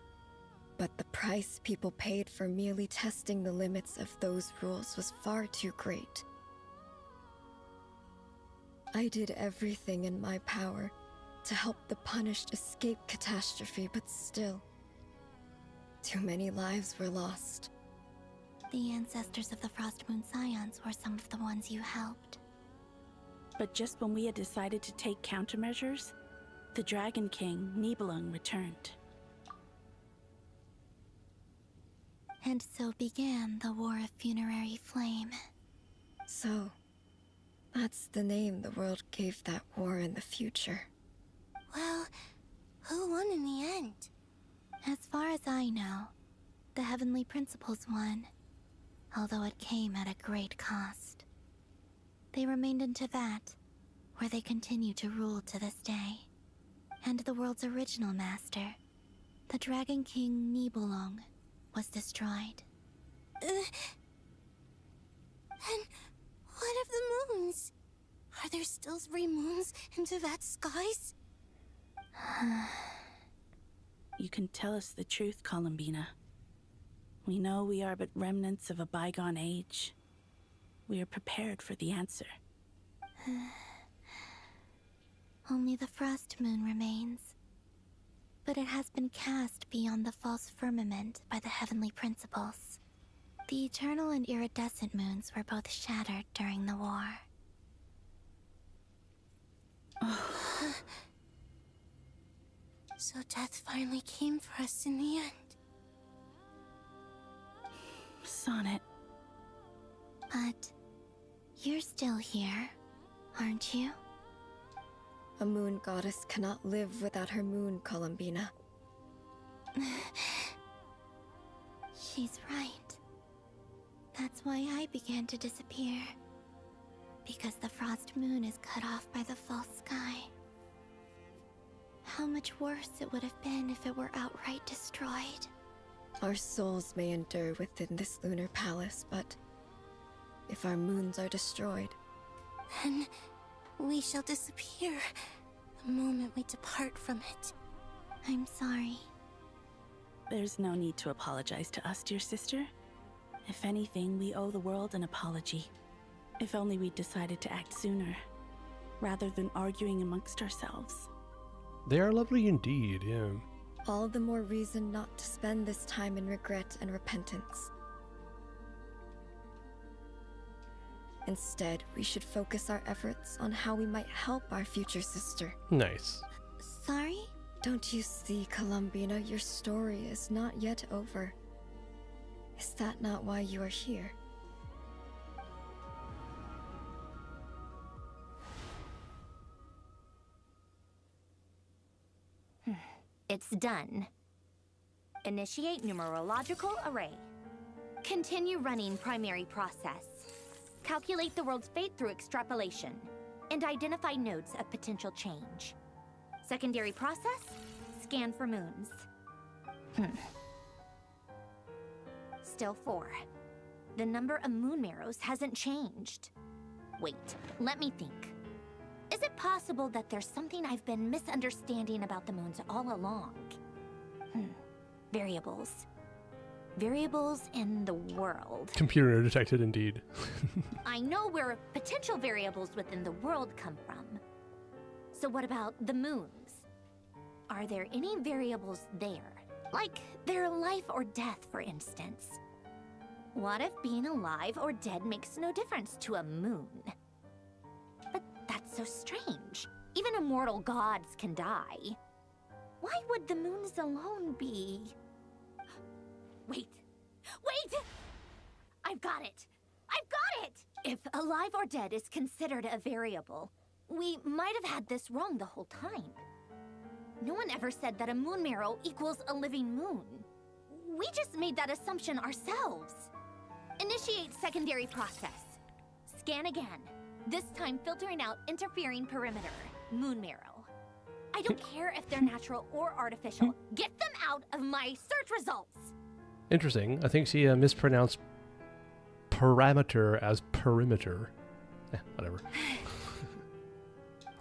but the price people paid for merely testing the limits of those rules was far too great. I did everything in my power to help the punished escape catastrophe, but still, too many lives were lost. The ancestors of the Frostmoon Scions were some of the ones you helped. But just when we had decided to take countermeasures, the Dragon King, Nibelung, returned. And so began the War of Funerary Flame. So, that's the name the world gave that war in the future. Well, who won in the end? As far as I know, the Heavenly Principles won, although it came at a great cost. They remained in Tivat, where they continue to rule to this day. And the world's original master, the Dragon King Nibelung, was destroyed. And what of the moons? Are there still 3 moons in Tivat's skies? You can tell us the truth, Columbina. We know we are but remnants of a bygone age. We are prepared for the answer. Only the Frost Moon remains. But it has been cast beyond the false firmament by the Heavenly Principles. The eternal and iridescent moons were both shattered during the war. So death finally came for us in the end. Sonnet. But you're still here, aren't you? A moon goddess cannot live without her moon, Columbina. She's right. That's why I began to disappear. Because the Frost Moon is cut off by the false sky. How much worse it would have been if it were outright destroyed. Our souls may endure within this lunar palace, but if our moons are destroyed, Then we shall disappear the moment we depart from it. I'm sorry. There's no need to apologize to us, dear sister. If anything, we owe the world an apology. If only we'd decided to act sooner, rather than arguing amongst ourselves. They are lovely indeed, yeah. all the more reason not to spend this time in regret and repentance. Instead, we should focus our efforts on how we might help our future sister. Nice. Sorry? Don't you see, Columbina, your story is not yet over. Is that not why you are here? It's done. Initiate numerological array. Continue running primary process. Calculate the world's fate through extrapolation. And identify nodes of potential change. Secondary process, scan for moons. Still 4. The number of moon marrows hasn't changed. Wait, let me think. Is it possible that there's something I've been misunderstanding about the moons all along? Variables. Variables in the world. Computer detected indeed. I know where potential variables within the world come from. So what about the moons? Are there any variables there? Like their life or death, for instance. What if being alive or dead makes no difference to a moon? But that's so strange. Even immortal gods can die. Why would the moons alone be? Wait! I've got it! If alive or dead is considered a variable, we might have had this wrong the whole time. No one ever said that a moon marrow equals a living moon. We just made that assumption ourselves. Initiate secondary process. Scan again. This time filtering out interfering perimeter. Moon marrow. I don't care if they're natural or artificial. Get them out of my search results! Interesting. I think she mispronounced parameter as perimeter. Whatever.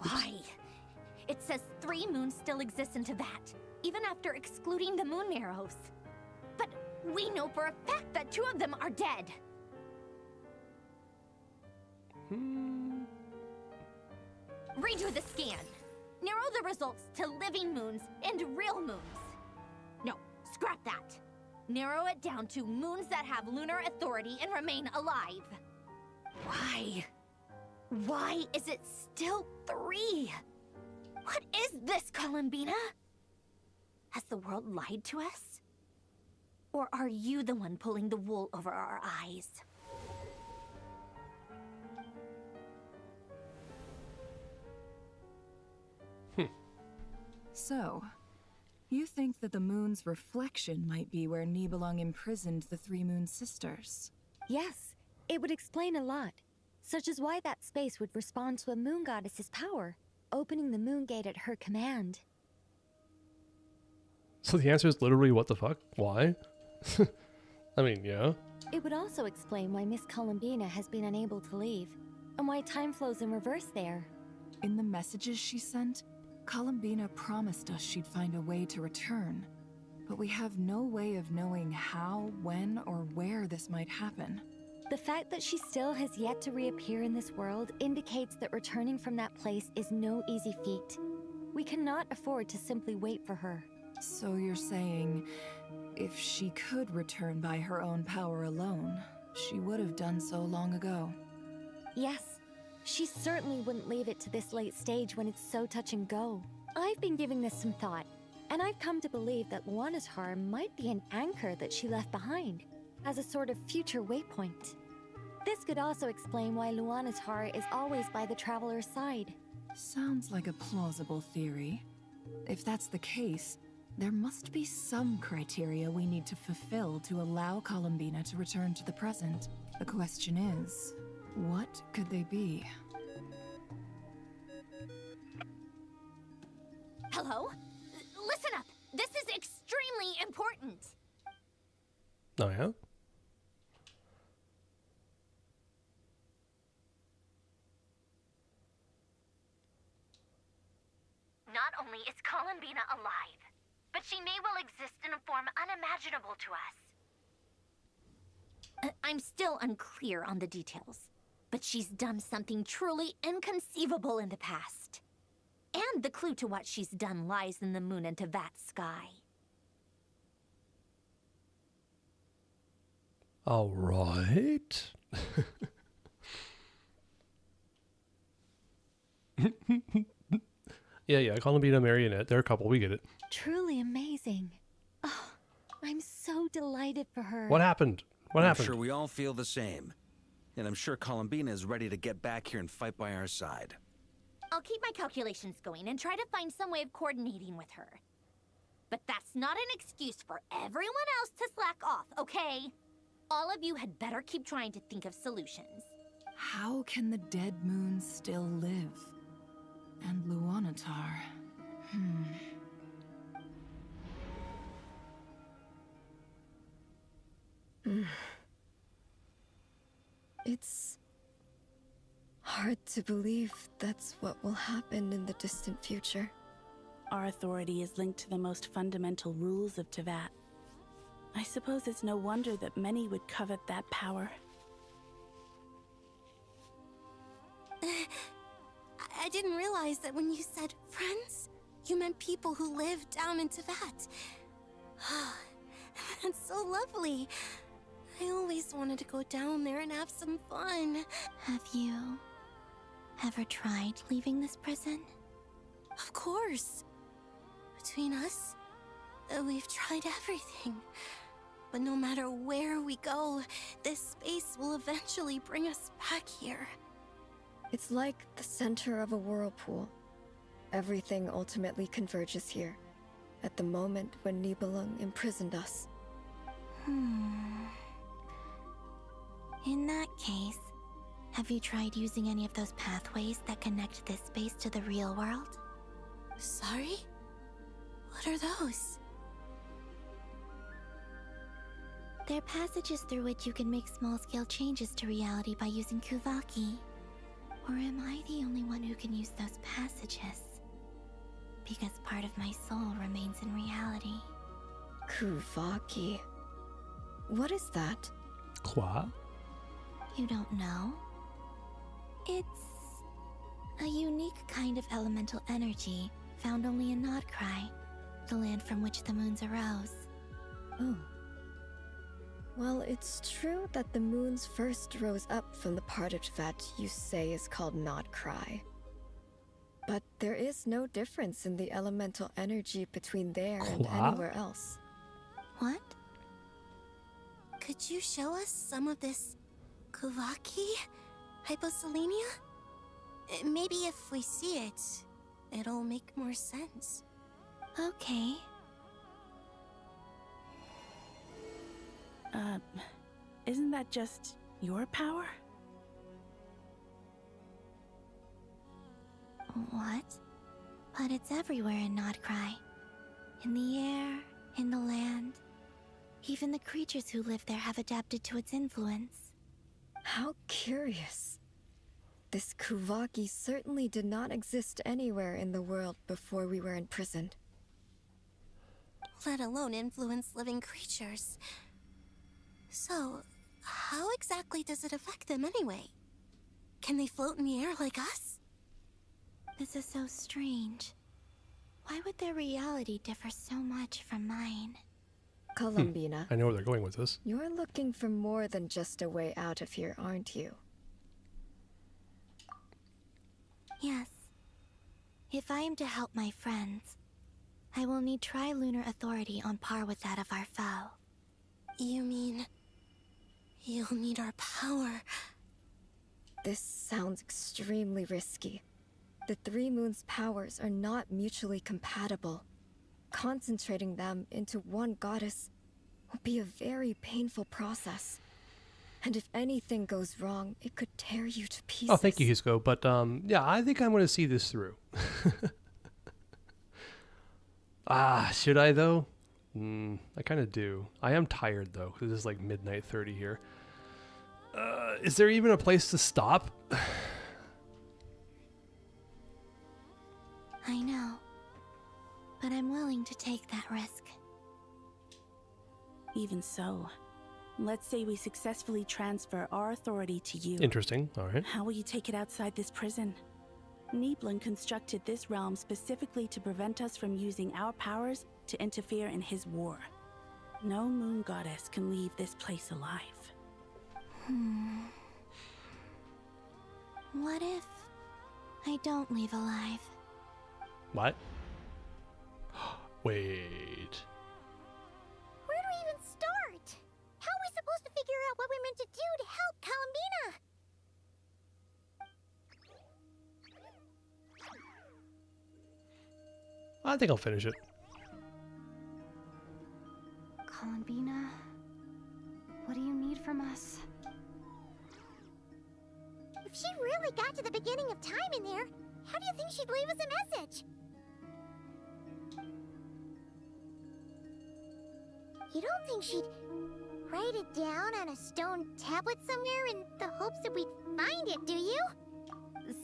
Why? It says 3 moons still exist in Teyvat, even after excluding the moon marrows. But we know for a fact that 2 of them are dead. Redo the scan. Narrow the results to living moons and real moons. No, scrap that. Narrow it down to moons that have lunar authority and remain alive. Why? Why is it still 3? What is this, Columbina? Has the world lied to us? Or are you the one pulling the wool over our eyes? So, you think that the moon's reflection might be where Nibelung imprisoned the 3 moon sisters? Yes, it would explain a lot, such as why that space would respond to a moon goddess's power, opening the moon gate at her command. So the answer is literally what the fuck? Why? I mean, yeah. It would also explain why Miss Columbina has been unable to leave, and why time flows in reverse there. In the messages she sent, Columbina promised us she'd find a way to return, but we have no way of knowing how, when, or where this might happen. The fact that she still has yet to reappear in this world indicates that returning from that place is no easy feat. We cannot afford to simply wait for her. So you're saying, if she could return by her own power alone, she would have done so long ago? Yes. She certainly wouldn't leave it to this late stage when it's so touch and go. I've been giving this some thought, and I've come to believe that Luana's harm might be an anchor that she left behind, as a sort of future waypoint. This could also explain why Luana's heart is always by the traveler's side. Sounds like a plausible theory. If that's the case, there must be some criteria we need to fulfill to allow Columbina to return to the present. The question is, what could they be? Hello? Listen up! This is extremely important! Oh, yeah? Not only is Columbina alive, but she may well exist in a form unimaginable to us. I'm still unclear on the details, but she's done something truly inconceivable in the past. And the clue to what she's done lies in the moon and Teyvat sky. All right. Yeah, Columbina, Marionette. They're a couple, we get it. Truly amazing. Oh, I'm so delighted for her. What happened? What I'm happened? sure we all feel the same. And I'm sure Columbina is ready to get back here and fight by our side. I'll keep my calculations going and try to find some way of coordinating with her. But that's not an excuse for everyone else to slack off, okay? All of you had better keep trying to think of solutions. How can the dead moon still live? And Luanatar... It's hard to believe that's what will happen in the distant future. Our authority is linked to the most fundamental rules of Teyvat. I suppose it's no wonder that many would covet that power. I didn't realize that when you said friends, you meant people who live down in Teyvat. That's so lovely. I always wanted to go down there and have some fun. Have you ever tried leaving this prison? Of course. Between us, we've tried everything. But no matter where we go, this space will eventually bring us back here. It's like the center of a whirlpool. Everything ultimately converges here, at the moment when Nibelung imprisoned us. In that case, have you tried using any of those pathways that connect this space to the real world? Sorry? What are those? They're passages through which you can make small-scale changes to reality by using Kuvaki. Or am I the only one who can use those passages? Because part of my soul remains in reality. Kuvaki. What is that? Quoi? You don't know? It's a unique kind of elemental energy found only in Nodcry, the land from which the moons arose. Oh. Well, it's true that the moons first rose up from the part of Teyvat you say is called Nodcry. But there is no difference in the elemental energy between there and anywhere else. What? Could you show us some of this Kuvaki hyposelenia? Maybe if we see it, it'll make more sense. Okay. Isn't that just your power? What? But it's everywhere in Nodcry. In the air, in the land. Even the creatures who live there have adapted to its influence. How curious. This Kuvaki certainly did not exist anywhere in the world before we were imprisoned. Let alone influence living creatures. So, how exactly does it affect them anyway? Can they float in the air like us? This is so strange. Why would their reality differ so much from mine? Columbina. I know where they're going with this. You're looking for more than just a way out of here, aren't you? Yes. If I am to help my friends, I will need tri-lunar authority on par with that of our foe. You mean... you'll need our power? This sounds extremely risky. The three moons' powers are not mutually compatible. Concentrating them into one goddess will be a very painful process. And if anything goes wrong, it could tear you to pieces. Oh, thank you, Hisco. But yeah, I think I'm going to see this through. Should I though? I kind of do. I am tired though, because it's like midnight 30 here. Is there even a place to stop? I know. But I'm willing to take that risk. Even so, let's say we successfully transfer our authority to you. Interesting. All right. How will you take it outside this prison? Nibelung constructed this realm specifically to prevent us from using our powers to interfere in his war. No moon goddess can leave this place alive. What if I don't leave alive? What? Wait. Where do we even start? How are we supposed to figure out what we're meant to do to help Columbina? I think I'll finish it. Columbina, what do you need from us? If she really got to the beginning of time in there, how do you think she'd leave us a message? You don't think she'd write it down on a stone tablet somewhere in the hopes that we'd find it, do you?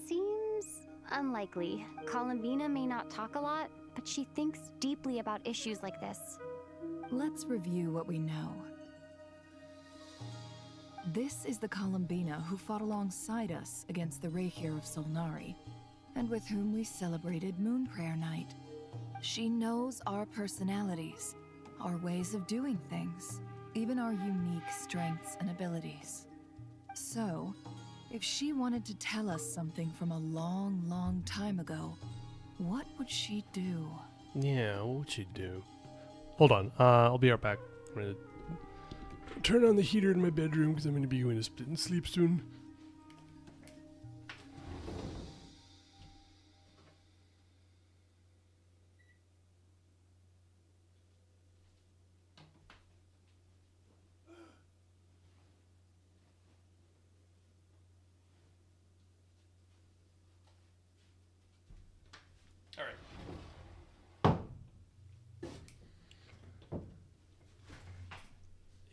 Seems unlikely. Columbina may not talk a lot, but she thinks deeply about issues like this. Let's review what we know. This is the Columbina who fought alongside us against the Rahir of Solnari, and with whom we celebrated Moon Prayer Night. She knows our personalities, our ways of doing things, even our unique strengths and abilities. So, if she wanted to tell us something from a long, long time ago, what would she do? Yeah, what would she do? Hold on, I'll be right back. I'm gonna turn on the heater in my bedroom because I'm gonna be going to split and sleep soon.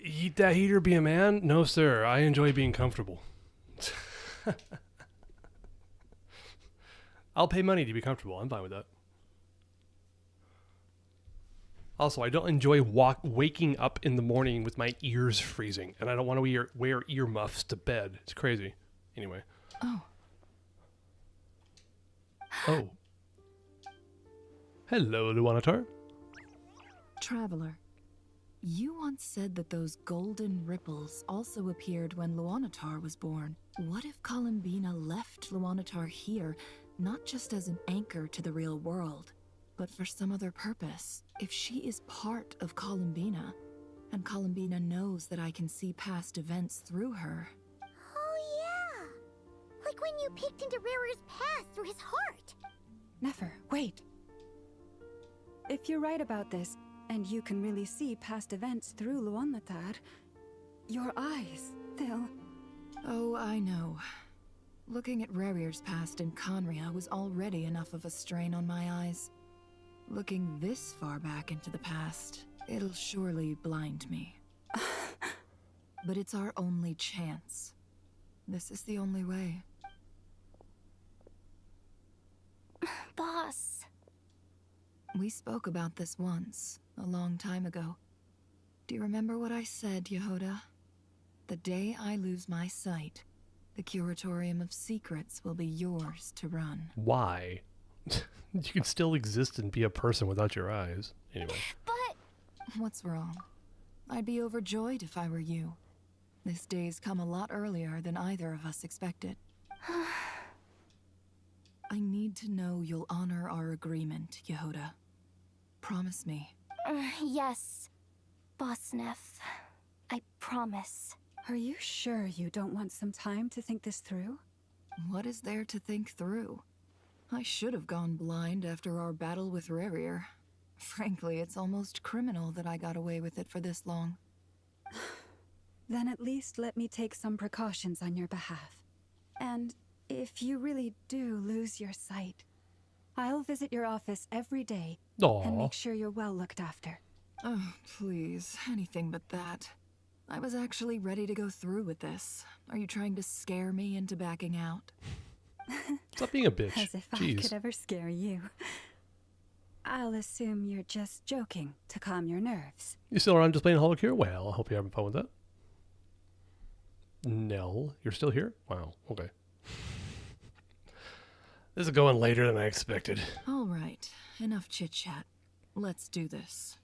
Eat that heater, be a man? No, sir. I enjoy being comfortable. I'll pay money to be comfortable. I'm fine with that. Also, I don't enjoy waking up in the morning with my ears freezing, and I don't want to wear earmuffs to bed. It's crazy. Anyway. Oh. Oh. Hello, Luanatar. Traveler, you once said that those golden ripples also appeared when Luanatar was born. What if Columbina left Luanatar here, not just as an anchor to the real world, but for some other purpose? If she is part of Columbina, and Columbina knows that I can see past events through her. Oh yeah! Like when you peeked into Rarer's past through his heart! Nefer, wait! If you're right about this, and you can really see past events through Luanatar, your eyes, they'll... Oh, I know. Looking at Rerir's past in Conria was already enough of a strain on my eyes. Looking this far back into the past, it'll surely blind me. But it's our only chance. This is the only way. Boss. We spoke about this once, a long time ago. Do you remember what I said, Yehoda? The day I lose my sight, the Curatorium of Secrets will be yours to run. Why? You can still exist and be a person without your eyes. Anyway. But... What's wrong? I'd be overjoyed if I were you. This day's come a lot earlier than either of us expected. I need to know you'll honor our agreement, Yehoda. Promise me. Yes, Boss Neff. I promise. Are you sure you don't want some time to think this through? What is there to think through? I should have gone blind after our battle with Rerir. Frankly, it's almost criminal that I got away with it for this long. Then at least let me take some precautions on your behalf. And if you really do lose your sight, I'll visit your office every day and make sure you're well looked after. Oh, please, anything but that. I was actually ready to go through with this. Are you trying to scare me into backing out? Stop being a bitch. As if Jeez. I could ever scare you. I'll assume you're just joking to calm your nerves. You still around just playing Holocure? Well, I hope you're having fun with that. Nell, you're still here? Wow, okay. This is going later than I expected. All right, enough chit-chat. Let's do this.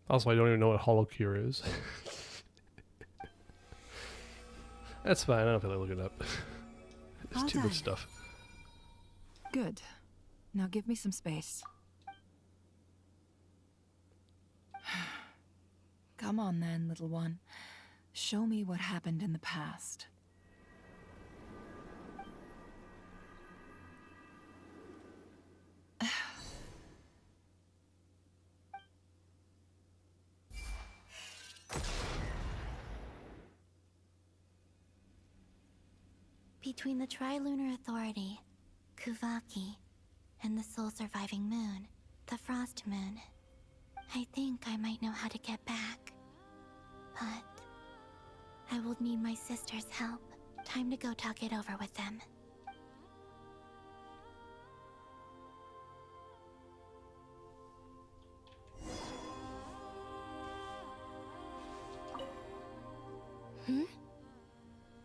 Also, I don't even know what holocure is. That's fine. I don't feel like looking it up. It's All too done. much stuff. Good. Now give me some space. Come on then, little one. Show me what happened in the past. Between the Trilunar Authority, Kuvaki, and the sole surviving moon, the Frost Moon, I think I might know how to get back. But I will need my sister's help. Time to go talk it over with them.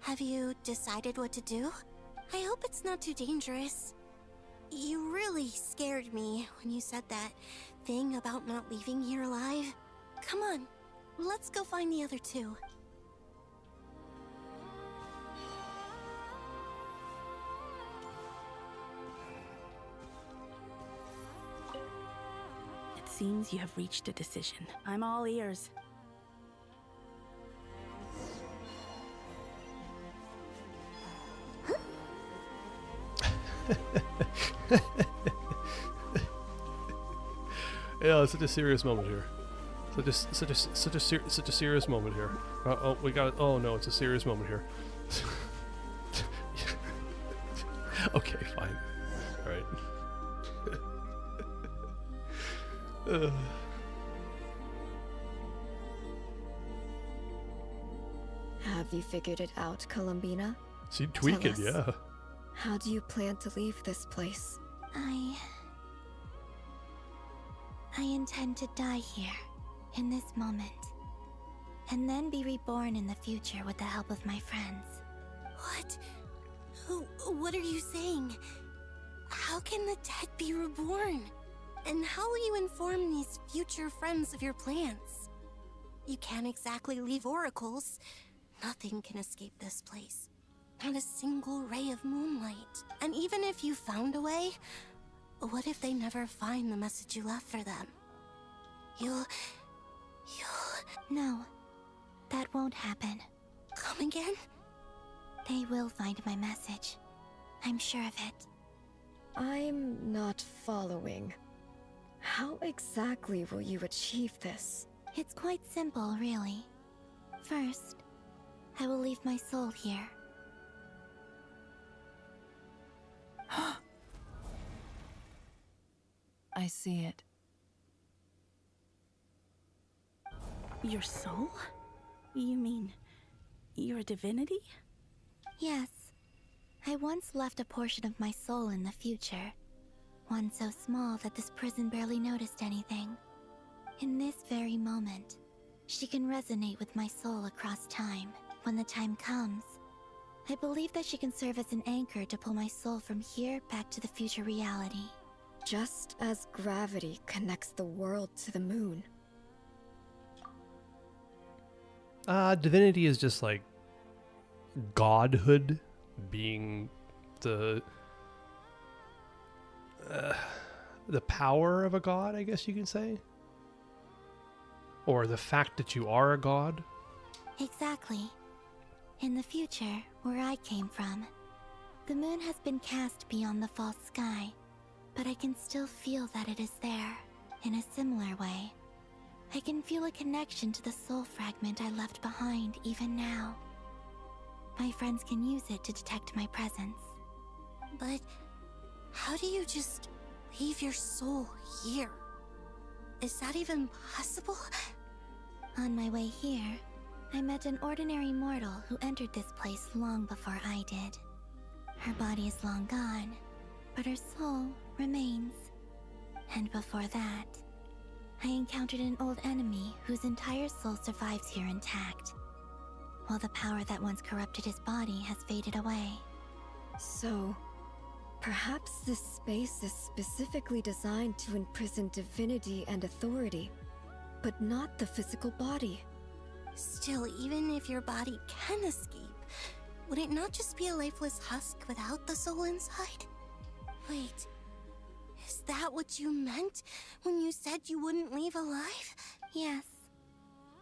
Have you decided what to do? I hope it's not too dangerous. You really scared me when you said that thing about not leaving here alive. Come on, let's go find the other two. It seems you have reached a decision. I'm all ears. Yeah, it's such a serious moment here. Such a serious moment here. Oh, we got it. Oh no, it's a serious moment here. Okay, fine. All right. Have you figured it out, Columbina? See, tweak it, yeah. How do you plan to leave this place? I intend to die here, in this moment, and then be reborn in the future with the help of my friends. What? What are you saying? How can the dead be reborn? And how will you inform these future friends of your plans? You can't exactly leave oracles. Nothing can escape this place. Not a single ray of moonlight. And even if you found a way, what if they never find the message you left for them? You'll... No, that won't happen. Come again? They will find my message. I'm sure of it. I'm not following. How exactly will you achieve this? It's quite simple, really. First, I will leave my soul here. I see it. Your soul? You mean you're a divinity? Yes. I once left a portion of my soul in the future. One so small that this prison barely noticed anything. In this very moment, she can resonate with my soul across time. When the time comes, I believe that she can serve as an anchor to pull my soul from here back to the future reality. Just as gravity connects the world to the moon. Divinity is just like godhood, being the power of a god, I guess you can say. Or the fact that you are a god. Exactly. In the future, where I came from, the moon has been cast beyond the false sky, but I can still feel that it is there, in a similar way. I can feel a connection to the soul fragment I left behind even now. My friends can use it to detect my presence. But how do you just leave your soul here? Is that even possible? On my way here, I met an ordinary mortal who entered this place long before I did. Her body is long gone, but her soul remains. And before that, I encountered an old enemy whose entire soul survives here intact, while the power that once corrupted his body has faded away. So, perhaps this space is specifically designed to imprison divinity and authority. but not the physical body. Still, even if your body can escape, would it not just be a lifeless husk without the soul inside? Wait, is that what you meant when you said you wouldn't leave alive? Yes.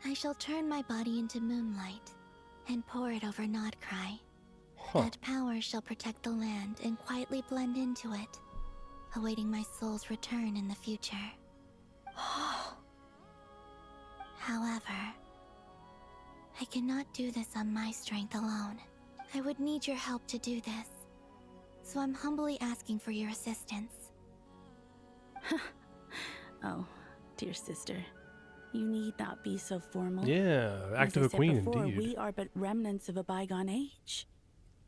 I shall turn my body into moonlight and pour it over Nodcry. That power shall protect the land and quietly blend into it, awaiting my soul's return in the future. However, I cannot do this on my strength alone. I would need your help to do this, so I'm humbly asking for your assistance. Oh, dear sister. You need not be so formal. Yeah, act of a queen before, indeed. We are but remnants of a bygone age.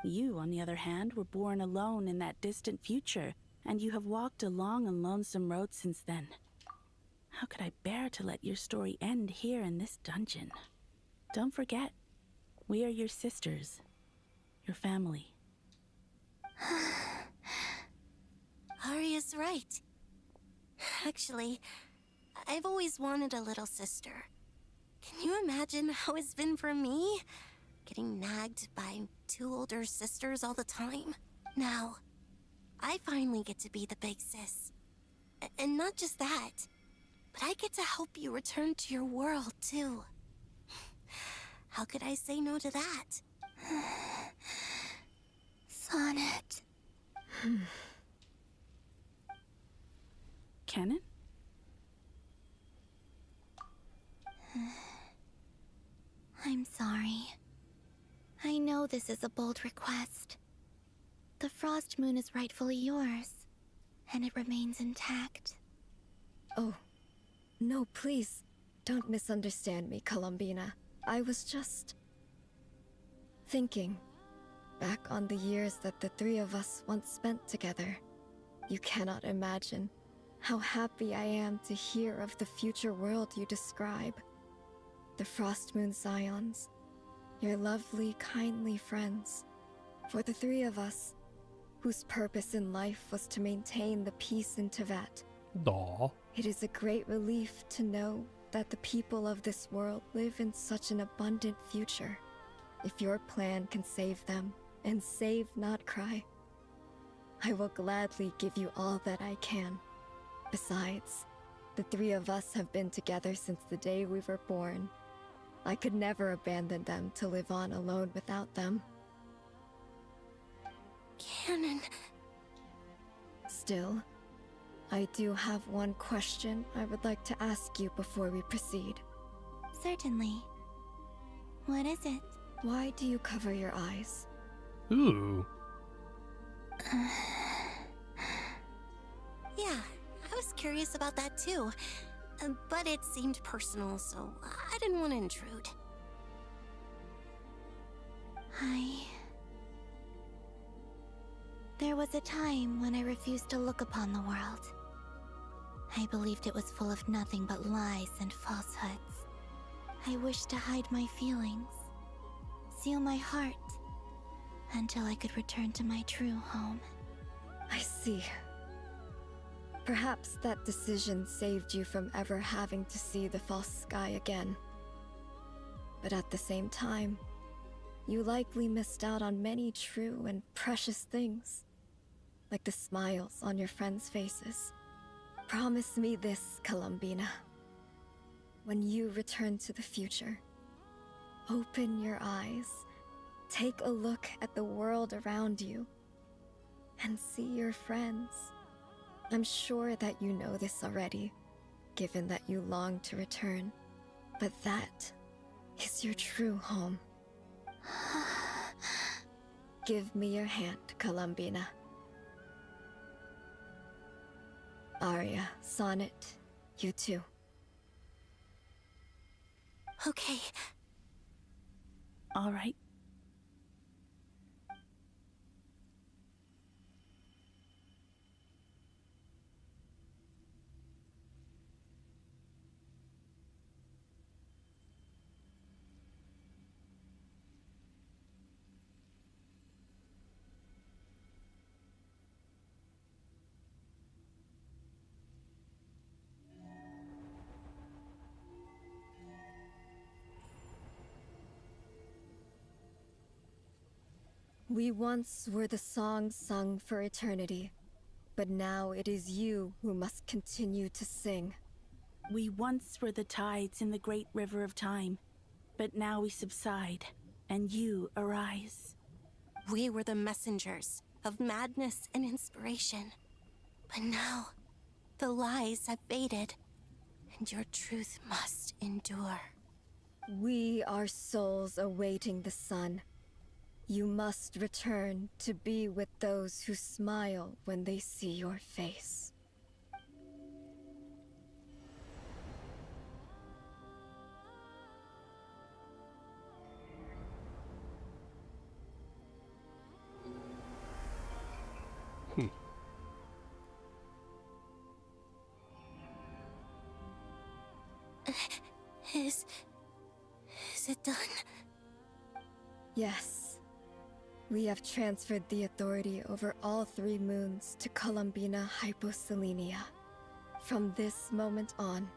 You, on the other hand, were born alone in that distant future, and you have walked a long and lonesome road since then. How could I bear to let your story end here in this dungeon? Don't forget, we are your sisters, your family. Arya's right. Actually, I've always wanted a little sister. Can you imagine how it's been for me? Getting nagged by 2 older sisters all the time. Now, I finally get to be the big sis. And not just that, but I get to help you return to your world, too. How could I say no to that? Sonnet. Canon? I'm sorry. I know this is a bold request. The Frost Moon is rightfully yours, and it remains intact. Oh, no, please. Don't misunderstand me, Columbina. I was just thinking back on the years that the 3 of us once spent together. You cannot imagine how happy I am to hear of the future world you describe. The Frost Moon Scions, your lovely, kindly friends. For the 3 of us, whose purpose in life was to maintain the peace in Tevat. Aw. It is a great relief to know that the people of this world live in such an abundant future. If your plan can save them, and save Nodcry, I will gladly give you all that I can. Besides, the 3 of us have been together since the day we were born. I could never abandon them to live on alone without them. Canon. Still, I do have one question I would like to ask you before we proceed. Certainly. What is it? Why do you cover your eyes? Ooh. Yeah, I was curious about that too. But it seemed personal, so I didn't want to intrude. There was a time when I refused to look upon the world. I believed it was full of nothing but lies and falsehoods. I wished to hide my feelings, seal my heart, until I could return to my true home. I see. Perhaps that decision saved you from ever having to see the false sky again. But at the same time, you likely missed out on many true and precious things, like the smiles on your friends' faces. Promise me this, Columbina. When you return to the future, open your eyes, take a look at the world around you, and see your friends. I'm sure that you know this already, given that you long to return, but that is your true home. Give me your hand, Columbina. Arya, Sonnet, you too. Okay. All right. We once were the song sung for eternity, but now it is you who must continue to sing. We once were the tides in the great river of time, but now we subside, and you arise. We were the messengers of madness and inspiration, but now the lies have faded, and your truth must endure. We are souls awaiting the sun. You must return to be with those who smile when they see your face. Is it done? Yes. We have transferred the authority over all 3 moons to Columbina Hyposelenia. From this moment on,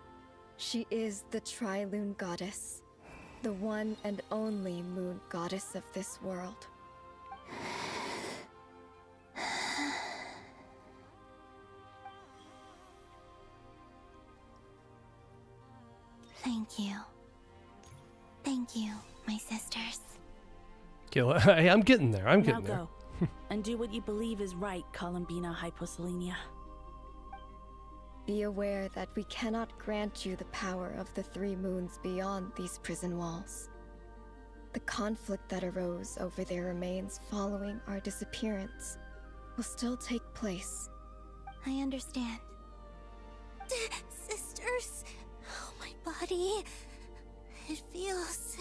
she is the Tri-Lune Goddess, the one and only moon goddess of this world. Thank you. Thank you, my sisters. Kill it. Hey, I'm getting there. I'm Now getting there. go, and do what you believe is right, Columbina Hyposelenia. Be aware that we cannot grant you the power of the 3 moons beyond these prison walls. The conflict that arose over their remains following our disappearance will still take place. I understand. Sisters, oh, my body. It feels...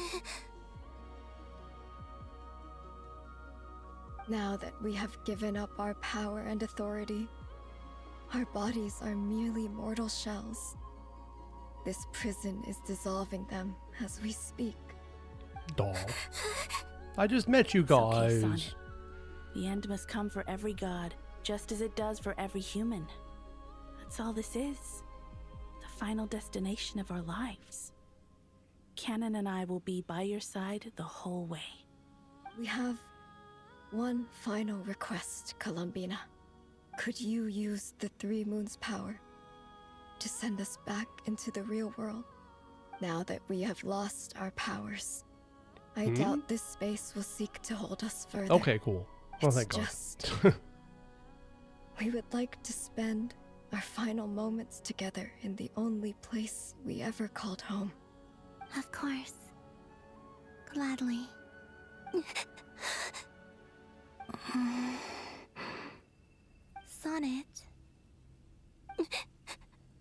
Now that we have given up our power and authority, our bodies are merely mortal shells. This prison is dissolving them as we speak. Doll. I just met you It's okay, guys. son. The end must come for every god, just as it does for every human. That's all this is. The final destination of our lives. Canon and I will be by your side the whole way. We have one final request, Columbina. Could you use the 3 moons' power to send us back into the real world? Now that we have lost our powers, I doubt this space will seek to hold us further. Okay, cool. Well, It's thank God. just we would like to spend our final moments together in the only place we ever called home. Of course. Gladly. Sonnet.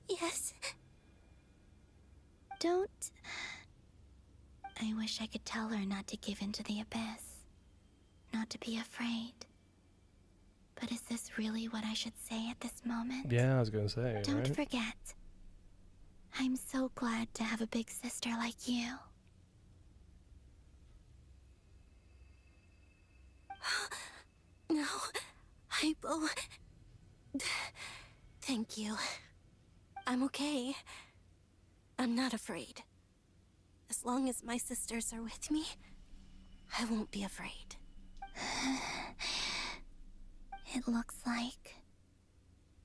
Yes. Don't... I wish I could tell her not to give in to the abyss. Not to be afraid. But is this really what I should say at this moment? Yeah, I was gonna say, Don't right? forget. I'm so glad to have a big sister like you. No, Hypo. Thank you. I'm okay. I'm not afraid. As long as my sisters are with me, I won't be afraid. It looks like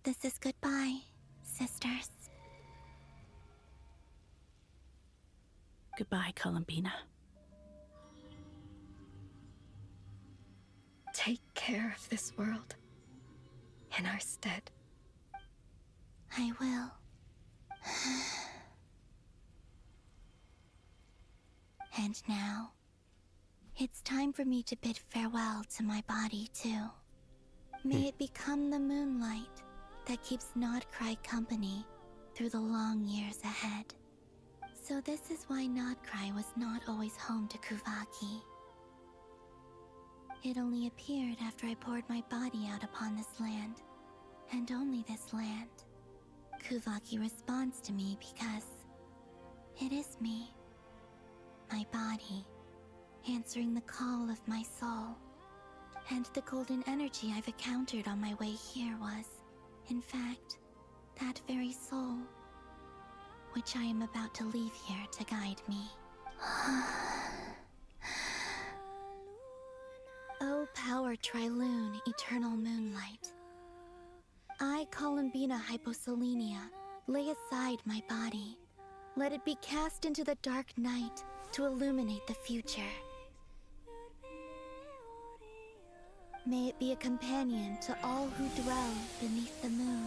this is goodbye, sisters. Goodbye, Columbina. Take care of this world in our stead. I will. And now, it's time for me to bid farewell to my body, too. May it become the moonlight that keeps Nodcry company through the long years ahead. So this is why Nodcry was not always home to Kuvaki. It only appeared after I poured my body out upon this land, and only this land. Kuvaki responds to me because it is me, my body, answering the call of my soul. And the golden energy I've encountered on my way here was, in fact, that very soul, which I am about to leave here to guide me. Oh, power Trilune, eternal moonlight. I, Columbina Hyposelenia, lay aside my body. Let it be cast into the dark night to illuminate the future. May it be a companion to all who dwell beneath the moon.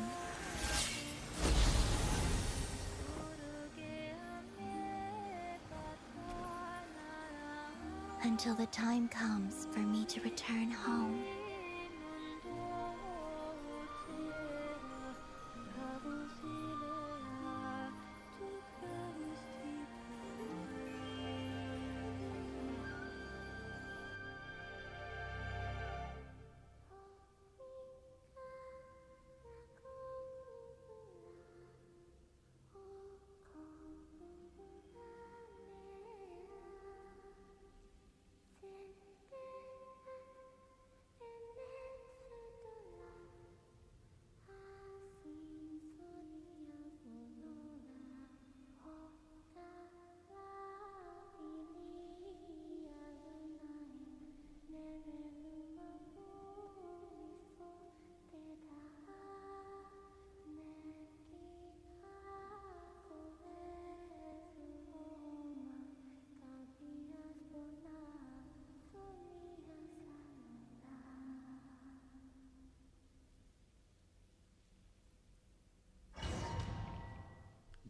Until the time comes for me to return home.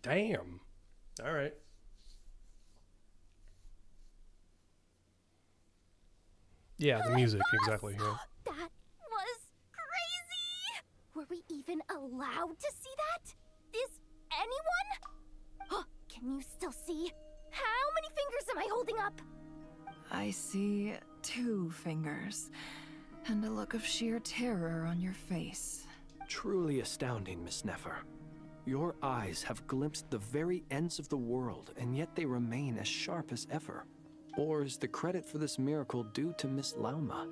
Damn. All right. Yeah, the music, exactly. Yeah. That was crazy! Were we even allowed to see that? Is anyone? Can you still see? How many fingers am I holding up? I see 2 fingers, and a look of sheer terror on your face. Truly astounding, Miss Nefer. Your eyes have glimpsed the very ends of the world, and yet they remain as sharp as ever. Or is the credit for this miracle due to Miss Lauma?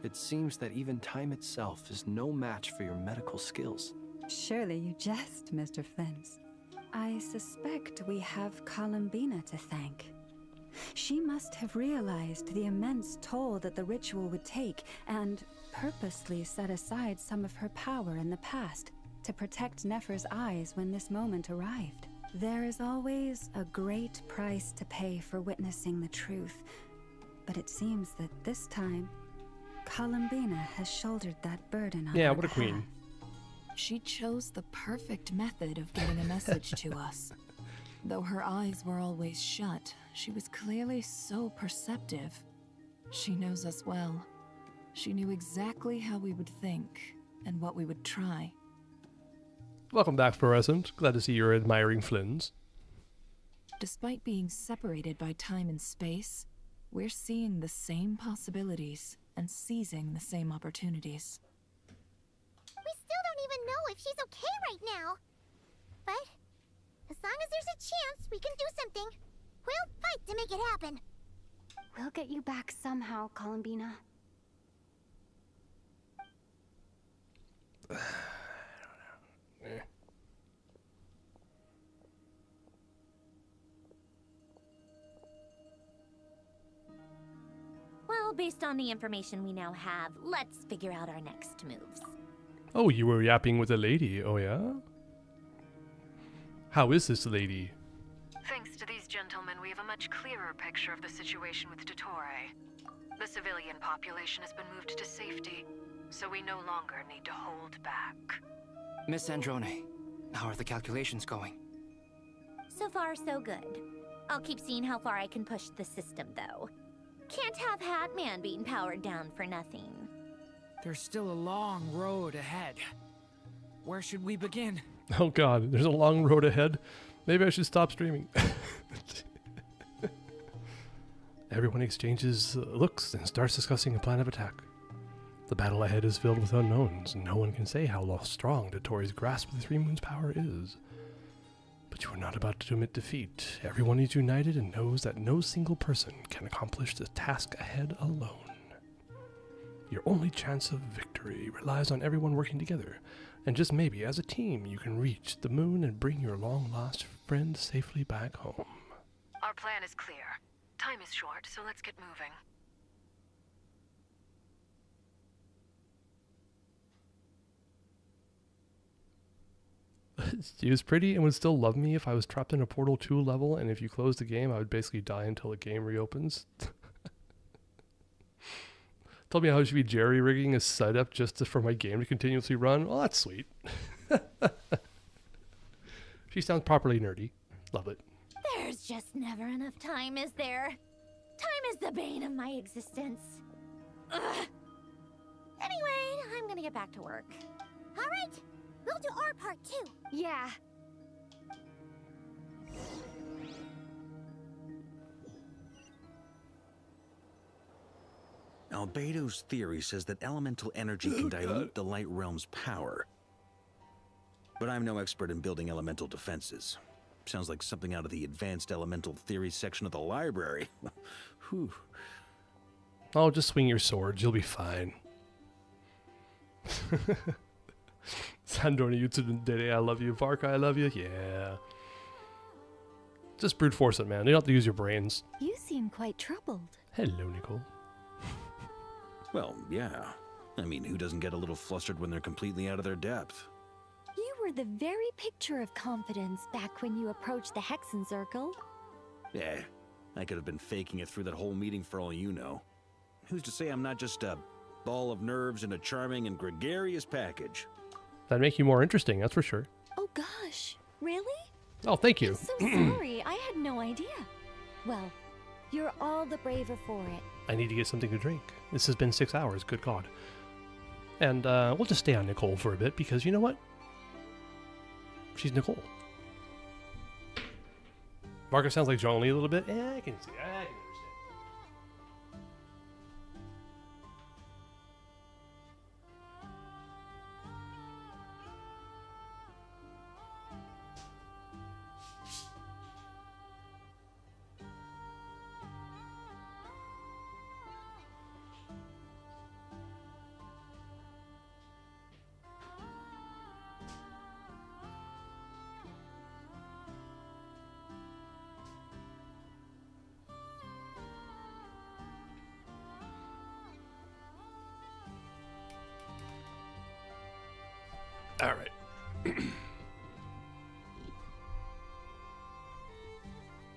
It seems that even time itself is no match for your medical skills. Surely you jest, Mr. Flins. I suspect we have Columbina to thank. She must have realized the immense toll that the ritual would take and purposely set aside some of her power in the past to protect Nefer's eyes when this moment arrived. There is always a great price to pay for witnessing the truth, but it seems that this time, Columbina has shouldered that burden on her what a queen. behalf. She chose the perfect method of getting a message to us. Though her eyes were always shut, she was clearly so perceptive. She knows us well. She knew exactly how we would think and what we would try. Welcome back, Fluorescent. Glad to see you're admiring Flynn's. Despite being separated by time and space, we're seeing the same possibilities and seizing the same opportunities. We still don't even know if she's okay right now. But as long as there's a chance we can do something, we'll fight to make it happen. We'll get you back somehow, Columbina. Well, based on the information we now have, let's figure out our next moves. Oh, you were yapping with a lady, oh yeah? How is this lady? Thanks to these gentlemen, we have a much clearer picture of the situation with Dottore. The civilian population has been moved to safety, so we no longer need to hold back. Miss Androne, how are the calculations going? So far, so good. I'll keep seeing how far I can push the system, though. Can't have Hatman being powered down for nothing. There's still a long road ahead. Where should we begin? Oh god, there's a long road ahead. Maybe I should stop streaming. Everyone exchanges looks and starts discussing a plan of attack. The battle ahead is filled with unknowns, and no one can say how strong Dottore's grasp of the Three Moons' power is. But you are not about to admit defeat. Everyone is united and knows that no single person can accomplish the task ahead alone. Your only chance of victory relies on everyone working together, and just maybe, as a team, you can reach the moon and bring your long-lost friend safely back home. Our plan is clear. Time is short, so let's get moving. She was pretty and would still love me if I was trapped in a Portal 2 level, and if you close the game, I would basically die until the game reopens. Told me how I should be jerry-rigging a setup for my game to continuously run. Well, that's sweet. She sounds properly nerdy. Love it. There's just never enough time, is there? Time is the bane of my existence. Ugh. Anyway, I'm gonna get back to work. All right, we'll do our part too. Yeah. Albedo's theory says that elemental energy can dilute the light realm's power. But I'm no expert in building elemental defenses. Sounds like something out of the advanced elemental theory section of the library. Whew. Oh, just swing your swords. You'll be fine. Sandroni Yutsudere, I love you. Varka, I love you. Yeah. Just brute force it, man. You don't have to use your brains. You seem quite troubled. Hello, Nicole. Well, yeah. I mean, who doesn't get a little flustered when they're completely out of their depth? You were the very picture of confidence back when you approached the Hexen Circle. Yeah, I could have been faking it through that whole meeting for all you know. Who's to say I'm not just a ball of nerves in a charming and gregarious package? That'd make you more interesting, that's for sure. Oh gosh, really? Oh, thank you. I'm so sorry, I had no idea. Well, you're all the braver for it. I need to get something to drink. This has been 6 hours, good God. And we'll just stay on Nicole for a bit, because you know what? She's Nicole. Marcus sounds like John Lee a little bit. Yeah, I can see. I can understand. All right.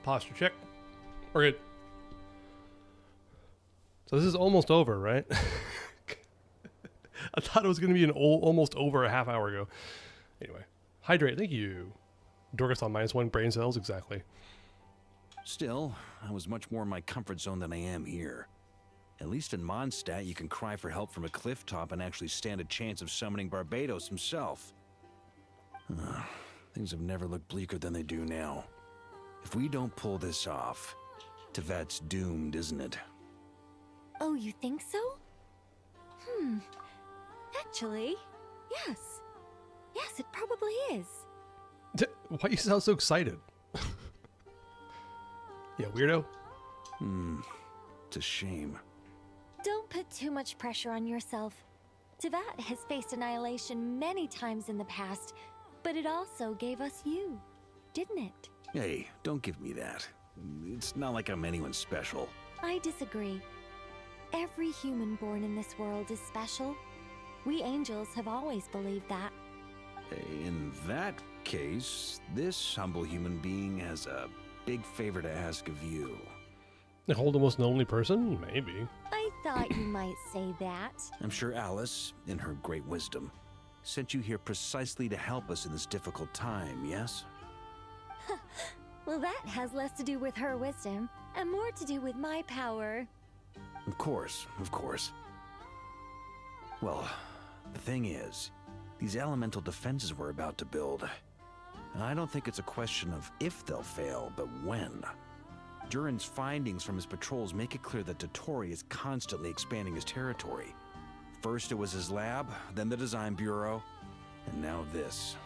Posture check. We're good. So this is almost over, right? I thought it was going to be almost over a half hour ago. Anyway, hydrate. Thank you. Dorcas on -1 brain cells, exactly. Still, I was much more in my comfort zone than I am here. At least in Mondstadt, you can cry for help from a cliff top and actually stand a chance of summoning Barbados himself. Things have never looked bleaker than they do now. If we don't pull this off, Tevat's doomed, isn't it? Oh, you think so? Actually, yes. Yes, it probably is. Why you sound so excited? Yeah, weirdo. It's a shame. Don't put too much pressure on yourself. Tevat has faced annihilation many times in the past, but it also gave us you, didn't it? Hey, don't give me that. It's not like I'm anyone special. I disagree. Every human born in this world is special. We angels have always believed that. In that case, this humble human being has a big favor to ask of you. Nicole, the most lonely person? Maybe. I thought you might say that. I'm sure Alice, in her great wisdom, sent you here precisely to help us in this difficult time, yes? Well, that has less to do with her wisdom and more to do with my power. Of course, of course. Well, the thing is, these elemental defenses we're about to build, I don't think it's a question of if they'll fail, but when. Durin's findings from his patrols make it clear that Dottore is constantly expanding his territory. First it was his lab, then the design bureau, and now this.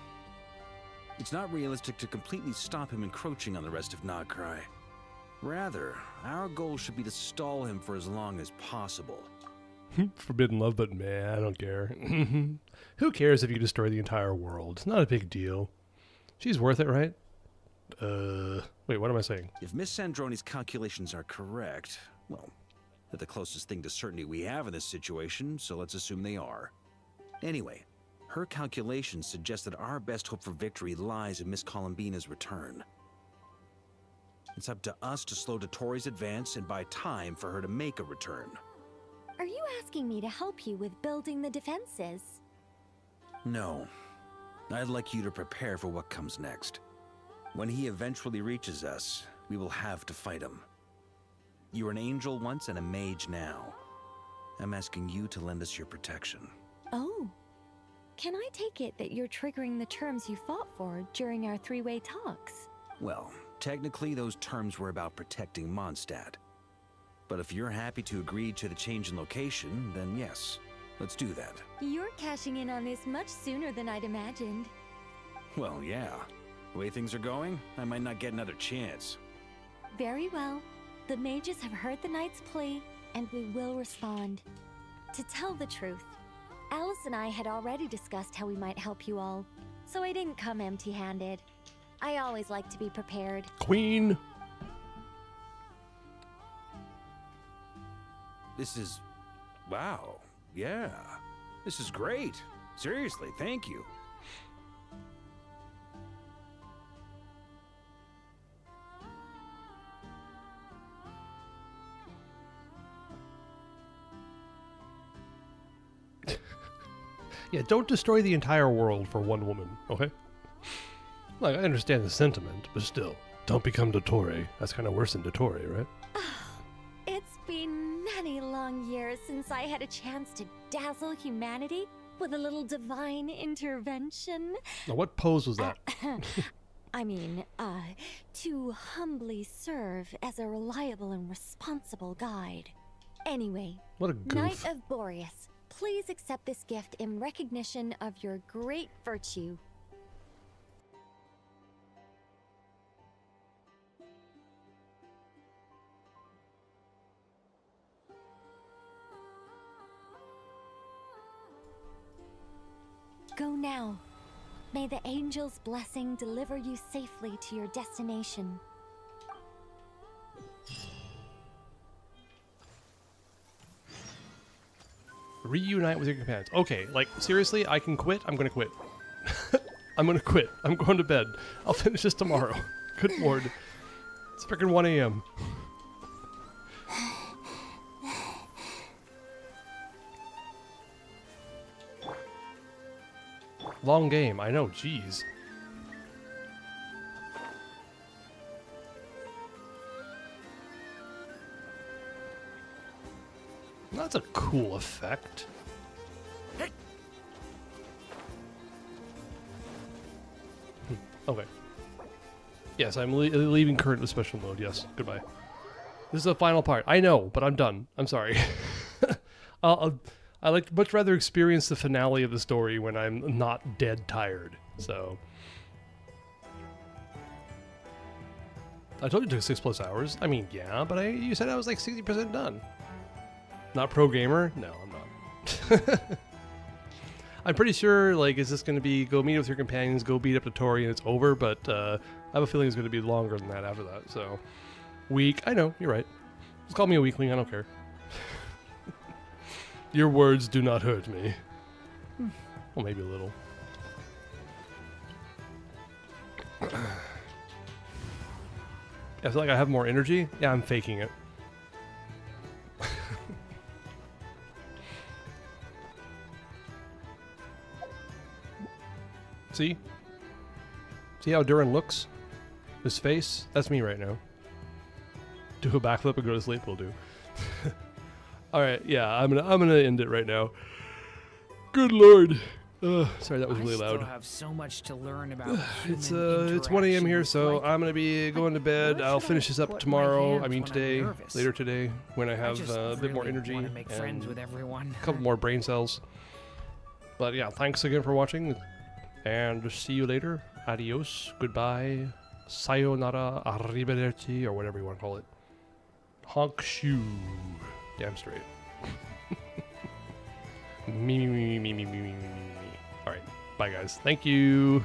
It's not realistic to completely stop him encroaching on the rest of Nagcry. Rather, our goal should be to stall him for as long as possible. Forbidden love, but man, I don't care. Who cares if you destroy the entire world? It's not a big deal. She's worth it, right? Wait, what am I saying? If Miss Sandroni's calculations are correct, well, they're the closest thing to certainty we have in this situation, so let's assume they are. Anyway, Her calculations suggest that our best hope for victory lies in Miss Columbina's return. It's up to us to slow Dottore advance and buy time for her to make a return. Are you asking me to help you with building the defenses? No. I'd like you to prepare for what comes next. When he eventually reaches us, we will have to fight him. You were an angel once and a mage now. I'm asking you to lend us your protection. Oh. Can I take it that you're triggering the terms you fought for during our three-way talks? Well, technically those terms were about protecting Mondstadt. But if you're happy to agree to the change in location, then yes, let's do that. You're cashing in on this much sooner than I'd imagined. Well, yeah. The way things are going, I might not get another chance. Very well. The mages have heard the knight's plea, and we will respond. To tell the truth, Alice and I had already discussed how we might help you all, so I didn't come empty-handed. I always like to be prepared. Queen! This is... wow. Yeah. This is great. Seriously, thank you. Yeah, don't destroy the entire world for one woman, okay? Like, I understand the sentiment, but still, don't become Dottore. That's kind of worse than Dottore, right? It's been many long years since I had a chance to dazzle humanity with a little divine intervention. Now, what pose was that? I mean, to humbly serve as a reliable and responsible guide. Anyway, what a goof. Knight of Boreas, please accept this gift in recognition of your great virtue. Go now. May the angel's blessing deliver you safely to your destination. Reunite with your companions. Okay, like, seriously, I can quit? I'm gonna quit. I'm gonna quit. I'm going to bed. I'll finish this tomorrow. Good lord. It's freaking 1 a.m. Long game, I know, jeez. That's a cool effect. Okay. Yes, I'm leaving current special mode, yes. Goodbye. This is the final part. I know, but I'm done. I'm sorry. I like much rather experience the finale of the story when I'm not dead tired. So I told you it took 6+ hours. I mean, yeah, but you said I was like 60% done. Not pro gamer? No, I'm not. I'm pretty sure, like, is this going to be go meet with your companions, go beat up Dottore, and it's over? But I have a feeling it's going to be longer than that after that. So, week. I know, you're right. Just call me a weakling. I don't care. Your words do not hurt me. Well, maybe a little. I feel like I have more energy. Yeah, I'm faking it. See? See how Duran looks? His face? That's me right now. Do a backflip and go to sleep will do. Alright, yeah, I'm gonna end it right now. Good lord. Sorry, that was really loud. I still have so much to learn about it's 1 a.m. here, so I'm gonna be going to bed. I'll finish this up tomorrow. I mean today, later today, when I have a bit more energy and a couple more brain cells. But yeah, thanks again for watching, and see you later. Adios, goodbye, sayonara, arrivederci, or whatever you want to call it. Honk shoe. Damn straight. Me. Alright, bye guys. Thank you.